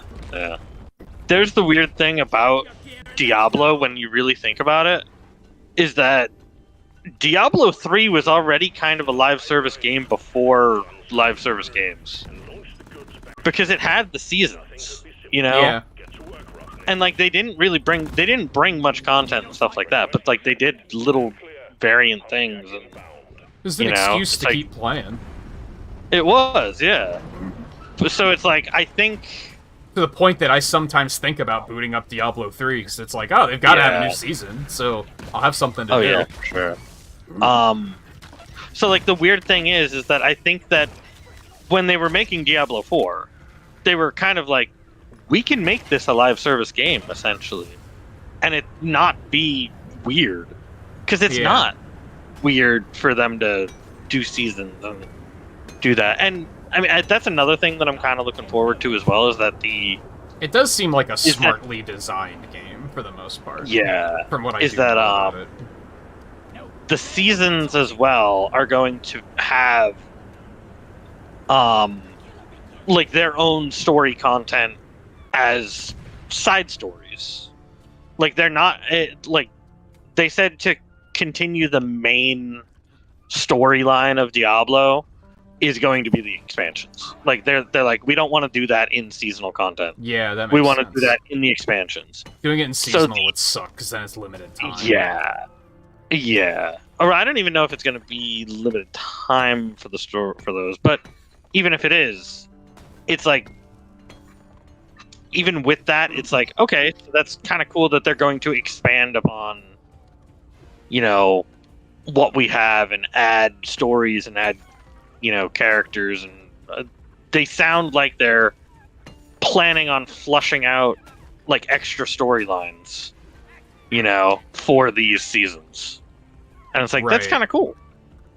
There's the weird thing about Diablo when you really think about it, is that Diablo 3 was already kind of a live service game before live service games. Because it had the seasons, you know? Yeah. And like they didn't bring much content and stuff like that, but like they did little variant things and there's an excuse to keep playing. It was, yeah. So it's like I think to the point that I sometimes think about booting up Diablo 3 because it's like, oh, they've got to have a new season, so I'll have something to do. Oh yeah, for sure. So like the weird thing is that I think that when they were making Diablo 4, they were kind of like, we can make this a live service game essentially, and it not be weird, because it's not weird for them to do seasons and do that. And I mean, that's another thing that I'm kind of looking forward to as well, is that it does seem like a smartly designed game for the most part. Yeah. From what I is that about it. The seasons as well are going to have like their own story content as side stories. Like they're not like they said to continue the main storyline of Diablo is going to be the expansions. Like they're like, we don't want to do that in seasonal content. Yeah, that makes we want sense. to do that in the expansions. Doing it in seasonal would suck because then it's limited time. Yeah. Or I don't even know if it's going to be limited time for the store for those. But even if it is, it's like, even with that, it's like, okay, so that's kind of cool that they're going to expand upon, you know, what we have and add stories and add, you know, characters, and they sound like they're planning on flushing out like extra storylines, you know, for these seasons. And it's like, that's kind of cool,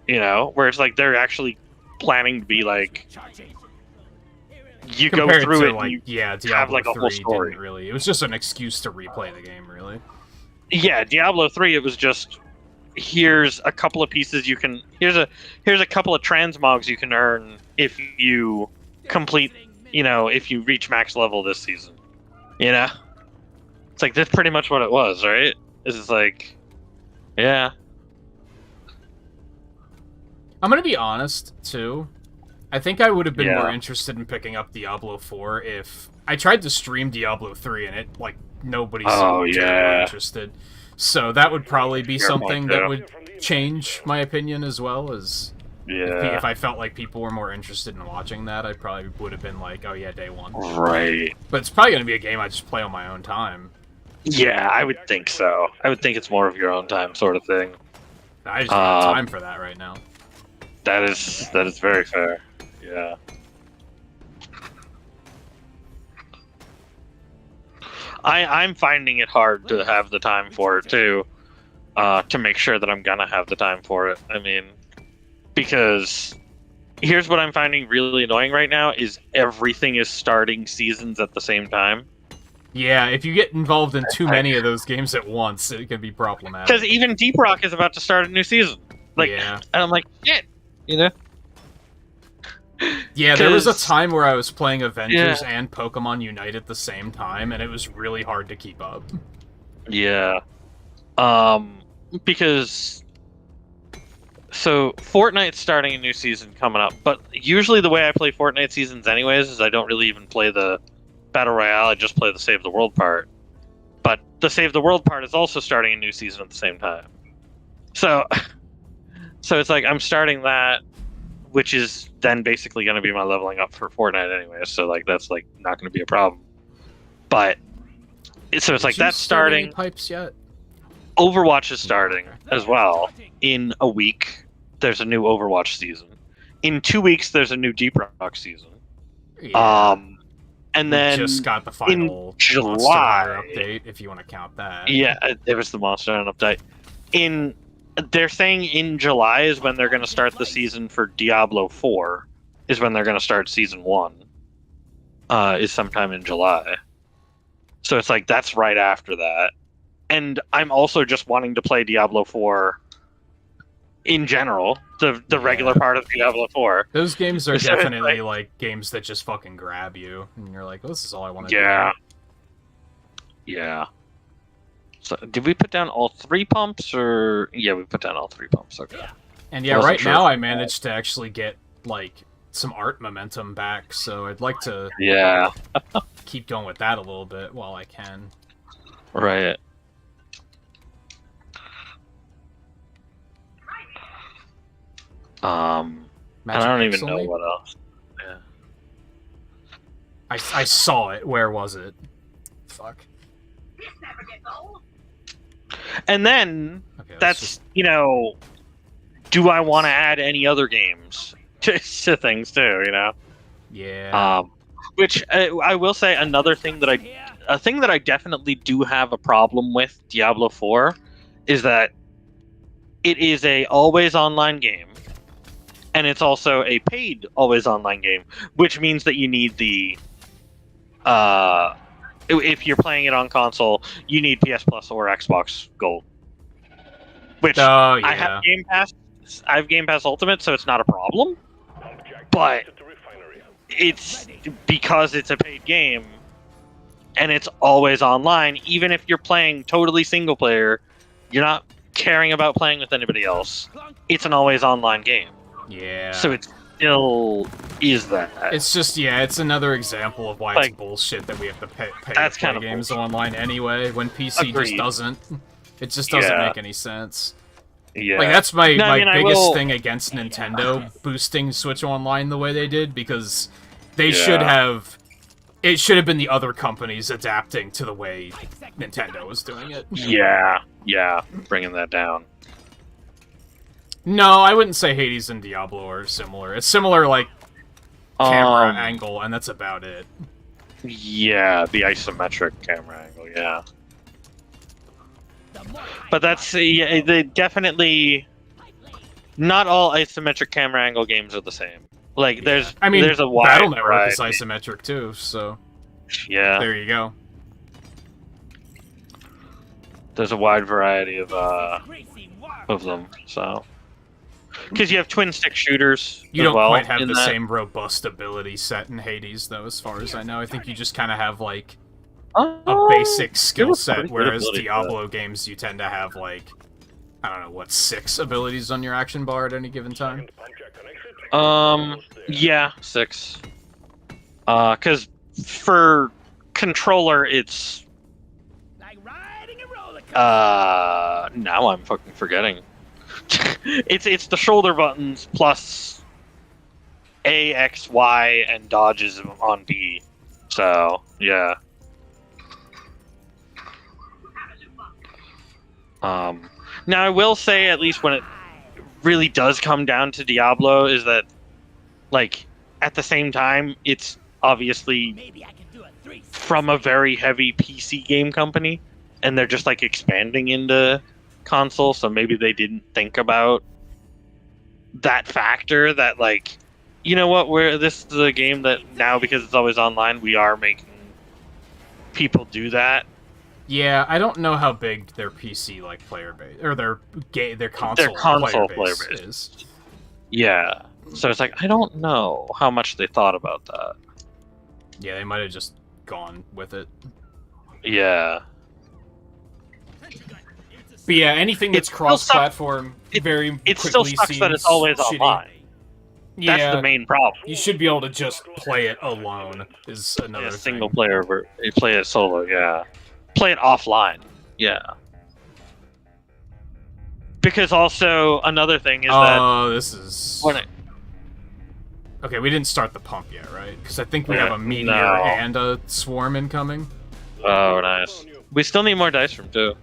you know, where it's like they're actually planning to be like, you compared go through to, it, like, and you Diablo have like a 3 whole story. didn't really. It was just an excuse to replay the game, really. Yeah, Diablo 3, it was just, here's a couple of pieces you can, here's a couple of transmogs you can earn if you complete, you know, if you reach max level this season, you know? It's like, that's pretty much what it was, right? It's just like, yeah. I'm gonna be honest, too. I think I would have been more interested in picking up Diablo 4 if I tried to stream Diablo 3 and it, like, nobody seemed terribly interested. So that would probably be something that would change my opinion as well, as if I felt like people were more interested in watching that, I probably would have been like, oh yeah, day one. Right. But it's probably going to be a game I just play on my own time. Yeah, I would think so. I would think it's more of your own time sort of thing. I just don't have time for that right now. That is very fair. Yeah. I'm finding it hard to have the time for it too, to make sure that I'm gonna have the time for it. I mean, because here's what I'm finding really annoying right now is everything is starting seasons at the same time. Yeah, if you get involved in too many of those games at once, it can be problematic. Because even Deep Rock is about to start a new season. Like, and I'm like, shit, you know? Yeah, there was a time where I was playing Avengers and Pokemon Unite at the same time, and it was really hard to keep up. Yeah. Because... So, Fortnite's starting a new season coming up, but usually the way I play Fortnite seasons anyways is I don't really even play the Battle Royale, I just play the Save the World part. But the Save the World part is also starting a new season at the same time. So it's like, I'm starting that, which is then basically going to be my leveling up for Fortnite anyway, so like that's like not going to be a problem. But so it's like that's starting. Any pipes yet? Overwatch is starting as well. In a week, there's a new Overwatch season. In 2 weeks, there's a new Deep Rock season. Yeah. And then just got the final July Monster Hunter update, if you want to count that. Yeah, there was the Monster Hunter update. They're saying in July is when they're going to start the season for Diablo 4. Is when they're going to start season 1. Is sometime in July. So it's like that's right after that. And I'm also just wanting to play Diablo 4 in general, the regular part of Diablo 4. Those games are definitely like games that just fucking grab you, and you're like, oh, this is all I want to do. Yeah. So, did we put down all 3 pumps, or yeah, we put down all 3 pumps. Okay. And yeah, right now I managed to actually get like some art momentum back, so I'd like to keep going with that a little bit while I can. Right. And I don't even know what else. Yeah. I saw it. Where was it? Fuck. And then that's do I want to add any other games to things too? Yeah. Which I will say another thing that I definitely do have a problem with Diablo 4 is that it is a always online game. And it's also a paid always online game, which means that you need the if you're playing it on console, you need PS Plus or Xbox Gold. Which I have Game Pass. I have Game Pass Ultimate, so it's not a problem. But it's because it's a paid game and it's always online. Even if you're playing totally single player, you're not caring about playing with anybody else. It's an always online game. Yeah. So it still is that. It's just, it's another example of why it's bullshit that we have to pay to play games online anyway, when PC just doesn't. It just doesn't make any sense. Yeah. Like, that's my biggest thing against Nintendo boosting Switch Online the way they did, because they should have... It should have been the other companies adapting to the way Nintendo was doing it. Yeah, bringing that down. No, I wouldn't say Hades and Diablo are similar. It's similar, like, camera angle, and that's about it. Yeah, the isometric camera angle, yeah. But that's, they definitely... Not all isometric camera angle games are the same. Like, there's a wide Battle Network variety. is isometric, too, so... Yeah. There you go. There's a wide variety of them, so... Because you have twin-stick shooters. You don't quite have the same robust ability set in Hades, though, as far as I know. I think you just kind of have, like, a basic skill set, whereas Diablo games, you tend to have, like, I don't know, 6 abilities on your action bar at any given time? Yeah, 6. Because for controller, it's... Like riding a roller coaster. Now I'm fucking forgetting. It's the shoulder buttons plus A, X, Y, and dodges on B. So, yeah. Now I will say, at least when it really does come down to Diablo, is that, like, at the same time, it's obviously from a very heavy PC game company, and they're just, like, expanding into console, so maybe they didn't think about that factor that, like, you know what, this is a game that now, because it's always online, we are making people do that. Yeah, I don't know how big their PC player base or their console player base is. Yeah, so it's like I don't know how much they thought about that. Yeah, they might have just gone with it. Yeah. But yeah, anything that's cross-platform, it still sucks that it's always shitty. online. Yeah, that's the main problem. You should be able to just play it alone. Is another single player. You play it solo. Yeah. Play it offline. Yeah. Because also another thing is that this is okay. We didn't start the pump yet, right? Because I think we have a meteor and a swarm incoming. Oh, nice. We still need more dice room too.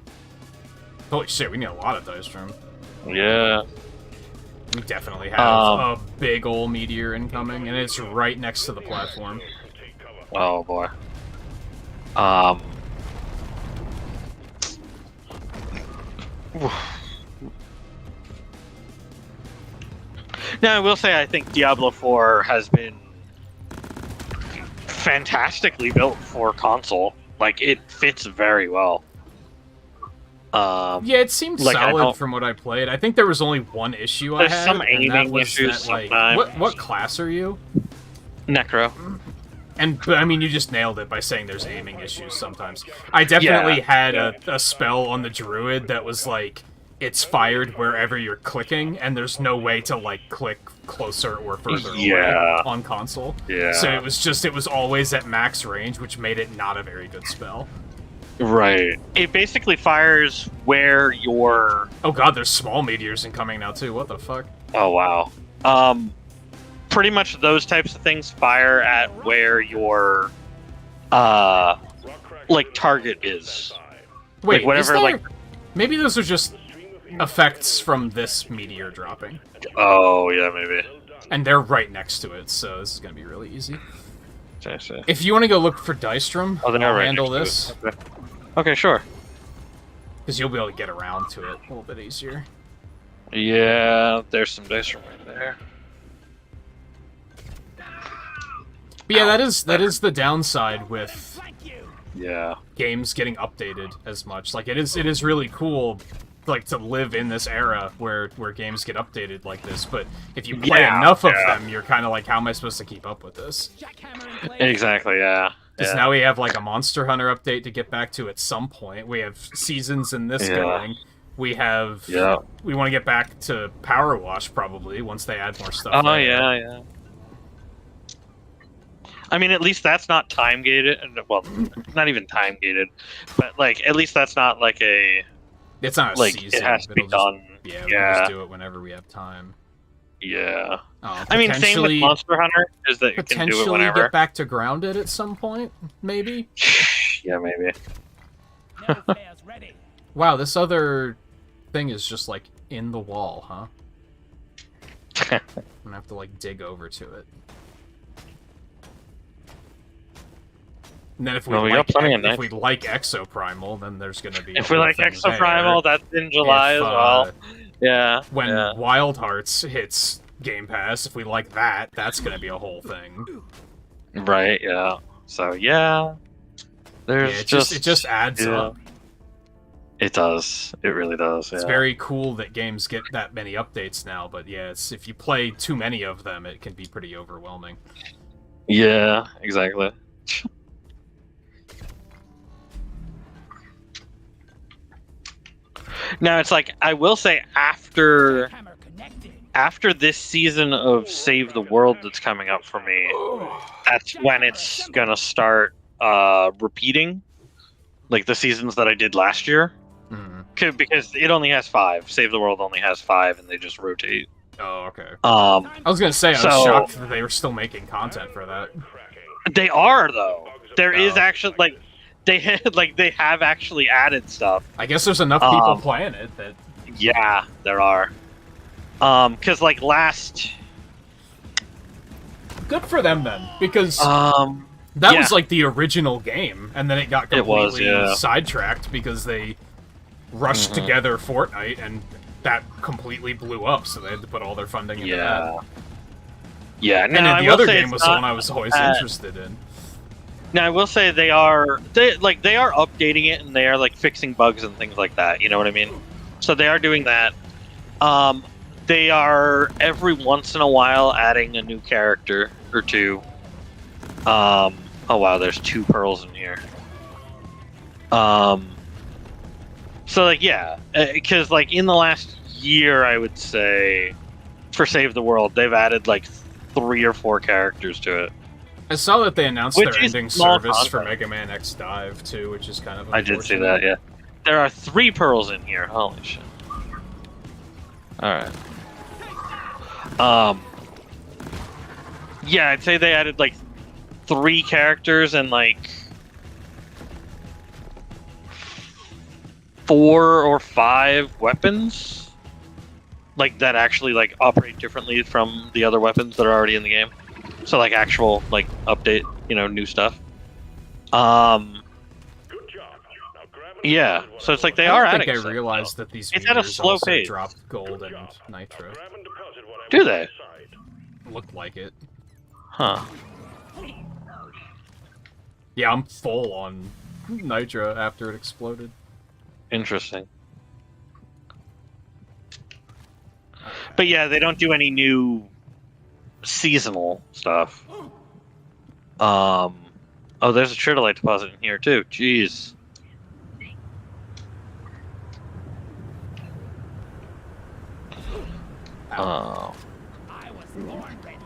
Holy shit, we need a lot of dice room. Yeah. We definitely have a big ol' meteor incoming, and it's right next to the platform. Oh boy. Now I will say I think Diablo 4 has been fantastically built for console. Like it fits very well. Yeah, it seemed like, solid from what I played. I think there was only one issue I There's had, some and that aiming was issues that, like, sometimes. what class are you? Necro. But I mean, you just nailed it by saying there's aiming issues sometimes. I definitely had a spell on the druid that was like, it's fired wherever you're clicking, and there's no way to like click closer or further away on console. Yeah. So it was always at max range, which made it not a very good spell. Right. It basically fires where your... Oh god, there's small meteors incoming now too. What the fuck? Oh wow. Pretty much those types of things fire at where your like target is. Wait, like, whatever. Is there... Like maybe those are just effects from this meteor dropping. Oh yeah, maybe. And they're right next to it, so this is gonna be really easy. Okay. If you want to go look for Dystrom, Oh, I'll right handle next this. to it. Okay, sure. Because you'll be able to get around to it a little bit easier. Yeah, there's some dice from right there. But yeah, that is the downside with games getting updated as much. Like it is really cool, like to live in this era where games get updated like this. But if you play enough of them, you're kind of like, how am I supposed to keep up with this? Exactly. Yeah. Because now we have like a Monster Hunter update to get back to at some point. We have seasons in this going. We have. We want to get back to Power Wash probably once they add more stuff. Oh yeah. I mean, at least that's not time gated. Well, not even time gated, but like at least that's not like a. It's not a like season. It has to be done. We can just do it whenever we have time. Yeah. I mean, same with Monster Hunter is that you can do it whenever. Potentially get back to Grounded at some point, maybe. Yeah, maybe. Wow, this other thing is just like in the wall, huh? I'm gonna have to like dig over to it. And then if we like Exoprimal, then there's gonna be. If we like Exoprimal, that's in July as well. Yeah. When Wild Hearts hits Game Pass, if we like that, that's gonna be a whole thing. Right. Yeah. So yeah, there's it just adds up. It does. It really does. It's very cool that games get that many updates now, but yeah, if you play too many of them, it can be pretty overwhelming. Yeah. Exactly. Now it's like I will say after this season of Save the World that's coming up for me, that's when it's gonna start repeating, like the seasons that I did last year. Because it only has 5. Save the World only has 5, and they just rotate. Oh, okay. I was gonna say I was shocked that they were still making content for that. They are though. There is actually like. They have actually added stuff. I guess there's enough people playing it that. Yeah, there are. Because like last. Good for them then, because that was like the original game, and then it got completely sidetracked because they rushed together Fortnite, and that completely blew up. So they had to put all their funding into that. Yeah, and then the other game was the one I was always interested in. Now I will say they are updating it and they are like fixing bugs and things like that. You know what I mean? So they are doing that. They are every once in a while adding a new character or two. Oh wow, there's 2 pearls in here. So like because like in the last year, I would say for Save the World, they've added like 3 or 4 characters to it. I saw that they announced their ending service for Mega Man X Dive too, which is kind of I did see that, yeah. There are 3 pearls in here. Holy shit. Alright. Yeah, I'd say they added like 3 characters and like 4 or 5 weapons. Like that actually like operate differently from the other weapons that are already in the game. So like actual like update new stuff. Good job. Now grab and Yeah, deposit so it's like they I are don't adding think I stuff. realized that these It's at a meters slow also pace. dropped gold and nitro. grab and deposit whatever Do they? inside. Looked like it. Huh. Yeah, I'm full on nitro after it exploded. Interesting. But yeah, they don't do any new seasonal stuff. Oh, there's a Tritolite deposit in here too. Jeez. Oh. I was born ready.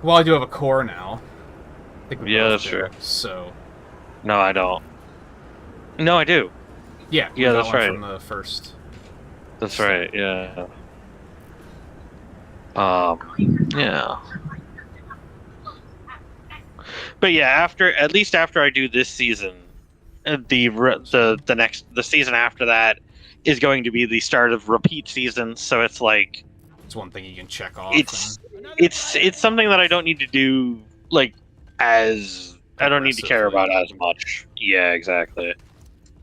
Well, I do have a core now. I think we Yeah, both that's do, true. So, No, I don't. No, I do. yeah, we Yeah, got that's one right. from the first. That's right. Yeah. Yeah. But yeah, at least after I do this season, the season after that is going to be the start of repeat seasons. So it's like It's one thing you can check off. it's something that I don't need to do like as I don't need to care about as much. Yeah, exactly.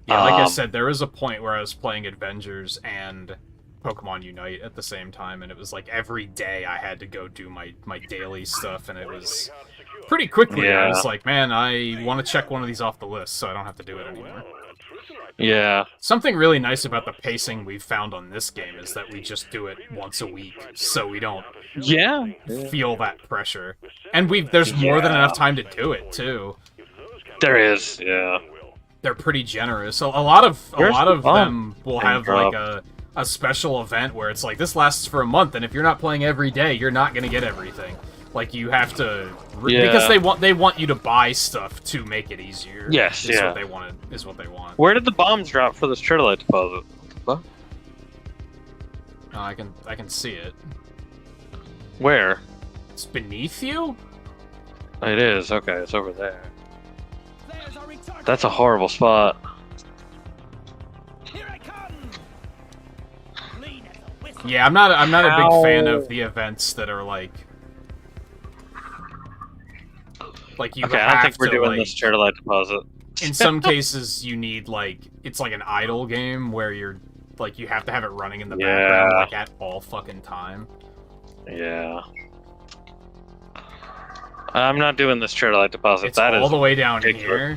Yeah, like I said, there was a point where I was playing Avengers and Pokemon Unite at the same time, and it was like every day I had to go do my daily stuff, and it was pretty quickly. I was like, man, I want to check one of these off the list, so I don't have to do it anymore. Yeah. Something really nice about the pacing we've found on this game is that we just do it once a week, so we don't feel that pressure. And there's more than enough time to do it too. There is, yeah. They're pretty generous. So a lot of them will have like a special event where it's like this lasts for a month, and if you're not playing every day, you're not gonna get everything. Like you have to because they want you to buy stuff to make it easier. Yes, is what they want. Is what they want. Where did the bombs drop for this Tritolite deposit? What? I can see it. Where? It's beneath you? It is. Okay, it's over there. There's our retarded. That's a horrible spot. Here I come. Clean as a whistle. Yeah, I'm not a big fan of the events that are like you Okay, have I don't think we're to, doing like, this Tritolite deposit. in some cases you need it's like an idle game where you're like you have to have it running in the background like at all fucking time. Yeah. I'm not doing this Tritolite deposit. It's all the way down here.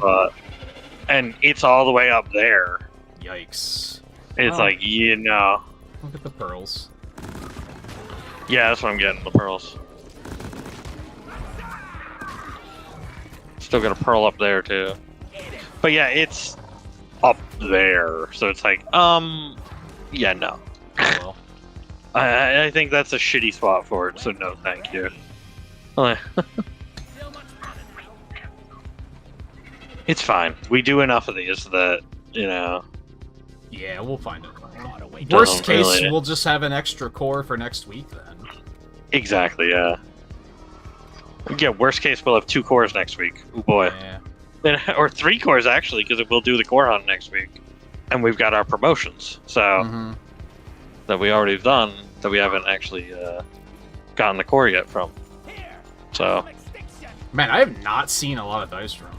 And it's all the way up there. Yikes. It's like, Look at the pearls. Yeah, that's what I'm getting, the pearls. Still got a pearl up there, too. But yeah, it's up there. So it's like, yeah, no. Well. I think that's a shitty spot for it, so no thank you. It's fine. We do enough of these that, Yeah, we'll find it. Worst case, we'll just have an extra core for next week then. Exactly, yeah. Yeah, worst case, we'll have 2 cores next week. Oh boy. Yeah. Or 3 cores, actually, because we'll do the core hunt next week. And we've got our promotions, so... That we already done, that we haven't actually gotten the core yet from. So... Man, I have not seen a lot of dice from.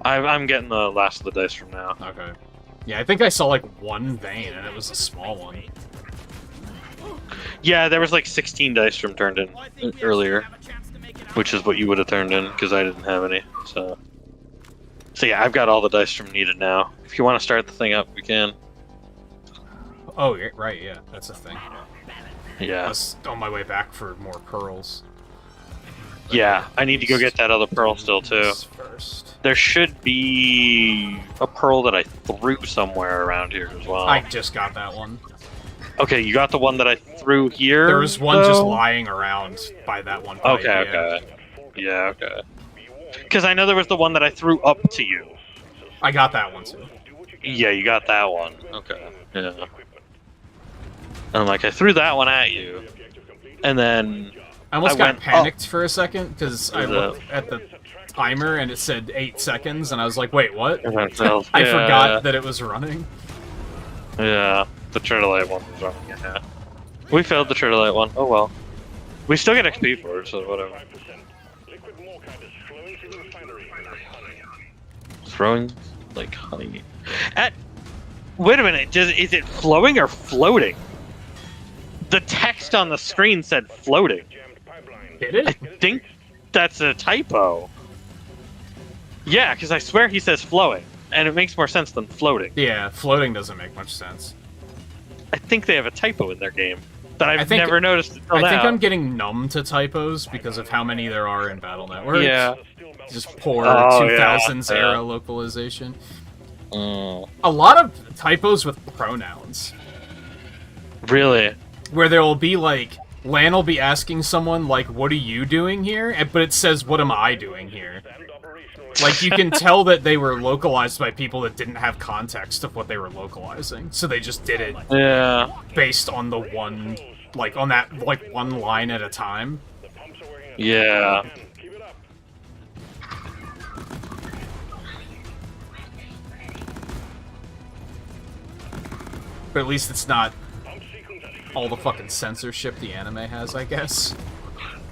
I'm getting the last of the dice from now. Okay. Yeah, I think I saw like one vein, and it was a small one. Yeah, there was like 16 dice from turned in earlier, which is what you would have turned in, because I didn't have any, so yeah, I've got all the dice from needed now. If you want to start the thing up, we can. Oh, right, yeah, that's a thing. Yeah. I was on my way back for more pearls. Yeah, I need to go get that other pearl still, too. First. There should be a pearl that I threw somewhere around here as well. I just got that one. Okay, you got the one that I threw here? There was one just lying around by that one pipe. Okay. Yeah, okay. Because I know there was the one that I threw up to you. I got that one, too. Yeah, you got that one. Okay, yeah. And I threw that one at you. And then... I almost got panicked for a second, because I looked at the timer and it said 8 seconds, and I was like, wait, what? I forgot that it was running. Yeah, the Tritolite one was running, yeah. We failed the Turtle Light one. Oh well. We still get XP for it, so whatever. 5%. Liquid morkite is flowing through the refinery like honey. Throwing like honey. Wait a minute. Is it flowing or floating? The text on the screen said floating. Jammed pipeline. Did it? I think that's a typo. Yeah, because I swear he says flowing, and it makes more sense than floating. Yeah, floating doesn't make much sense. I think they have a typo in their game that I I've think- never noticed until I think now. I'm getting numb to typos because of how many there are in Battle Network. Yeah. Just poor Oh, 2000s yeah. era localization. Mm, A lot of typos with pronouns. really? Where there will be like, Lan will be asking someone like, "What are you doing here?" But it says, "What am I doing here?" Like, you can tell that they were localized by people that didn't have context of what they were localizing. So they just did it Yeah. based on the one, like, on that, like, one line at a time. The pumps are working. Yeah. Keep it up. But at least it's not Pump sequence active. all the fucking censorship the anime has, I guess.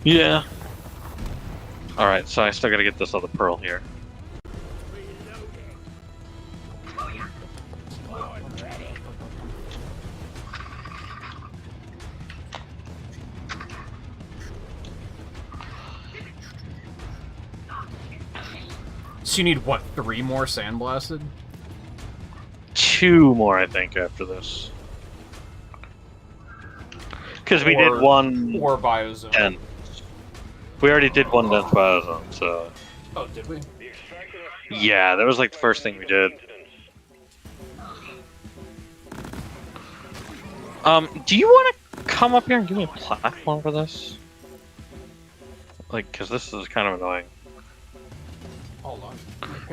Yeah. Alright, so I still gotta get this other pearl here. So you need, what, 3 more sandblasted? 2 more, I think, after this. Because we did one Or biozone. dense. We already did one dense biozone, so... Oh, did we? The extractor Yeah, that was like the first thing we did. Do you want to come up here and give me a platform for this? Like, because this is kind of annoying. Hold on.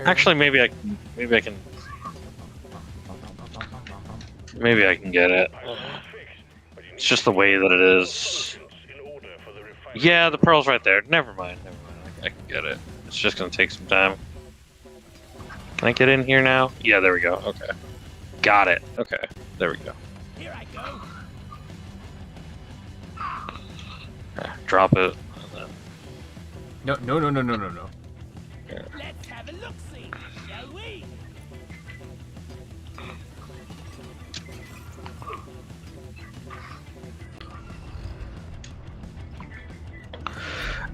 Actually, maybe I can get it. It's just the way that it is. in order for the refinery. Yeah, the pearl's right there. Never mind. I can get it. It's just gonna take some time. Can I get in here now? Yeah, there we go. Okay. Got it. Okay. There we go. Here I go. Drop it. And then... No. Let's have a look-see, shall we?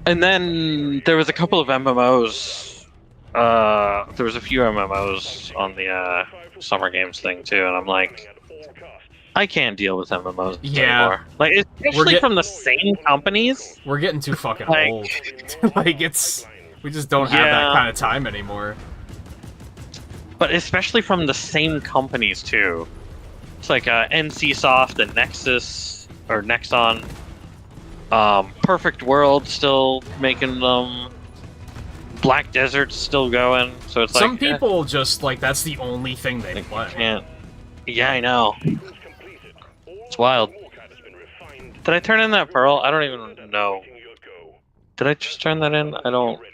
And then there was a couple of MMOs. There was a few MMOs on the Summer Games thing too, and I'm like, At all costs. I can't deal with MMOs Yeah. anymore. Like, especially get- from the same companies. We're getting too fucking Like- old. Like, we just don't have that Yeah. kind of time anymore. But especially from the same companies too. It's like NCSoft and Nexus or Nexon. Perfect World still making them. Black Desert's still going. So it's Some like people just, like, that's the only thing they play. can't. Yeah, I know. Sequence completed. All It's wild. morkite has been refined. Did I turn in that pearl? I don't even know. Awaiting your go. Did I just turn that in? I don't. Ready.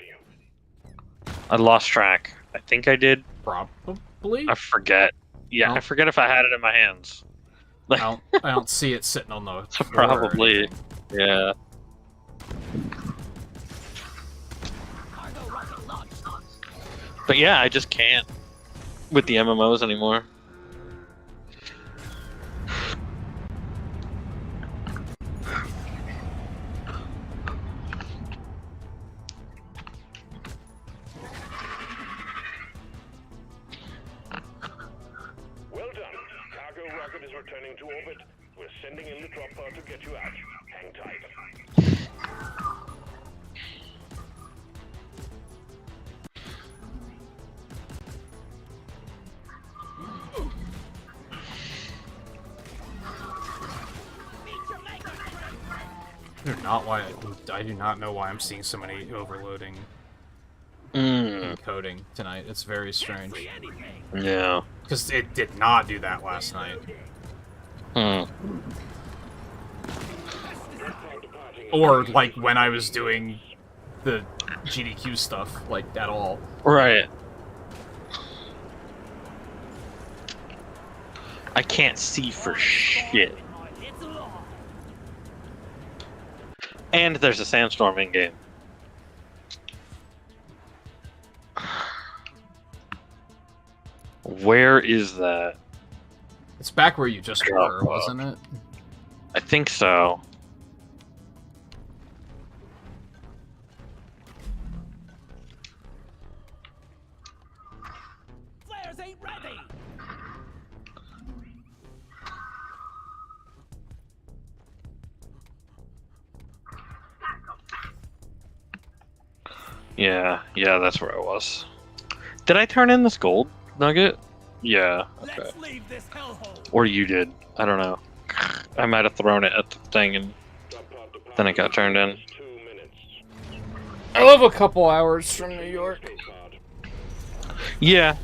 I lost track. I think I did. Probably? I forget. Yeah, No. I forget if I had it in my hands. I don't see it sitting on the floor or Probably. anything. Yeah. Cargo rocket launched. But yeah, I just can't with the MMOs anymore. Well done. Cargo rocket is returning to orbit. We're sending in the drop pod to get you out. Hang tight. I do not know why I'm seeing so many overloading Mm, encoding tonight. It's very strange. yeah. Because it did not do that last night. Hmm. Or, like, when I was doing the GDQ stuff, like, at all. Right. I can't see for shit. It's along. And there's a sandstorm in game. Where is that? It's back where you just were, wasn't it? I think so. Flares ain't ready. Yeah, that's where I was. Did I turn in this gold nugget? Yeah, okay. Let's leave this hellhole. Or you did. I don't know. I might have thrown it at the thing and then it got turned in. 2 minutes. I live a couple hours from New York. Yeah.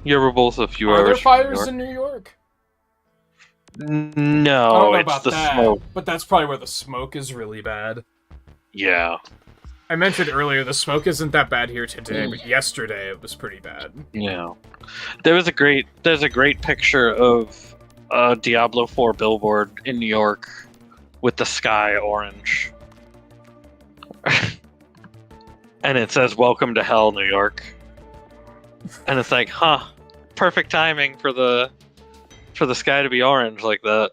Yeah, we're both a few Are hours there from fires New in New York? York. I don't No, know it's about the that, smoke. but that's probably where the smoke is really bad. Yeah. I mentioned earlier the smoke isn't that bad here today, but yesterday it was pretty bad. Yeah. There's a great picture of a Diablo 4 billboard in New York with the sky orange. And it says, "Welcome to hell, New York." And it's like, huh, perfect timing for the sky to be orange like that.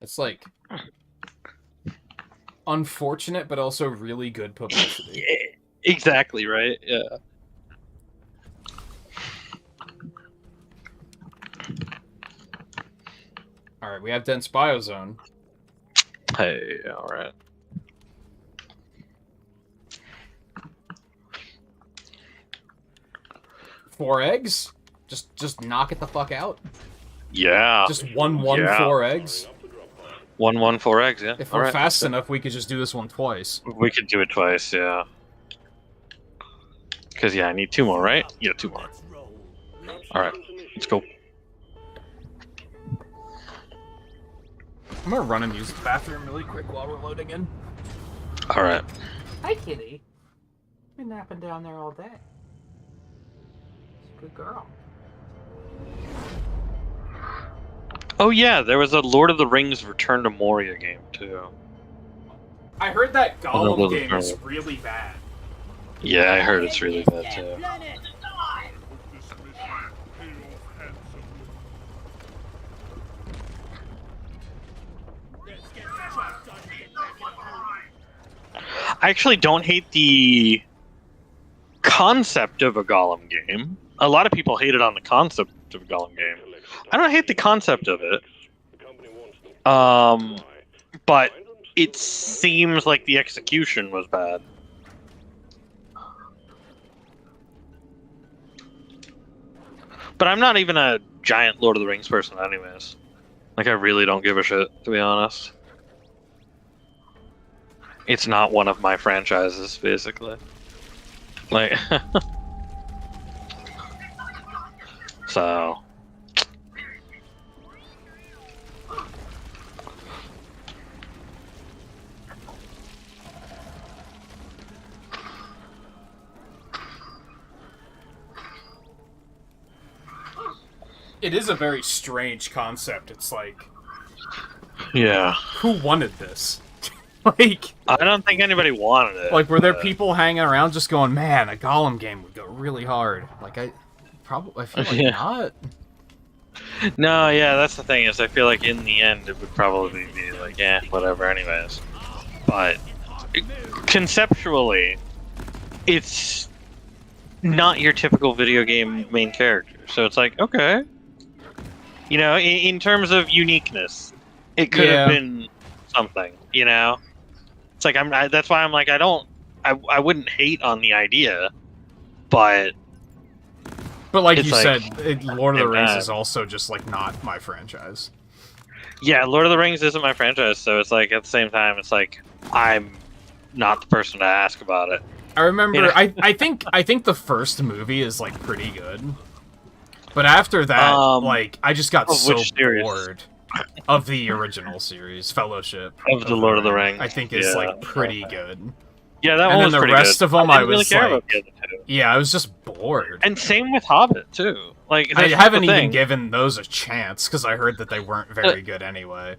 It's like unfortunate, but also really good publicity. Yeah, exactly, right? Yeah. Alright, we have dense biozone. Hey, alright. Four eggs? Just knock it the fuck out. Yeah. Just one, Yeah. 4 eggs. 1, 4 eggs, yeah. If we're fast enough, we could just do this one twice. We could do it twice, yeah. Because, yeah, I need 2 more, right? Yeah, 2 more. Let's roll. Alright, let's go. I'm gonna run and use the bathroom really quick while we're loading in. Alright. Hi, kitty. Been napping down there all day. Good girl. Oh, yeah, there was a Lord of the Rings Return to Moria game, too. I heard that Oh, Gollum no, game no. is really bad. Yeah, I heard it's really bad, too. Planet. This mission pay off handsomely. Let's get the job done and get back in a hurry. I actually don't hate the concept of a Gollum game. A lot of people hate it on the concept of a Gollum game. I don't hate the concept of it. But it seems like the execution was bad. But I'm not even a giant Lord of the Rings person anyways. Like, I really don't give a shit, to be honest. It's not one of my franchises, basically. Like, so... It is a very strange concept. It's like, Yeah. who wanted this? Like, I don't think anybody wanted it. like, were there but- people hanging around just going, man, a Gollum game would go really hard? Like, I feel like Yeah. not. No, yeah, that's the thing, is I feel like in the end it would probably be like, yeah, whatever anyways. But conceptually, it's not your typical video game main character. So it's like, okay. You know, in terms of uniqueness, it could Yeah. have been something, you know? It's like, that's why I'm like, I wouldn't hate on the idea, but But like It's you like- said, Lord of the and Rings bad. is also just like not my franchise. yeah, Lord of the Rings isn't my franchise, so it's like, at the same time, it's like, I'm not the person to ask about it. I remember, You know? I think the first movie is like pretty good, but after that, like I just got of so which series? bored of the original series, Fellowship Of the Lord of the Rings. I think is Yeah. like pretty good. Yeah, that And one then was the pretty rest good. of them, I I didn't really was care like- about the other two. Yeah, I was just bored. And same with Hobbit too. Like, I that's haven't the even thing. given those a chance because I heard that they weren't very good anyway.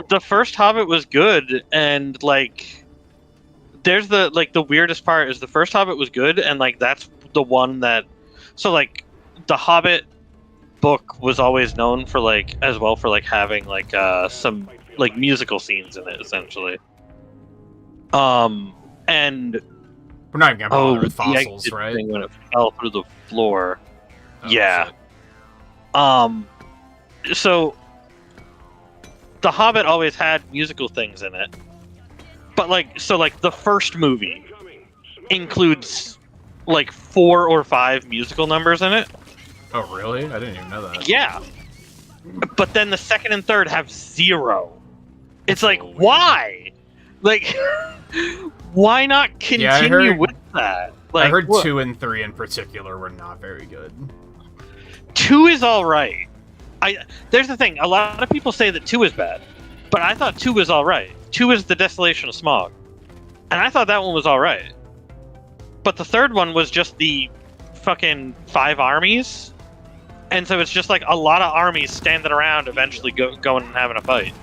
The first Hobbit was good, and like, there's the weirdest part is the first Hobbit was good, and like that's the one that, so like, the Hobbit book was always known for like as well for like having like some like musical scenes in it essentially. And We're not even gonna bother with the fossils, exit right? thing when it fell through the floor. Oh, Yeah. shit. So the Hobbit always had musical things in it, but like, so like the first movie includes like 4 or 5 musical numbers in it. Oh, really? I didn't even know that. Yeah. But then the second and third have 0. It's That's like, a little weird. why? Like, why not continue heard- with that? Like, I heard what? 2 and 3 in particular were not very good. 2 is all right. There's the thing. A lot of people say that 2 is bad, but I thought 2 was all right. 2 is the Desolation of Smog, and I thought that one was all right. But the third one was just the fucking 5 armies, and so it's just like a lot of armies standing around, eventually going and having a fight.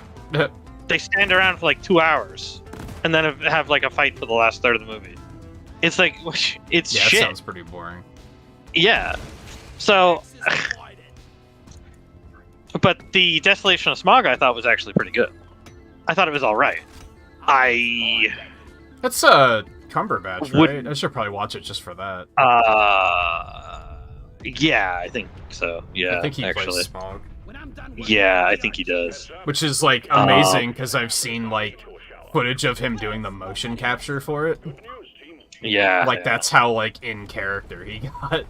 They stand around for like 2 hours, and then have like a fight for the last third of the movie. It's like, it's Yeah, shit. that sounds pretty boring. Yeah. So, but the Desolation of Smog I thought was actually pretty good. I thought it was all right. That's Cumberbatch, right? I should probably watch it just for that. Yeah, I think so. Yeah, I think he actually. plays Smog. When I'm done with Yeah, I think he does. Which is, like, amazing, because I've seen, like, footage of him doing the motion capture for it. Yeah. Like, that's how, like, in character he got.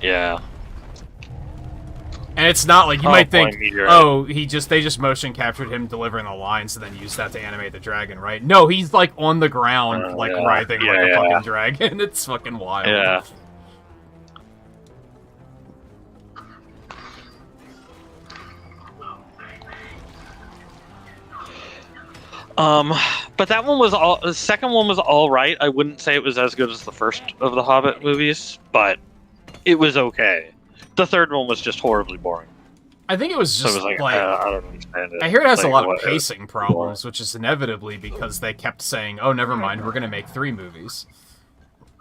Yeah. And it's not like, you Oh, might boy, think, meteorite. oh, they just motion captured him delivering the lines and then used that to animate the dragon, right? No, he's, like, on the ground, like, yeah. writhing like Yeah, a yeah. fucking dragon. It's fucking wild. Yeah. But that one was the second one was all right. I wouldn't say it was as good as the first of the Hobbit movies, but it was okay. The third one was just horribly boring. I think it was So just, it was like, like... I don't understand it. I hear it has a Like, lot of what- pacing problems, which is inevitably because they kept saying, "Oh, never mind, we're gonna make 3 movies."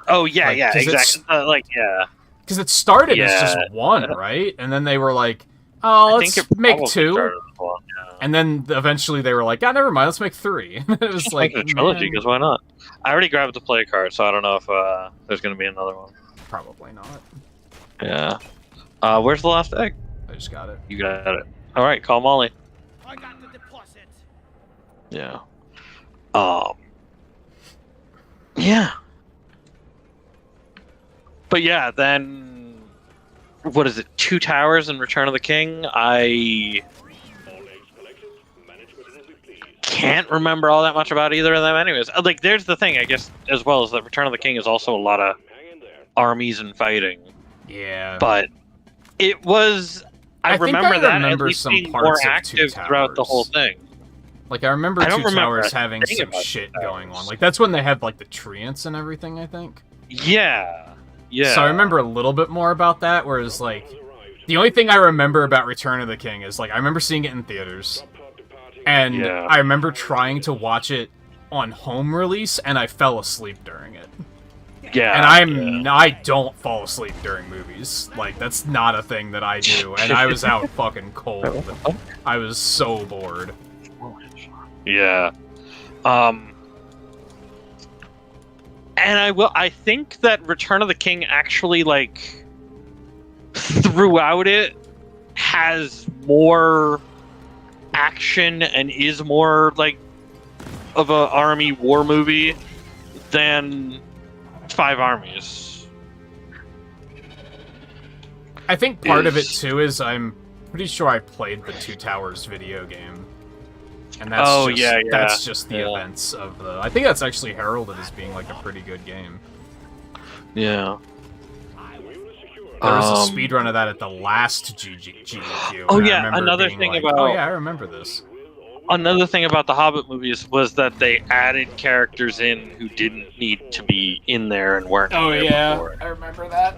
Oh yeah, Like, yeah, 'cause it's- exactly. Like yeah, Because it started as Yeah. just 1, right? And then they were like, "Oh, I let's think it make probably 2." started as one, yeah. And then eventually they were like, "Ah, never mind, let's make 3." And it was Just like, make it a trilogy, man, because why not? I already grabbed the play card, so I don't know if there's gonna be another one. probably not. Yeah. Where's the last egg? I just got it. You got it. All right, call Molly. I got the deposit. Yeah. Yeah. But yeah, then what is it? 2 Towers and Return of the King. I can't remember all that much about either of them, anyways. Like, there's the thing, I guess, as well, is that Return of the King is also a lot of armies and fighting. Yeah. But it was. I think remember that remember at least some being parts more of Two active throughout the Towers. whole thing. Like, I remember I don't Two remember Towers a having thing some about shit Two going Towers. on. Like, that's when they had, like, the treants and everything, I think. Yeah. Yeah. So I remember a little bit more about that, whereas, like, the only thing I remember about Return of the King is, like, I remember seeing it in theaters, and Yeah. I remember trying to watch it on home release, and I fell asleep during it. Yeah. And I don't fall asleep during movies. Like, that's not a thing that I do, and I was out fucking cold. I was so bored. Yeah. And I think that Return of the King actually, like, throughout it has more action and is more, like, of a army war movie than 5 Armies. I think part of it, too, is I'm pretty sure I played the Two Towers video game. And that's that's just the events of the... I think that's actually heralded as being, like, a pretty good game. Yeah. There was a speedrun of that at the last GDQ. Oh, and I yeah, remember another being thing like, about- Oh, yeah, I remember this. Another thing about the Hobbit movies was that they added characters in who didn't need to be in there and weren't in there before. I remember that.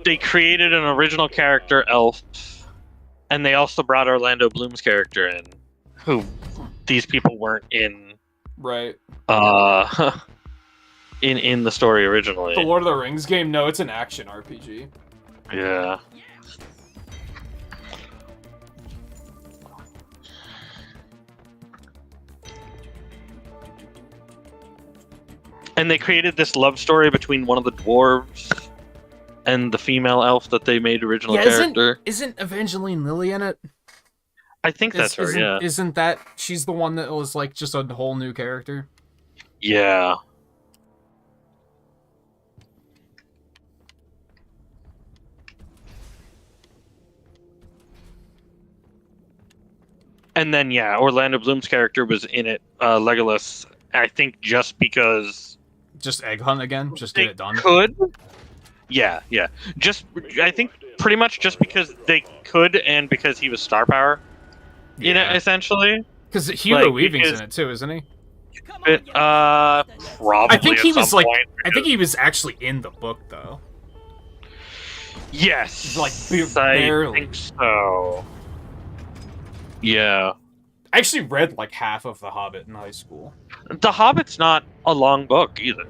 they created an original character, Elf, and they also brought Orlando Bloom's character in, who these people weren't in. Right. In the story originally. The Lord of the Rings game? No, it's an action RPG. Yeah. And they created this love story between one of the dwarves and the female elf that they made original character. Isn't Evangeline Lilly in it? I think that's her, yeah. Isn't that... She's the one that was, like, just a whole new character? Yeah. And then, yeah, Orlando Bloom's character was in it, Legolas, I think just because... Just egg hunt again? Just get it done? Could? Yeah. I think pretty much just because they could and because he was star power. Yeah. You know, essentially. Because Hugo Weaving's in it too, isn't he? Probably. I think he was I think he was actually in the book though. Yes. Like barely. I think so. Yeah. I actually read like half of The Hobbit in high school. The Hobbit's not a long book either.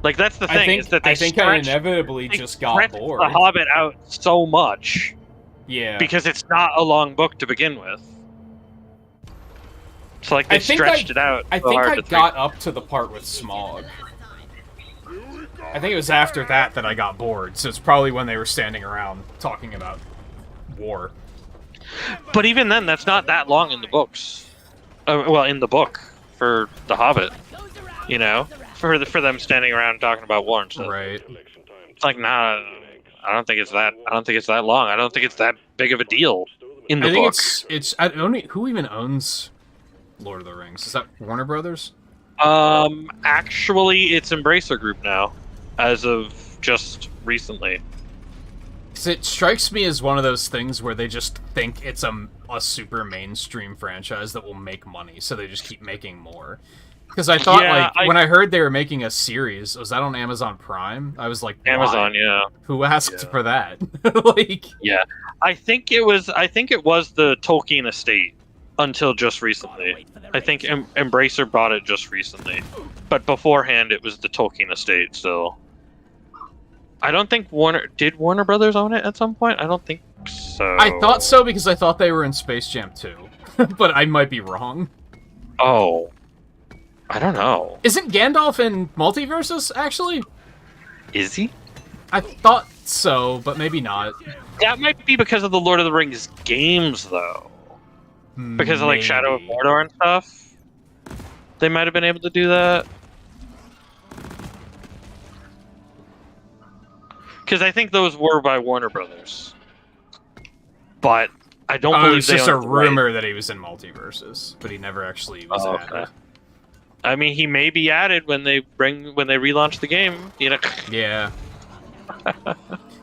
Like that's the thing is that I inevitably just got bored. The Hobbit out so much. Yeah. Because it's not a long book to begin with. So like they stretched it out. I think I got up to the part with Smaug. I think it was after that I got bored. So it's probably when they were standing around talking about war. But even then, that's not that long in the books. Well, in the book for The Hobbit, you know, for them standing around talking about war and stuff. Right. It's like, nah, I don't think it's that. I don't think it's that long. I don't think it's that big of a deal in the book. It's I don't know, who even owns Lord of the Rings? Is that Warner Brothers? Actually, it's Embracer Group now, as of just recently. It strikes me as one of those things where they just think it's a super mainstream franchise that will make money, so they just keep making more. Because I thought, when I heard they were making a series, was that on Amazon Prime? I was like, why? Amazon, yeah. Who asked for that? Yeah, I think it was the Tolkien estate until just recently. I think Embracer bought it just recently, but beforehand it was the Tolkien estate still. I don't think Warner Brothers own it at some point? I don't think so. I thought so because I thought they were in Space Jam 2. But I might be wrong. Oh. I don't know. Isn't Gandalf in Multiverses, actually? Is he? I thought so, but maybe not. That might be because of the Lord of the Rings games, though. Because of, like, Shadow of Mordor and stuff. They might have been able to do that. Because I think those were by Warner Brothers. But I don't believe they owned. It was just a rumor that he was in Multiverses, but he never actually was added. I mean, he may be added when they relaunch the game, you know. Yeah.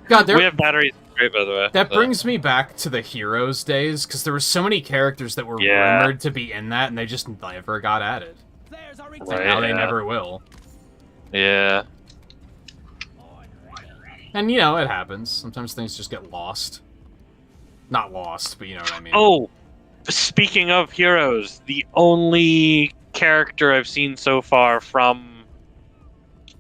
God, we have batteries. Great, by the way. That brings me back to the Heroes days, because there were so many characters that were rumored to be in that, and they just never got added. And now they never will. Yeah. And, you know, it happens. Sometimes things just get lost. Not lost, but you know what I mean. Oh, speaking of heroes, the only character I've seen so far from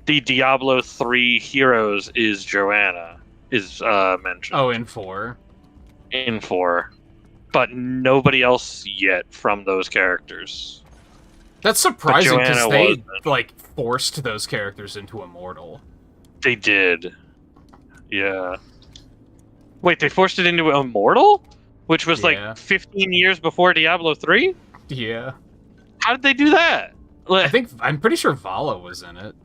the Diablo 3 heroes is Joanna, is mentioned. Oh, in 4? In 4. But nobody else yet from those characters. That's surprising, because they, like, forced those characters into Immortal. They did. Yeah. Wait, they forced it into Immortal? Which was like 15 years before Diablo 3? Yeah. How did they do that? Like, I'm pretty sure Vala was in it.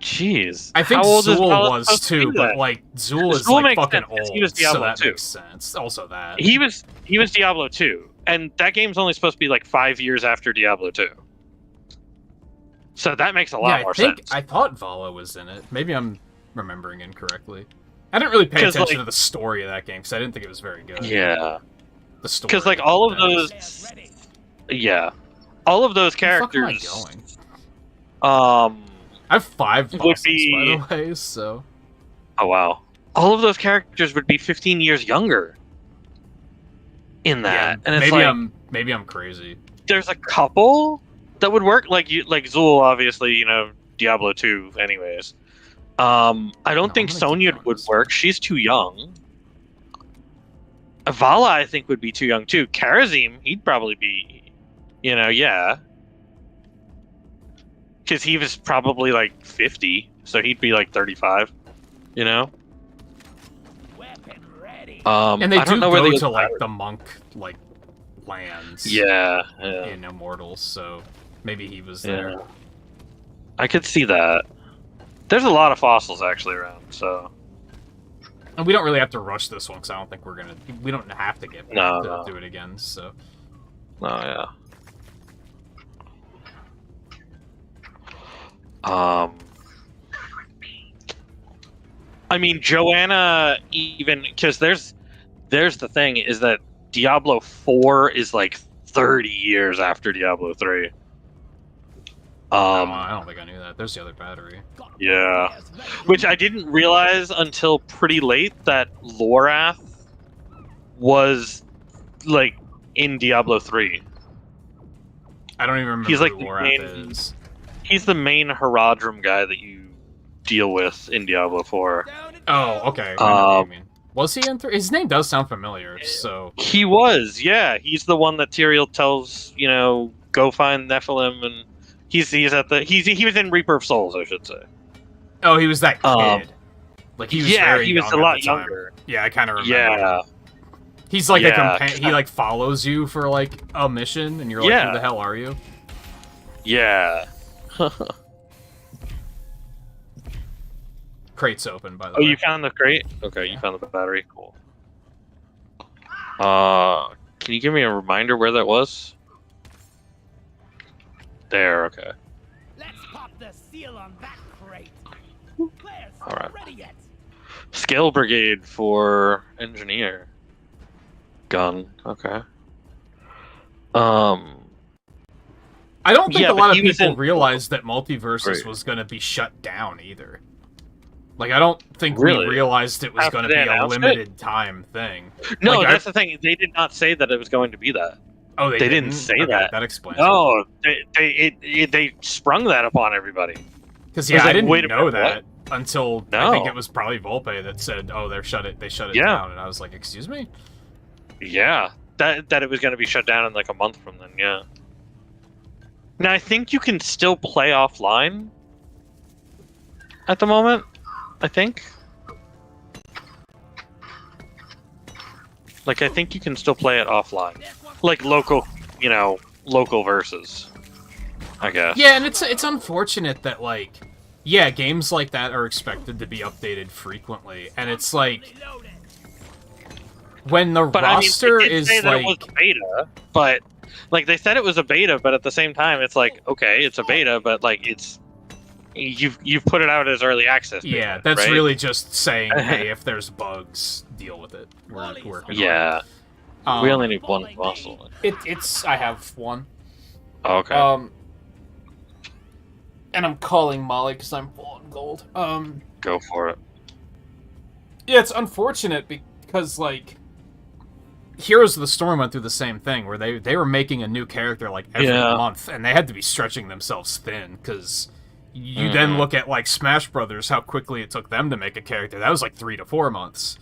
Jeez. I think Zool was too, but like Zool is like fucking old, he was Diablo so that 2. Makes sense. Also that. He was Diablo 2, and that game's only supposed to be like 5 years after Diablo 2. So that makes a lot more sense. I thought Vala was in it. Maybe I'm remembering incorrectly. I didn't really pay attention to the story of that game because I didn't think it was very good. Yeah. The story. Because like all of those, all of those characters. Where the fuck am I going? I have 5 Would bosses, be- by the way, so... Oh wow. All of those characters would be 15 years younger in that. And it's maybe I'm crazy. There's a couple that would work, like Zool, obviously, you know, Diablo 2 anyways. I don't think Sonya would work. She's too young. Vala, I think, would be too young too. Karazim, he'd probably be, you know, yeah. Because he was probably like 50, so he'd be like 35, you know? Weapon ready. And they I don't do know where go they to, like, the monk, like, lands. Yeah. In Immortals, so maybe he was there. Yeah. I could see that. There's a lot of fossils actually around, so... And we don't really have to rush this one, because I don't think we don't have to get back to No. do it again, so... Oh, yeah. I mean, Joanna, even... Because there's the thing, is that Diablo 4 is like 30 years after Diablo 3. I don't think I knew that. There's the other battery. Yeah. Which I didn't realize until pretty late that Lorath was, like, in Diablo 3. I don't even remember He's like who the Lorath is. He's the main Haradrim guy that you deal with in Diablo 4. Oh, okay. I know what you mean. Was he in 3? His name does sound familiar, so... He was, yeah. He's the one that Tyrael tells, you know, go find Nephilim, and he was in Reaper of Souls, I should say. Oh, he was that kid. Like, he was very he was young a at lot the time. younger. Yeah, I kind of remember. Yeah. He's like Yeah. a companion. He, like, follows you for, like, a mission, and you're like, who the hell are you? Yeah. Crate's open, by the Oh, way. you found the crate? Okay, you found the battery. Cool. Can you give me a reminder where that was? There, okay. Let's pop the seal on that crate. Players, All right. ready yet? Scale Brigade for Engineer. Gun, okay. I don't think Yeah, a lot but of he was people in- realized that Multiverses Right. was going to be shut down either. Like, I don't think Really? we realized it was After going to they be a announced it? limited time thing. No, Like, that's the thing. They did not say that it was going to be that. Oh, They didn't say Okay, that. That explains it. No, they sprung that upon everybody. Because, I was I like, didn't wait a know minute, that until I think No. it was probably Volpe that said, oh, they shut it Yeah. down. And I was like, excuse me? Yeah, that it was going to be shut down in like a month from then. Yeah. Now I think you can still play offline at the moment. I think. Like, I think you can still play it offline, like local versus. I guess. Yeah, and it's unfortunate that, like, yeah, games like that are expected to be updated frequently, and it's like, when the But roster I mean, they did is say that like, it was a beta, but like they said it was a beta, but at the same time, it's like, okay, it's a beta, but like you've put it out as early access. Beta, yeah, that's right? really just saying, hey, if there's bugs, deal with it. We're working Yeah, on it. we only need one fossil. It's I have one. Oh, okay. And I'm calling Molly because I'm full on gold. Go for it. Yeah, it's unfortunate because, like, Heroes of the Storm went through the same thing, where they were making a new character, like, every month, and they had to be stretching themselves thin, because you then look at, like, Smash Brothers, how quickly it took them to make a character. That was, like, 3 to 4 months.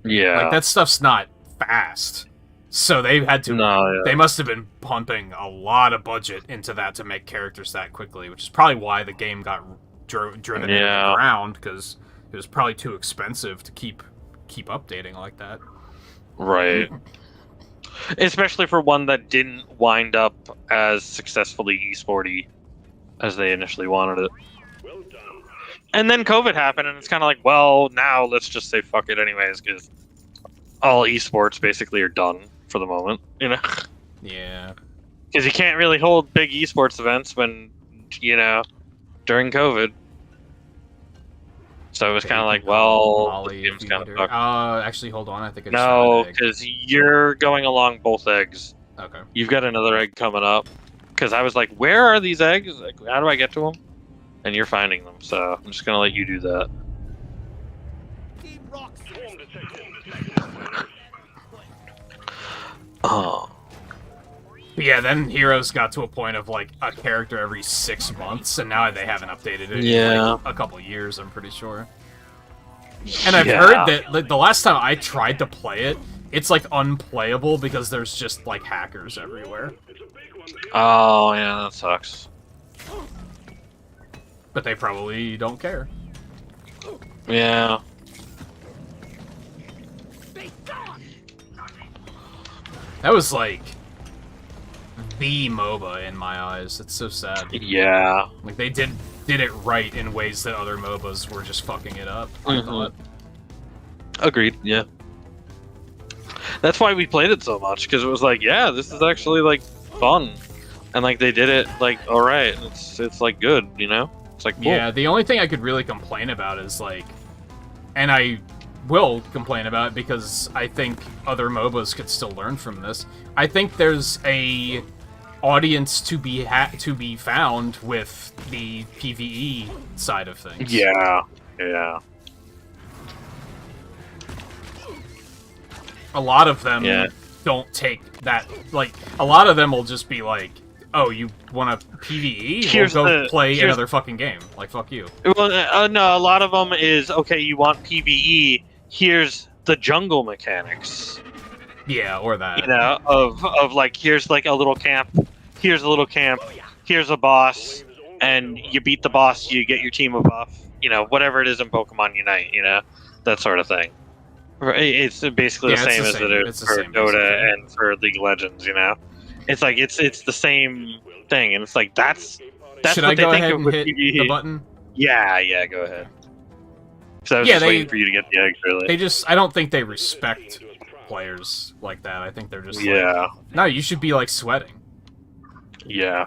Yeah. Like, that stuff's not fast. So they had to... No, yeah. They must have been pumping a lot of budget into that to make characters that quickly, which is probably why the game got driven into the ground, because it was probably too expensive to keep updating like that. Right. Especially for one that didn't wind up as successfully esporty as they initially wanted it. Well done. And then COVID happened, and it's kind of like, well, now let's just say fuck it anyways, because all esports basically are done for the moment, you know? Yeah. Because you can't really hold big esports events when, during COVID. So it was kind of like, well, Molly, the game's if you kind of need fucked. her. Actually, hold on. I think I just No, found an egg. because you're going along both eggs. Okay. You've got another egg coming up. Because I was like, where are these eggs? Like, how do I get to them? and you're finding them. So I'm just gonna let you do that. Team Rock Swarm detected. Oh. But yeah, then Heroes got to a point of like a character every 6 months, and now they haven't updated it in like a couple years, I'm pretty sure. And I've heard that like, the last time I tried to play it, it's like unplayable because there's just like hackers everywhere. Oh yeah, that sucks. But they probably don't care. Yeah. That was like the MOBA in my eyes. It's so sad. Yeah. Like they did it right in ways that other MOBAs were just fucking it up. I thought. Agreed. Yeah. That's why we played it so much, because it was like, yeah, this is actually like fun, and like they did it like all right. It's like good, you know. It's like cool. Yeah. The only thing I could really complain about is like, and I will complain about it because I think other MOBAs could still learn from this. I think there's a audience to be found with the PvE side of things. Yeah. Yeah. A lot of them don't take that. Like, a lot of them will just be like, "Oh, you want to PvE? Well, go play another fucking game." Like, fuck you. Well, no, a lot of them is okay. You want PvE? Here's the jungle mechanics. Yeah, or that. You know, of like, here's like a little camp. Here's a little camp. Here's a boss, and you beat the boss. You get your team a buff. You know, whatever it is in Pokemon Unite. You know, that sort of thing. It's basically the same as it is for Dota and for League of Legends, you know? It's like, it's the same thing, and it's like, that's Should what I they go think ahead of and with hit PvE. the button? Yeah, go ahead. So I was just waiting for you to get the eggs, really. I don't think they respect players like that. I think they're just like, no, you should be, like, sweating. Yeah.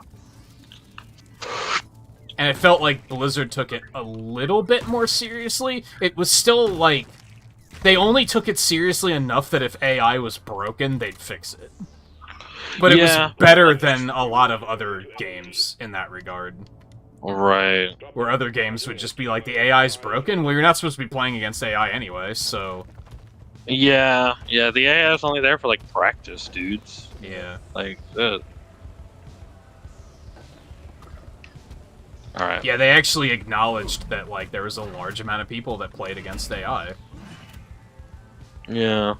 And it felt like Blizzard took it a little bit more seriously. It was still, like, they only took it seriously enough that if AI was broken, they'd fix it. But it was better than a lot of other games in that regard. Right. Where other games would just be like, the AI's broken? Well, you're not supposed to be playing against AI anyway, so... Yeah, the AI is only there for, like, practice, dudes. Yeah. Like, Alright. Yeah, they actually acknowledged that, like, there was a large amount of people that played against AI. Yeah.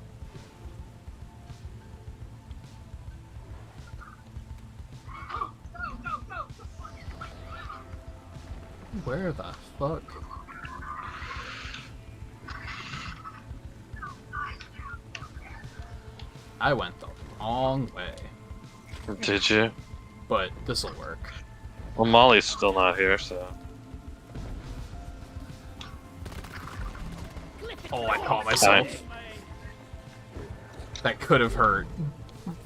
Where the fuck? I went the wrong way. Did you? But this'll work. Well, Molly's still not here, so... Oh, I caught myself. That could have hurt.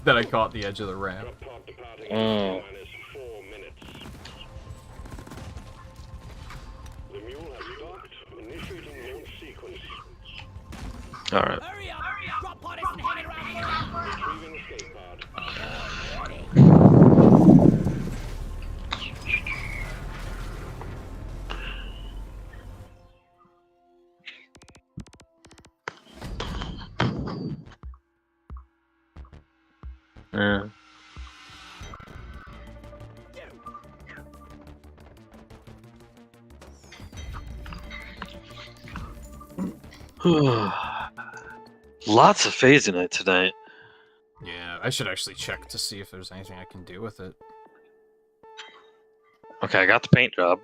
That I caught the edge of the ramp. Alright. Hurry up! Drop pod isn't hanging around here. Yeah. Lots of phasing night tonight. Yeah, I should actually check to see if there's anything I can do with it. Okay, I got the paint job.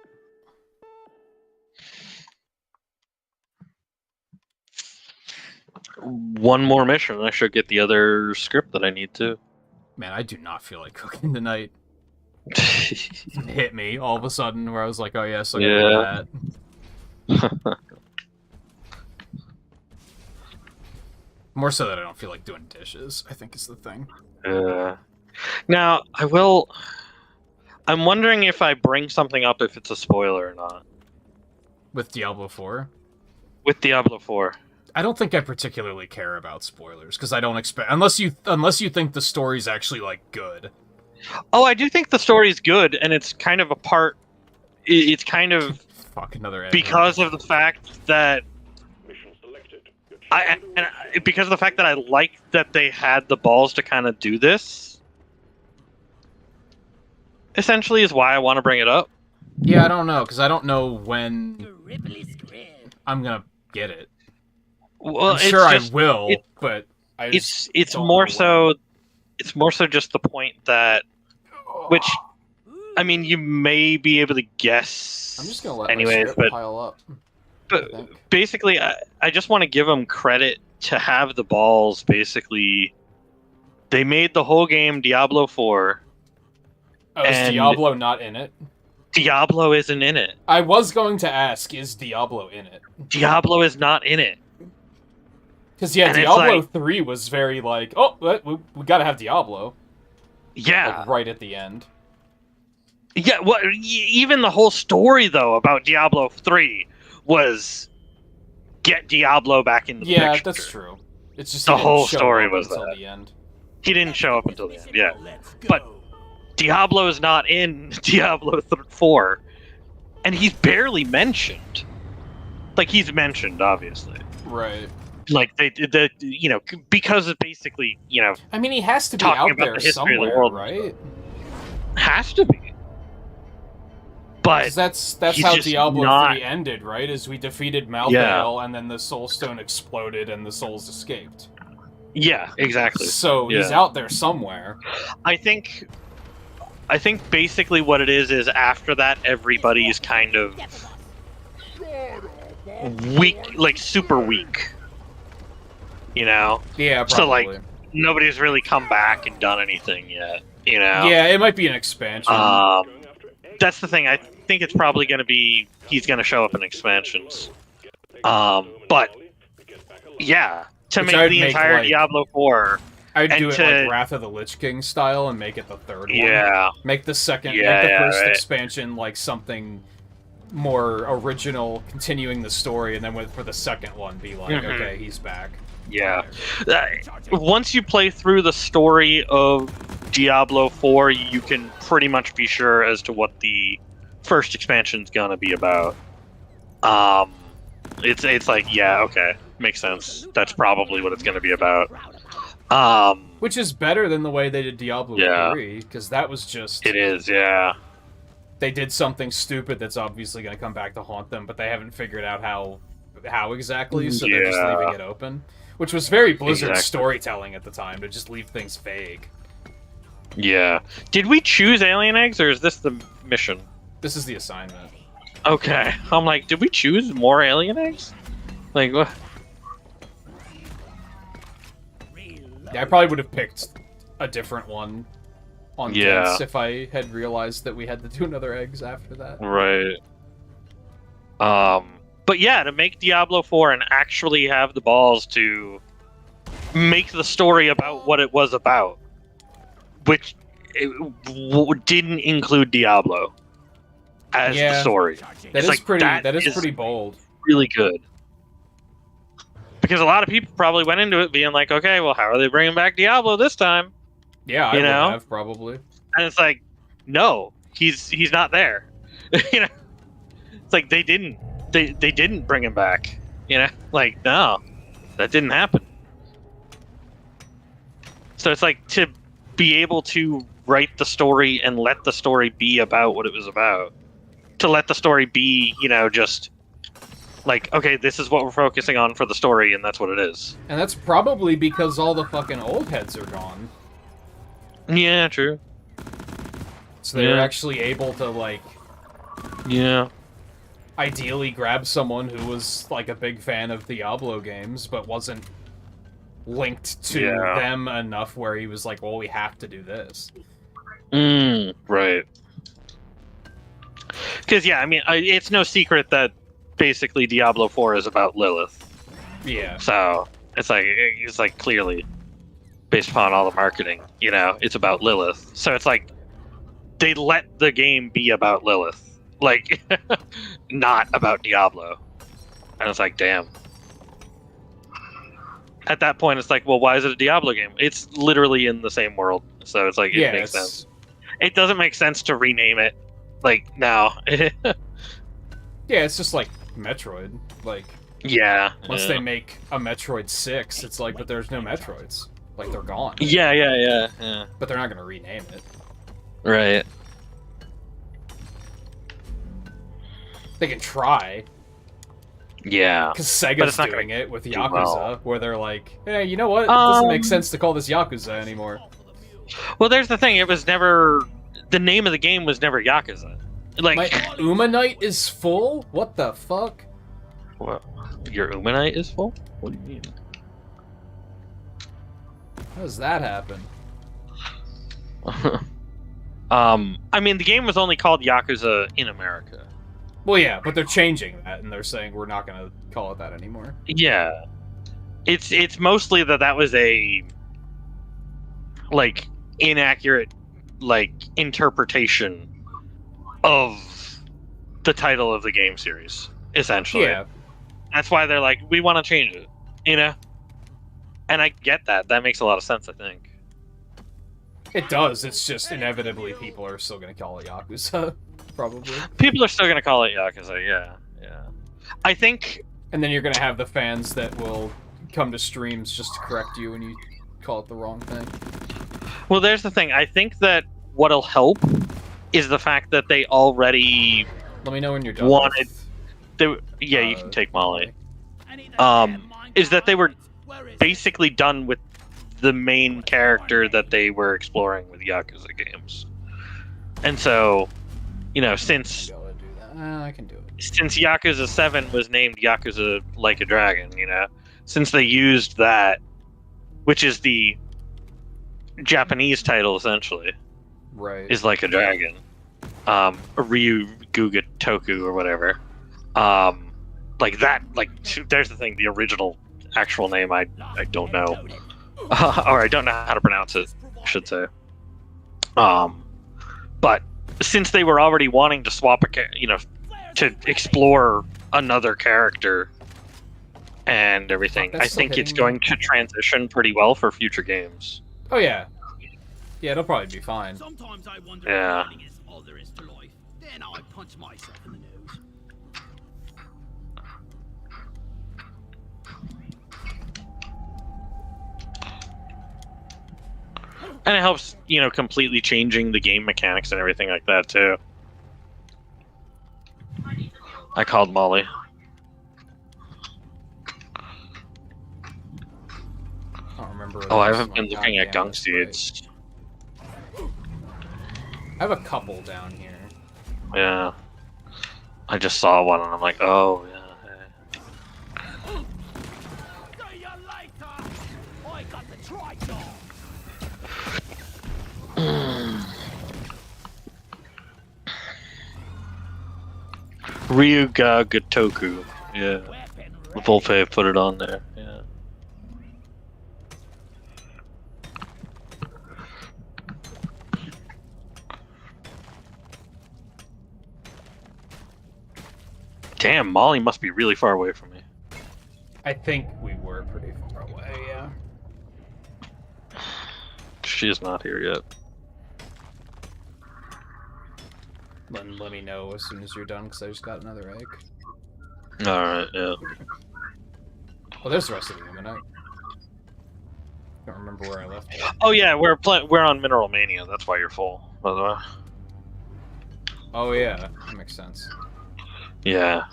One more mission, I should get the other script that I need to. Man, I do not feel like cooking tonight. It hit me all of a sudden where I was like, oh yes, I gotta do that. More so that I don't feel like doing dishes, I think is the thing. Now, I'm wondering if I bring something up if it's a spoiler or not. With Diablo 4? With Diablo 4. I don't think I particularly care about spoilers, because I don't expect... Unless you think the story's actually, like, good. Oh, I do think the story's good, and it's kind of a part... it's kind of Fuck another egg. because of the fact that because of the fact that I like that they had the balls to kind of do this. Essentially, is why I want to bring it up. Yeah, I don't know, because I don't know when I'm gonna get it. Well, I'm sure I will, but it's more so. It's more so just the point that, which, I mean, you may be able to guess. I'm just gonna let anyways, my script pile up. But basically, I just want to give them credit to have the balls. Basically, they made the whole game Diablo 4. Oh, is Diablo not in it? Diablo isn't in it. I was going to ask, is Diablo in it? Diablo is not in it. Because, yeah, Diablo 3 was very like, oh, we gotta have Diablo. Yeah. Like, right at the end. Yeah, well, even the whole story, though, about Diablo 3 was get Diablo back in the picture. Yeah, that's true. It's just the whole story was until that. The end. He didn't show up until the end, yeah. But Diablo is not in Diablo 4, and he's barely mentioned. Like, he's mentioned, obviously. Right. Like, you know, because of basically, you know... I mean, he has to be out there somewhere, right? Has to be. But that's how Diablo 3 ended, right? Is we defeated Malthael, and then the Soul Stone exploded, and the souls escaped. Yeah, exactly. So he's out there somewhere. I think basically what it is after that, everybody's kind of weak, like super weak. You know? Yeah, probably. So, like, nobody's really come back and done anything yet, you know? Yeah, it might be an expansion. That's the thing. I think it's probably going to be... He's going to show up in expansions. But, yeah. To make the entire like, Diablo 4... I'd do it like Wrath of the Lich King style and make it the third one. Yeah. Make the second... make the first expansion like something more original, continuing the story, and then for the second one be like, okay, he's back. Yeah. Once you play through the story of Diablo 4, you can pretty much be sure as to what the first expansion's gonna be about. It's like, yeah, okay, makes sense. That's probably what it's gonna be about. Which is better than the way they did Diablo 3, because that was just... It is, yeah. They did something stupid that's obviously gonna come back to haunt them, but they haven't figured out how exactly, so they're just leaving it open. Which was very Blizzard storytelling at the time, to just leave things vague. Yeah. Did we choose alien eggs, or is this the mission? This is the assignment. Okay. I'm like, did we choose more alien eggs? Like, what? Yeah, I probably would have picked a different one on Tense if I had realized that we had to do another eggs after that. Right. But yeah, to make Diablo 4 and actually have the balls to make the story about what it was about, which didn't include Diablo as the story. That is pretty bold. Really good. Because a lot of people probably went into it being like, okay, well, how are they bringing back Diablo this time? Yeah, I would have, probably. And it's like, no, he's not there. You know, it's like they didn't bring him back. You know, like, no, that didn't happen. So it's like, to be able to write the story and let the story be about what it was about. To let the story be, you know, just like, okay, this is what we're focusing on for the story, and that's what it is. And that's probably because all the fucking old heads are gone. Yeah, true. So they're actually able to, like... Yeah. Ideally grab someone who was, like, a big fan of Diablo games, but wasn't linked to them enough where he was like, well, we have to do this. Right. Because, yeah, I mean, it's no secret that basically Diablo 4 is about Lilith. Yeah. So, it's like clearly, based upon all the marketing, you know, it's about Lilith. So it's like, they let the game be about Lilith. Like, not about Diablo. And it's like, damn. At that point, it's like, well, why is it a Diablo game? It's literally in the same world. So it's like, it makes sense. It doesn't make sense to rename it Like, no. Yeah, it's just like Metroid. Like, yeah. once they make a Metroid 6, it's like, but there's no Metroids. Like, they're gone. Yeah. But they're not gonna rename it. Right. They can try. Yeah. Because Sega's not doing it with do Yakuza, well. where they're like, hey, you know what? It doesn't make sense to call this Yakuza anymore. Well, there's the thing. It was never... The name of the game was never Yakuza. Like... My Umanite is full? What the fuck? What? Your Umanite is full? What do you mean? How does that happen? I mean, the game was only called Yakuza in America. Well, yeah, but they're changing that, and they're saying we're not gonna call it that anymore. Yeah. It's mostly that was a... like, inaccurate, like, interpretation of the title of the game series, essentially. Yeah. That's why they're like, we want to change it, you know? And I get that. That makes a lot of sense, I think. It does, it's just inevitably people are still gonna call it Yakuza, probably. People are still going to call it Yakuza, yeah. I think... And then you're gonna have the fans that will come to streams just to correct you when you call it the wrong thing. Well, there's the thing. I think that what'll help is the fact that they already Let me know when you're done. wanted... With, you can take Molly. Is that they were basically done with the main character that they were exploring with Yakuza games. And so, you know, since I can do it. since Yakuza 7 was named Yakuza Like a Dragon, you know, since they used that, which is the Japanese title essentially, Right. is Like a Dragon, Ryu Guga Toku or whatever, like that, like, there's the thing, the original actual name I don't know, or I don't know how to pronounce it, I should say. But since they were already wanting to swap to explore another character and everything, I think it's going to transition pretty well for future games. Oh yeah. Yeah, it'll probably be fine. Sometimes I wonder Yeah. if learning is all there is to life. Then I punch myself in the nose. And it helps, you know, completely changing the game mechanics and everything like that, too. I called Molly. I don't remember. Oh, I haven't been looking at gunk seeds. I have a couple down here. Yeah. I just saw one and I'm like, oh, yeah. See you later! I got the triton! Ryuga Gotoku. Yeah. Volpe put it on there. Yeah. Damn, Molly must be really far away from me. I think we were pretty far away, yeah. She is not here yet. Let me know as soon as you're done, because I just got another egg. Alright, yeah. Oh, there's the rest of the Umanite. Don't remember where I left it. Oh yeah, we're on Mineral Mania, that's why you're full, by the way. Oh yeah, that makes sense. Yeah.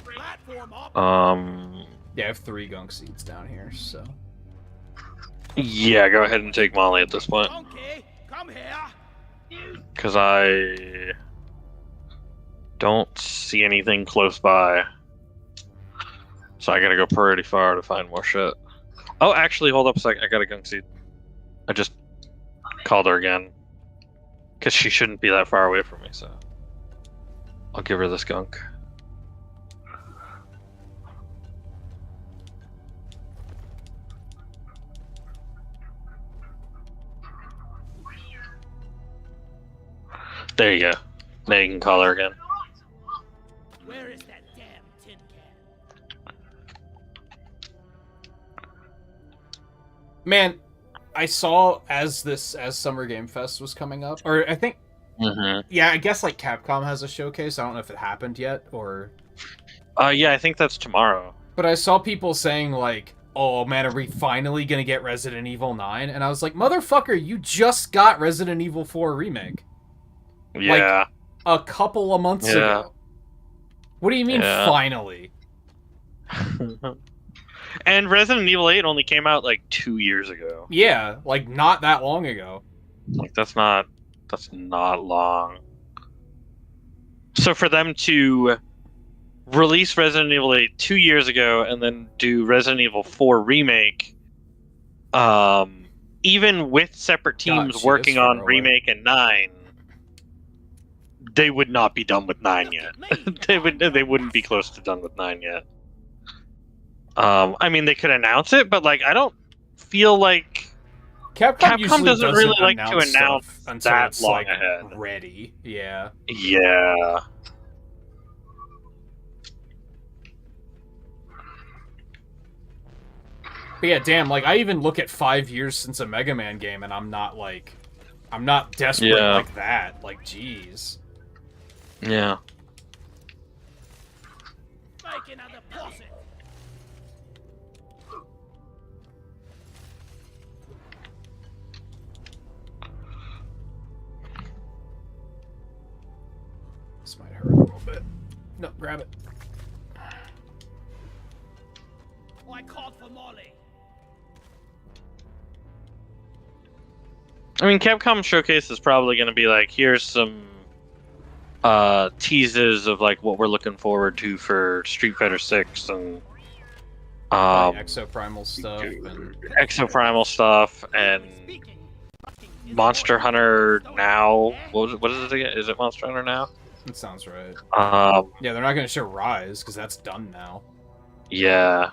Platform up! Yeah, I have 3 gunk seeds down here, so... Yeah, go ahead and take Molly at this point. Donkey, come here! Because I don't see anything close by. So I gotta go pretty far to find more shit. Oh, actually, hold up a sec. I got a gunk seed. I just called her again. Because she shouldn't be that far away from me, so... I'll give her this gunk. There you go. Now you can call her again. Where is that damn tin can? Man, I saw as Summer Game Fest was coming up, or I think, yeah, I guess like Capcom has a showcase. I don't know if it happened yet or. Yeah, I think that's tomorrow. But I saw people saying like, "Oh man, are we finally gonna get Resident Evil 9?" And I was like, "Motherfucker, you just got Resident Evil 4 remake." Yeah. Like, a couple of months ago. What do you mean finally? And Resident Evil 8 only came out like 2 years ago. Yeah, like not that long ago. Like that's not long. So for them to release Resident Evil 8 2 years ago and then do Resident Evil 4 remake, even with separate teams working on remake and 9, they would not be done with 9 yet. They wouldn't be close to done with 9 yet. I mean, they could announce it, but like, I don't feel like Capcom doesn't really like to announce that long like, ahead. Ready, yeah. Yeah. But yeah, damn, like, I even look at 5 years since a Mega Man game, and I'm not desperate like that. Like, jeez. Yeah. Make another posse. This might hurt a little bit. No, grab it. I called for Molly. I mean, Capcom Showcase is probably going to be like, here's some teases of like what we're looking forward to for Street Fighter 6 and Exoprimal stuff and Monster Hunter Now. What is it again? Is it Monster Hunter Now? That sounds right. Yeah, they're not going to show Rise because that's done now. Yeah.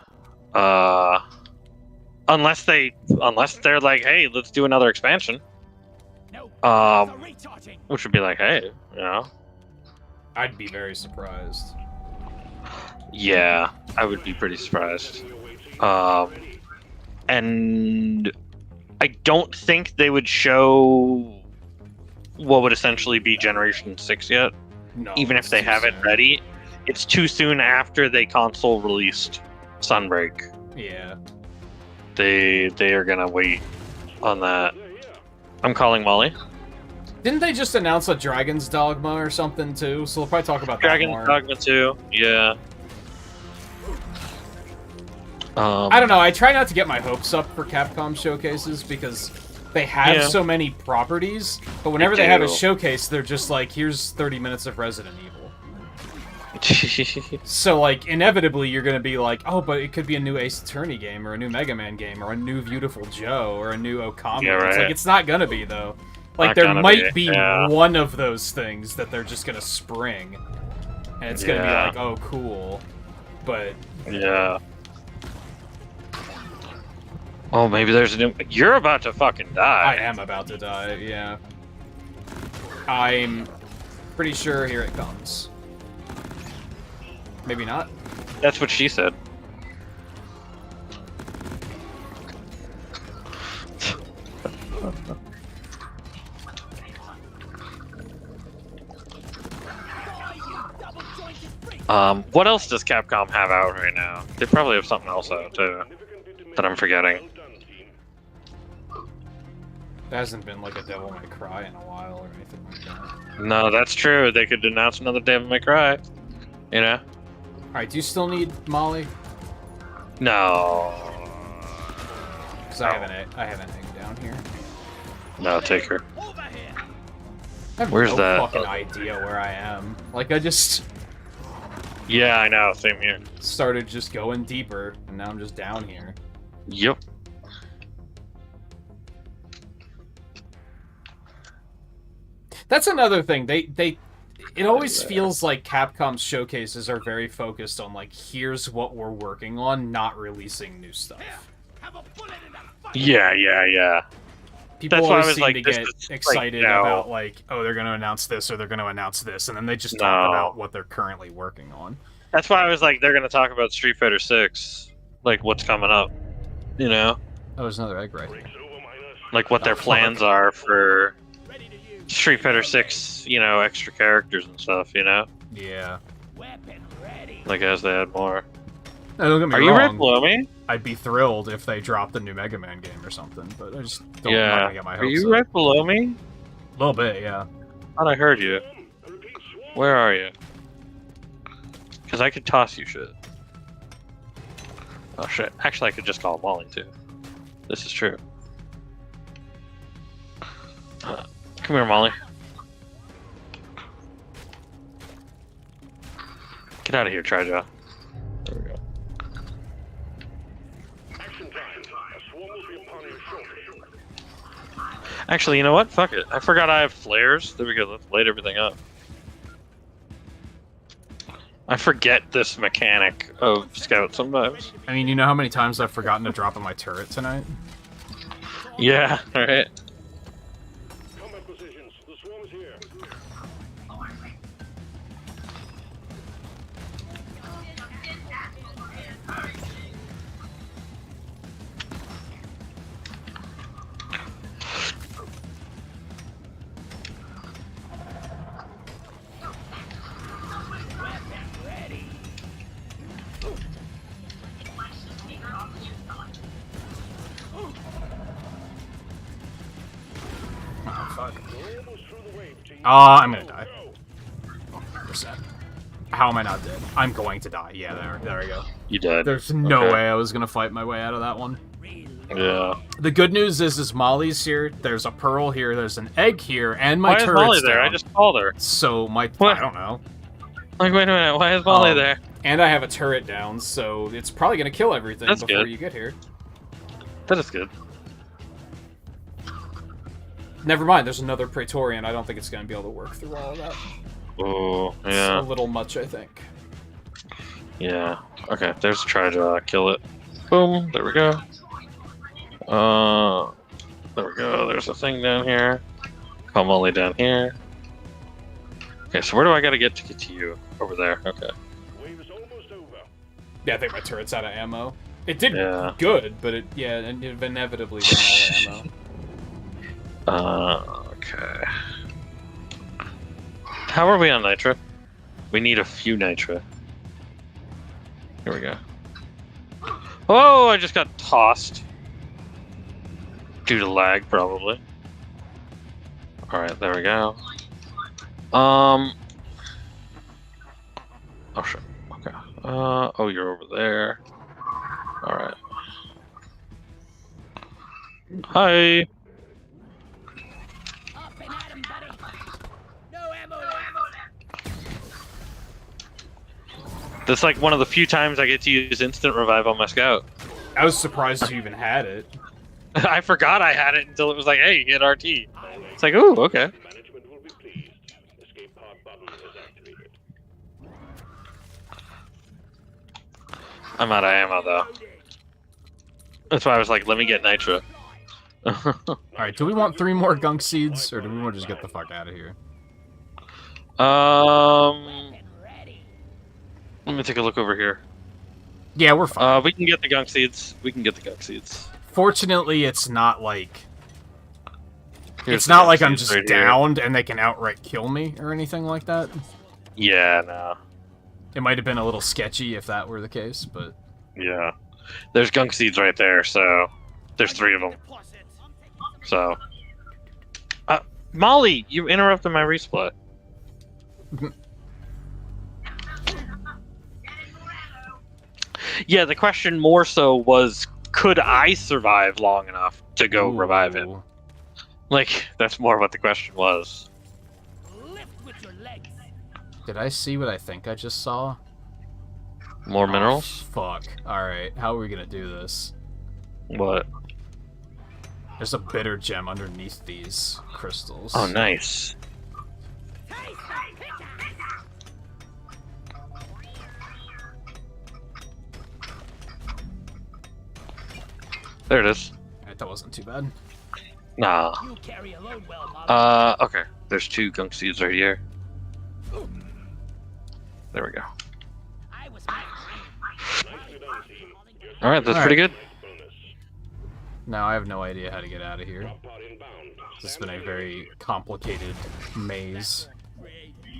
Unless they're like, hey, let's do another expansion. Which would be like, hey, you know. I'd be very surprised. Yeah, I would be pretty surprised. And I don't think they would show what would essentially be Generation 6 yet. No, even if they have it ready. It's too soon after they console released Sunbreak. Yeah. They are gonna wait on that. I'm calling Molly. Didn't they just announce a Dragon's Dogma or something too? So we'll probably talk about that more. Dragon's Dogma 2, yeah. I don't know, I try not to get my hopes up for Capcom showcases because they have so many properties, but whenever they have a showcase, they're just like, here's 30 minutes of Resident Evil. So, like, inevitably you're gonna be like, oh, but it could be a new Ace Attorney game, or a new Mega Man game, or a new Beautiful Joe, or a new Okami. Yeah, right. It's like, it's not gonna be, though. Like, there might be one of those things that they're just gonna spring. And it's gonna be like, oh, cool. But... yeah. Oh, maybe there's a new... You're about to fucking die. I am about to die, yeah. I'm pretty sure here it comes. Maybe not. That's what she said. What else does Capcom have out right now? They probably have something else out too that I'm forgetting. There hasn't been like a Devil May Cry in a while or anything like that. No, that's true. They could announce another Devil May Cry. You know? Alright, do you still need Molly? No. Because I have an egg down here. No, take her. I have Where's no that? fucking idea where I am. Like, I just... Yeah, I know. Same here. started just going deeper, and now I'm just down here. Yep. That's another thing. It always feels like Capcom's showcases are very focused on, like, here's what we're working on, not releasing new stuff. Yeah. People That's why I always was seem like, to this get is, excited like, no. about, like, oh, they're going to announce this or they're going to announce this, and then they just talk about what they're currently working on. That's why I was like, they're going to talk about Street Fighter 6, like, what's coming up, you know? Oh, there's another egg right here. like what their plans are for Street Fighter 6, you know, extra characters and stuff, you know? Yeah. Weapon ready. Like as they add more. Now, don't get me Are wrong. you ready below me? I'd be thrilled if they dropped the new Mega Man game or something, but I just don't I'm not Yeah. gonna get my hopes Are you up. right below me? A little bit, yeah. Thought I heard you. Where are you? Because I could toss you shit. Oh shit. Actually, I could just call Molly too. This is true. Come here, Molly. Get out of here, Trijaw. There we go. Action time. A swarm will be upon you shortly. Actually, you know what? Fuck it. I forgot I have flares. There we go. Let's light everything up. I forget this mechanic of Scout sometimes. I mean, you know how many times I've forgotten to drop in my turret tonight? Yeah, alright. Combat positions. The swarm is here. Oh, fuck. We're almost through the wave, team. I'm gonna die. Go. 100%. How am I not dead? I'm going to die. Yeah, there we go. You dead. There's no Okay. way I was gonna fight my way out of that one. Yeah. The good news is Molly's here, there's a pearl here, there's an egg here, and my Why is turret's Molly there? down. I just called her. So my... What? I don't know. Like, wait a minute. Why is Molly there? And I have a turret down, so it's probably gonna kill everything That's before good. you get here. That is good. Never mind, there's another Praetorian. I don't think it's gonna be able to work through all of that. Oh, It's yeah. a little much, I think. Yeah. Okay, there's try to kill it. Boom. There we go. There we go. There's a thing down here. Call Molly down here. Okay, so where do I gotta get to you? Over there. Okay. Wave is almost over. Yeah, I think my turret's out of ammo. It did Yeah. good, but it inevitably ran out of ammo. Okay. How are we on Nitra? We need a few Nitra. Here we go. Oh, I just got tossed. Due to lag, probably. Alright, there we go. Oh shit. Okay. Oh, you're over there. Alright. Hi. Up and at 'em, buddy. No ammo left. This is like one of the few times I get to use instant revive on my scout. I was surprised you even had it. I forgot I had it until it was like, hey, get RT. It's like, ooh, okay. Management will be pleased. Escape pod button is activated. I'm out of ammo though. That's why I was like, let me get Nitra. Alright, do we want 3 more gunk seeds, or do we want to just get the fuck out of here? Let me take a look over here. Yeah, we're fine. We can get the gunk seeds. We can get the gunk seeds. Fortunately, it's not like... Here's it's the not gunk like I'm seeds just right here. downed and they can outright kill me or anything like that. Yeah, no. It might have been a little sketchy if that were the case, but... Yeah. There's gunk seeds right there, so... There's 3 of them. So... Molly, you interrupted my resupply. Yeah, the question more so was, could I survive long enough to go revive it? Ooh. Like, that's more what the question was. Lift with your legs. Did I see what I think I just saw? More minerals? Fuck. Alright, how are we gonna do this? What? There's a bitter gem underneath these crystals. Oh, nice. There it is. Alright, that wasn't too bad. Nah. You carry a load well, Molly. Okay. There's 2 gunk seeds right here. There we go. I was Alright, that's pretty good. No, I have no idea how to get out of here. Drop pod inbound. This has been a very complicated maze.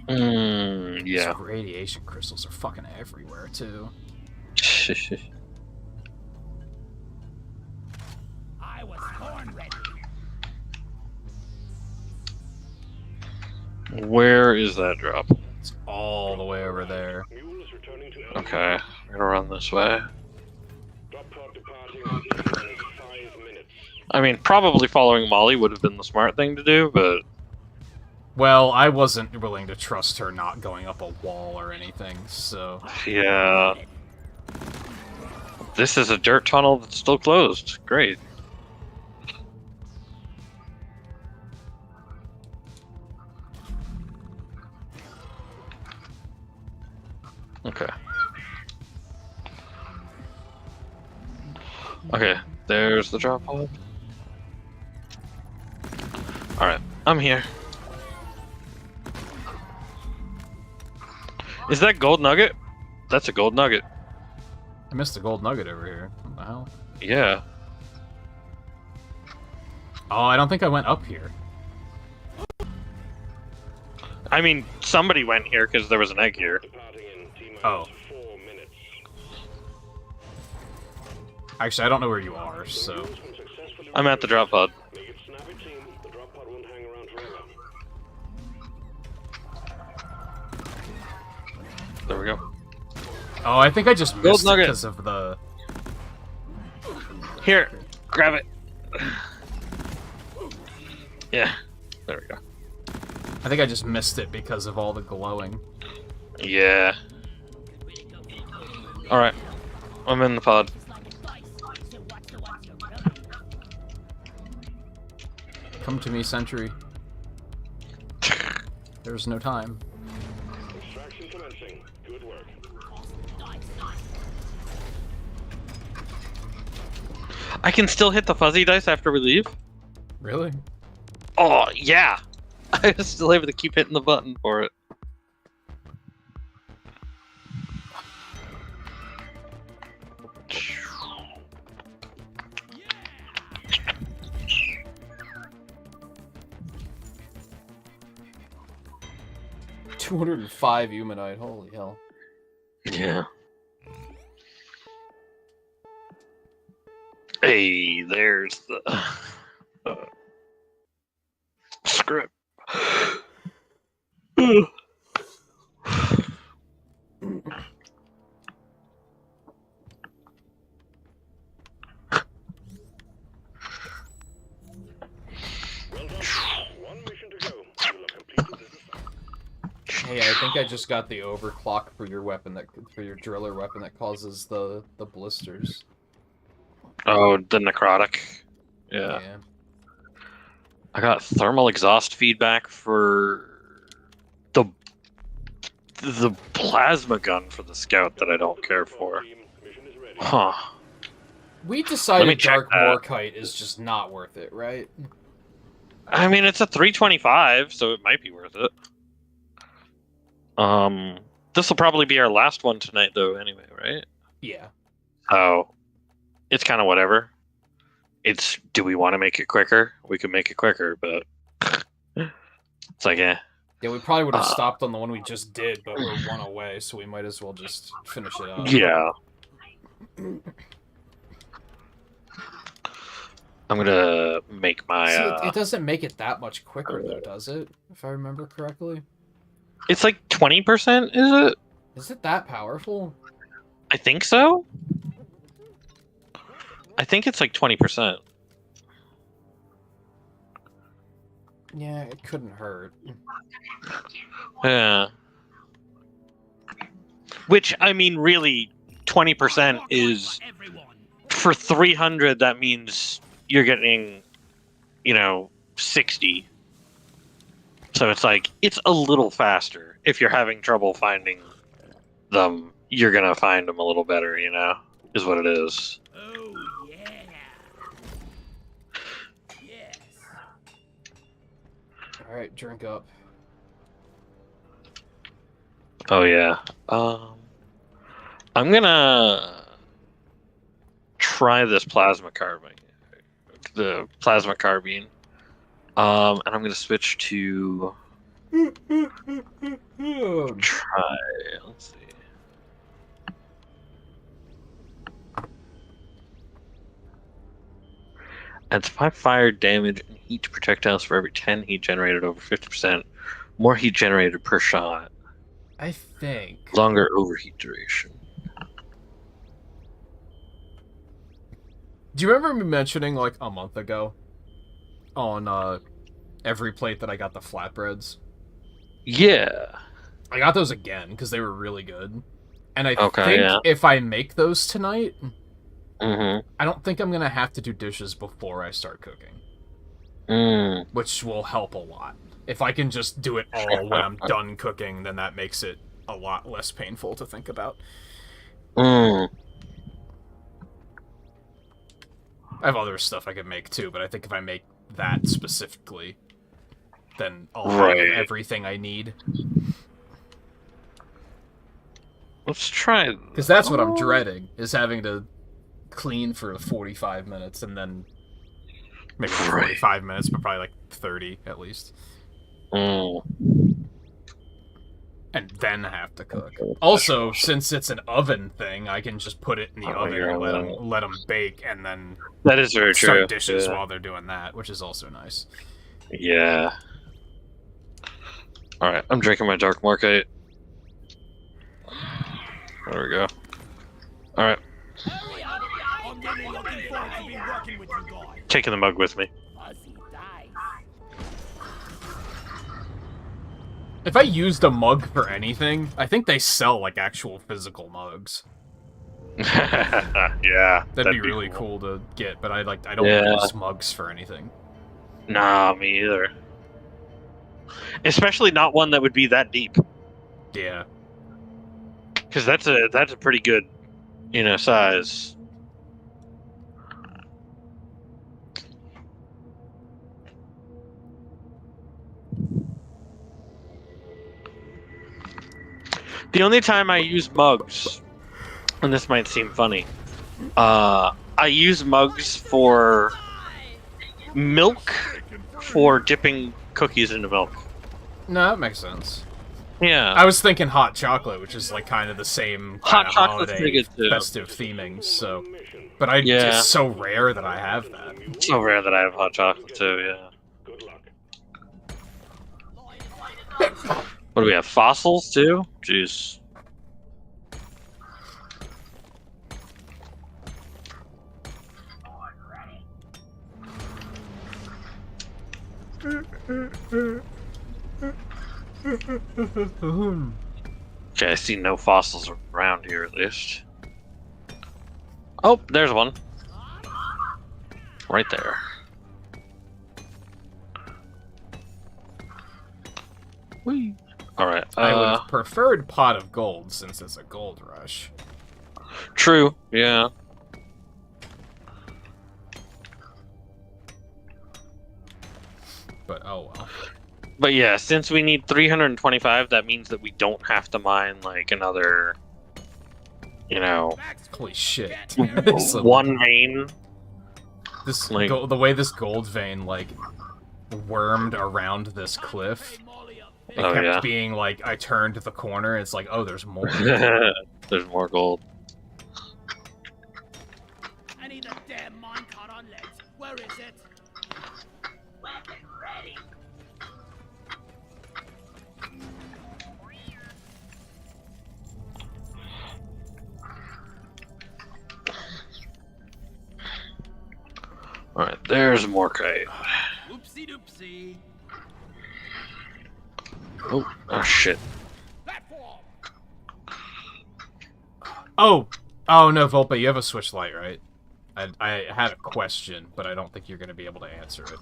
Yeah. These radiation crystals are fucking everywhere, too. I was born ready. Where is that drop? It's all the way over there. Mule is returning to Okay, I'm gonna run this way. drop pod departing in 5 minutes. I mean, probably following Molly would have been the smart thing to do, but... Well, I wasn't willing to trust her not going up a wall or anything, so... Yeah... This is a dirt tunnel that's still closed. Great. Okay. Okay, there's the drop pod. Alright, I'm here. Is that gold nugget? That's a gold nugget. I missed a gold nugget over here. What the hell? Yeah. Oh, I don't think I went up here. I mean, somebody went here because there was an egg here. Departing in T-minus Oh. 4 minutes. Actually, I don't know where you are, so... Mules when successfully I'm at the drop pod. Make it snappy, team. The drop pod won't hang around forever. There we go. Oh, I think I just Gold missed it nugget. because of the... Here, grab it. Yeah, there we go. I think I just missed it because of all the glowing. Yeah. Alright, I'm in the pod. Come to me, Sentry. There's no time. Extraction commencing. Good work. I can still hit the fuzzy dice after we leave? Really? Oh, yeah! I was still able to keep hitting the button for it. $205 humanite, holy hell. Yeah. Hey, there's the script. Well done. One mission to go. You will have completed this assignment. Hey, I think I just got the overclock for your weapon for your driller weapon that causes the blisters. Oh, the necrotic. Yeah. I got thermal exhaust feedback for the plasma gun for the scout that I don't care for. Team, mission is ready. Huh. We Let me decided check Dark that. Morkite is just not worth it, right? I mean, it's a 325, so it might be worth it. This will probably be our last one tonight, though. Anyway, right? Yeah. So, it's kind of whatever. It's, do we want to make it quicker? We can make it quicker, but it's like, eh. Yeah, we probably would have stopped on the one we just did, but we're one away, so we might as well just finish it up. Yeah. I'm gonna make my. See, it doesn't make it that much quicker, though, does it? If I remember correctly. It's like 20%, is it? Is it that powerful? I think so. I think it's like 20%. Yeah, it couldn't hurt. Yeah. Which, I mean, really, 20% is... For 300, that means you're getting, 60. So it's like, it's a little faster. If you're having trouble finding them, you're gonna find them a little better, is what it is. Oh, yeah. Yes. Alright, drink up. Oh, yeah. I'm gonna try this plasma card the plasma carbine. And I'm gonna switch to try. Let's see. Adds 5 fire damage and heat to projectiles for every 10 heat generated over 50%. More heat generated per shot. I think. Longer overheat duration. Do you remember me mentioning, like, a month ago on every plate that I got the flatbreads? Yeah. I got those again because they were really good. And I think if I make those tonight, I don't think I'm going to have to do dishes before I start cooking. Which will help a lot. If I can just do it all when I'm done cooking, then that makes it a lot less painful to think about. I have other stuff I could make too, but I think if I make that specifically, then I'll have everything I need. Let's try. Because that's what I'm dreading, is having to clean for 45 minutes and then maybe 45 minutes, but probably like 30 at least. And then have to cook. Also, since it's an oven thing, I can just put it in the oven and let them bake, and then that is very start true. dishes while they're doing that, which is also nice. Yeah. All right, I'm drinking my dark market. There we go. All right. I'm really looking forward to be working with you guys. Taking the mug with me. If I used a mug for anything, I think they sell like actual physical mugs. Yeah, that'd be really cool to get, but I don't use mugs for anything. Nah, me either. Especially not one that would be that deep. Yeah. Because that's a pretty good, size. The only time I use mugs, and this might seem funny, I use mugs for milk, for dipping cookies into milk. No, that makes sense. Yeah. I was thinking hot chocolate, which is like kind of the same kind of holiday festive theming, so... But it's so rare that I have that. It's so rare that I have hot chocolate too, yeah. Good luck. What do we have? Fossils too? Jeez. Okay, I see no fossils around here at least. Oh, there's one. Right there. Whee. Alright, I would have preferred Pot of Gold, since it's a gold rush. True, yeah. But oh well. But yeah, since we need 325, that means that we don't have to mine, like, another, Holy shit. one vein. This, the way this gold vein, like, wormed around this cliff, it kept being like, I turned the corner, and it's like, oh, there's more. There's more gold. I need a damn minecart on legs. Where is it? Weapon ready. Alright, there's more kite. Oopsie doopsie. Oh shit. Platform. Oh no, Volpe, you have a switch light, right? I had a question, but I don't think you're going to be able to answer it.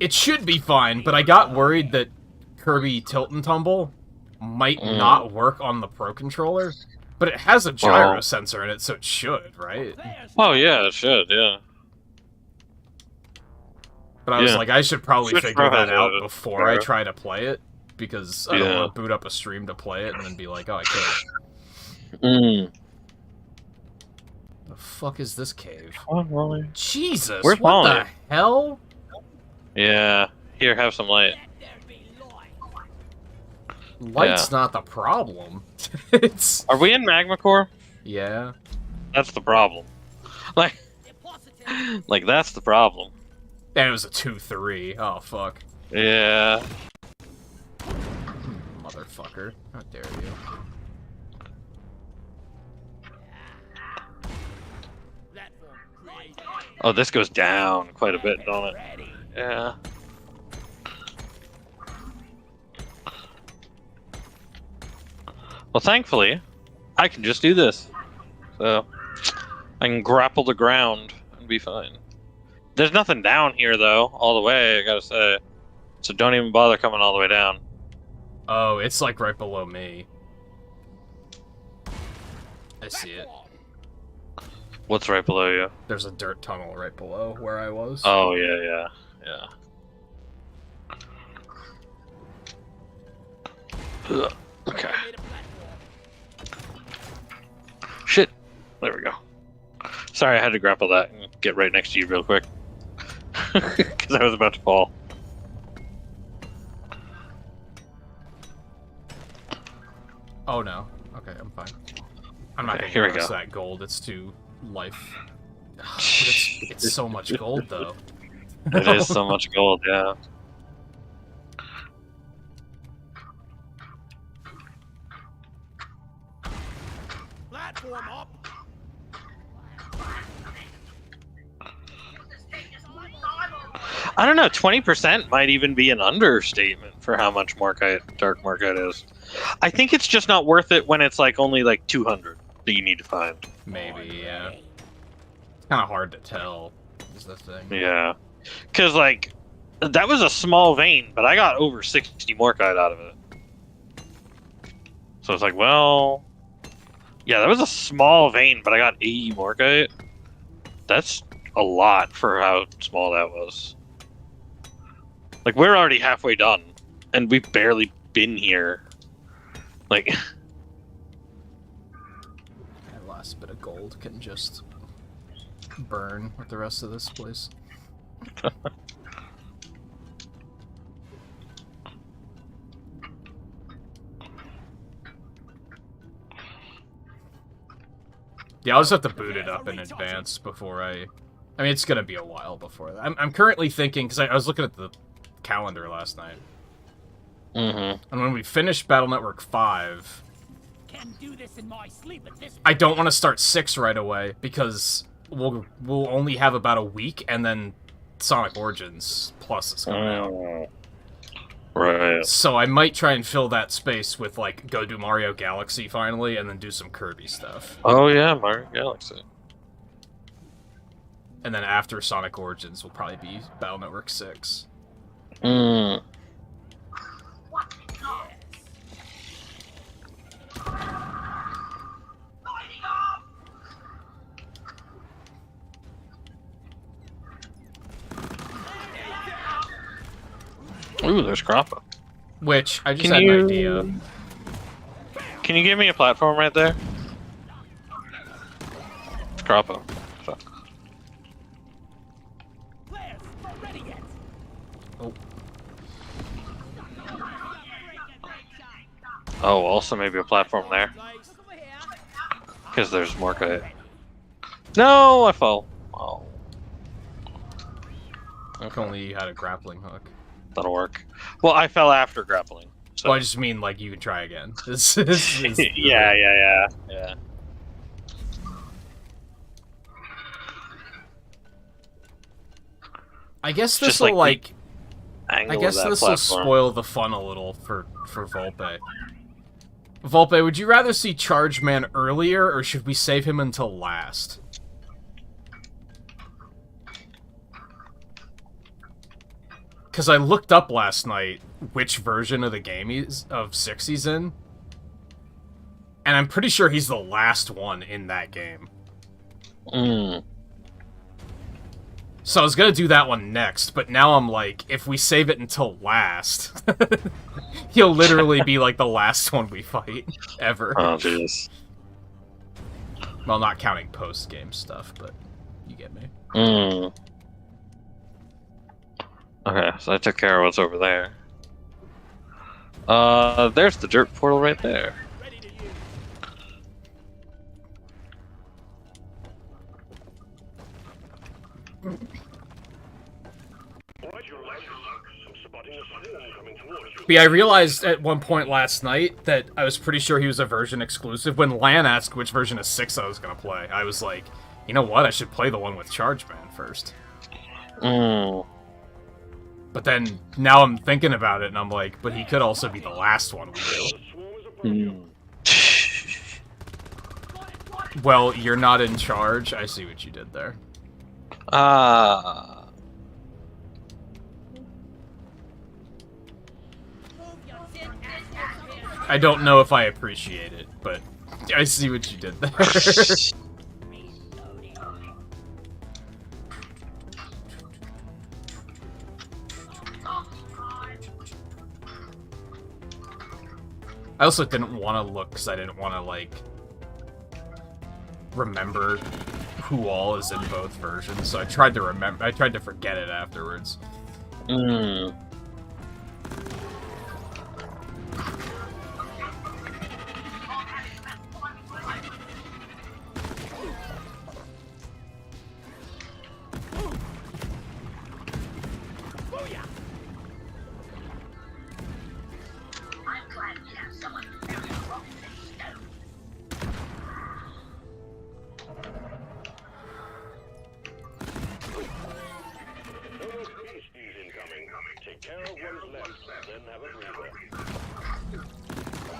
It should be fine, but I got worried that Kirby Tilt and Tumble might not work on the Pro Controller, but it has a gyro sensor in it, so it should, right? Oh yeah, it should, yeah. But I was like, I should probably figure that out before I try to play it, because I don't want to boot up a stream to play it and then be like, oh, I can't. The fuck is this cave? Oh, really? Jesus, Where's what Molly? the hell? Yeah. Here, have some light. Light's not the problem. It's... Are we in Magma Core? Yeah. That's the problem. Like, that's the problem. And it was a 2-3. Oh, fuck. Yeah. Motherfucker. How dare you. Oh, this goes down quite a bit, don't it? Yeah. Well, thankfully, I can just do this. So, I can grapple the ground and be fine. There's nothing down here, though, all the way, I gotta say. So don't even bother coming all the way down. Oh, it's like right below me. I see it. What's right below you? There's a dirt tunnel right below where I was. Oh, yeah. Ugh. Okay. Shit. There we go. Sorry, I had to grapple that and get right next to you real quick. Because I was about to fall. Oh no. Okay, I'm fine. I'm not Okay, gonna here we use go. that gold. It's too life. But it's so much gold though. It is so much gold, yeah. Platform up. I don't know, 20% might even be an understatement for how much Markite, Dark Markite is. I think it's just not worth it when it's like only like 200 that you need to find. Maybe, yeah. It's kind of hard to tell, is the thing. Yeah. Because, like, that was a small vein, but I got over 60 Morkite out of it. So it's like, well... Yeah, that was a small vein, but I got 80 Morkite. That's a lot for how small that was. Like, we're already halfway done, and we've barely been here. Like... That last bit of gold can just burn with the rest of this place. Yeah, I'll just have to boot it up in advance before I mean, it's gonna be a while before that. I'm currently thinking, because I was looking at the calendar last night. Mm-hmm. And when we finish Battle Network 5... Can do this in my sleep at this I don't want to start 6 right away, because we'll only have about a week, and then Sonic Origins Plus is coming out. Right. So I might try and fill that space with, like, go do Mario Galaxy finally, and then do some Kirby stuff. Oh yeah, Mario Galaxy. And then after Sonic Origins will probably be Battle Network 6. Mm. Ooh, there's Grappa. Which, I just Can had you- an idea. Can you give me a platform right there? Grappa. Fuck. Players, not ready yet. Oh, Oh, also maybe a platform there. Guys, over here. Because there's Morkite. No, I fell. Oh. if only you had a grappling hook. That'll work. Well, I fell after grappling. So. Well, I just mean, like, you can try again. This is yeah. I guess Just this will, like like... Angle I guess of that this will platform. spoil the fun a little for Volpe. Volpe, would you rather see Charge Man earlier, or should we save him until last? Because I looked up last night which version of the game of 6 he's in, and I'm pretty sure he's the last one in that game. Mm. So I was gonna do that one next, but now I'm like, if we save it until last, he'll literally be like the last one we fight ever. Oh, jeez. Well, not counting post-game stuff, but you get me. Okay, so I took care of what's over there. There's the dirt portal right there. Ready to use. Alright, your luck. I'm spotting a swarm coming towards you. But yeah, I realized at one point last night that I was pretty sure he was a version exclusive. When Lan asked which version of 6 I was going to play, I was like, you know what, I should play the one with Charge Man first. But then, now I'm thinking about it, and I'm like, but he could also be the last one we do. Well, you're not in charge. I see what you did there. Ah. I don't know if I appreciate it, but I see what you did there. I also didn't want to look because I didn't want to, like, remember who all is in both versions, so I tried to remember. I tried to forget it afterwards.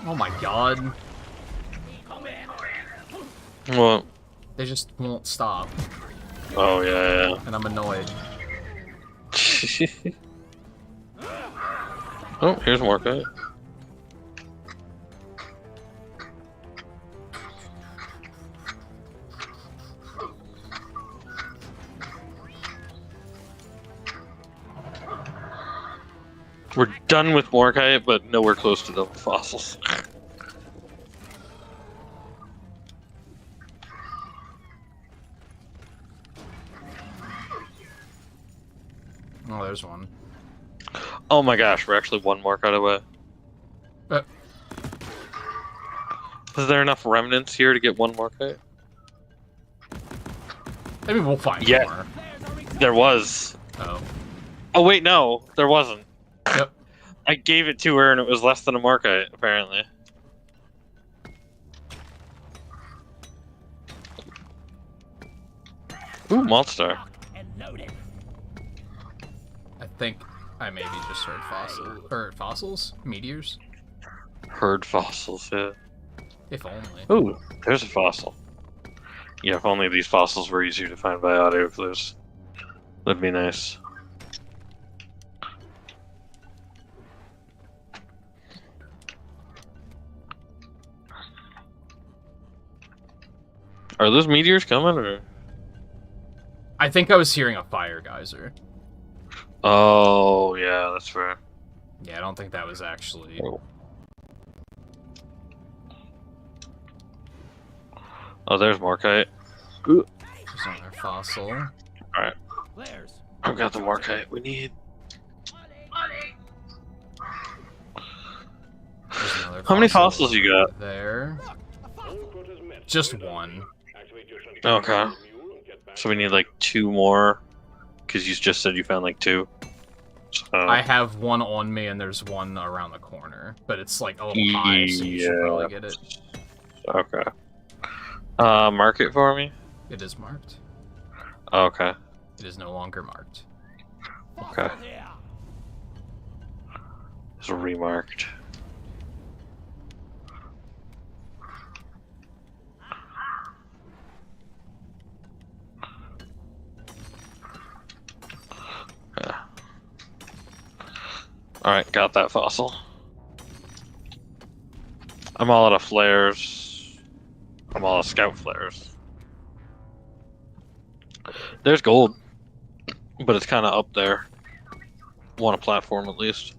Oh my god. What? They just won't stop. Oh, yeah. And I'm annoyed. Oh, here's more cut. We're done with Morkite, but nowhere close to the fossils. Oh, there's one. Oh my gosh, we're actually one Morkite away. Is there enough remnants here to get one Morkite? Maybe we'll find Yeah. more. There was. Oh. Oh wait, no, there wasn't. Yep. I gave it to her and it was less than a Morkite, apparently. Ooh, monster. I think I maybe just heard fossils? Meteors? Heard fossils, yeah. If only. Ooh, there's a fossil. Yeah, if only these fossils were easier to find by audio clues. That'd be nice. Are those meteors coming, or...? I think I was hearing a fire geyser. Oh, yeah, that's fair. Yeah, I don't think that was actually... Oh, there's Morkite. There's another fossil. Alright. I've got the Morkite we need. How many fossils you got? There. Just one. Okay. So we need like 2 more, because you just said you found like 2. So... I have one on me and there's one around the corner, but it's like a little high, so you should probably get it. Okay. Mark it for me? It is marked. Okay. It is no longer marked. Okay. It's remarked. Okay. Alright, got that fossil. I'm all out of flares. I'm all out of scout flares. There's gold, but it's kind of up there. Want a platform at least.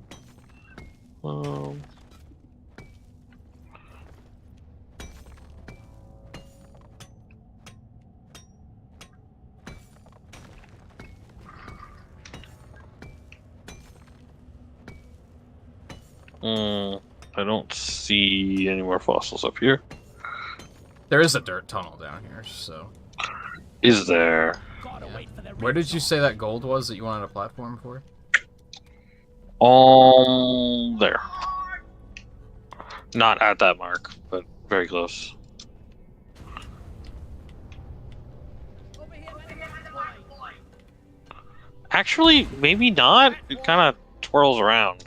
I don't see any more fossils up here. There is a dirt tunnel down here, so... Is there? Gotta wait for the Where did you say that gold was that you wanted a platform for? There. Not at that mark, but very close. Actually, maybe not. It kind of twirls around.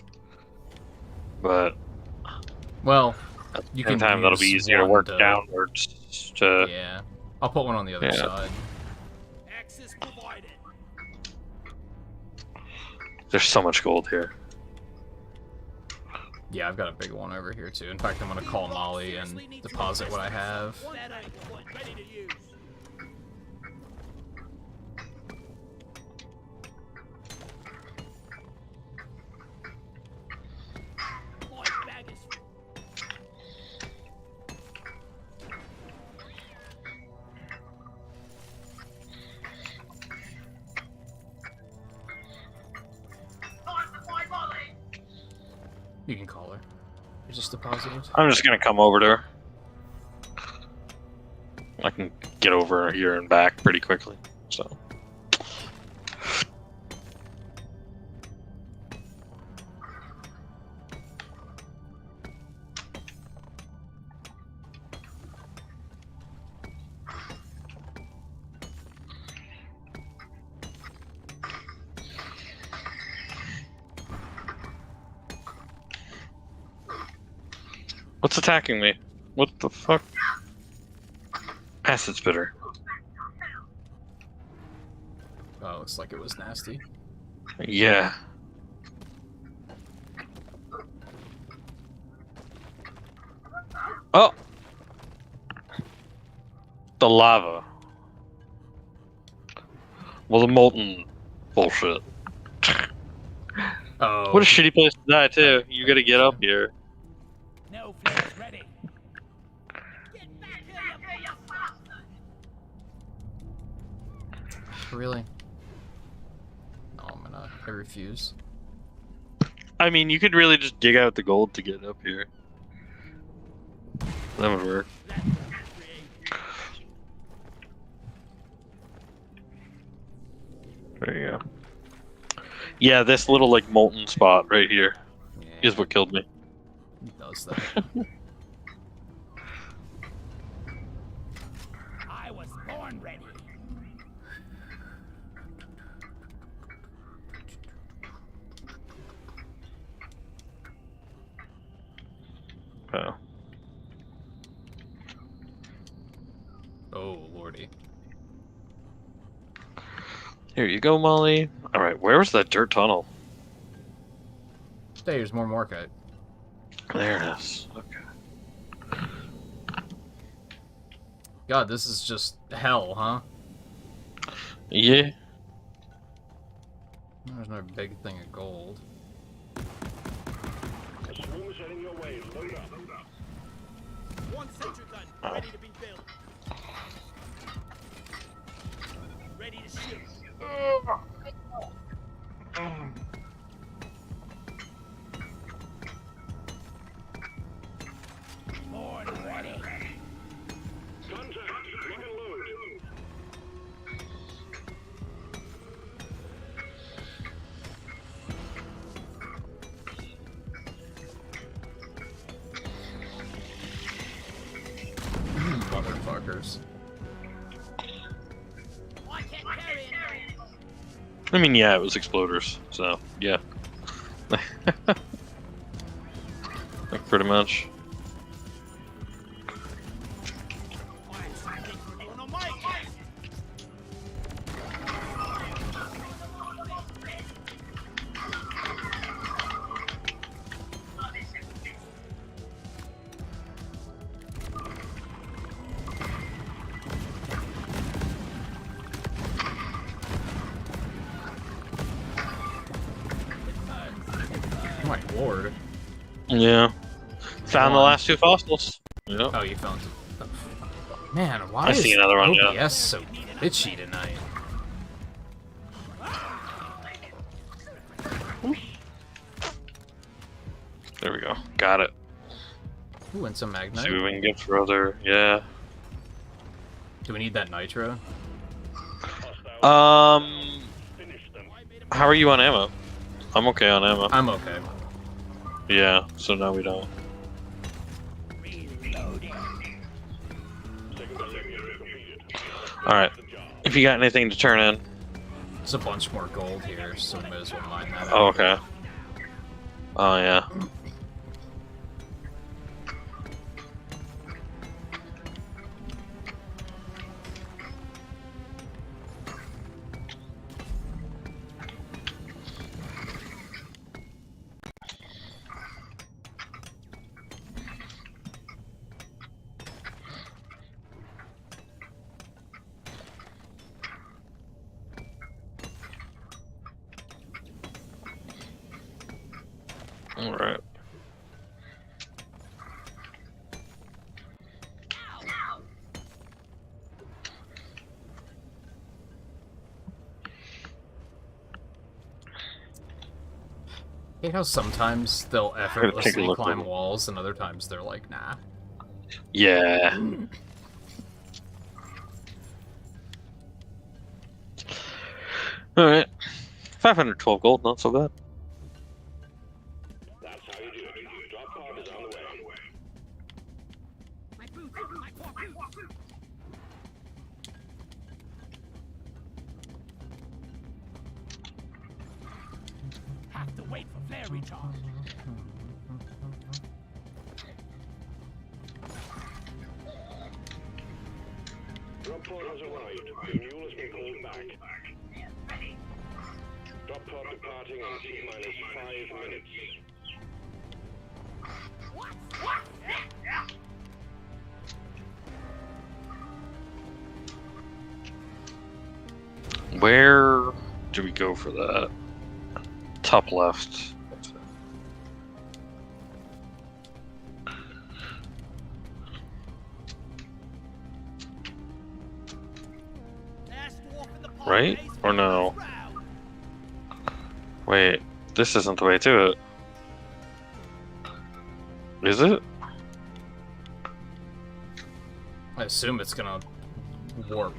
But well, at the you same can time, that'll be use easier to one work to- downwards to. Yeah. I'll put one on the other Yeah. side. Access provided. There's so much gold here. Yeah, I've got a big one over here too. In fact, I'm gonna call Molly and deposit what I have. That ain't quite ready to use. My bag is You can call her. You just deposited. I'm just gonna come over to her. I can get over here and back pretty quickly, so. What's attacking me? What the fuck? Acid spitter. Oh, looks like it was nasty. Yeah. Oh! The lava. Well, the molten bullshit. Oh. What a shitty place to die, too. You gotta get up here. no flares ready. Get back here, you bastard! Really? Oh, I refuse. I mean, you could really just dig out the gold to get up here. That would work. There you go. Yeah, this little, like, molten spot right here is what killed me. It does that. I was born ready. Oh. Oh, lordy. Here you go, Molly. Alright, where was that dirt tunnel? There's more Morkite. There it is. Okay. God, this is just hell, huh? Yeah. There's no big thing of gold. This room is heading your way. Load up. One sentry gun ready to be built. Ready to shoot. Born ready. Contact. Lock and load. Motherfuckers. I can't carry it. I mean, yeah, it was exploders, so, yeah. Like, pretty much. My lord. Yeah. Found the last two fossils. Yep. Oh, you found it. Man, why I is see another one, OBS yeah. so bitchy tonight? There we go. Got it. Ooh, and some magnite. See what we can get further. Yeah. Do we need that nitro? How are you on ammo? I'm okay on ammo. I'm okay. Yeah, so now we don't. Alright. If you got anything to turn in. There's a bunch more gold here, so we may as well mine that. Oh, okay. Oh, yeah. Alright. I hate how sometimes they'll effortlessly climb walls, and other times they're like, nah. Yeah. Alright. 512 gold, not so bad. That's how you do it. Drop pod is on the way. My boots, my poor boots. Have to wait for flare recharge. Drop pod has arrived. The mule has been called back. Drop pod departing in T-minus 5 minutes. Where do we go for that? Top left. Right? Or no? Wait, this isn't the way to it. Is it? I assume it's gonna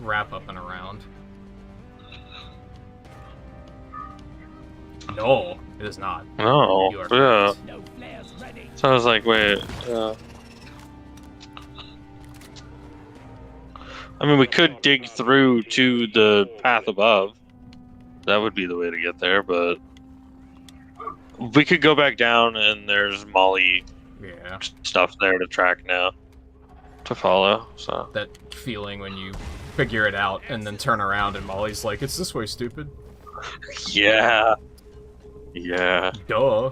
wrap up and around. No, it is not. No, You are yeah. correct. No flares ready. So I was like, wait, I mean, we could dig through to the path above. That would be the way to get there, but we could go back down and there's Molly stuff there to track now. To follow, so. That feeling when you figure it out and then turn around and Molly's like, it's this way, stupid. Yeah. Yeah. Duh.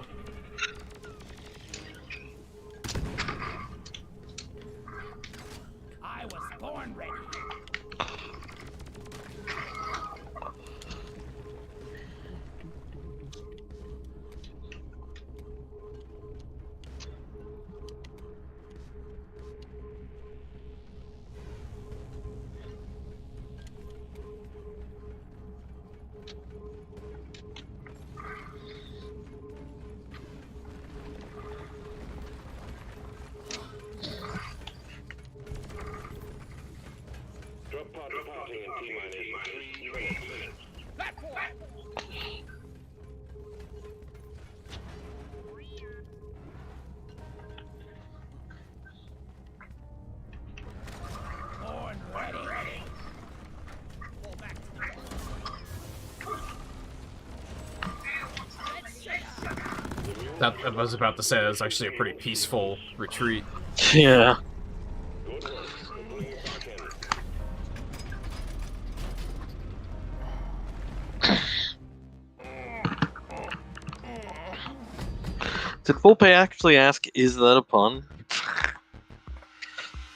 I was born ready. Drop pod departing in T-minus 3 minutes. Platform. Born ready. Fall back to That, I was about to say that was actually a pretty peaceful retreat. Yeah. Good work. We're pulling you back in. Did Volpe actually ask, is that a pun?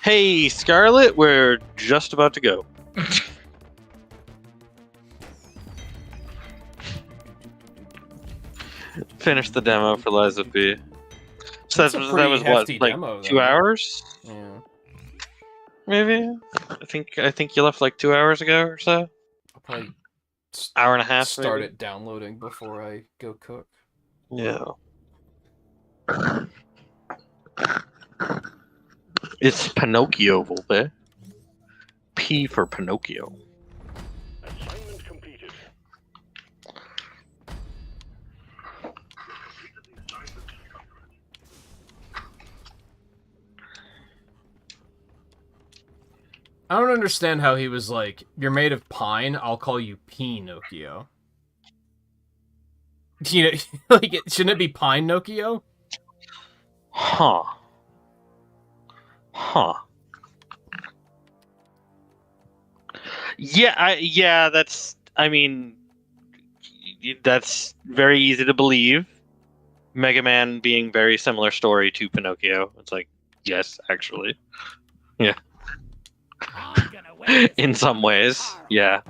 Hey, Scarlet, we're just about to go. Finish the demo for Liza B. So That's a that pretty was what, hefty like demo, 2 though. hours? Yeah. Maybe? I think you left like 2 hours ago or so? I'll probably Hour and a half, start maybe? it downloading before I go cook. Yeah. It's Pinocchio, Volpe. P for Pinocchio. Assignment completed. I don't understand how he was like, "You're made of pine. I'll call you Pinocchio." You know, like, shouldn't it be Pinocchio? Huh. Yeah, that's. I mean, that's very easy to believe. Mega Man being very similar story to Pinocchio. It's like, yes, actually, yeah. I'm gonna win. In some ways, yeah.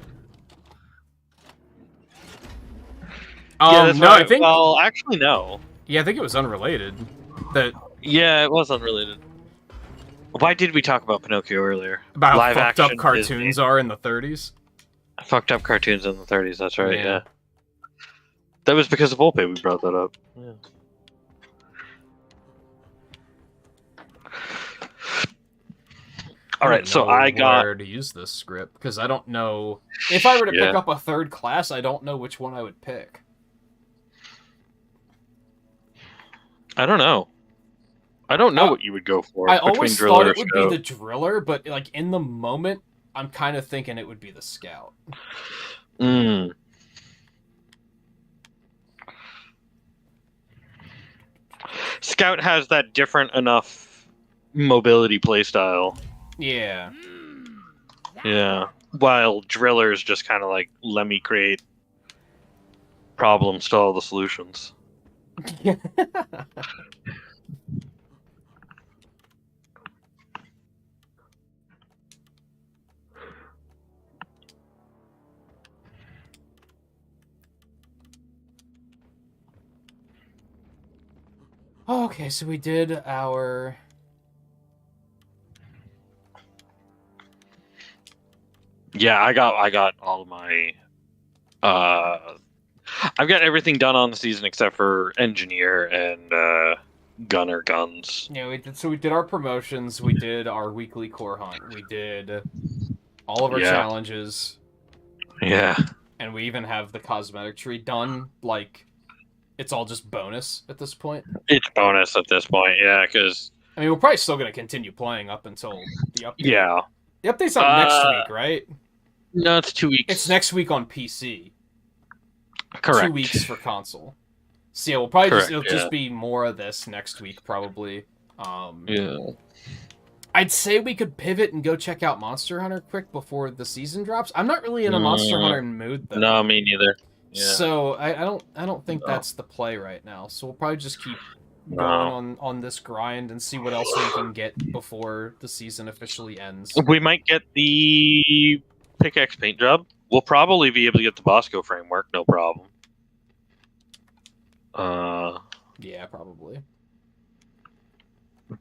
That's No, right. I think. Well, actually, no. Yeah, I think it was unrelated. That Yeah, it was unrelated. Why did we talk about Pinocchio earlier? about how Live fucked up action cartoons Disney. are in the 30s. Fucked up cartoons in the 30s. That's right. Yeah. Yeah. That was because of Volpe we brought that up. Yeah. All right, so I got where to use this script because I don't know if I were to pick Yeah. up a third class. I don't know which one I would pick. I don't know. I don't know Uh, what you would go for. I between always Driller thought or it would Scout. be the driller, but like in the moment, I'm kind of thinking it would be the scout. Mm. Scout has that different enough mobility playstyle. Yeah. Yeah. While Driller's just kind of like, let me create problems to all the solutions. Okay, so we did our. Yeah, I got all of my I've got everything done on the season except for engineer and gunner guns. Yeah, we did our promotions. We did our weekly core hunt. We did all of our challenges. Yeah. And we even have the cosmetic tree done. Like, it's all just bonus at this point. It's bonus at this point, yeah, because I mean, we're probably still going to continue playing up until the update. Yeah. The update's not next week, right? No, it's 2 weeks. It's next week on PC. Correct. 2 weeks for console. So yeah, we'll probably Correct, just be more of this next week, probably. Yeah. I'd say we could pivot and go check out Monster Hunter quick before the season drops. I'm not really in a Monster Hunter mood though. No, me neither. Yeah. So I don't think that's the play right now. So we'll probably just keep going on this grind and see what else we can get before the season officially ends. We might get the pickaxe paint job. We'll probably be able to get the Bosco framework, no problem. Yeah, probably.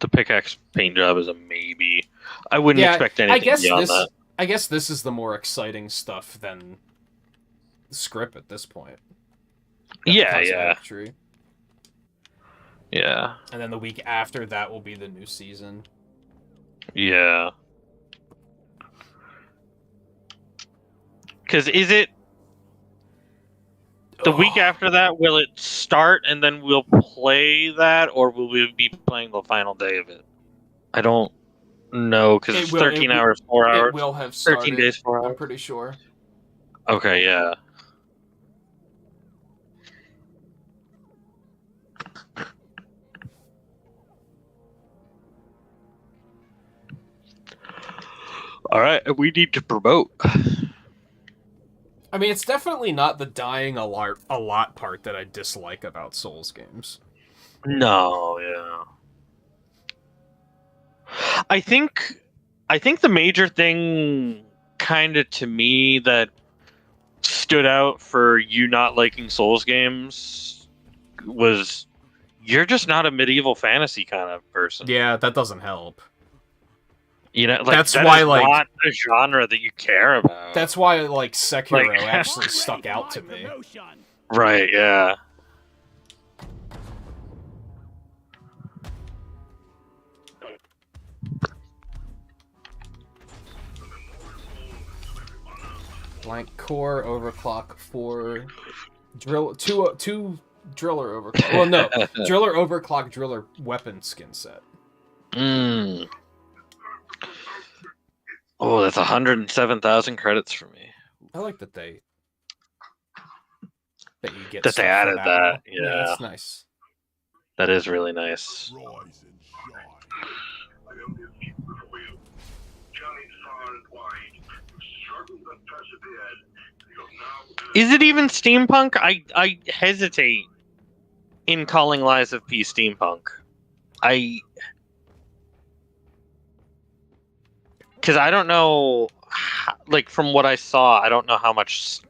The pickaxe paint job is a maybe. I wouldn't expect anything beyond that. I guess this is the more exciting stuff than the script at this point. Yeah. Tree. Yeah. And then the week after that will be the new season. Yeah. Because is it the week after that? Will it start and then we'll play that, or will we be playing the final day of it? I don't know because it's 13 hours, 4 hours. It will have started. 13 days, 4 hours. I'm pretty sure. Okay, yeah. All right, we need to promote. I mean, it's definitely not the dying a lot part that I dislike about Souls games. No, yeah. I think the major thing, kind of to me, that stood out for you not liking Souls games was you're just not a medieval fantasy kind of person. Yeah, that doesn't help. You know, like, that's why, like, not a genre that you care about. That's why, like, Sekiro actually stuck out to me. Right? Yeah. Blank core, overclock 4, drill 2 driller overclock. Well, no, driller overclock, driller weapon skin set. Oh, that's 107,000 credits for me. I like that you get that they added that. Now. Yeah, that's nice. That is really nice. Is it even steampunk? I hesitate in calling Lies of P steampunk. Because I don't know, like from what I saw, I don't know how much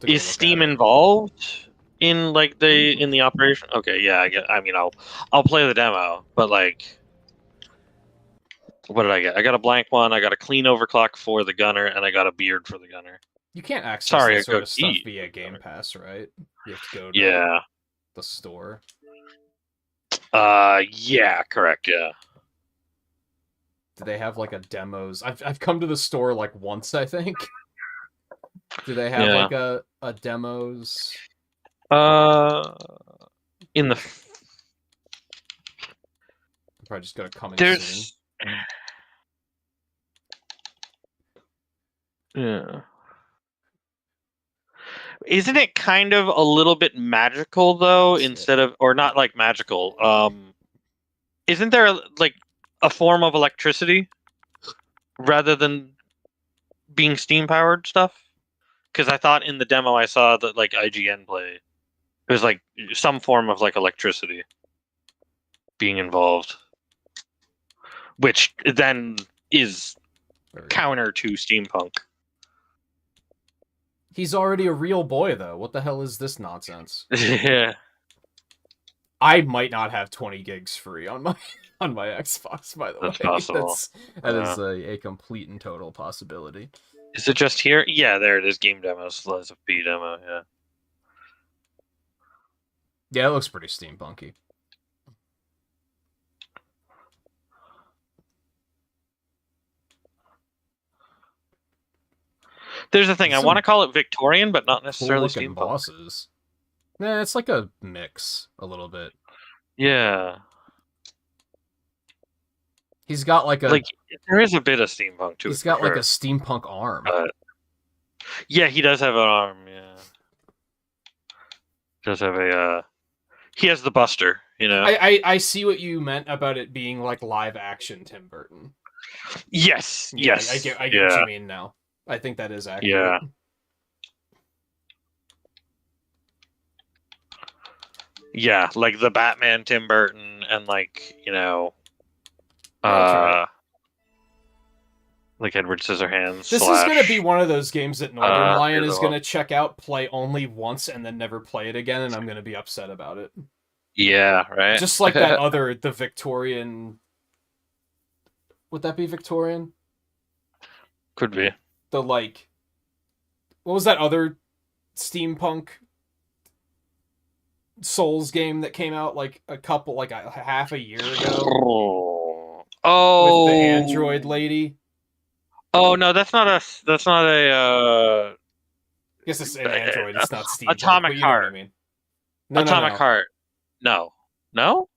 is Steam involved in like the operation. Okay, yeah, I'll play the demo, but like, what did I get? I got a blank one. I got a clean overclock for the gunner, and I got a beard for the gunner. You can't access that sort of stuff via Game Pass, right? You have to go to the store. Yeah, correct. Yeah. Do they have like a demos? I've come to the store like once, I think. Do they have like a demos? In the. I'm probably just gonna come in soon. Yeah. Isn't it kind of a little bit magical though? Instead of, or not like magical. Isn't there like a form of electricity rather than being steam powered stuff? Because I thought in the demo I saw that like IGN play, there's like some form of like electricity being involved, which then is counter to steampunk. He's already a real boy, though. What the hell is this nonsense? Yeah. I might not have 20 gigs free on my Xbox, by the way. That's possible. That is a complete and total possibility. Is it just here? Yeah, there it is. Game demos, Lies of P demo. Yeah. Yeah, it looks pretty steampunky. There's the thing. I want to call it Victorian, but not necessarily steampunk. Bosses. Nah, it's like a mix, a little bit. Yeah. He's got like a... there is a bit of steampunk to it. He's got like a steampunk arm. Yeah, he does have an arm, yeah. Does have a... He has the Buster, you know? I see what you meant about it being like live action Tim Burton. Yes, yeah, yes. I get what you mean now. I think that is accurate. Yeah. Yeah, like the Batman Tim Burton and like, you know, like Edward Scissorhands. This is going to be one of those games that Northern Lion is going to check out, play only once, and then never play it again, and I'm going to be upset about it. Yeah, right? Just like that the Victorian... Would that be Victorian? Could be. The, like... What was that other steampunk Souls game that came out, like, half a year ago? Oh! With the android lady? Oh, no, that's not a... I guess it's an android, it's not steampunk. Atomic Heart. I mean. No, Atomic Heart. No. No?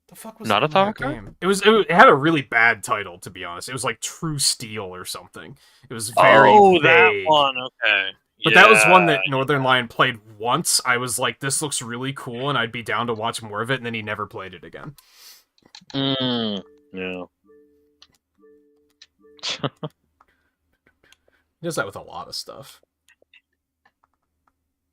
The fuck was not Atomic Heart? Game? It had a really bad title, to be honest. It was like True Steel or something. It was very vague. That one, okay. But that was one that Northern Lion played once. I was like, this looks really cool, and I'd be down to watch more of it, and then he never played it again. Yeah. He does that with a lot of stuff.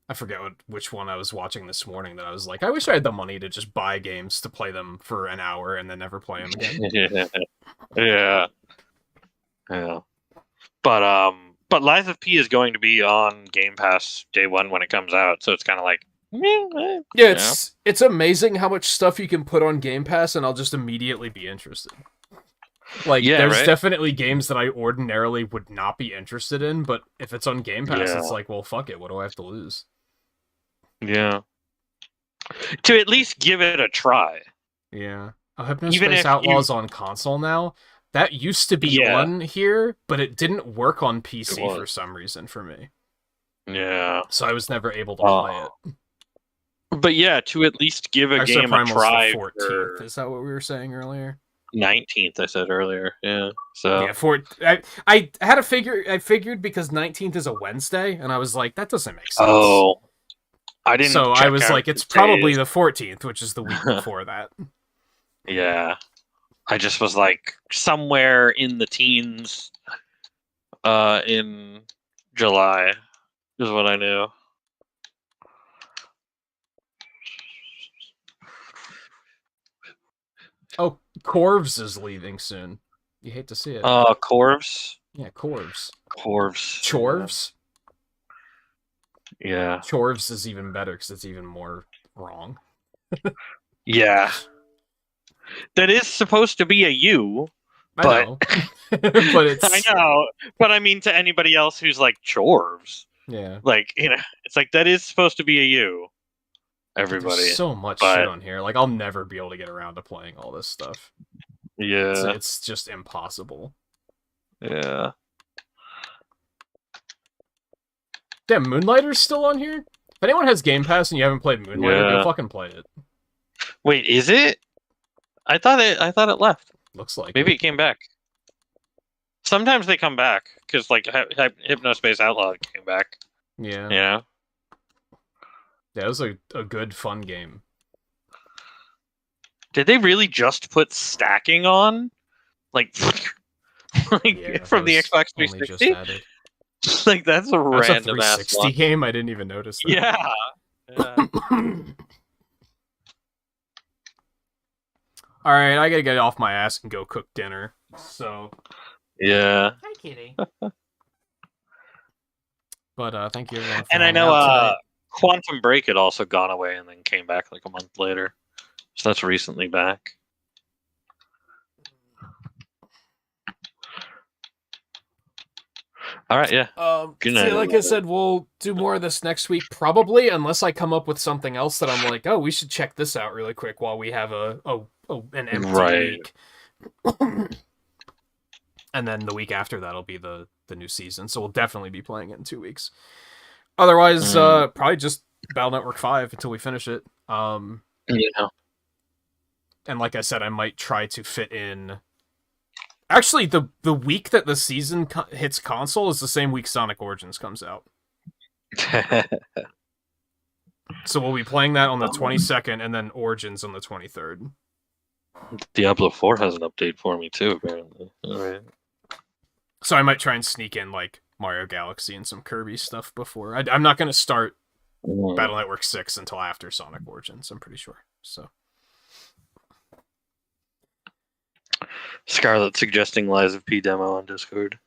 I forget which one I was watching this morning that I was like, I wish I had the money to just buy games to play them for an hour and then never play them again. Yeah. But Lies of P is going to be on Game Pass day one when it comes out, so it's kind of like, yeah, it's amazing how much stuff you can put on Game Pass, and I'll just immediately be interested. Like, there's definitely games that I ordinarily would not be interested in, but if it's on Game Pass, it's like, well, fuck it, what do I have to lose? Yeah. To at least give it a try. Yeah. Hypnospace Outlaws on console now. That used to be Yeah. on here, but it didn't work on PC for some reason for me. Yeah. So I was never able to play it. But yeah, to at least give a game a try. The 14th. Is that what we were saying earlier? 19th, I said earlier. Yeah. So yeah, I had a figure. I figured because 19th is a Wednesday, and I was like, that doesn't make sense. Oh, I didn't. So I was like, it's probably the 14th, which is the week before that. Yeah, I just was like somewhere in the teens, in July, is what I knew. Oh, Corvs is leaving soon. You hate to see it. Corvs? Yeah, Corvs. Corvs. Chorvs? Yeah. Chorvs is even better because it's even more wrong. Yeah. That is supposed to be a U. I know. But it's... I know. But I mean, to anybody else who's like, Chorvs. Yeah. Like, it's like, that is supposed to be a U. Everybody. There's so much shit on here. Like, I'll never be able to get around to playing all this stuff. Yeah. It's just impossible. Yeah. Damn, Moonlighter's still on here? If anyone has Game Pass and you haven't played Moonlighter, go fucking play it. Wait, is it? I thought it left. Looks like maybe it came back. Sometimes they come back because like Hypnospace Outlaw came back. Yeah. Yeah. Yeah, it was a good fun game. Did they really just put stacking on? Like, from the Xbox 360? Like, that's a random ass 360 game? I didn't even notice that. Yeah. Alright, I gotta get off my ass and go cook dinner. So. Yeah. Hi, kitty. But thank you everyone for and I know Quantum Break had also gone away and then came back like a month later. So that's recently back. All right, yeah. Good night. Like I said, we'll do more of this next week, probably, unless I come up with something else that I'm like, oh, we should check this out really quick while we have an empty week. And then the week after that'll be the new season, so we'll definitely be playing it in 2 weeks. Otherwise, probably just Battle Network 5 until we finish it. Yeah. And like I said, I might try to fit in... Actually, the week that the season hits console is the same week Sonic Origins comes out. So we'll be playing that on the 22nd, and then Origins on the 23rd. Diablo 4 has an update for me, too, apparently. Alright. So I might try and sneak in, like, Mario Galaxy and some Kirby stuff before. I'm not going to start Battle Network 6 until after Sonic Origins, I'm pretty sure. So... Scarlet suggesting Lies of P demo on Discord.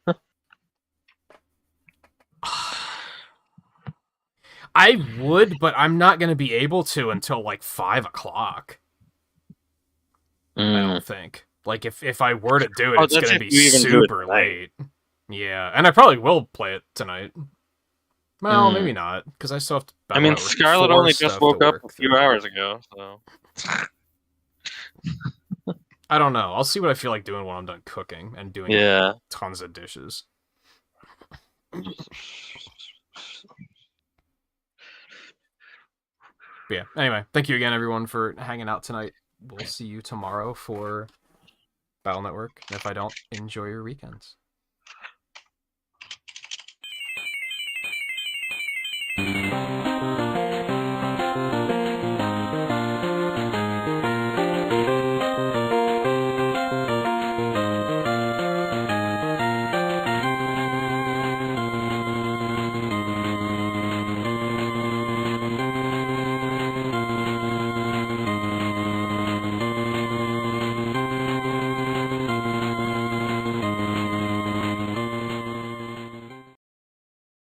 I would, but I'm not going to be able to until like 5 o'clock. I don't think. Like, if I were to do it, it's going to be super late. Yeah, and I probably will play it tonight. Well, maybe not, because I still have to... I mean, Scarlet only just woke up a few hours ago, so... I don't know. I'll see what I feel like doing when I'm done cooking and doing tons of dishes. But yeah, anyway, thank you again, everyone, for hanging out tonight. We'll see you tomorrow for Battle Network. And if I don't, enjoy your weekends.